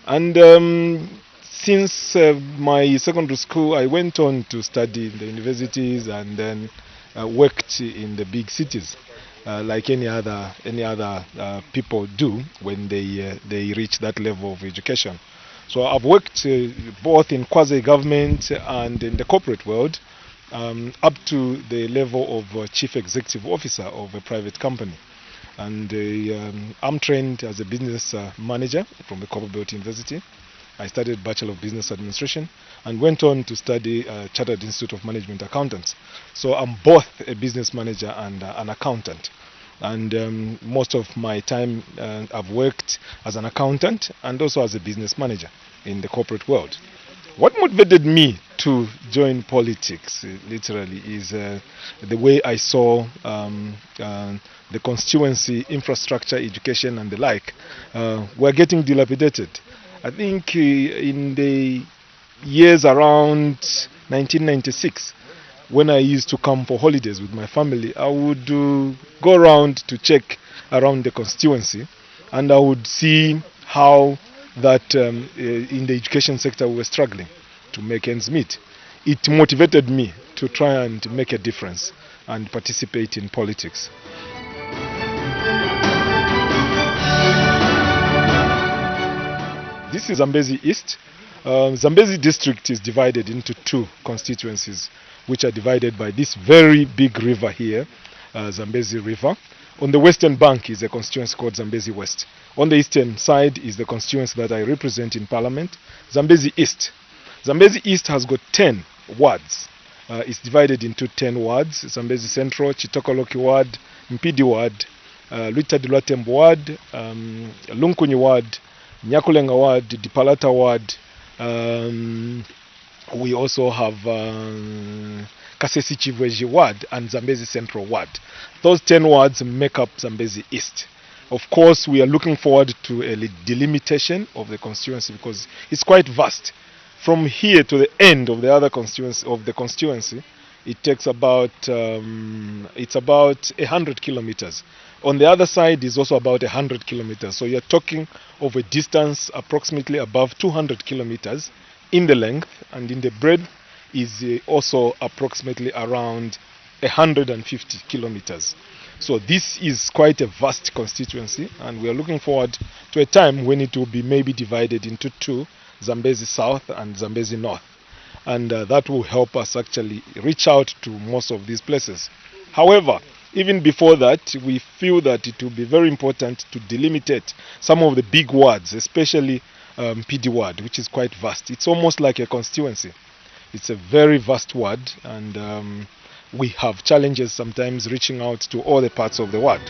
And since my secondary school, I went on to study in the universities and then worked in the big cities, like any other people do when they reach that level of education. So I've worked both in quasi-government and in the corporate world, up to the level of Chief Executive Officer of a private company. And I'm trained as a business manager from the Copperbelt University. I studied Bachelor of Business Administration and went on to study Chartered Institute of Management Accountants. So I'm both a business manager and an accountant. And most of my time I've worked as an accountant and also as a business manager in the corporate world. What motivated me to join politics, literally, is the way I saw the constituency, infrastructure, education and the like were getting dilapidated. I think in the years around 1996, when I used to come for holidays with my family, I would go around to check around the constituency, and I would see how that in the education sector we were struggling to make ends meet. It motivated me to try and make a difference and participate in politics. This is Zambezi East. Zambezi district is divided into two constituencies, which are divided by this very big river here, Zambezi River. On the western bank is a constituency called Zambezi West. On the eastern side is the constituency that I represent in Parliament, Zambezi East. Zambezi East has got 10 wards. It's divided into 10 wards: Zambezi Central, Chitokoloki Ward, Mpidi Ward, Luitadilwatembo Ward, Lunkunyi Ward, Nyakulenga Ward, Dipalata Ward. We also have Kasesi Chivweji Ward and Zambezi Central Ward. Those 10 wards make up Zambezi East. Of course, we are looking forward to a delimitation of the constituency because it's quite vast. From here to the end of the other constituency, it takes about it's about 100 kilometers. On the other side is also about 100 kilometers. So you're talking of a distance approximately above 200 kilometers in the length, and in the breadth is also approximately around 150 kilometers. So this is quite a vast constituency, and we are looking forward to a time when it will be maybe divided into two, Zambezi South and Zambezi North. And that will help us actually reach out to most of these places. However, even before that, we feel that it will be very important to delimitate some of the big wards, especially PD ward, which is quite vast. It's almost like a constituency. It's a very vast ward, and we have challenges sometimes reaching out to all the parts of the ward.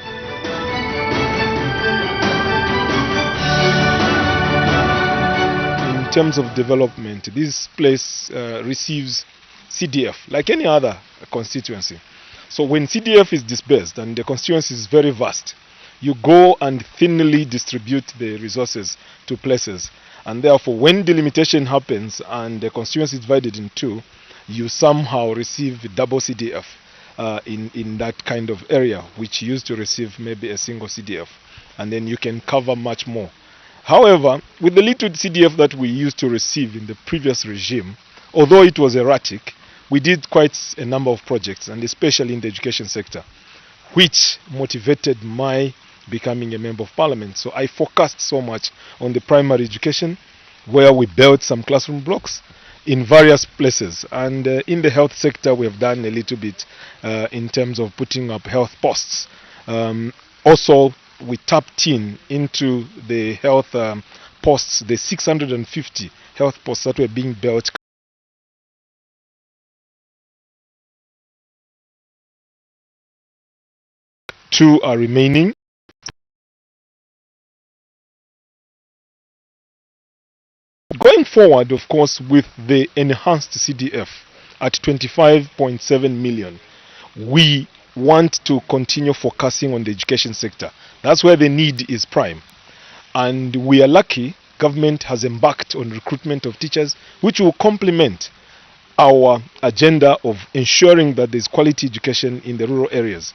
In terms of development, this place receives CDF like any other constituency. So when CDF is dispersed and the constituency is very vast, you go and thinly distribute the resources to places. And therefore, when delimitation happens and the constituency is divided in two, you somehow receive double CDF in that kind of area, which used to receive maybe a single CDF. And then you can cover much more. However, with the little CDF that we used to receive in the previous regime, although it was erratic, we did quite a number of projects, and especially in the education sector, which motivated my becoming a member of parliament. So I focused so much on the primary education, where we built some classroom blocks in various places. And in the health sector, we have done a little bit in terms of putting up health posts. Also, we tapped into the health posts, the 650 health posts that were being built 2 are remaining. Going forward, of course, with the enhanced CDF at 25.7 million, we want to continue focusing on the education sector. That's where the need is prime. And we are lucky government has embarked on recruitment of teachers, which will complement our agenda of ensuring that there's quality education in the rural areas.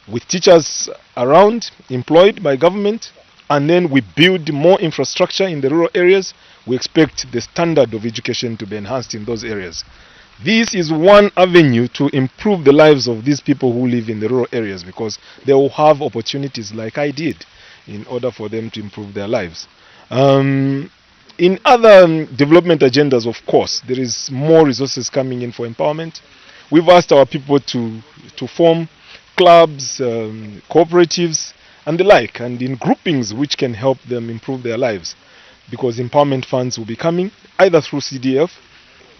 With teachers around, employed by government, and then we build more infrastructure in the rural areas, we expect the standard of education to be enhanced in those areas. This is one avenue to improve the lives of these people who live in the rural areas, because they will have opportunities like I did in order for them to improve their lives. In other development agendas, of course, there is more resources coming in for empowerment. We've asked our people to form clubs, cooperatives, and the like, and in groupings which can help them improve their lives, because empowerment funds will be coming either through CDF,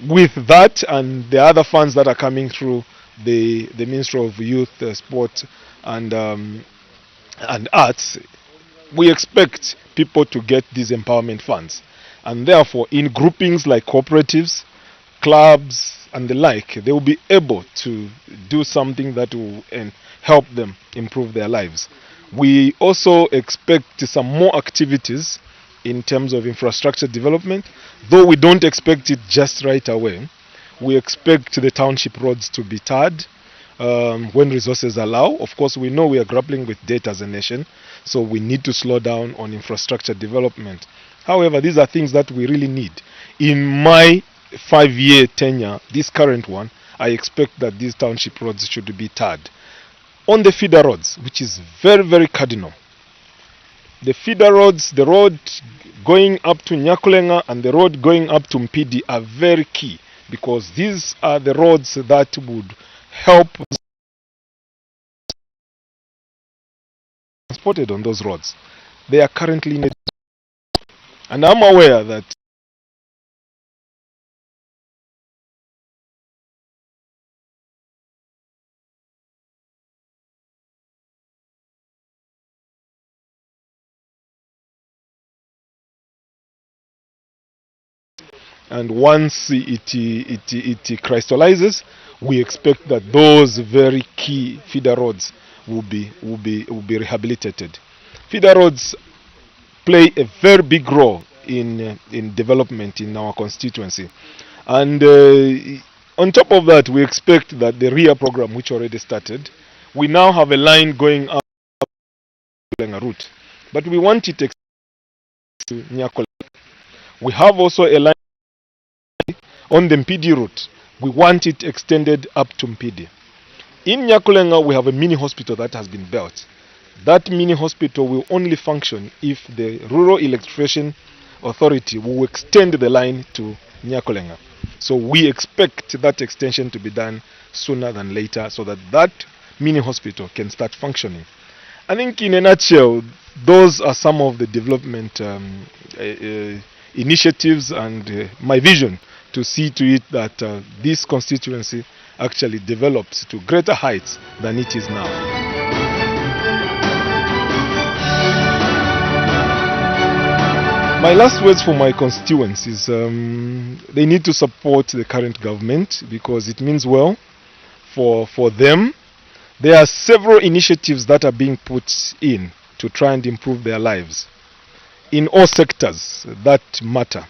with that and the other funds that are coming through the Ministry of Youth, Sport and Arts. We expect people to get these empowerment funds, and therefore in groupings like cooperatives, clubs and the like, they will be able to do something that will help them improve their lives. We also expect some more activities in terms of infrastructure development, though we don't expect it just right away. We expect the township roads to be tarred when resources allow. Of course, we know we are grappling with debt as a nation, so we need to slow down on infrastructure development. However, these are things that we really need. In my 5-year tenure, this current one, I expect that these township roads should be tarred. On the feeder roads, which is very, very cardinal, the feeder roads, the road going up to Nyakulenga and the road going up to Mpidi are very key, because these are the roads that would help transported on those roads. They are currently in, and I'm aware that and once it crystallizes, we expect that those very key feeder roads will be rehabilitated. Feeder roads play a very big role in development in our constituency, and on top of that, we expect that the RIA program, which already started, we now have a line going up the route, but we want it to Nyakolenga. We have also a line on the Mpidi route. We want it extended up to Mpidi. In Nyakulenga, we have a mini hospital that has been built. That mini hospital will only function if the Rural Electrification Authority will extend the line to Nyakulenga. So we expect that extension to be done sooner than later, so that that mini hospital can start functioning. I think in a nutshell, those are some of the development initiatives and my vision to see to it that this constituency actually develops to greater heights than it is now. My last words for my constituents is they need to support the current government, because it means well for them. There are several initiatives that are being put in to try and improve their lives in all sectors that matter,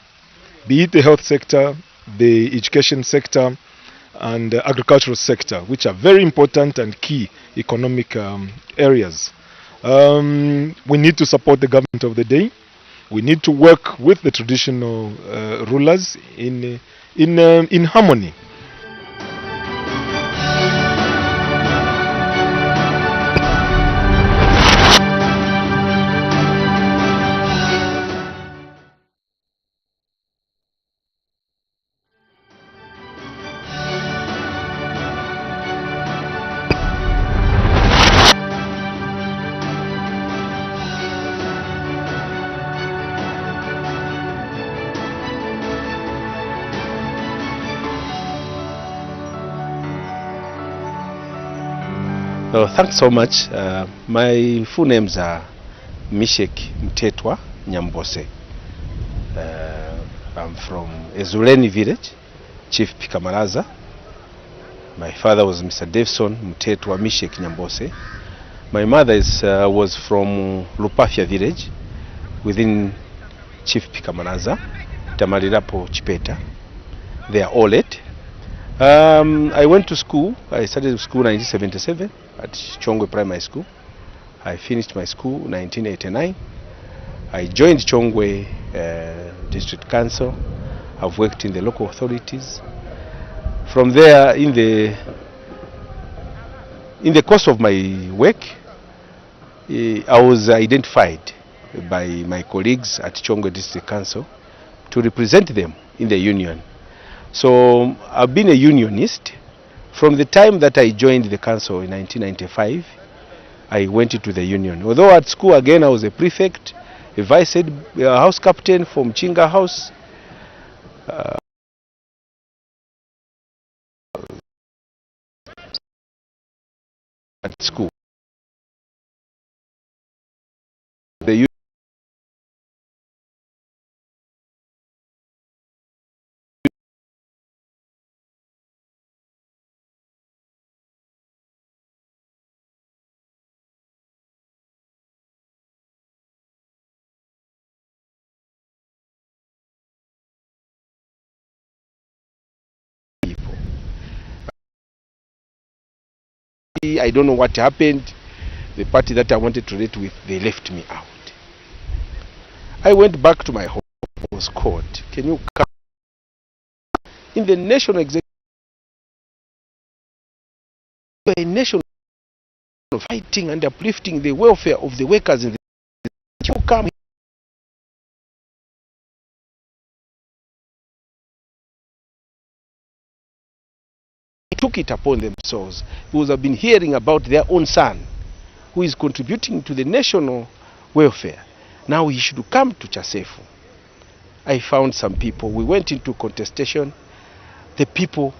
be it the health sector, the education sector, and the agricultural sector, which are very important and key economic areas. We need to support the government of the day. We need to work with the traditional rulers in harmony. Oh, thanks so much. My full names are Mishek Mtetwa Nyambose. I'm from Ezuleni village, Chief Pikamalaza. My father was Mr. Davison Mtetwa Mishek Nyambose. My mother was from Lupafia village within Chief Pikamalaza, Tamarirapo Chipeta. They are all late. I went to school. I started school in 1977 at Chongwe Primary School. I finished my school in 1989. I joined Chongwe District Council. I've worked in the local authorities. From there, in the course of my work, I was identified by my colleagues at Chongwe District Council to represent them in the union. So I've been a unionist. From the time that I joined the council in 1995, I went into the union. Although at school again I was a prefect, a vice head, house captain from Chinga House. At school. The I don't know what happened. The party that I wanted to relate with, they left me out. I went back to my home. I was called. Can you come in the national executive? A nation fighting and uplifting the welfare of the workers in the you come. Took it upon themselves because I've been hearing about their own son who is contributing to the national welfare. Now he should come to Chasefu. I found some people. We went into contestation. The people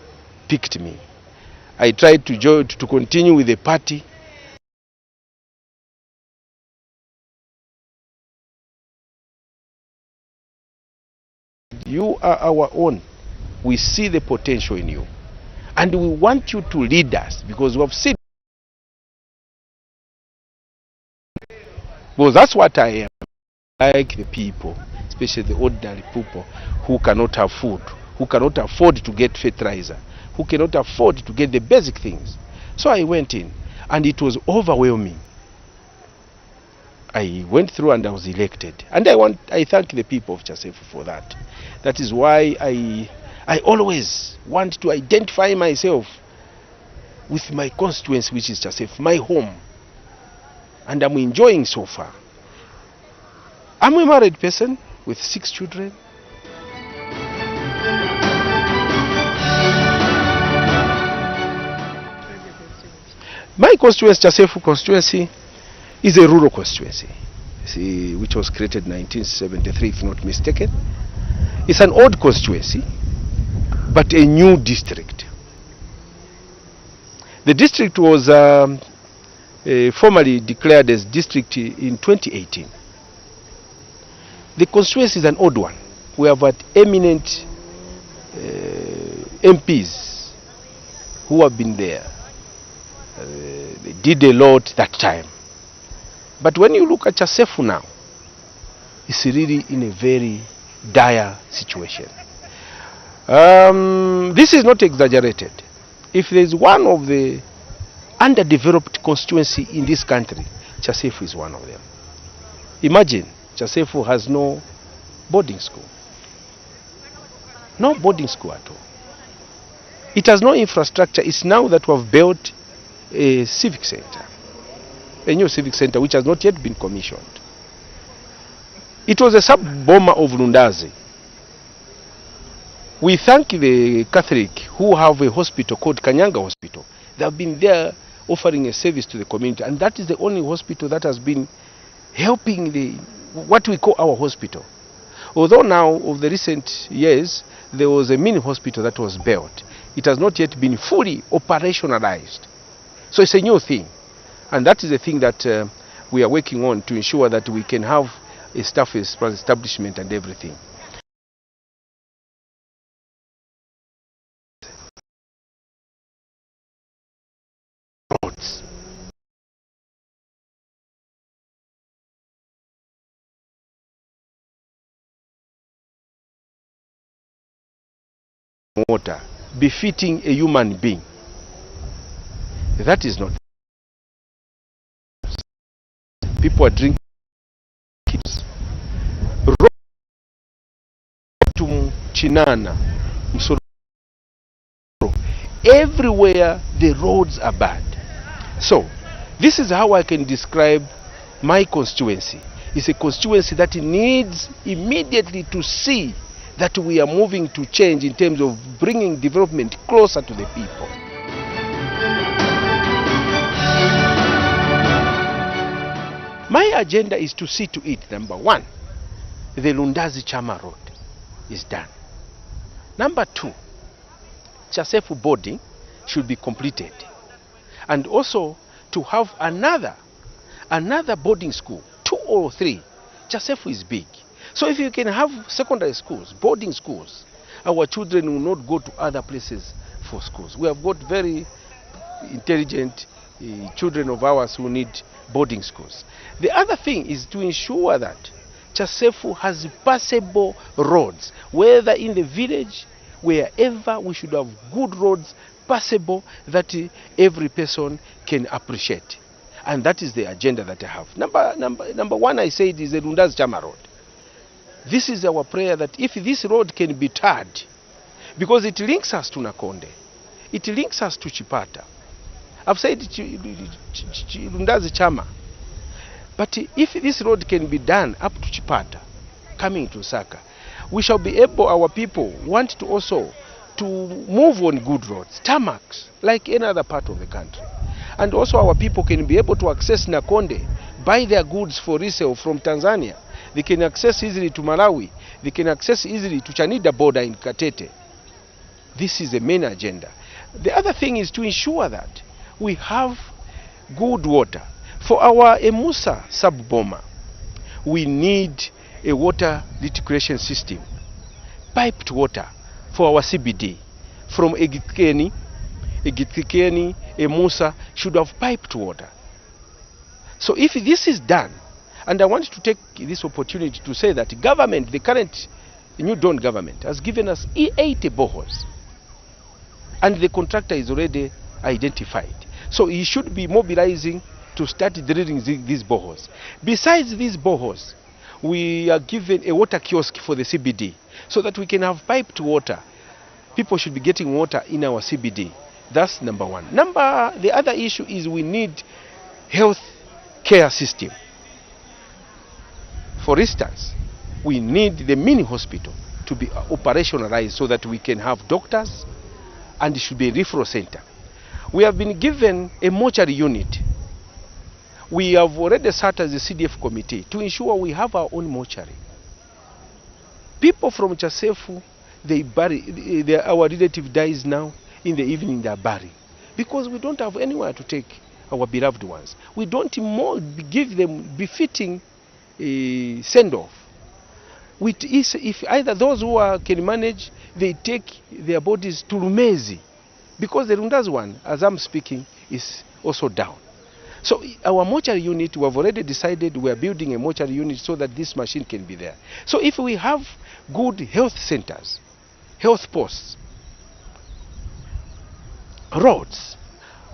picked me. I tried to continue with the party. You are our own. We see the potential in you. And we want you to lead us because we have seen. Well, that's what I am. Like the people, especially the ordinary people who cannot have food, who cannot afford to get fertilizer, who cannot afford to get the basic things. So I went in and it was overwhelming. I went through and I was elected. And I thank the people of Chasefu for that. That is why I always want to identify myself with my constituency, which is Chasefu, my home. And I'm enjoying so far. I'm a married person with 6 children. My constituency, Chasefu constituency, is a rural constituency, which was created in 1973, if not mistaken. It's an old constituency, but a new district. The district was formally declared as district in 2018. The constituency is an old one. We have had eminent MPs who have been there. They did a lot that time. But when you look at Chasefu now, it's really in a very dire situation. This is not exaggerated. If there is one of the underdeveloped constituency in this country, Chasefu is one of them. Imagine, Chasefu has no boarding school. No boarding school at all. It has no infrastructure. It's now that we have built a civic center. A new civic center which has not yet been commissioned. It was a sub-bomber of Lundazi. We thank the Catholic who have a hospital called Kanyanga Hospital. They have been there offering a service to the community, and that is the only hospital that has been helping what we call our hospital. Although now, of the recent years, there was a mini hospital that was built. It has not yet been fully operationalized. So it's a new thing. And that is the thing that we are working on to ensure that we can have a staff establishment and everything. Roads. Water befitting a human being. That is not. People are drinking. Road to Chinana, Msoro. Everywhere the roads are bad. So this is how I can describe my constituency. It's a constituency that needs immediately to see that we are moving to change in terms of bringing development closer to the people. My agenda is to see to it, number one, the Lundazi Chama Road is done. Number two, Chasefu boarding should be completed. And also to have another boarding school, 2 or 3. Chasefu is big. So if you can have secondary schools, boarding schools, our children will not go to other places for schools. We have got very intelligent children of ours who need boarding schools. The other thing is to ensure that Chasefu has passable roads, whether in the village, wherever we should have good roads, passable, that every person can appreciate. And that is the agenda that I have. Number one, I said, is the Lundazi Chama Road. This is our prayer that if this road can be tarred, because it links us to Nakonde, it links us to Chipata. I've said Lundazi Chama, but if this road can be done up to Chipata, coming to Saka, we shall be able, our people want to also to move on good roads, tarmacs, like any other part of the country. And also our people can be able to access Nakonde, buy their goods for resale from Tanzania. They can access easily to Malawi. They can access easily to Chanida border in Katete. This is the main agenda. The other thing is to ensure that we have good water. For our Emusa sub-boma, we need a water reticulation system, piped water for our CBD. From Egitkeni, Emusa should have piped water. So if this is done, and I want to take this opportunity to say that government, the current New Dawn government, has given us 80 boreholes. And the contractor is already identified. So he should be mobilizing to start drilling these boreholes. Besides these boreholes, we are given a water kiosk for the CBD so that we can have piped water. People should be getting water in our CBD. That's number one. The other issue is we need health care system. For instance, we need the mini hospital to be operationalized so that we can have doctors, and it should be a referral center. We have been given a mortuary unit. We have already sat as a CDF committee to ensure we have our own mortuary. People from Chasefu, they bury, our relative dies now, in the evening they are buried. Because we don't have anywhere to take our beloved ones. We don't give them befitting send-off. If either those who can manage, they take their bodies to Rumezi, because the Lundazi one, as I'm speaking, is also down. So our mortuary unit, we have already decided we are building a mortuary unit so that this machine can be there. So if we have good health centers, health posts, roads,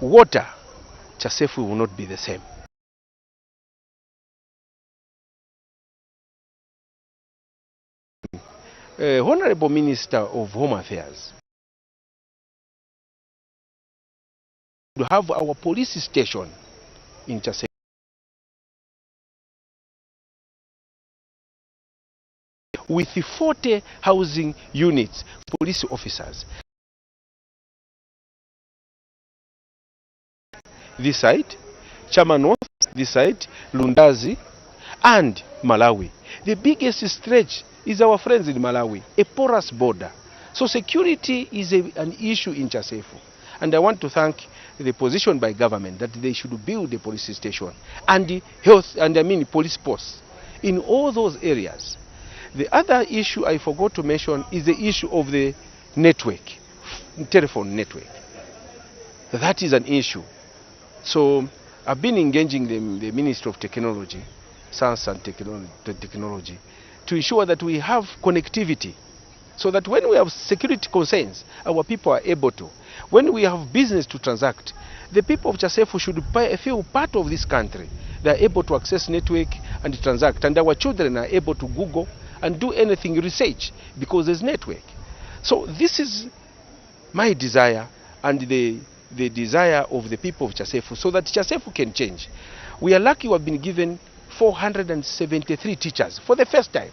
water, Chasefu will not be the same. Honorable Minister of Home Affairs, to have our police station in Chasefu with 40 housing units, police officers. This side, Chama North, this side, Lundazi, and Malawi. The biggest stretch is our friends in Malawi, a porous border. So security is an issue in Chasefu. And I want to thank the position by government that they should build a police station and the health and police posts in all those areas. The other issue I forgot to mention is the issue of the network, telephone network. That is an issue. So I've been engaging the Ministry of Technology, Science and Technology, to ensure that we have connectivity, so that when we have security concerns, our people are able to. When we have business to transact, the people of Chasefu should feel part of this country. They are able to access network and transact, and our children are able to Google and do anything research because there's network. So this is my desire and the desire of the people of Chasefu, so that Chasefu can change. We are lucky we have been given 473 teachers for the first time.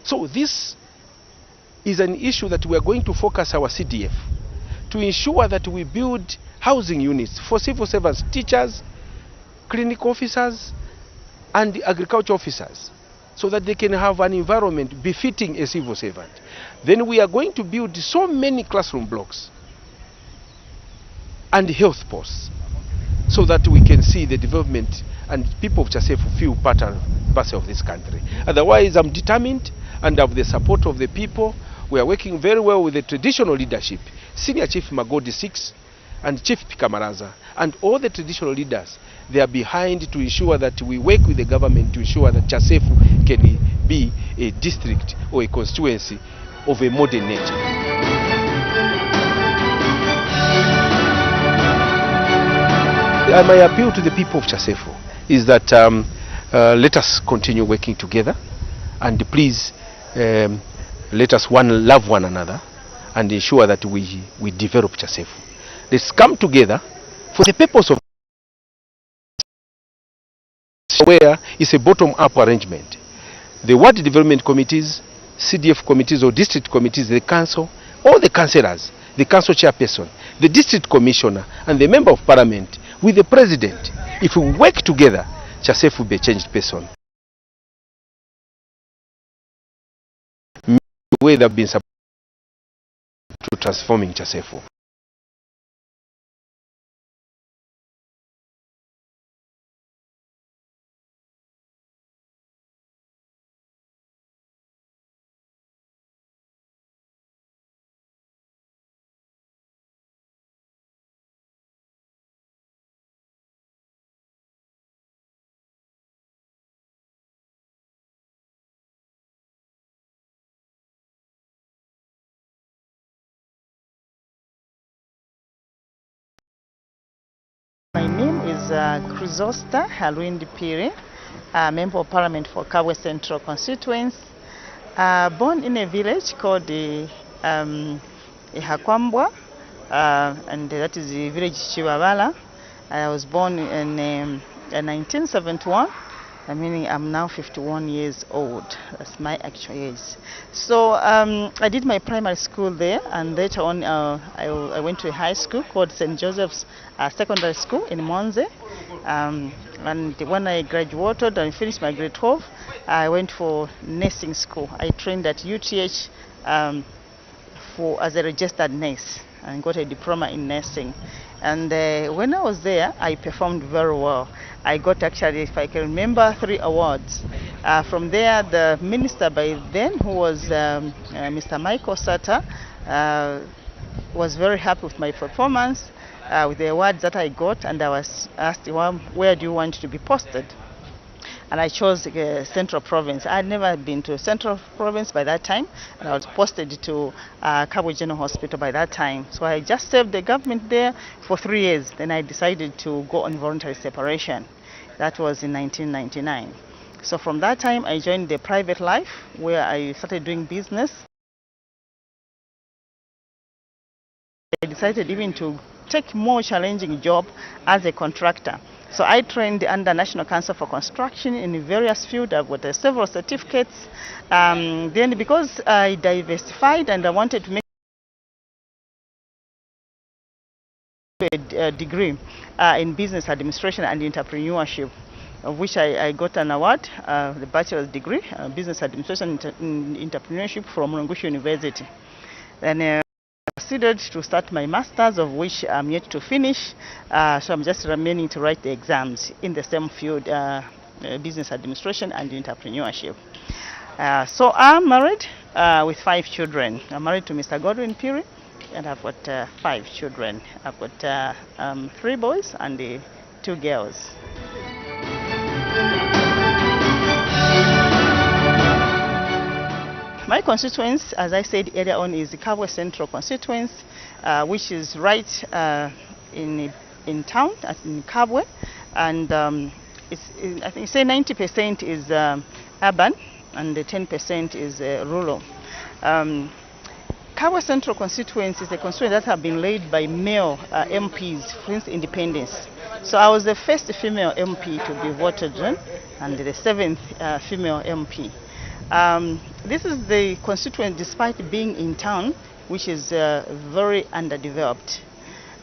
So this is an issue that we are going to focus our CDF to ensure that we build housing units for civil servants, teachers, clinic officers, and agriculture officers, so that they can have an environment befitting a civil servant. Then we are going to build so many classroom blocks and health posts, so that we can see the development and people of Chasefu feel part and parcel of this country. Otherwise, I'm determined and have the support of the people. We are working very well with the traditional leadership, Senior Chief Magodi 6 and Chief Pikamaraza, and all the traditional leaders. They are behind to ensure that we work with the government to ensure that Chasefu can be a district or a constituency of a modern nature. My appeal to the people of Chasefu is that let us continue working together, and please let us love one another and ensure that we develop Chasefu. Let's come together for the purpose of where it's a bottom-up arrangement. The ward development committees, CDF committees or district committees, the council, all the councillors, the council chairperson, the district commissioner and the member of parliament with the president. If we work together, Chasefu will be a changed person. The way they've been supported to transforming Chasefu. My name is Chrysosta Halwindi Piri, Member of Parliament for Kabwe Central Constituency. Born in a village called Ihakwambwa, and that is the village Chibabala. I was born in 1971. Meaning I'm now 51 years old. That's my actual age. So I did my primary school there, and later on I went to a high school called St. Joseph's Secondary School in Monze. And when I graduated and finished my grade 12, I went for nursing school. I trained at UTH as a registered nurse and got a diploma in nursing. And when I was there, I performed very well. I got actually, if I can remember, 3 awards. From there, the minister by then, who was Mr. Michael Sata, was very happy with my performance, with the awards that I got, and I was asked, well, where do you want to be posted? And I chose Central Province. I had never been to Central Province by that time, and I was posted to Kabwe General Hospital by that time. So I just served the government there for 3 years. Then I decided to go on voluntary separation. That was in 1999. So from that time, I joined the private life, where I started doing business. I decided even to take more challenging job as a contractor. So I trained under National Council for Construction in various fields. I've got several certificates. Then because I diversified and I wanted to make a degree in business administration and entrepreneurship, of which I got an award, the bachelor's degree, business administration and entrepreneurship from Mungushi University. Then proceeded to start my master's, of which I'm yet to finish. So I'm just remaining to write the exams in the same field, business administration and entrepreneurship. So I'm married with 5 children. I'm married to Mr. Godwin Piri, and I've got 5 children. I've got 3 boys and 2 girls. My constituency, as I said earlier on, is the Kabwe Central constituency, which is right in town, in Kabwe, and I think say 90% is urban and the 10% is rural. Kabwe Central constituency is a constituency that have been led by male MPs since independence. So I was the first female MP to be voted in, and the 7th female MP. This is the constituency, despite being in town, which is very underdeveloped.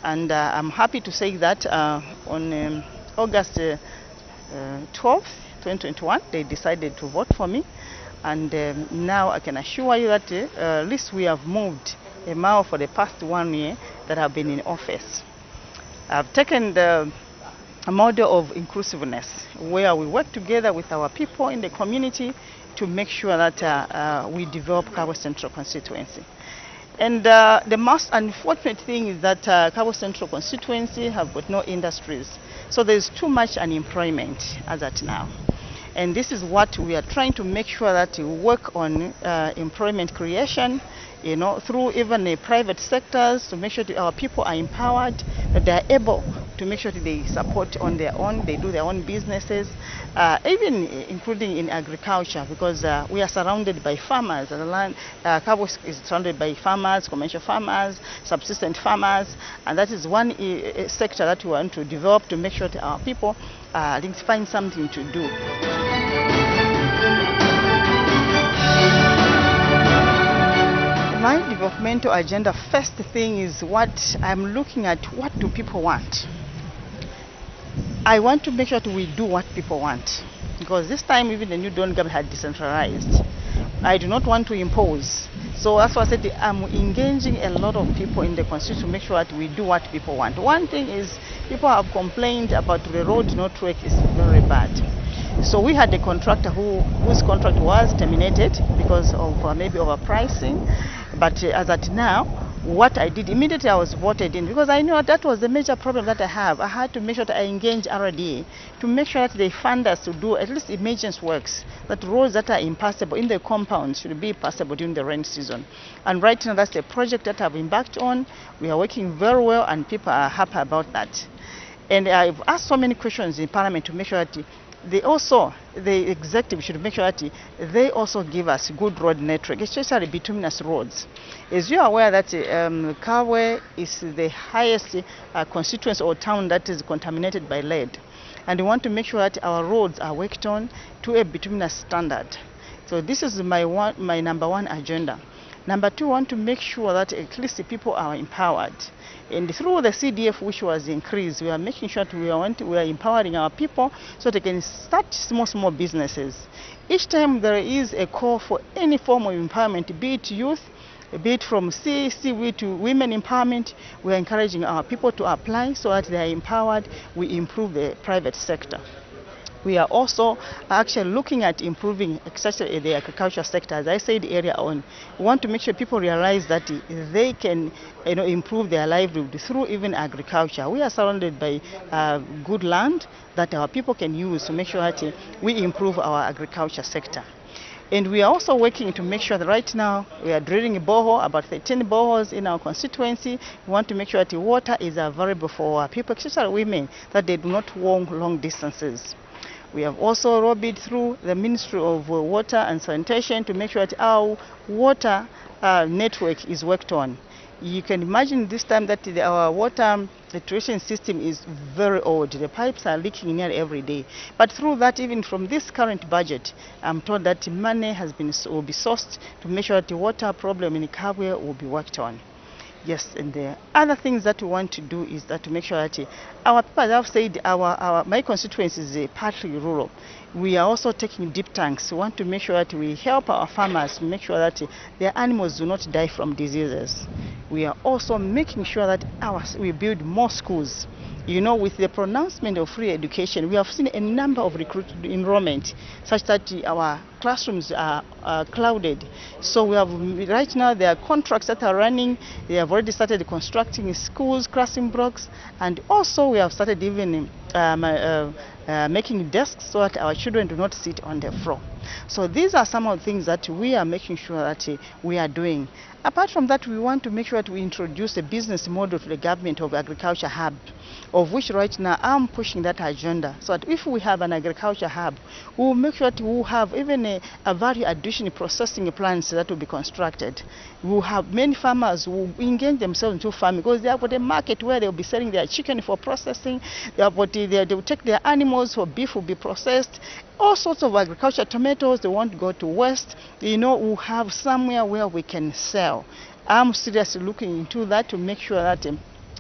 And I'm happy to say that on August 12th, 2021, they decided to vote for me. And now I can assure you that at least we have moved a mile for the past 1 year that I've been in office. I've taken a model of inclusiveness, where we work together with our people in the community to make sure that we develop Kabwe Central constituency. And the most unfortunate thing is that Kabwe Central constituency have got no industries. So there's too much unemployment as at now. And this is what we are trying to make sure that we work on employment creation, you know, through even the private sectors, to make sure that our people are empowered, that they are able to make sure that they support on their own, they do their own businesses, even including in agriculture, because we are surrounded by farmers. The land, Kabwe is surrounded by farmers, commercial farmers, subsistence farmers, and that is one sector that we want to develop to make sure that our people find something to do. My developmental agenda, first thing is what I'm looking at, what do people want? I want to make sure that we do what people want, because this time even the new Dawn government had decentralized. I do not want to impose. So that's why I said I'm engaging a lot of people in the constituency to make sure that we do what people want. One thing is people have complained about the road network is very bad. So we had a contractor whose contract was terminated because of maybe overpricing. But as at now, what I did, immediately I was voted in, because I knew that was the major problem that I have. I had to make sure that I engage RDA to make sure that they fund us to do at least emergency works, that roads that are impassable in the compounds should be passable during the rain season. And right now that's a project that I've embarked on. We are working very well and people are happy about that. And I've asked so many questions in Parliament to make sure that the executive should make sure that they also give us good road network, especially bituminous roads. As you are aware that Kabwe is the highest constituency or town that is contaminated by lead. And we want to make sure that our roads are worked on to a bituminous standard. So this is my number 1 agenda. Number 2, I want to make sure that at least the people are empowered. And through the CDF, which was increased, we are making sure that we are empowering our people so they can start small businesses. Each time there is a call for any form of empowerment, be it youth, be it from CCW to women empowerment, we are encouraging our people to apply so that they are empowered. We improve the private sector. We are also actually looking at improving, especially the agriculture sector. As I said earlier on, we want to make sure people realize that they can improve their livelihood through even agriculture. We are surrounded by good land that our people can use to make sure that we improve our agriculture sector. And we are also working to make sure that right now we are drilling a borehole, about 13 boreholes in our constituency. We want to make sure that the water is available for our people, especially women, that they do not walk long distances. We have also lobbied through the Ministry of Water and Sanitation to make sure that our water network is worked on. You can imagine this time that our water filtration system is very old. The pipes are leaking nearly every day. But through that, even from this current budget, I'm told that money will be sourced to make sure that the water problem in Kabwe will be worked on. Yes, and the other things that we want to do is that to make sure that our people, as I've said, my constituency is partly rural. We are also taking deep tanks. We want to make sure that we help our farmers to make sure that their animals do not die from diseases. we are also making sure that we build more schools. You know, with the pronouncement of free education, we have seen a number of enrollment such that our classrooms are crowded. So we have, right now, there are contracts that are running. They have already started constructing schools, classroom blocks, and also we have started even making desks so that our children do not sit on the floor. So these are some of the things that we are making sure that we are doing. Apart from that, we want to make sure that we introduce a business model to the government of agriculture hub, of which right now I'm pushing that agenda. So that if we have an agriculture hub, we will make sure that we will have even a value addition processing plants that will be constructed. We will have many farmers who will engage themselves into farming because they have got a market where they will be selling their chicken for processing. They will take their animals for beef will be processed. All sorts of agriculture, tomatoes, they won't go to waste. You know, we'll have somewhere where we can sell. I'm seriously looking into that to make sure that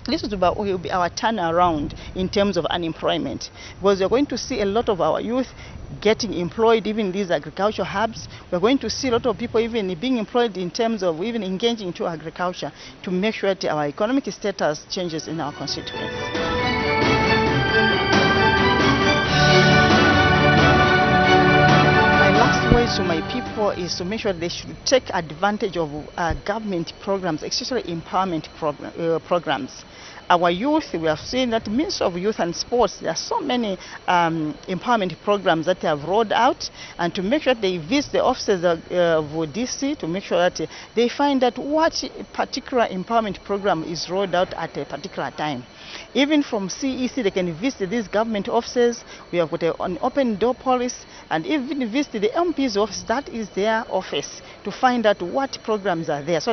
this will be our turnaround in terms of unemployment, because we're going to see a lot of our youth getting employed even in these agriculture hubs. We're going to see a lot of people even being employed in terms of even engaging into agriculture to make sure that our economic status changes in our constituency. To my people is to make sure they should take advantage of government programs, especially empowerment programs. Our youth, we have seen that the Ministry of Youth and Sports, there are so many empowerment programs that they have rolled out, and to make sure that they visit the offices of DC to make sure that they find out what particular empowerment program is rolled out at a particular time. Even from CEC, they can visit these government offices. We have got an open door policy, and even visit the MP's office, that is their office, to find out what programs are there. So